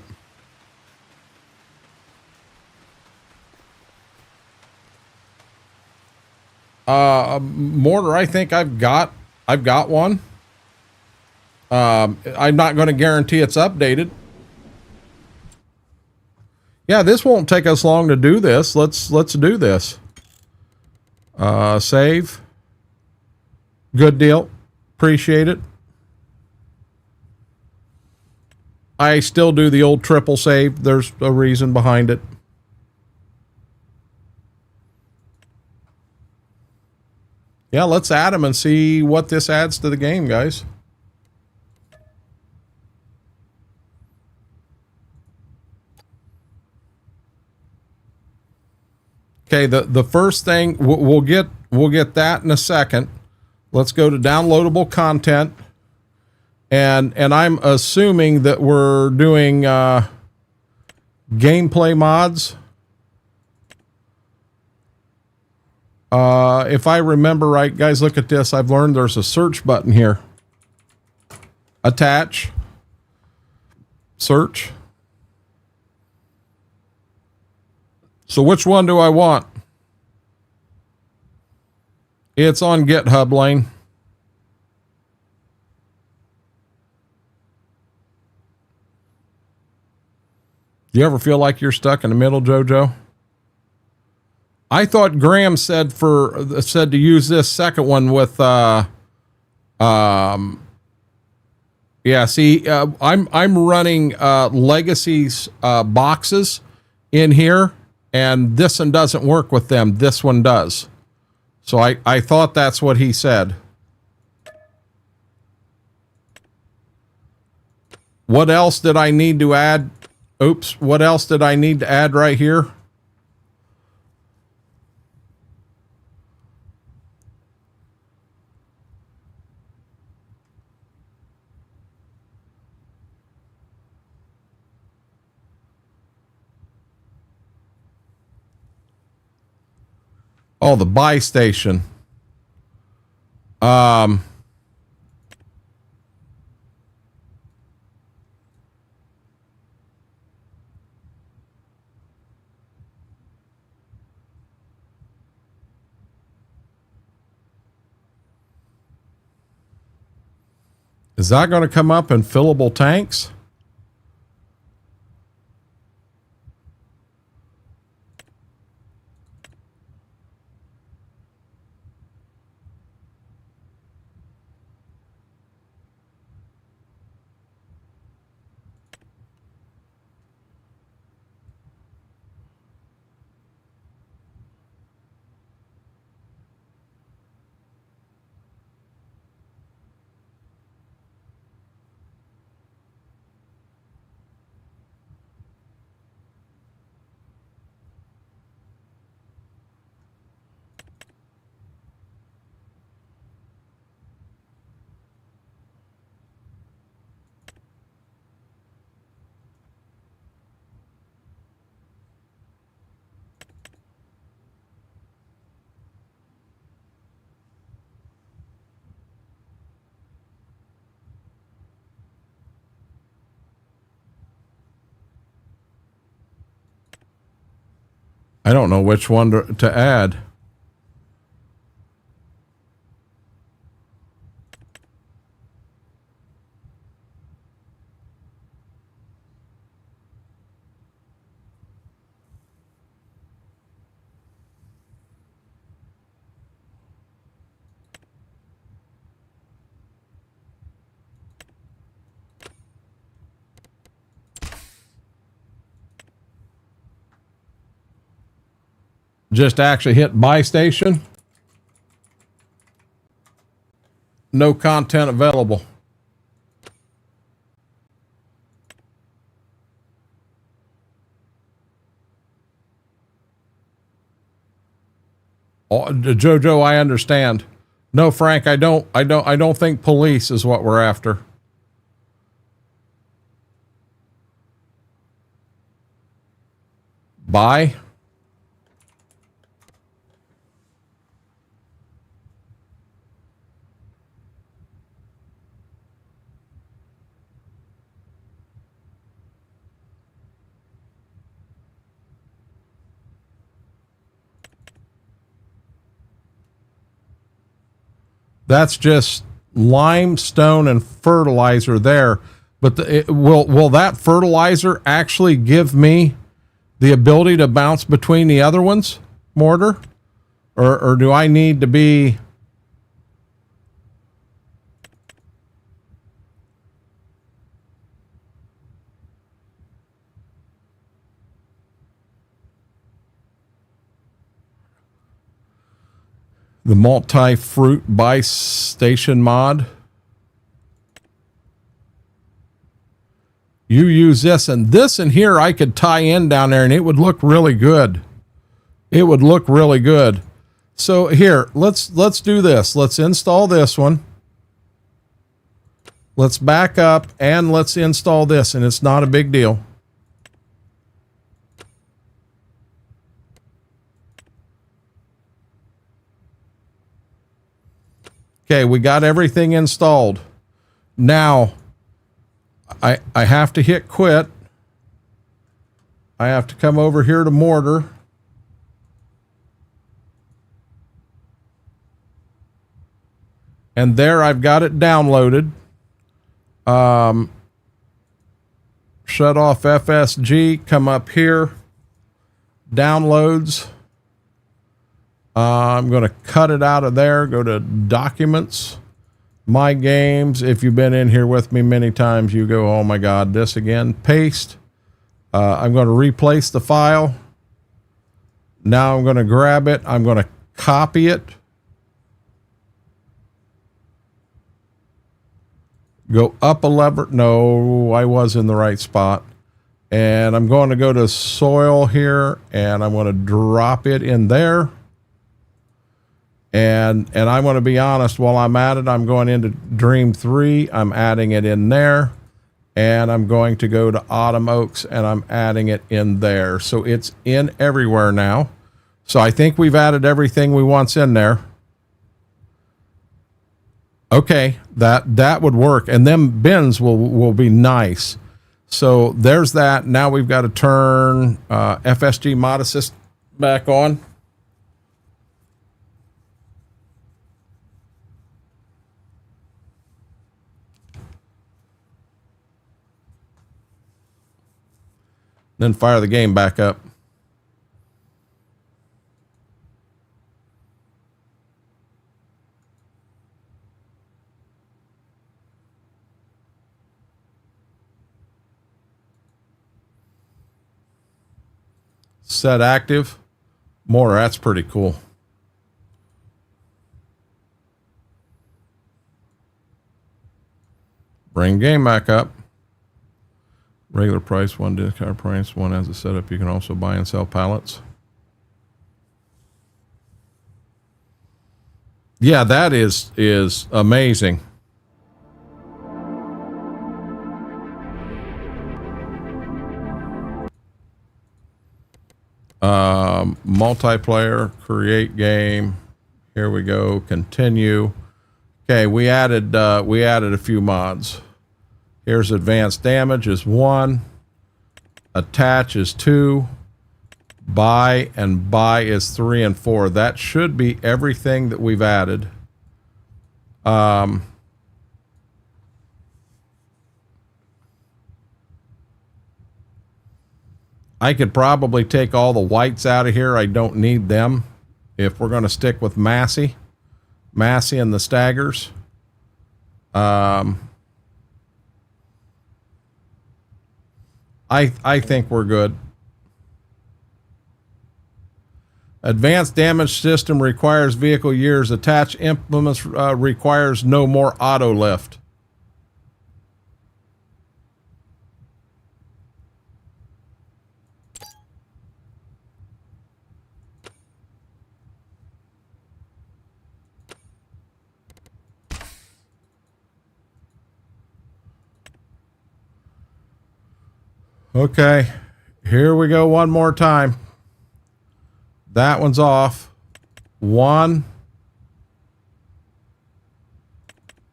Mortar, I think I've got one. I'm not going to guarantee it's updated. Yeah, this won't take us long to do this. Let's do this. Save. Good deal. Appreciate it. I still do the old triple save. There's a reason behind it. Yeah, let's add them and see what this adds to the game, guys. Okay, the first thing we'll get that in a second. Let's go to downloadable content. And I'm assuming that we're doing gameplay mods. If I remember right, guys, look at this. I've learned there's a search button here. Attach. Search. So which one do I want? It's on GitHub, Lane. Do you ever feel like you're stuck in the middle, JoJo? I thought Graham said to use this second one with yeah, see, I'm running Legacy's boxes in here, and this one doesn't work with them. This one does. So I thought that's what he said. What else did I need to add? Oops, what else did I need to add right here? Oh, the buy station. Is that going to come up in fillable tanks? I don't know which one to add. Just actually hit buy station. No content available. Oh, Jojo, I understand. No, Frank, I don't think police is what we're after. Buy. That's just limestone and fertilizer there. But will that fertilizer actually give me the ability to bounce between the other ones, Mortar? Or do I need to be... The multi-fruit buy station mod. You use this, and this in here I could tie in down there and it would look really good. It would look really good. So here, let's do this. Let's install this one. Let's back up and let's install this, and it's not a big deal. Okay, we got everything installed. Now, I have to hit quit. I have to come over here to mortar. And there I've got it downloaded. Shut off FSG, come up here, downloads. I'm going to cut it out of there, go to documents, my games. If you've been in here with me many times, you go, oh my God, this again, paste. I'm going to replace the file. Now I'm going to grab it. I'm going to copy it. Go up a lever. No, I was in the right spot. And I'm going to go to soil here and I'm going to drop it in there. And I want to be honest, while I'm at it, I'm going into Dream 3. I'm adding it in there. And I'm going to go to Autumn Oaks and I'm adding it in there. So it's in everywhere now. So I think we've added everything we want in there. Okay, that would work. And them bins will be nice. So there's that. Now we've got to turn FSG Mod Assist back on. Then fire the game back up. Set active. More, that's pretty cool. Bring game back up. Regular price, one discount price, one has a setup. You can also buy and sell pallets. Yeah, that is amazing. Multiplayer, create game. Here we go. Continue. Okay, we added a few mods. Here's advanced damage is 1. Attach is 2. Buy and buy is 3 and 4. That should be everything that we've added. I could probably take all the whites out of here. I don't need them. If we're going to stick with Massey and the staggers. I think we're good. Advanced damage system requires vehicle years. Attach implements requires no more auto lift. Okay, here we go one more time. That one's off. 1,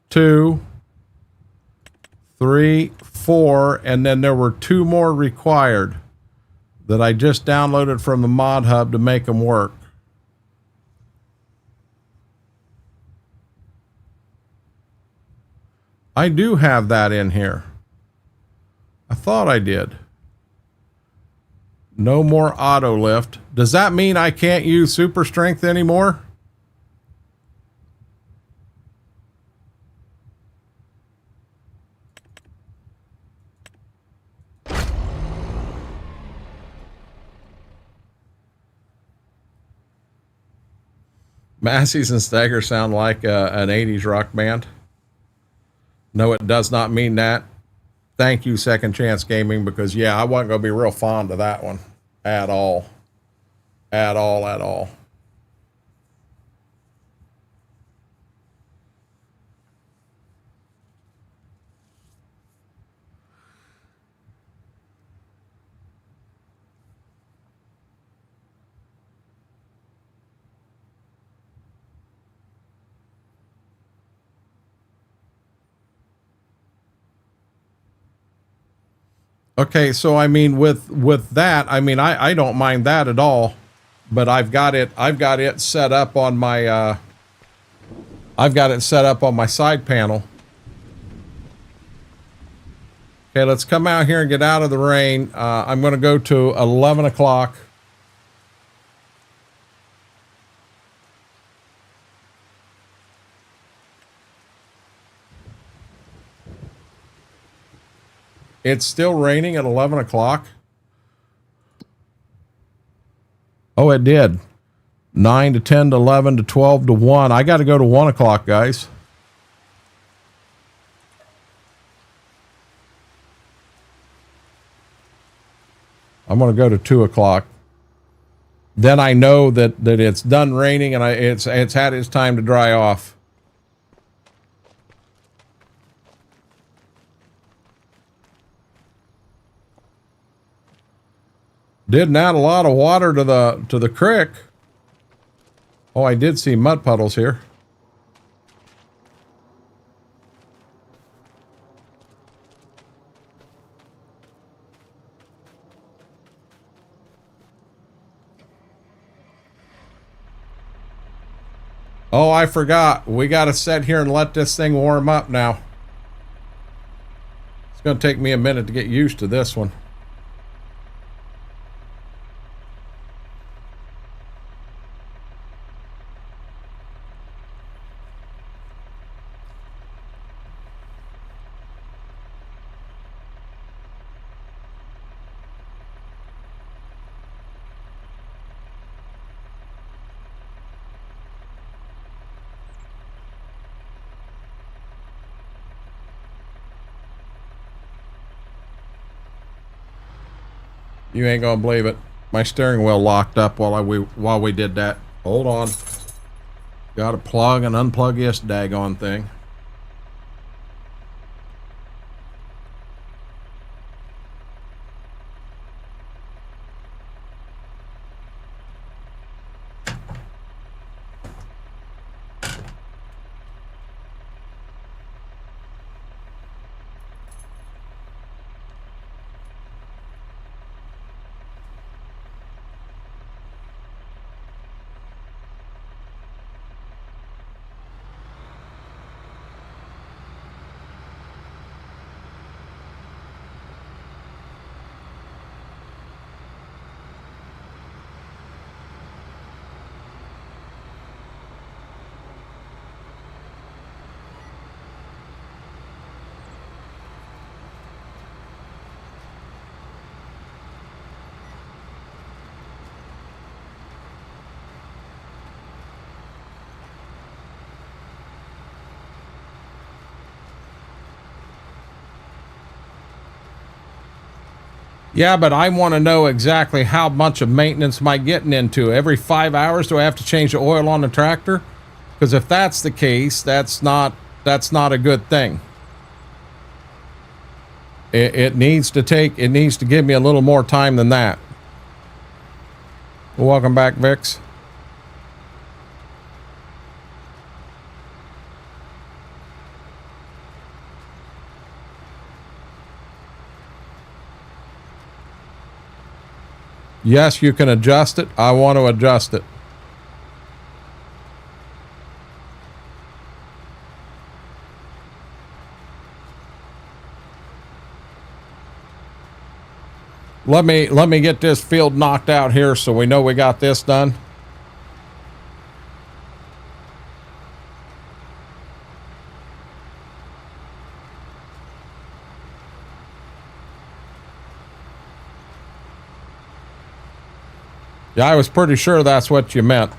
2, 3, 4, and then there were 2 more required that I just downloaded from the Mod Hub to make them work. I do have that in here. I thought I did. No more auto lift. Does that mean I can't use super strength anymore? Massey's and Stagger sound like an 80s rock band. No, it does not mean that. Thank you, Second Chance Gaming, because, yeah, I wasn't going to be real fond of that one at all. At all, at all. Okay, so I mean with that, I mean I don't mind that at all, but I've got it set up on my I've got it set up on my side panel. Okay, let's come out here and get out of the rain. I'm going to go to 11 o'clock. It's still raining at 11 o'clock. Oh, it did. 9 to 10 to 11 to 12 to 1. I got to go to 1 o'clock, guys. I'm going to go to 2 o'clock. Then I know that it's done raining and it's had its time to dry off. Didn't add a lot of water to the creek. Oh, I did see mud puddles here. Oh, I forgot. We got to sit here and let this thing warm up now. It's going to take me a minute to get used to this one. You ain't gonna believe it. My steering wheel locked up while we did that. Hold on. Gotta plug and unplug this daggone thing. Yeah, but I want to know exactly how much of maintenance am I getting into. Every 5 hours, do I have to change the oil on the tractor? Because if that's the case, that's not a good thing. It needs to give me a little more time than that. Welcome back, Vix. Yes, you can adjust it. I want to adjust it. Let me get this field knocked out here so we know we got this done. Yeah, I was pretty sure that's what you meant.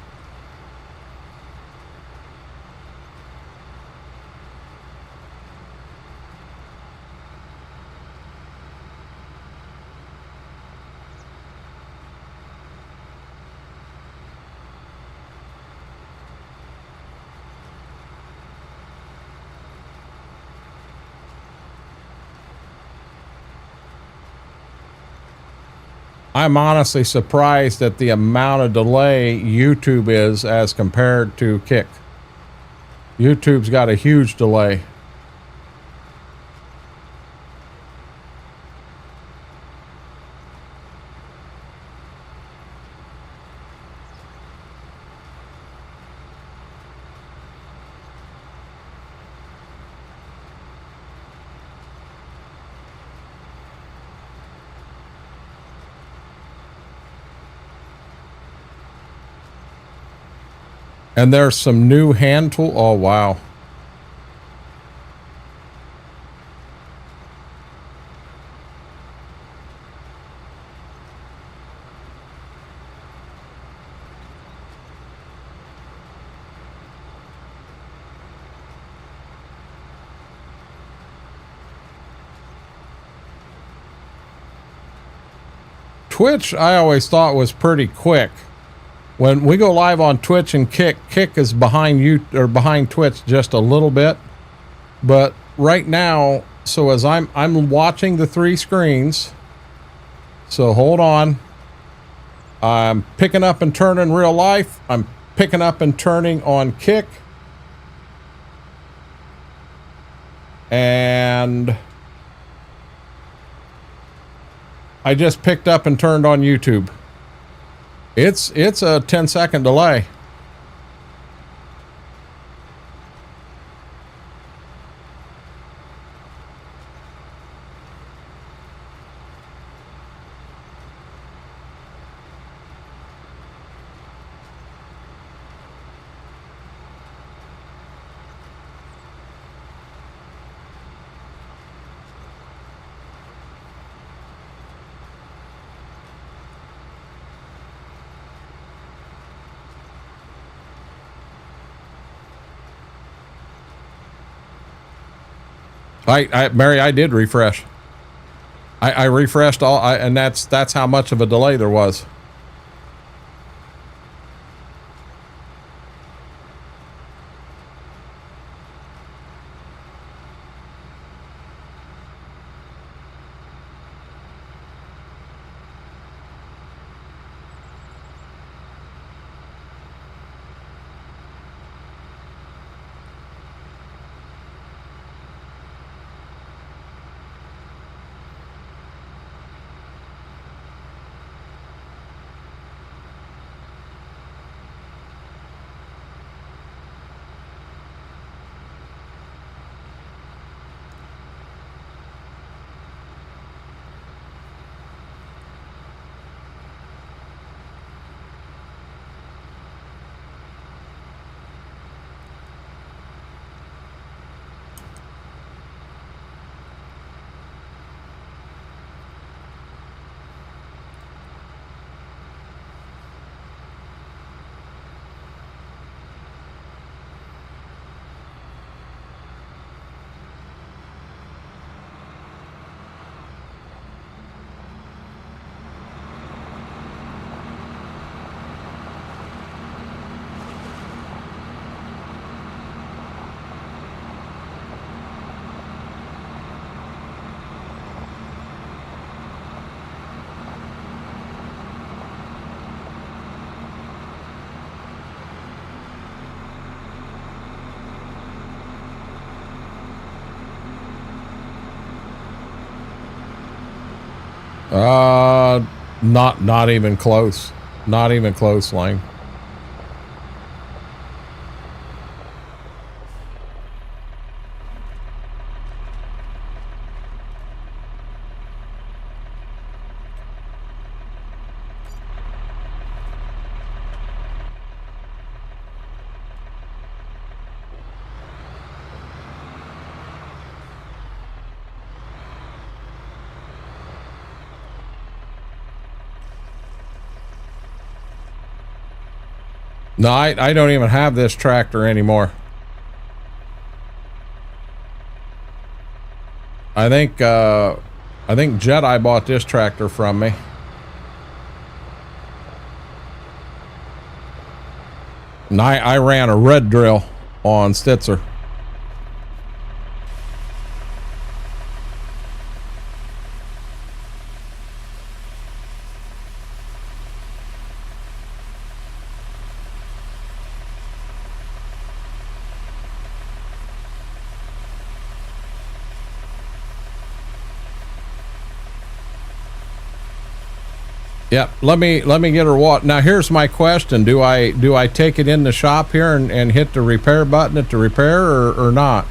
I'm honestly surprised at the amount of delay YouTube is as compared to Kick. YouTube's got a huge delay. And there's some new hand tool. Oh, wow. Twitch, I always thought was pretty quick. When we go live on Twitch and Kick is behind you or behind Twitch just a little bit. But right now, so as I'm watching the 3 screens. So hold on. I'm picking up and turning real life. I'm picking up and turning on Kick. And I just picked up and turned on YouTube. It's a 10-second delay. Mary, I did refresh. I refreshed all, and that's how much of a delay there was. Not even close. Not even close, Lane. No, I don't even have this tractor anymore. I think Jedi bought this tractor from me. And I ran a red drill on Stitzer. Yeah, let me get her what. Now here's my question. Do I take it in the shop here and hit the repair button at the repair or not?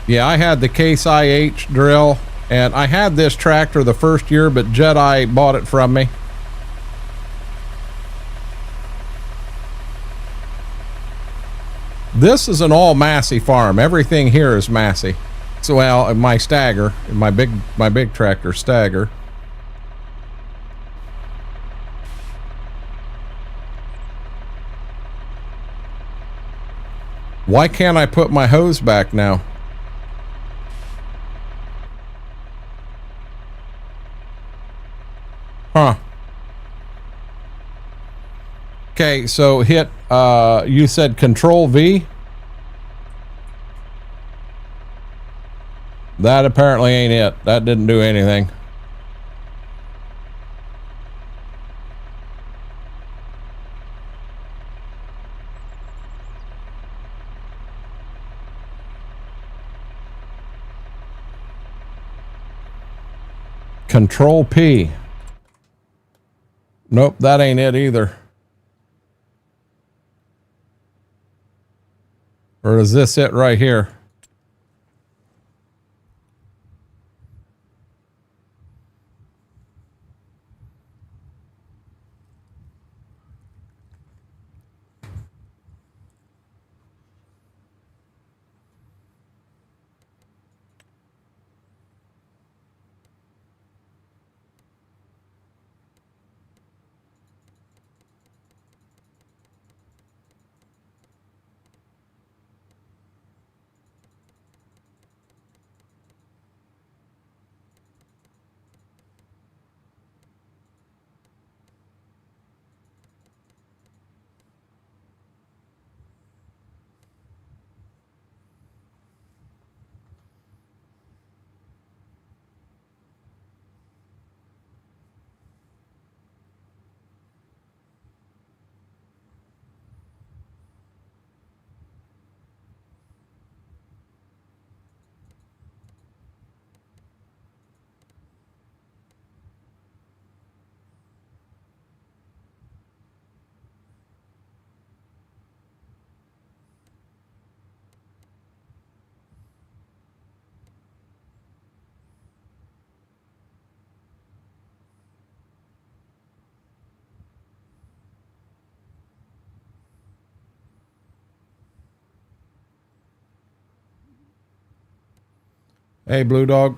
Yeah, I had the Case IH drill and I had this tractor the first year, but Jedi bought it from me. This is an all Massey farm. Everything here is Massey. So, well, my Stagger, my big tractor Stagger. Why can't I put my hose back now? Huh. Okay, so hit, you said Control V? That apparently ain't it. That didn't do anything. Control P. Nope, that ain't it either. Or is this it right here? Hey, Blue Dog.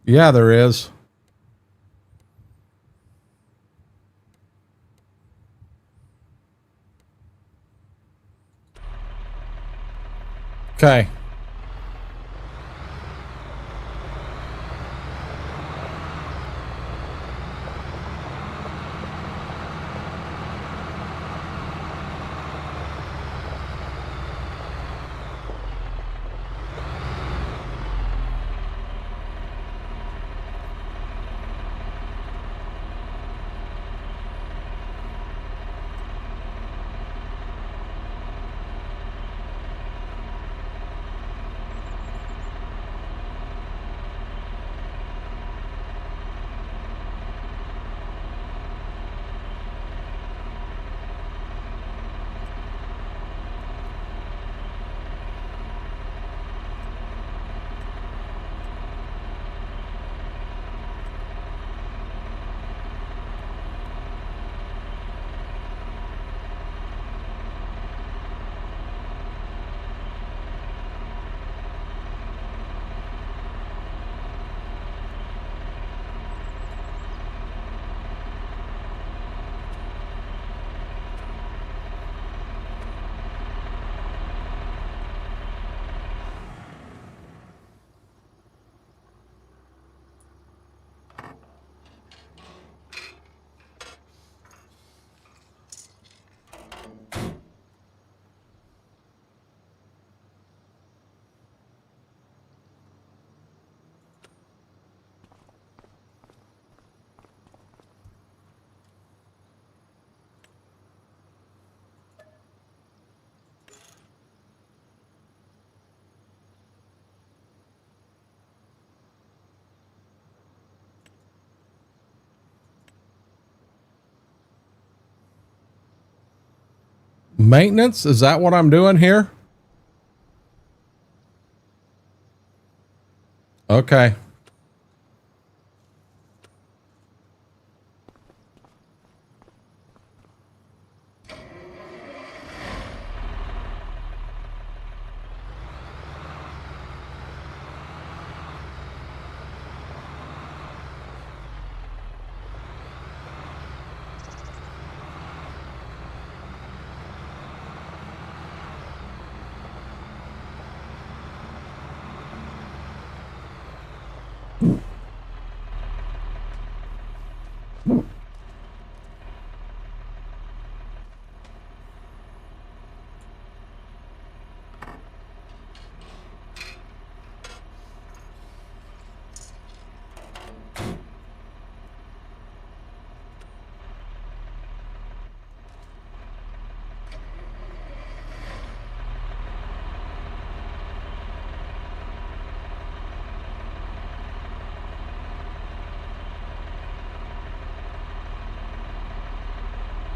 Yeah, there is. Okay. Maintenance? Is that what I'm doing here? Okay.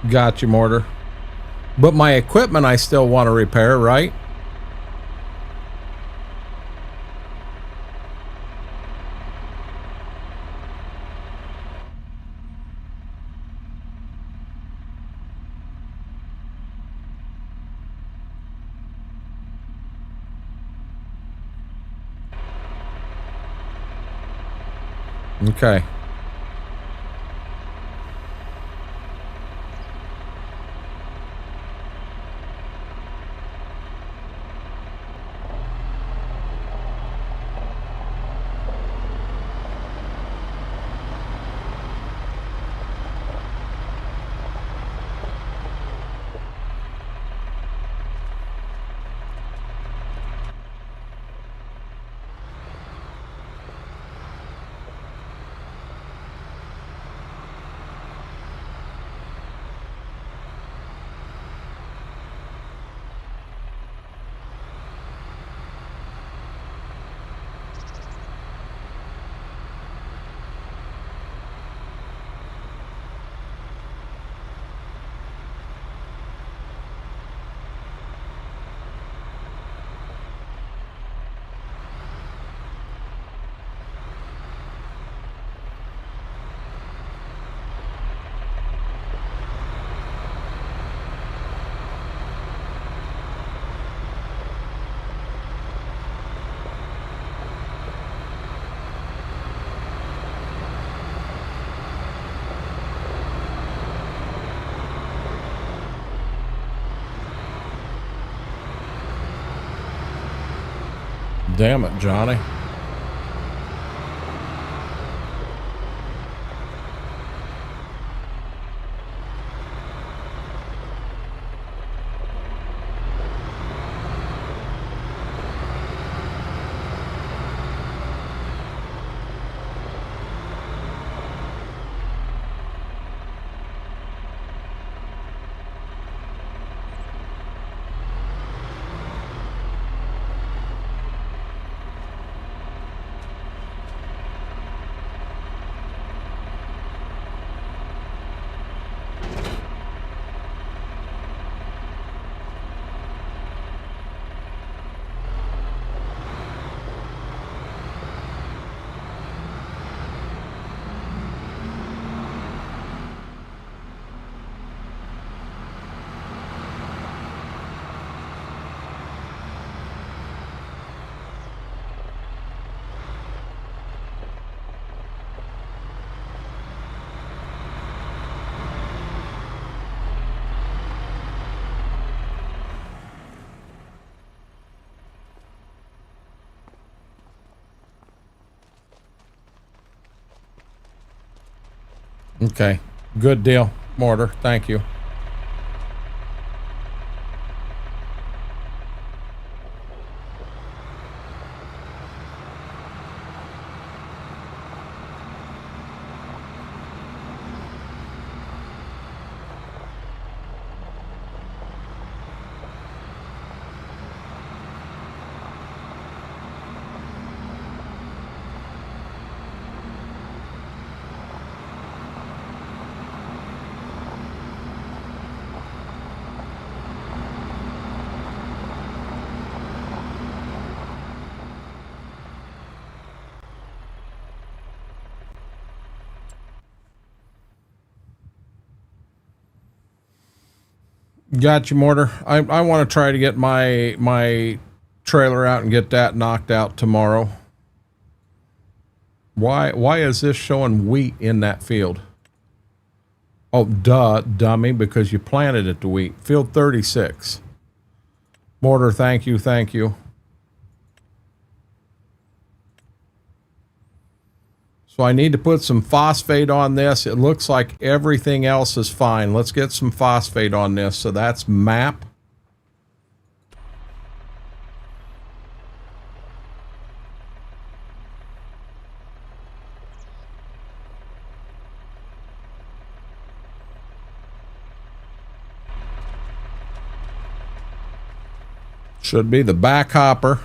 Got you, Mortar. But my equipment I still want to repair, right? Okay. Damn it, Johnny. Okay, good deal, Mortar. Thank you. Got you, Mortar. I want to try to get my trailer out and get that knocked out tomorrow. Why is this showing wheat in that field? Oh, duh, dummy, because you planted it to wheat. Field 36. Mortar, thank you, thank you. So I need to put some phosphate on this. It looks like everything else is fine. Let's get some phosphate on this. So that's map. Should be the back hopper.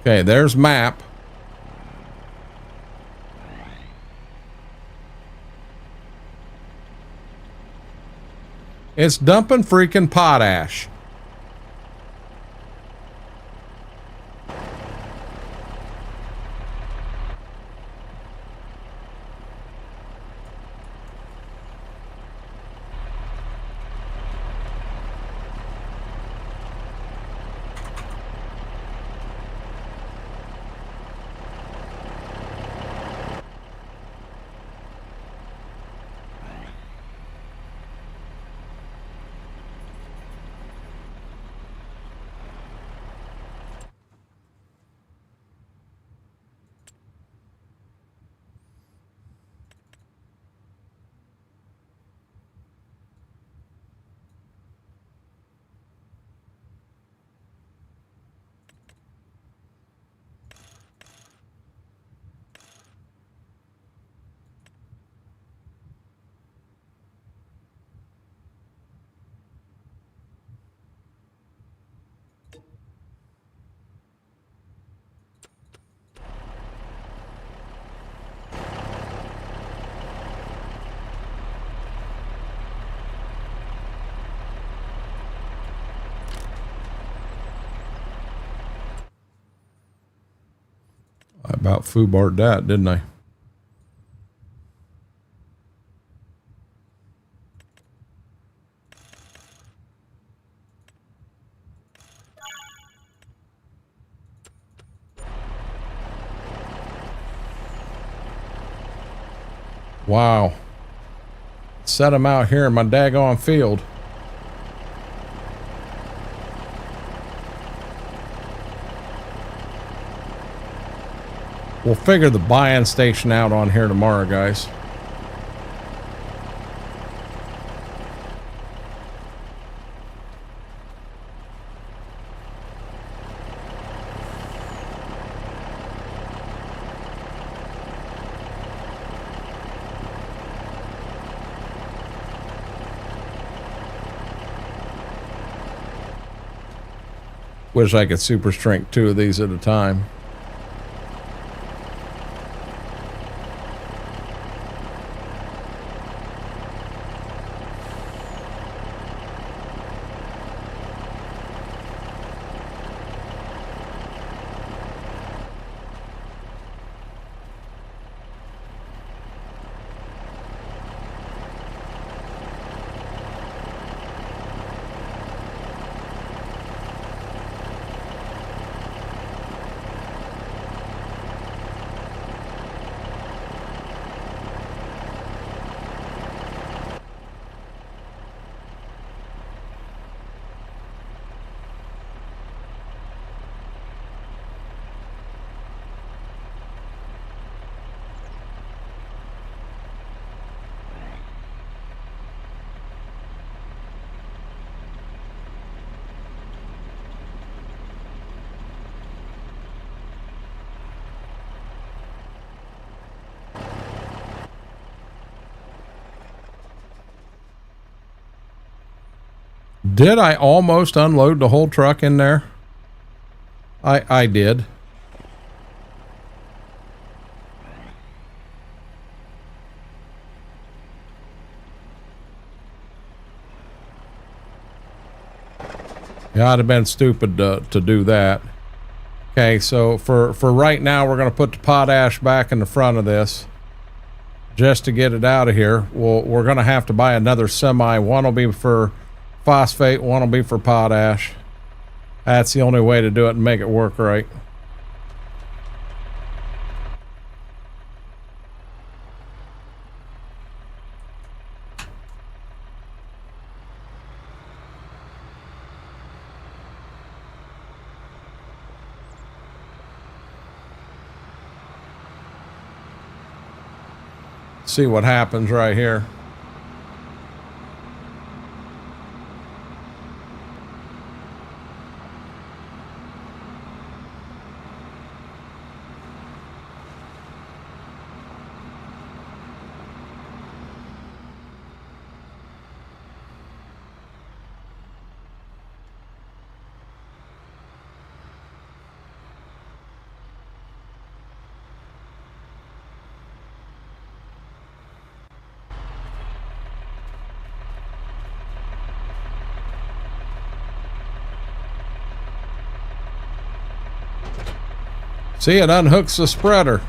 Okay, there's map. It's dumping freaking potash. I about foobarred that, didn't I? Wow. Set them out here in my daggone field. We'll figure the buy-in station out on here tomorrow, guys. Wish I could super strength 2 of these at a time. Did I almost unload the whole truck in there? I did. Yeah, I'd have been stupid to do that. Okay, so for right now, we're going to put the potash back in the front of this just to get it out of here. We're going to have to buy another semi. One will be for phosphate, one will be for potash. That's the only way to do it and make it work right. See what happens right here. See, it unhooks the spreader.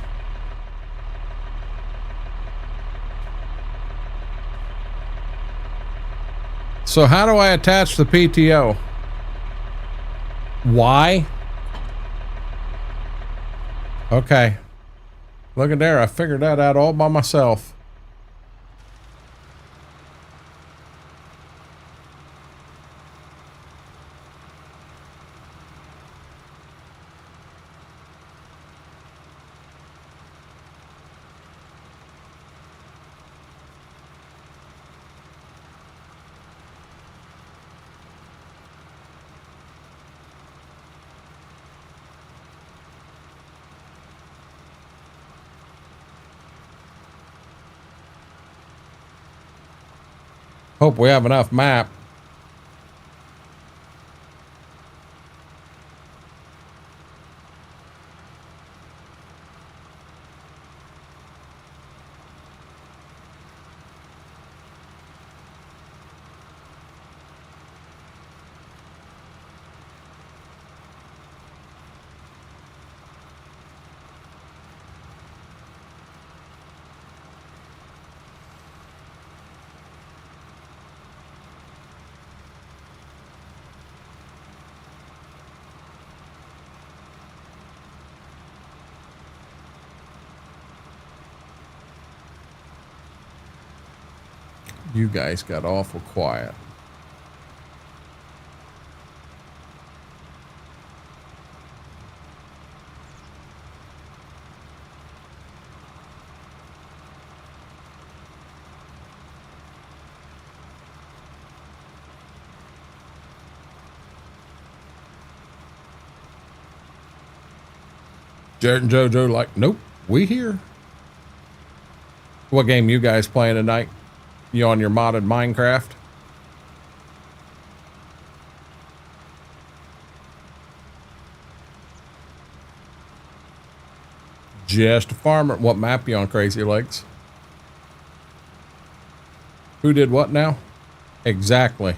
So how do I attach the PTO? Why? Okay. Look at there. I figured that out all by myself. Hope we have enough map. You guys got awful quiet. Jared and JoJo like, nope, we here. What game you guys playing tonight? You on your modded Minecraft? Just a farmer. What map you on, Crazy Legs? Who did what now? Exactly.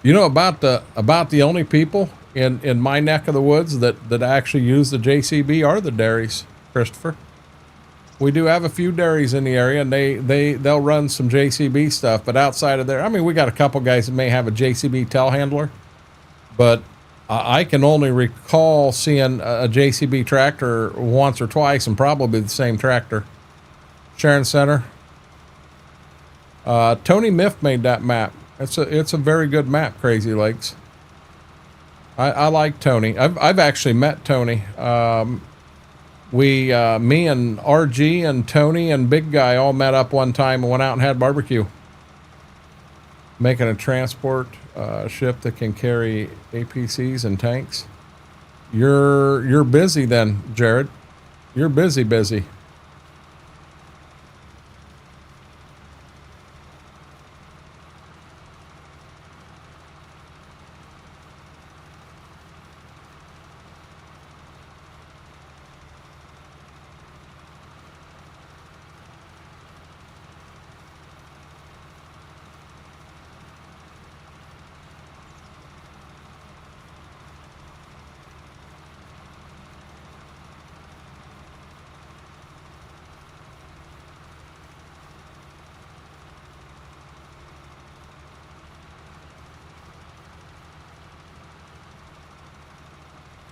You know about the only people in my neck of the woods that actually use the JCB are the dairies, Christopher. We do have a few dairies in the area, and they'll run some JCB stuff. But outside of there, I mean, we got a couple guys that may have a JCB telehandler, but I can only recall seeing a JCB tractor once or twice, and probably the same tractor. Sharon Center. Tony Miff made that map. It's a very good map, Crazy Legs. I like Tony. I've actually met Tony. Me and RG and Tony and Big Guy all met up one time and went out and had barbecue. Making a transport ship that can carry APCs and tanks. You're busy then, Jared. You're busy.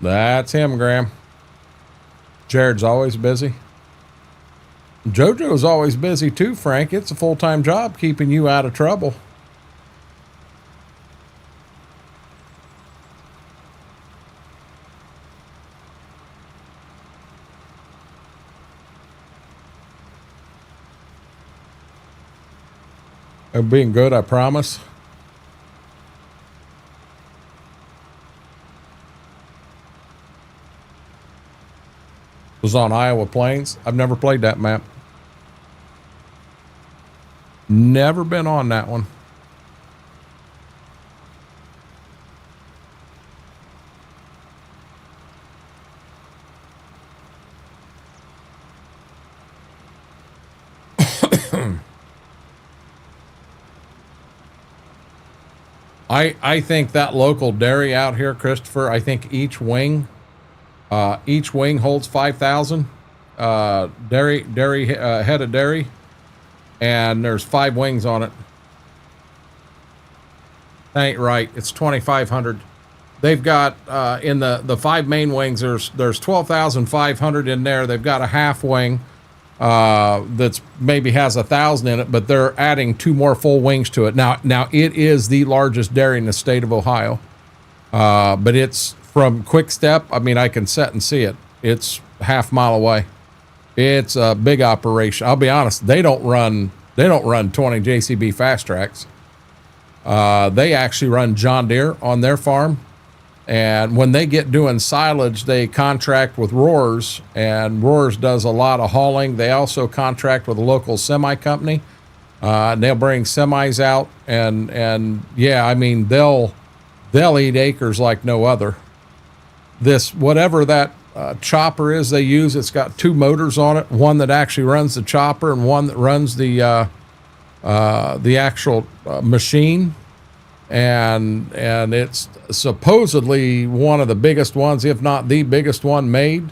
That's him, Graham. Jared's always busy. JoJo's always busy too, Frank. It's a full-time job keeping you out of trouble. I'm being good, I promise. Was on Iowa Plains. I've never played that map. Never been on that one. I think that local dairy out here, Christopher, I think each wing holds 5,000 dairy head of dairy, and there's 5 wings on it. That ain't right. It's 2,500. They've got in the 5 main wings. There's 12,500 in there. They've got a half wing that's maybe has 1,000 in it, but they're adding 2 more full wings to it. Now it is the largest dairy in the state of Ohio, but it's from Quick Step. I mean, I can sit and see it. It's half mile away. It's a big operation. I'll be honest. They don't run 20 JCB fast tracks. They actually run John Deere on their farm. And when they get doing silage, they contract with Roars, and Roars does a lot of hauling. They also contract with a local semi company. And they'll bring semis out, and yeah, I mean, they'll eat acres like no other. This, whatever that chopper is they use, it's got 2 motors on it, one that actually runs the chopper and one that runs the actual machine. And it's supposedly one of the biggest ones, if not the biggest one made.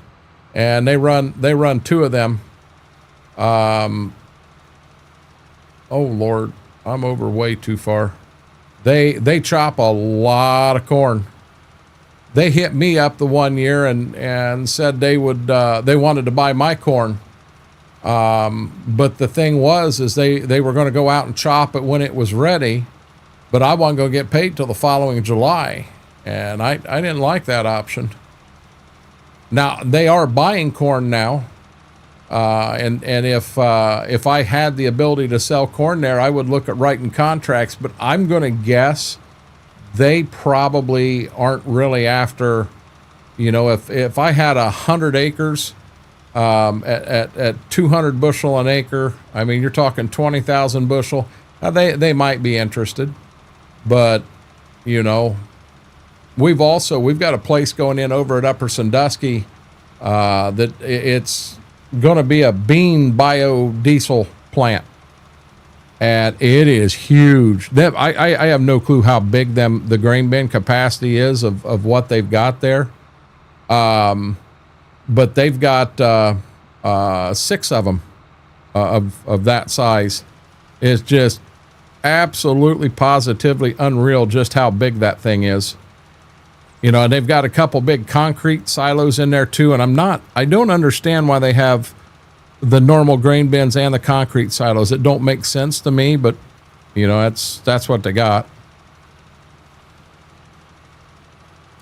And they run 2 of them. Oh Lord, I'm over way too far. They chop a lot of corn. They hit me up the one year and said they wanted to buy my corn. But the thing was they were going to go out and chop it when it was ready. But I wasn't going to get paid till the following July, and I didn't like that option. Now they are buying corn now, and if I had the ability to sell corn there, I would look at writing contracts. But I'm going to guess they probably aren't really after, if I had 100 acres at 200 bushel an acre, I mean you're talking 20,000 bushel. They might be interested. But, we've got a place going in over at Upper Sandusky that it's going to be a bean biodiesel plant. And it is huge. I have no clue how big the grain bin capacity is of what they've got there. But they've got 6 of them of that size. It's just absolutely positively unreal just how big that thing is. And they've got a couple big concrete silos in there too, and I don't understand why they have the normal grain bins and the concrete silos. It don't make sense to me, but that's what they got.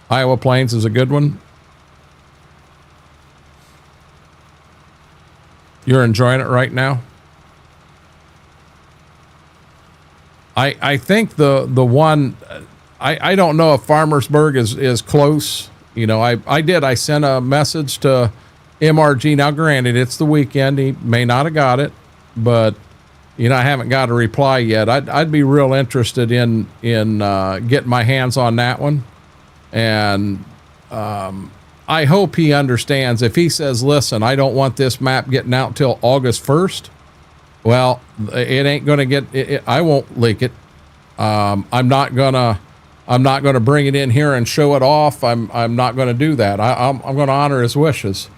Iowa Plains is a good one. You're enjoying it right now? I think the one, I don't know if Farmersburg is close. I sent a message to MRG. Now granted, it's the weekend. He may not have got it, but I haven't got a reply yet. I'd be real interested in getting my hands on that one. And I hope he understands. If he says, listen, I don't want this map getting out till August 1st. Well, it ain't going to get, I won't leak it. I'm not going to bring it in here and show it off. I'm not going to do that. I'm going to honor his wishes.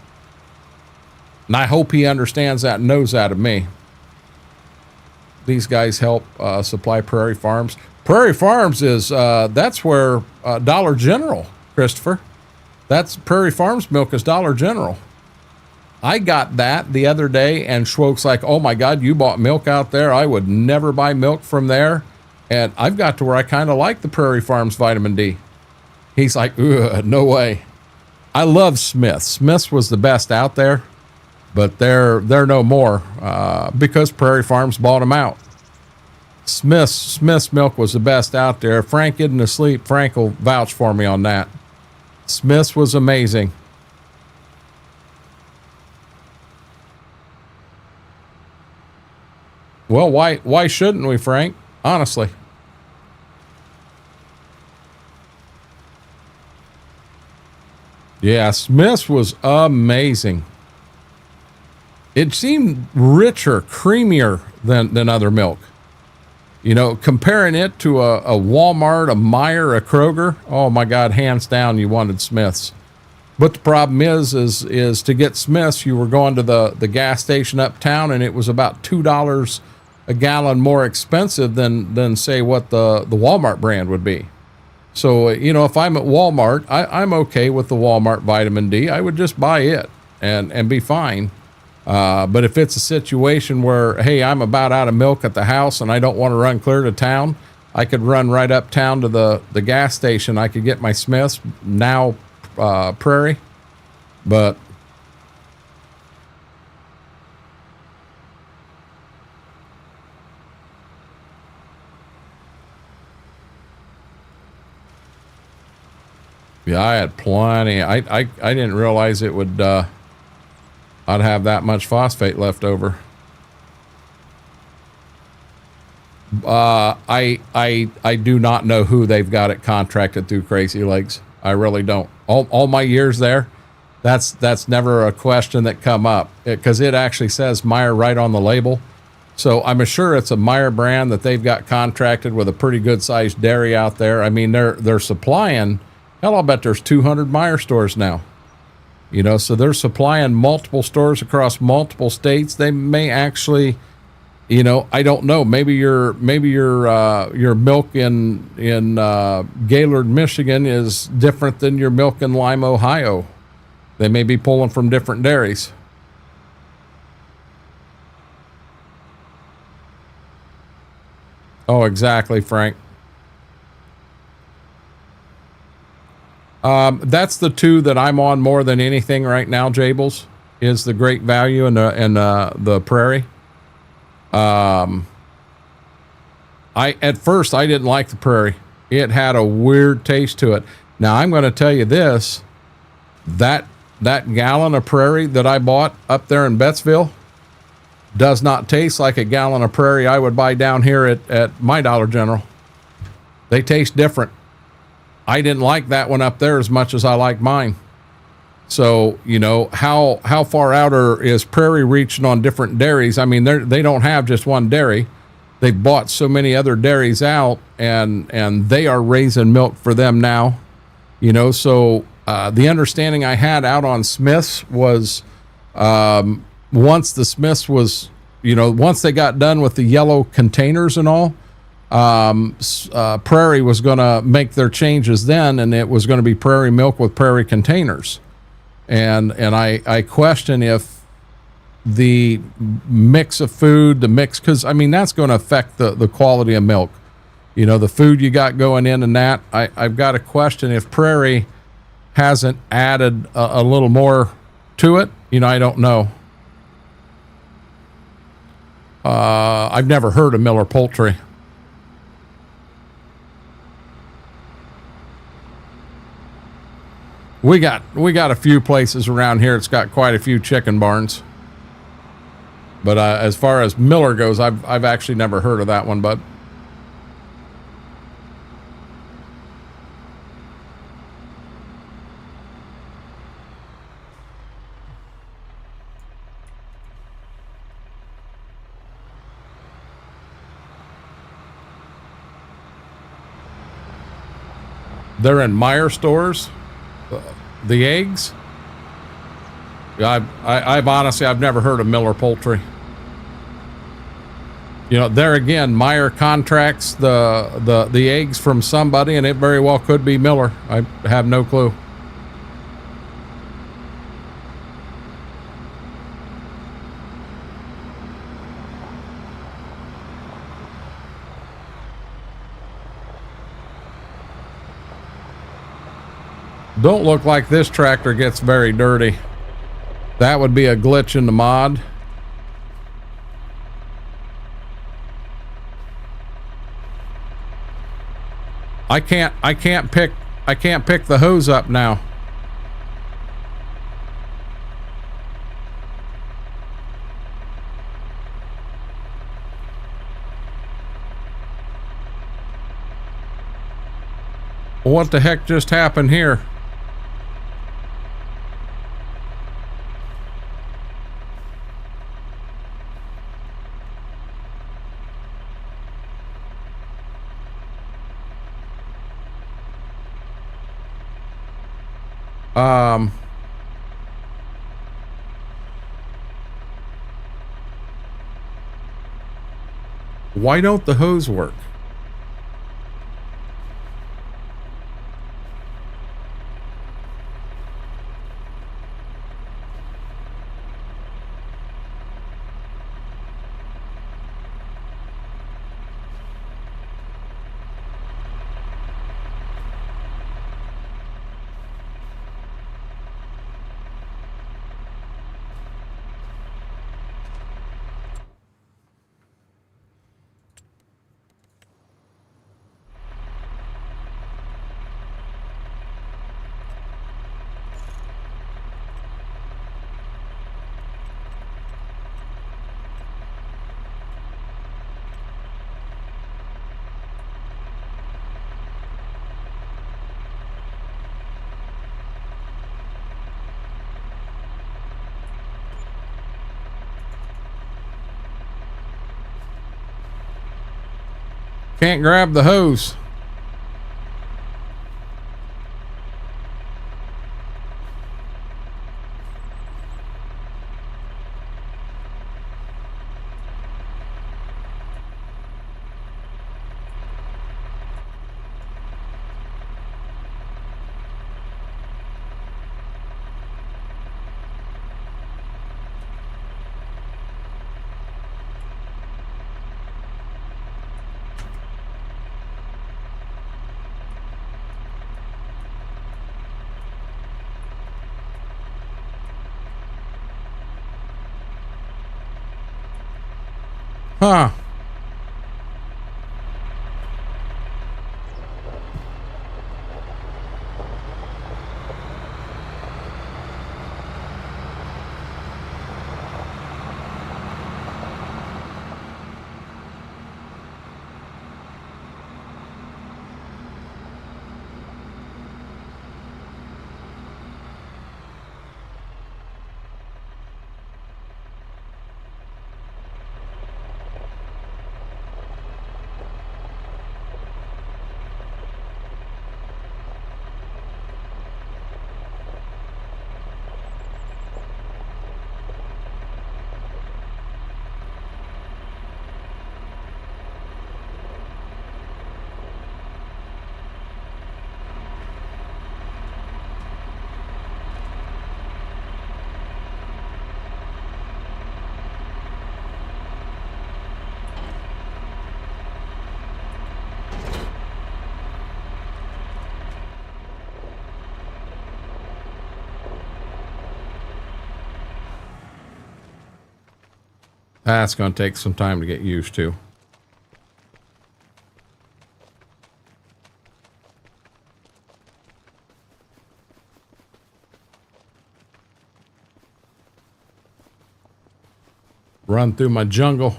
And I hope he understands that and knows that of me. These guys help supply Prairie Farms. Prairie Farms is, that's where Dollar General, Christopher. That's Prairie Farms milk is Dollar General. I got that the other day, and Schwoke's like, oh my God, you bought milk out there? I would never buy milk from there. And I've got to where I kind of like the Prairie Farms vitamin D. He's like, ugh, no way. I love Smith's. Smith's was the best out there, but they're no more because Prairie Farms bought them out. Smith's milk was the best out there. Frank isn't asleep. Frank will vouch for me on that. Smith's was amazing. Well, why shouldn't we, Frank? Honestly. Yeah, Smith's was amazing. It seemed richer, creamier than other milk. You know, comparing it to a Walmart, a Meijer, a Kroger, oh my God, hands down, you wanted Smith's. But the problem is to get Smith's, you were going to the gas station uptown, and it was about $2 a gallon more expensive than say what the Walmart brand would be. So, you know, if I'm at Walmart, I'm okay with the Walmart vitamin D. I would just buy it and be fine. But if it's a situation where, hey, I'm about out of milk at the house and I don't want to run clear to town, I could run right uptown to the gas station. I could get my Smith's, now Prairie. But yeah, I had plenty. I didn't realize it would I'd have that much phosphate left over. I do not know who they've got it contracted through Crazy Legs. I really don't. All my years there, that's never a question that come up, because it actually says Meijer right on the label. So I'm sure it's a Meijer brand that they've got contracted with a pretty good sized dairy out there. I mean, they're supplying. Hell, I'll bet there's 200 Meijer stores now. You know, so they're supplying multiple stores across multiple states. They may actually, you know, I don't know. Maybe your milk in Gaylord, Michigan is different than your milk in Lime, Ohio. They may be pulling from different dairies. Oh, exactly, Frank. That's the two that I'm on more than anything right now, Jables, is the Great Value and the Prairie. At first I didn't like the Prairie. It had a weird taste to it. Now I'm going to tell you this, that gallon of Prairie that I bought up there in Bettsville does not taste like a gallon of Prairie I would buy down here at my Dollar General. They taste different. I didn't like that one up there as much as I like mine. So, you know, how far out is Prairie reaching on different dairies? I mean, they don't have just one dairy. They've bought so many other dairies out, and they are raising milk for them now. You know, so the understanding I had out on Smith's was once the Smith's was, you know, once they got done with the yellow containers and all, Prairie was going to make their changes then, and it was going to be Prairie milk with Prairie containers. And I question if the mix of food, because I mean, that's going to affect the quality of milk. You know, the food you got going in and that, I've got to question if Prairie hasn't added a little more to it. You know, I don't know. I've never heard of Miller Poultry. We got a few places around here. It's got quite a few chicken barns. But as far as Miller goes, I've actually never heard of that one, bud. They're in Meijer stores. The eggs. I've honestly, I've never heard of Miller Poultry. You know, there again, Meijer contracts the eggs from somebody, and it very well could be Miller. I have no clue. Don't look like this tractor gets very dirty. That would be a glitch in the mod. I can't pick the hose up now. What the heck just happened here? Why don't the hose work? Can't grab the hose. Huh. That's going to take some time to get used to. Run through my jungle.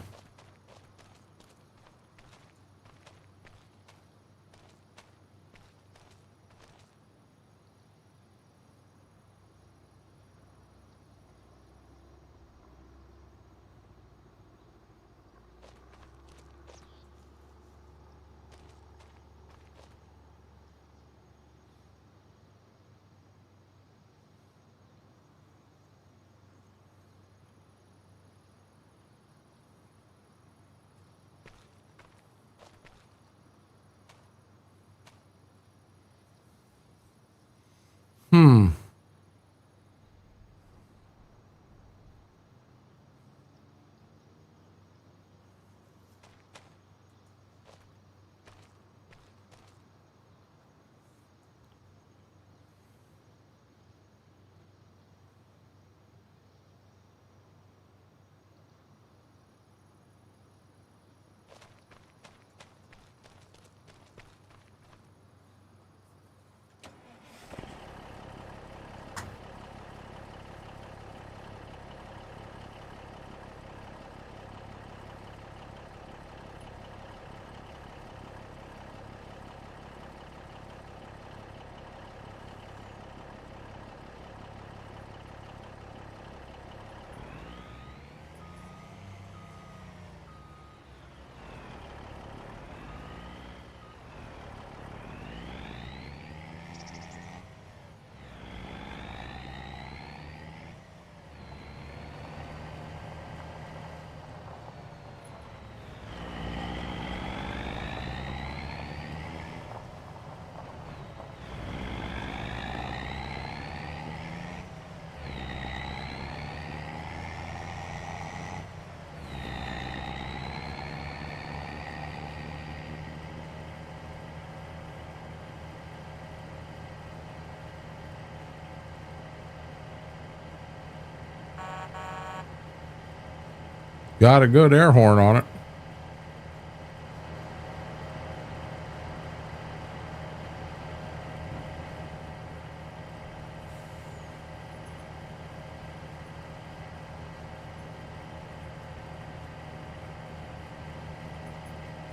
Got a good air horn on it.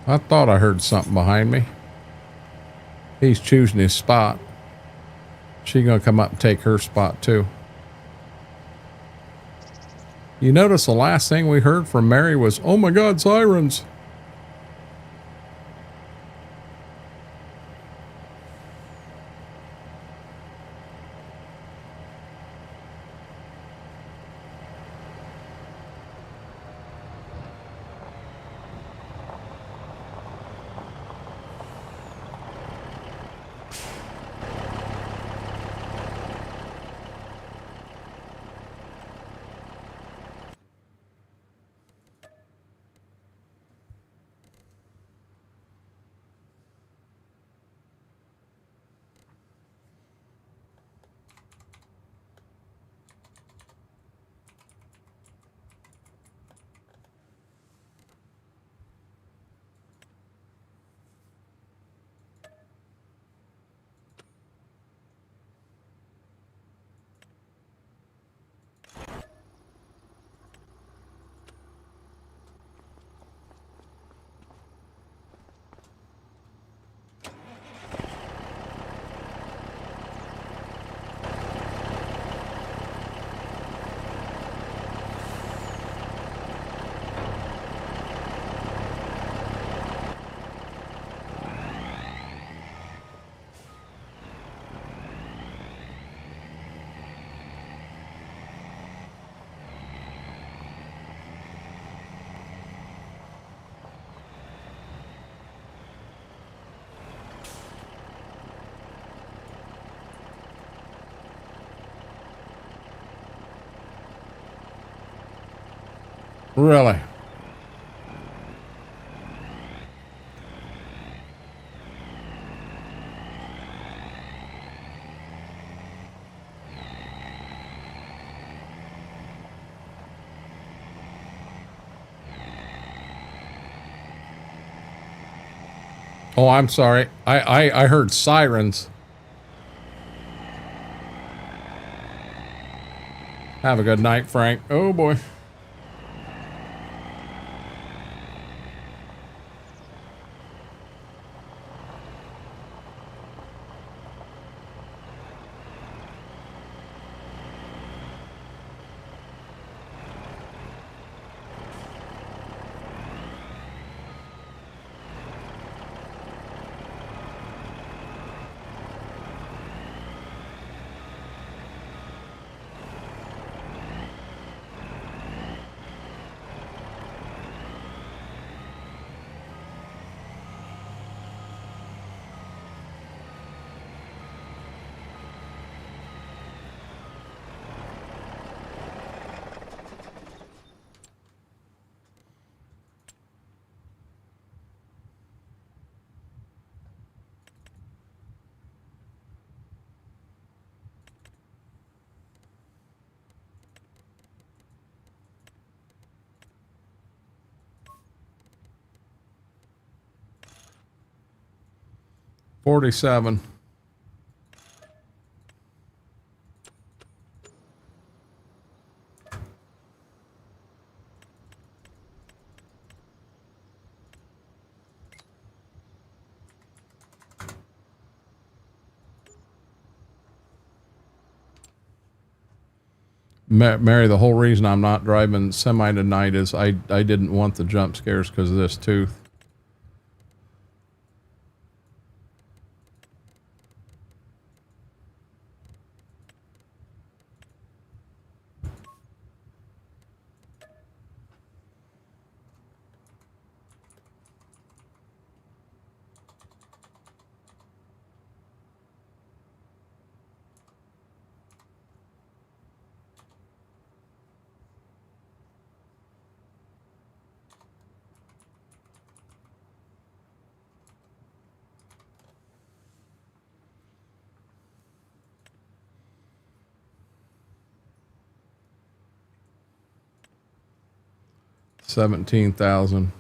I thought I heard something behind me. He's choosing his spot. She gonna come up and take her spot too. You notice the last thing we heard from Mary was, "Oh my God, sirens." Really? Oh, I'm sorry. I heard sirens. Have a good night, Frank. Oh boy. $47. Mary, the whole reason I'm not driving semi tonight is I didn't want the jump scares because of this tooth. 17,000.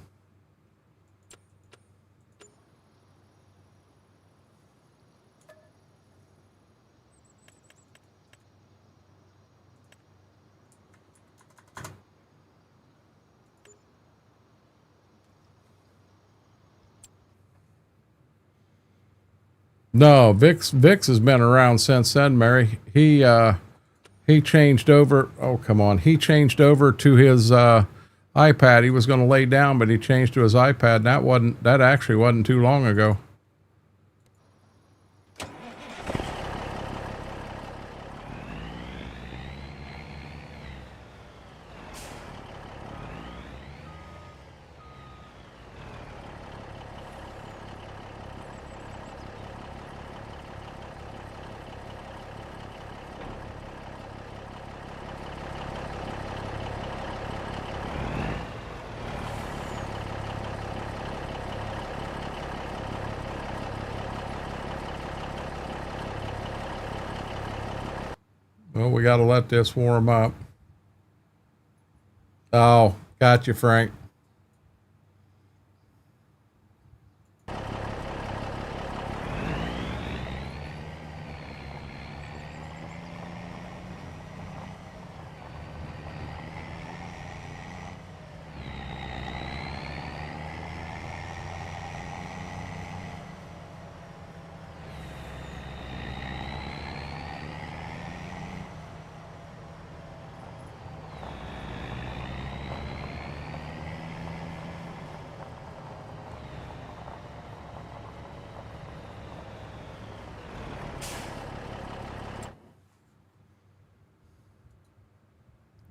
No, Vix has been around since then, Mary. He changed over. Oh, come on. He changed over to his iPad. He was going to lay down, but he changed to his iPad. That actually wasn't too long ago. Well, we got to let this warm up. Oh, got you, Frank.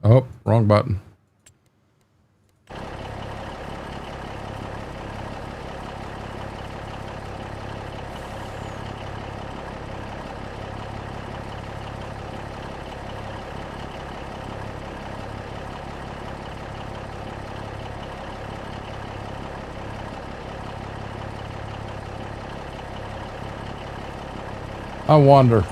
Oh, wrong button. I wonder.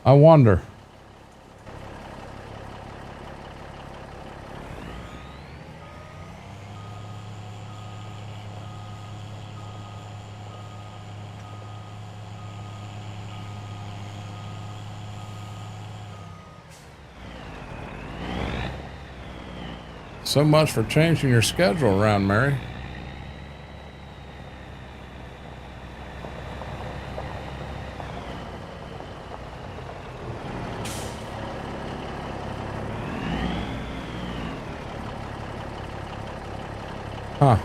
I wonder. So much for changing your schedule around, Mary. Huh.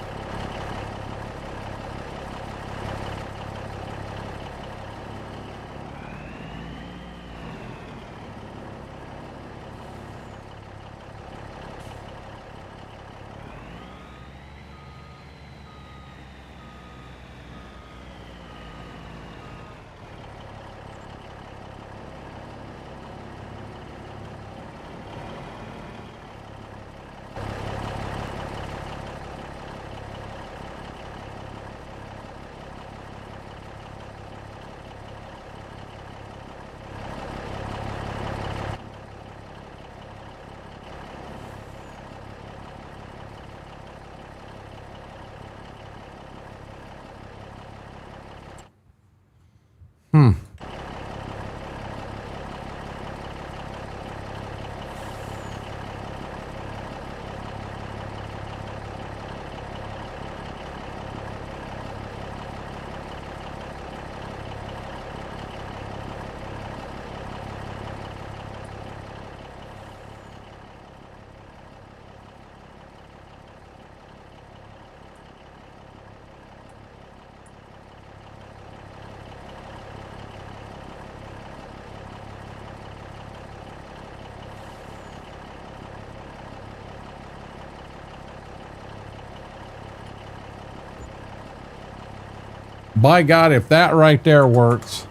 By God, if that right there works.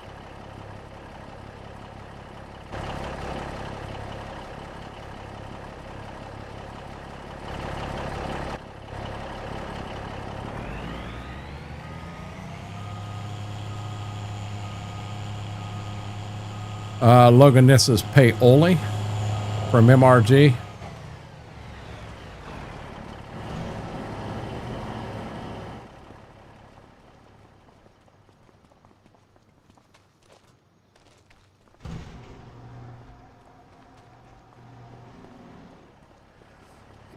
Logan, this is Paoli from MRG.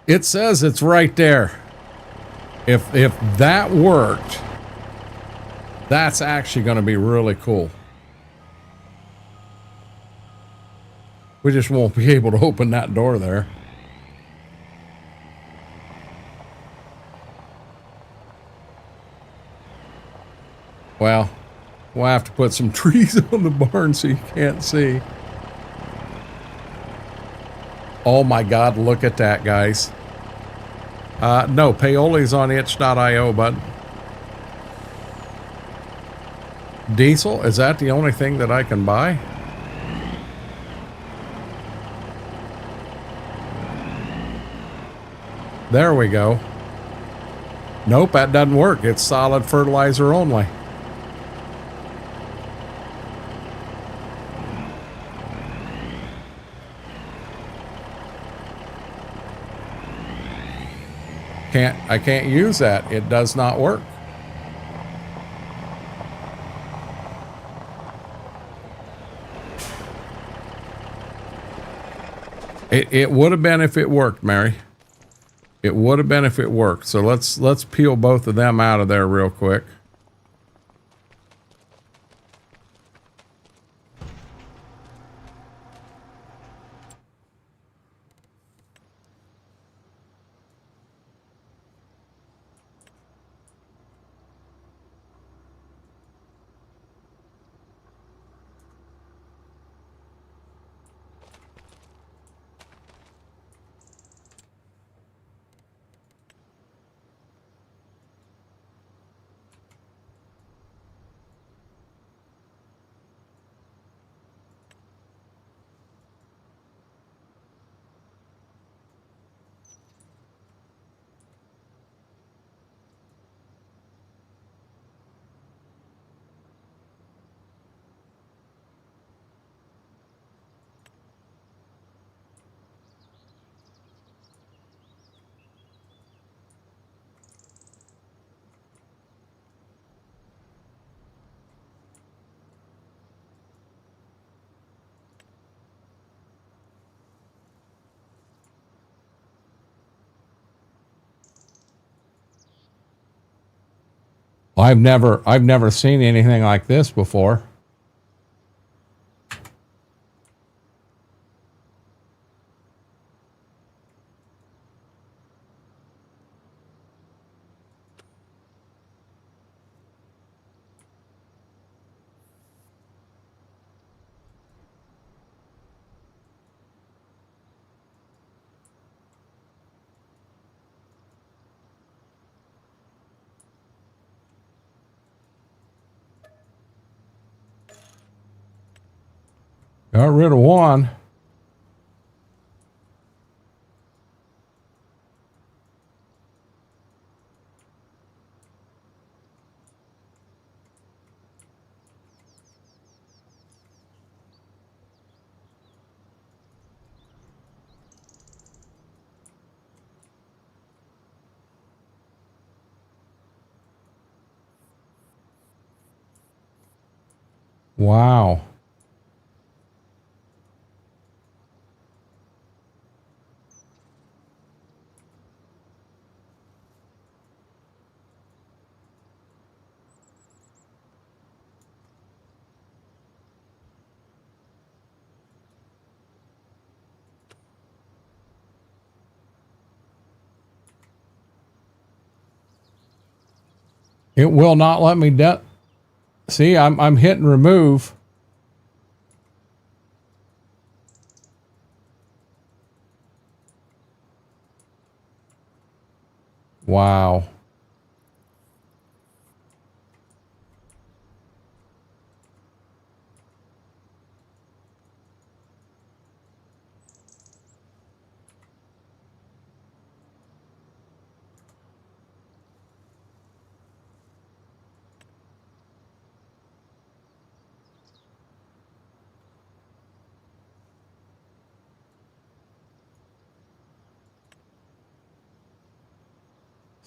It says it's right there. If that worked, that's actually going to be really cool. We just won't be able to open that door there. Well, we'll have to put some trees on the barn so you can't see. Oh my God, look at that, guys. No, Paoli's on itch.io, but diesel, is that the only thing that I can buy? There we go. Nope, that doesn't work. It's solid fertilizer only. I can't use that. It does not work. It would have been if it worked, Mary. It would have been if it worked. So let's peel both of them out of there real quick. I've never seen anything like this before. Got rid of one. Wow. It will not let me see, I'm hitting remove. Wow.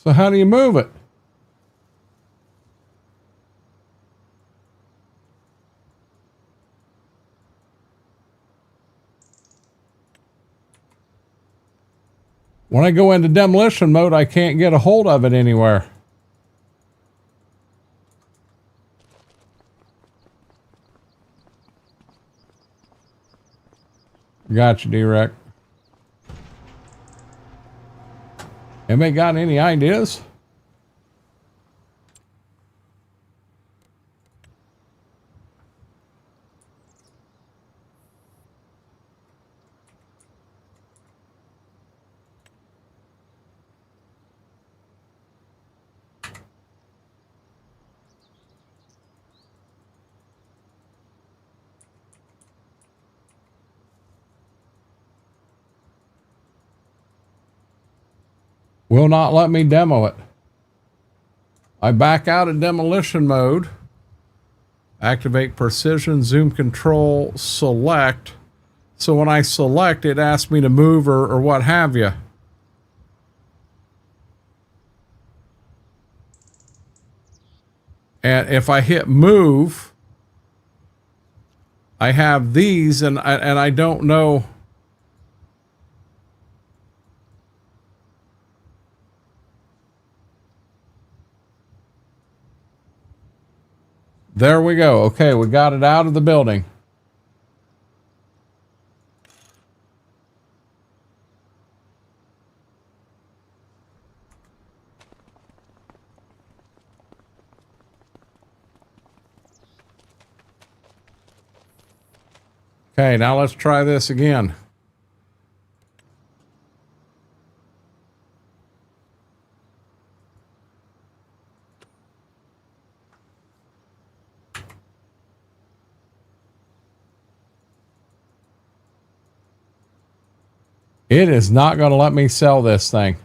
So how do you move it? When I go into demolition mode, I can't get a hold of it anywhere. Gotcha, D-Rec. Anybody got any ideas? Will not let me demo it. I back out of demolition mode. Activate precision zoom control, select. So when I select, it asks me to move or what have you. And if I hit move, I have these and I don't know. There we go. Okay, we got it out of the building. Okay, now let's try this again. It is not going to let me sell this thing.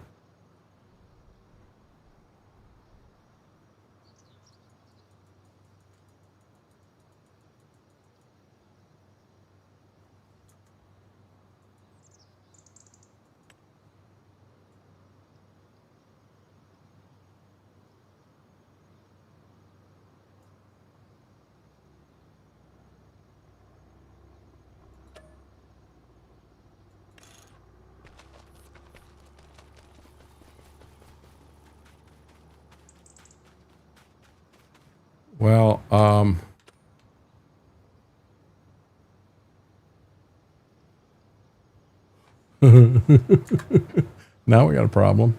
Well, now we got a problem.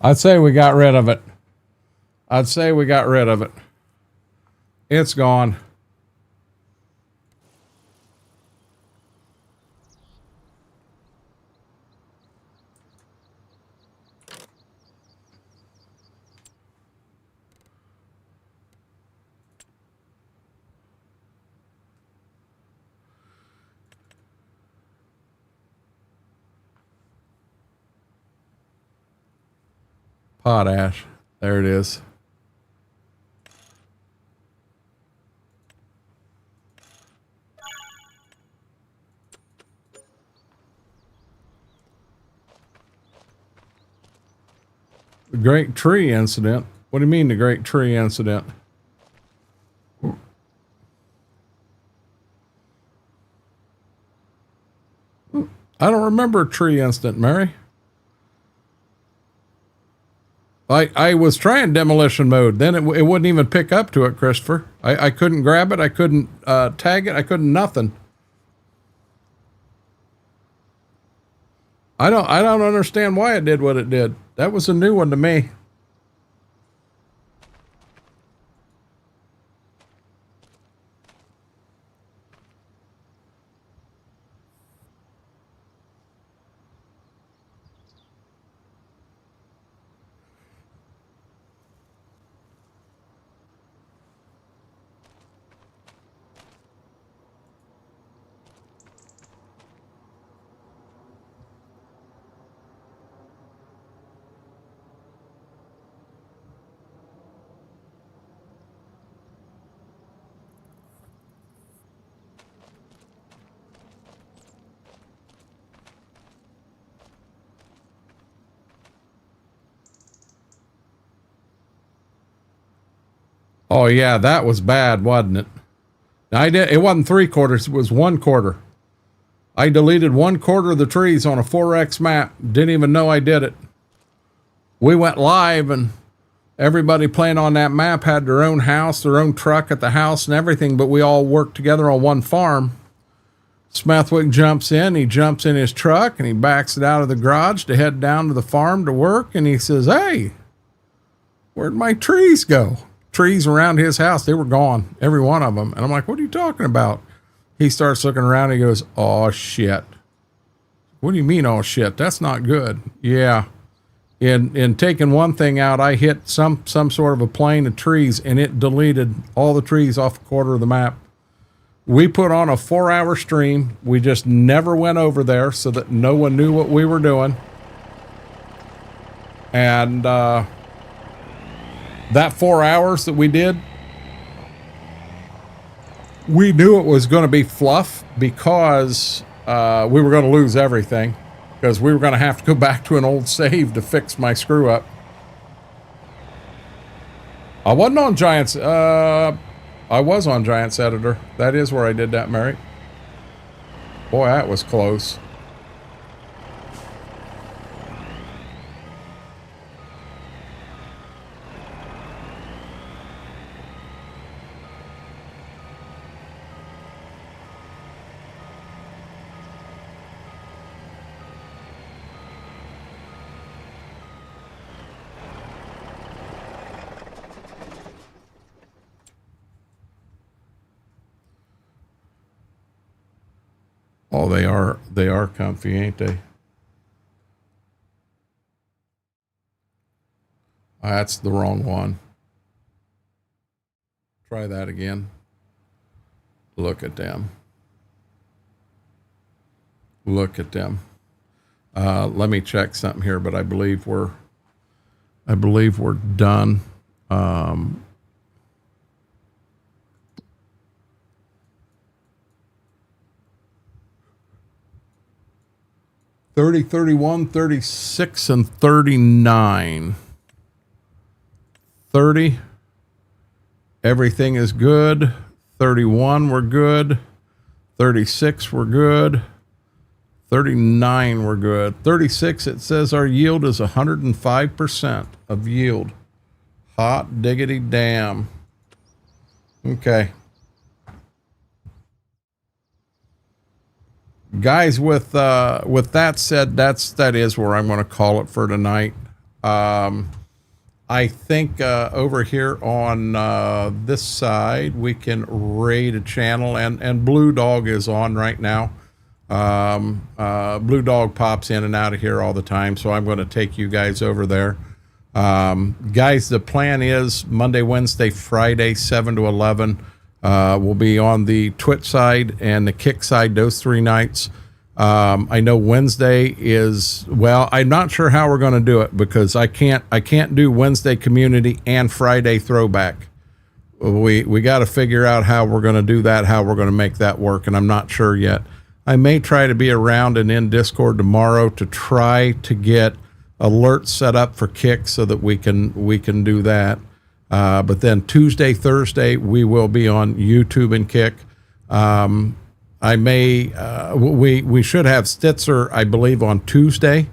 I'd say we got rid of it. I'd say we got rid of it. It's gone. Potash. There it is. The Great Tree Incident. What do you mean the Great Tree Incident? I don't remember a tree incident, Mary. I was trying demolition mode. Then it wouldn't even pick up to it, Christopher. I couldn't grab it. I couldn't tag it. I couldn't nothing. I don't understand why it did what it did. That was a new one to me. Oh yeah, that was bad, wasn't it? It wasn't 3/4, it was 1/4. I deleted 1/4 of the trees on a 4X map. Didn't even know I did it. We went live and everybody playing on that map had their own house, their own truck at the house and everything, but we all worked together on one farm. Smethwick jumps in, he jumps in his truck and he backs it out of the garage to head down to the farm to work. And he says, "Hey, where'd my trees go?" Trees around his house, they were gone, every one of them. And I'm like, "What are you talking about?" He starts looking around and he goes, "Oh shit." "What do you mean, oh shit? That's not good." Yeah. In taking one thing out, I hit some sort of a plane of trees and it deleted all the trees off a quarter of the map. We put on a 4-hour stream. We just never went over there so that no one knew what we were doing. And that 4 hours that we did, we knew it was going to be fluff because we were going to lose everything, because we were going to have to go back to an old save to fix my screw up. I wasn't on Giants. I was on Giants Editor. That is where I did that, Mary. Boy, that was close. Oh, they are comfy, ain't they? That's the wrong one. Try that again. Look at them. Look at them. Let me check something here, but I believe we're done. 30, 31, 36, and 39. 30, everything is good. 31, we're good. 36, we're good. 39, we're good. 36, it says our yield is 105% of yield. Hot diggity damn. Okay. Guys, with that said, that is where I'm going to call it for tonight. I think over here on this side we can raid a channel, and Blue Dog is on right now. Blue Dog pops in and out of here all the time, so I'm going to take you guys over there. Guys, the plan is Monday, Wednesday, Friday, 7 to 11. We'll be on the Twitch side and the Kick side those 3 nights. I know Wednesday is, well, I'm not sure how we're going to do it, because I can't do Wednesday community and Friday throwback. We got to figure out how we're going to do that, how we're going to make that work, and I'm not sure yet. I may try to be around and in Discord tomorrow to try to get alerts set up for Kick so that we can do that. But then Tuesday, Thursday, we will be on YouTube and Kick. I may, we should have Stitzer, I believe, on Tuesday.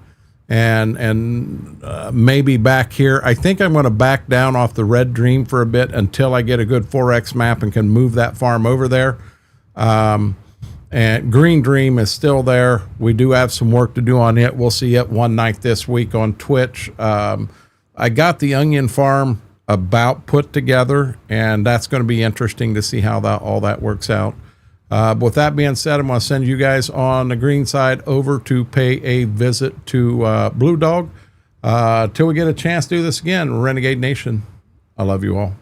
and maybe back here. I think I'm going to back down off the Red Dream for a bit until I get a good 4X map and can move that farm over there. And Green Dream is still there. We do have some work to do on it. We'll see it one night this week on Twitch. I got the onion farm about put together, and that's going to be interesting to see how all that works out. With that being said, I'm going to send you guys on the green side over to pay a visit to Blue Dog. Till we get a chance to do this again, Renegade Nation, I love you all.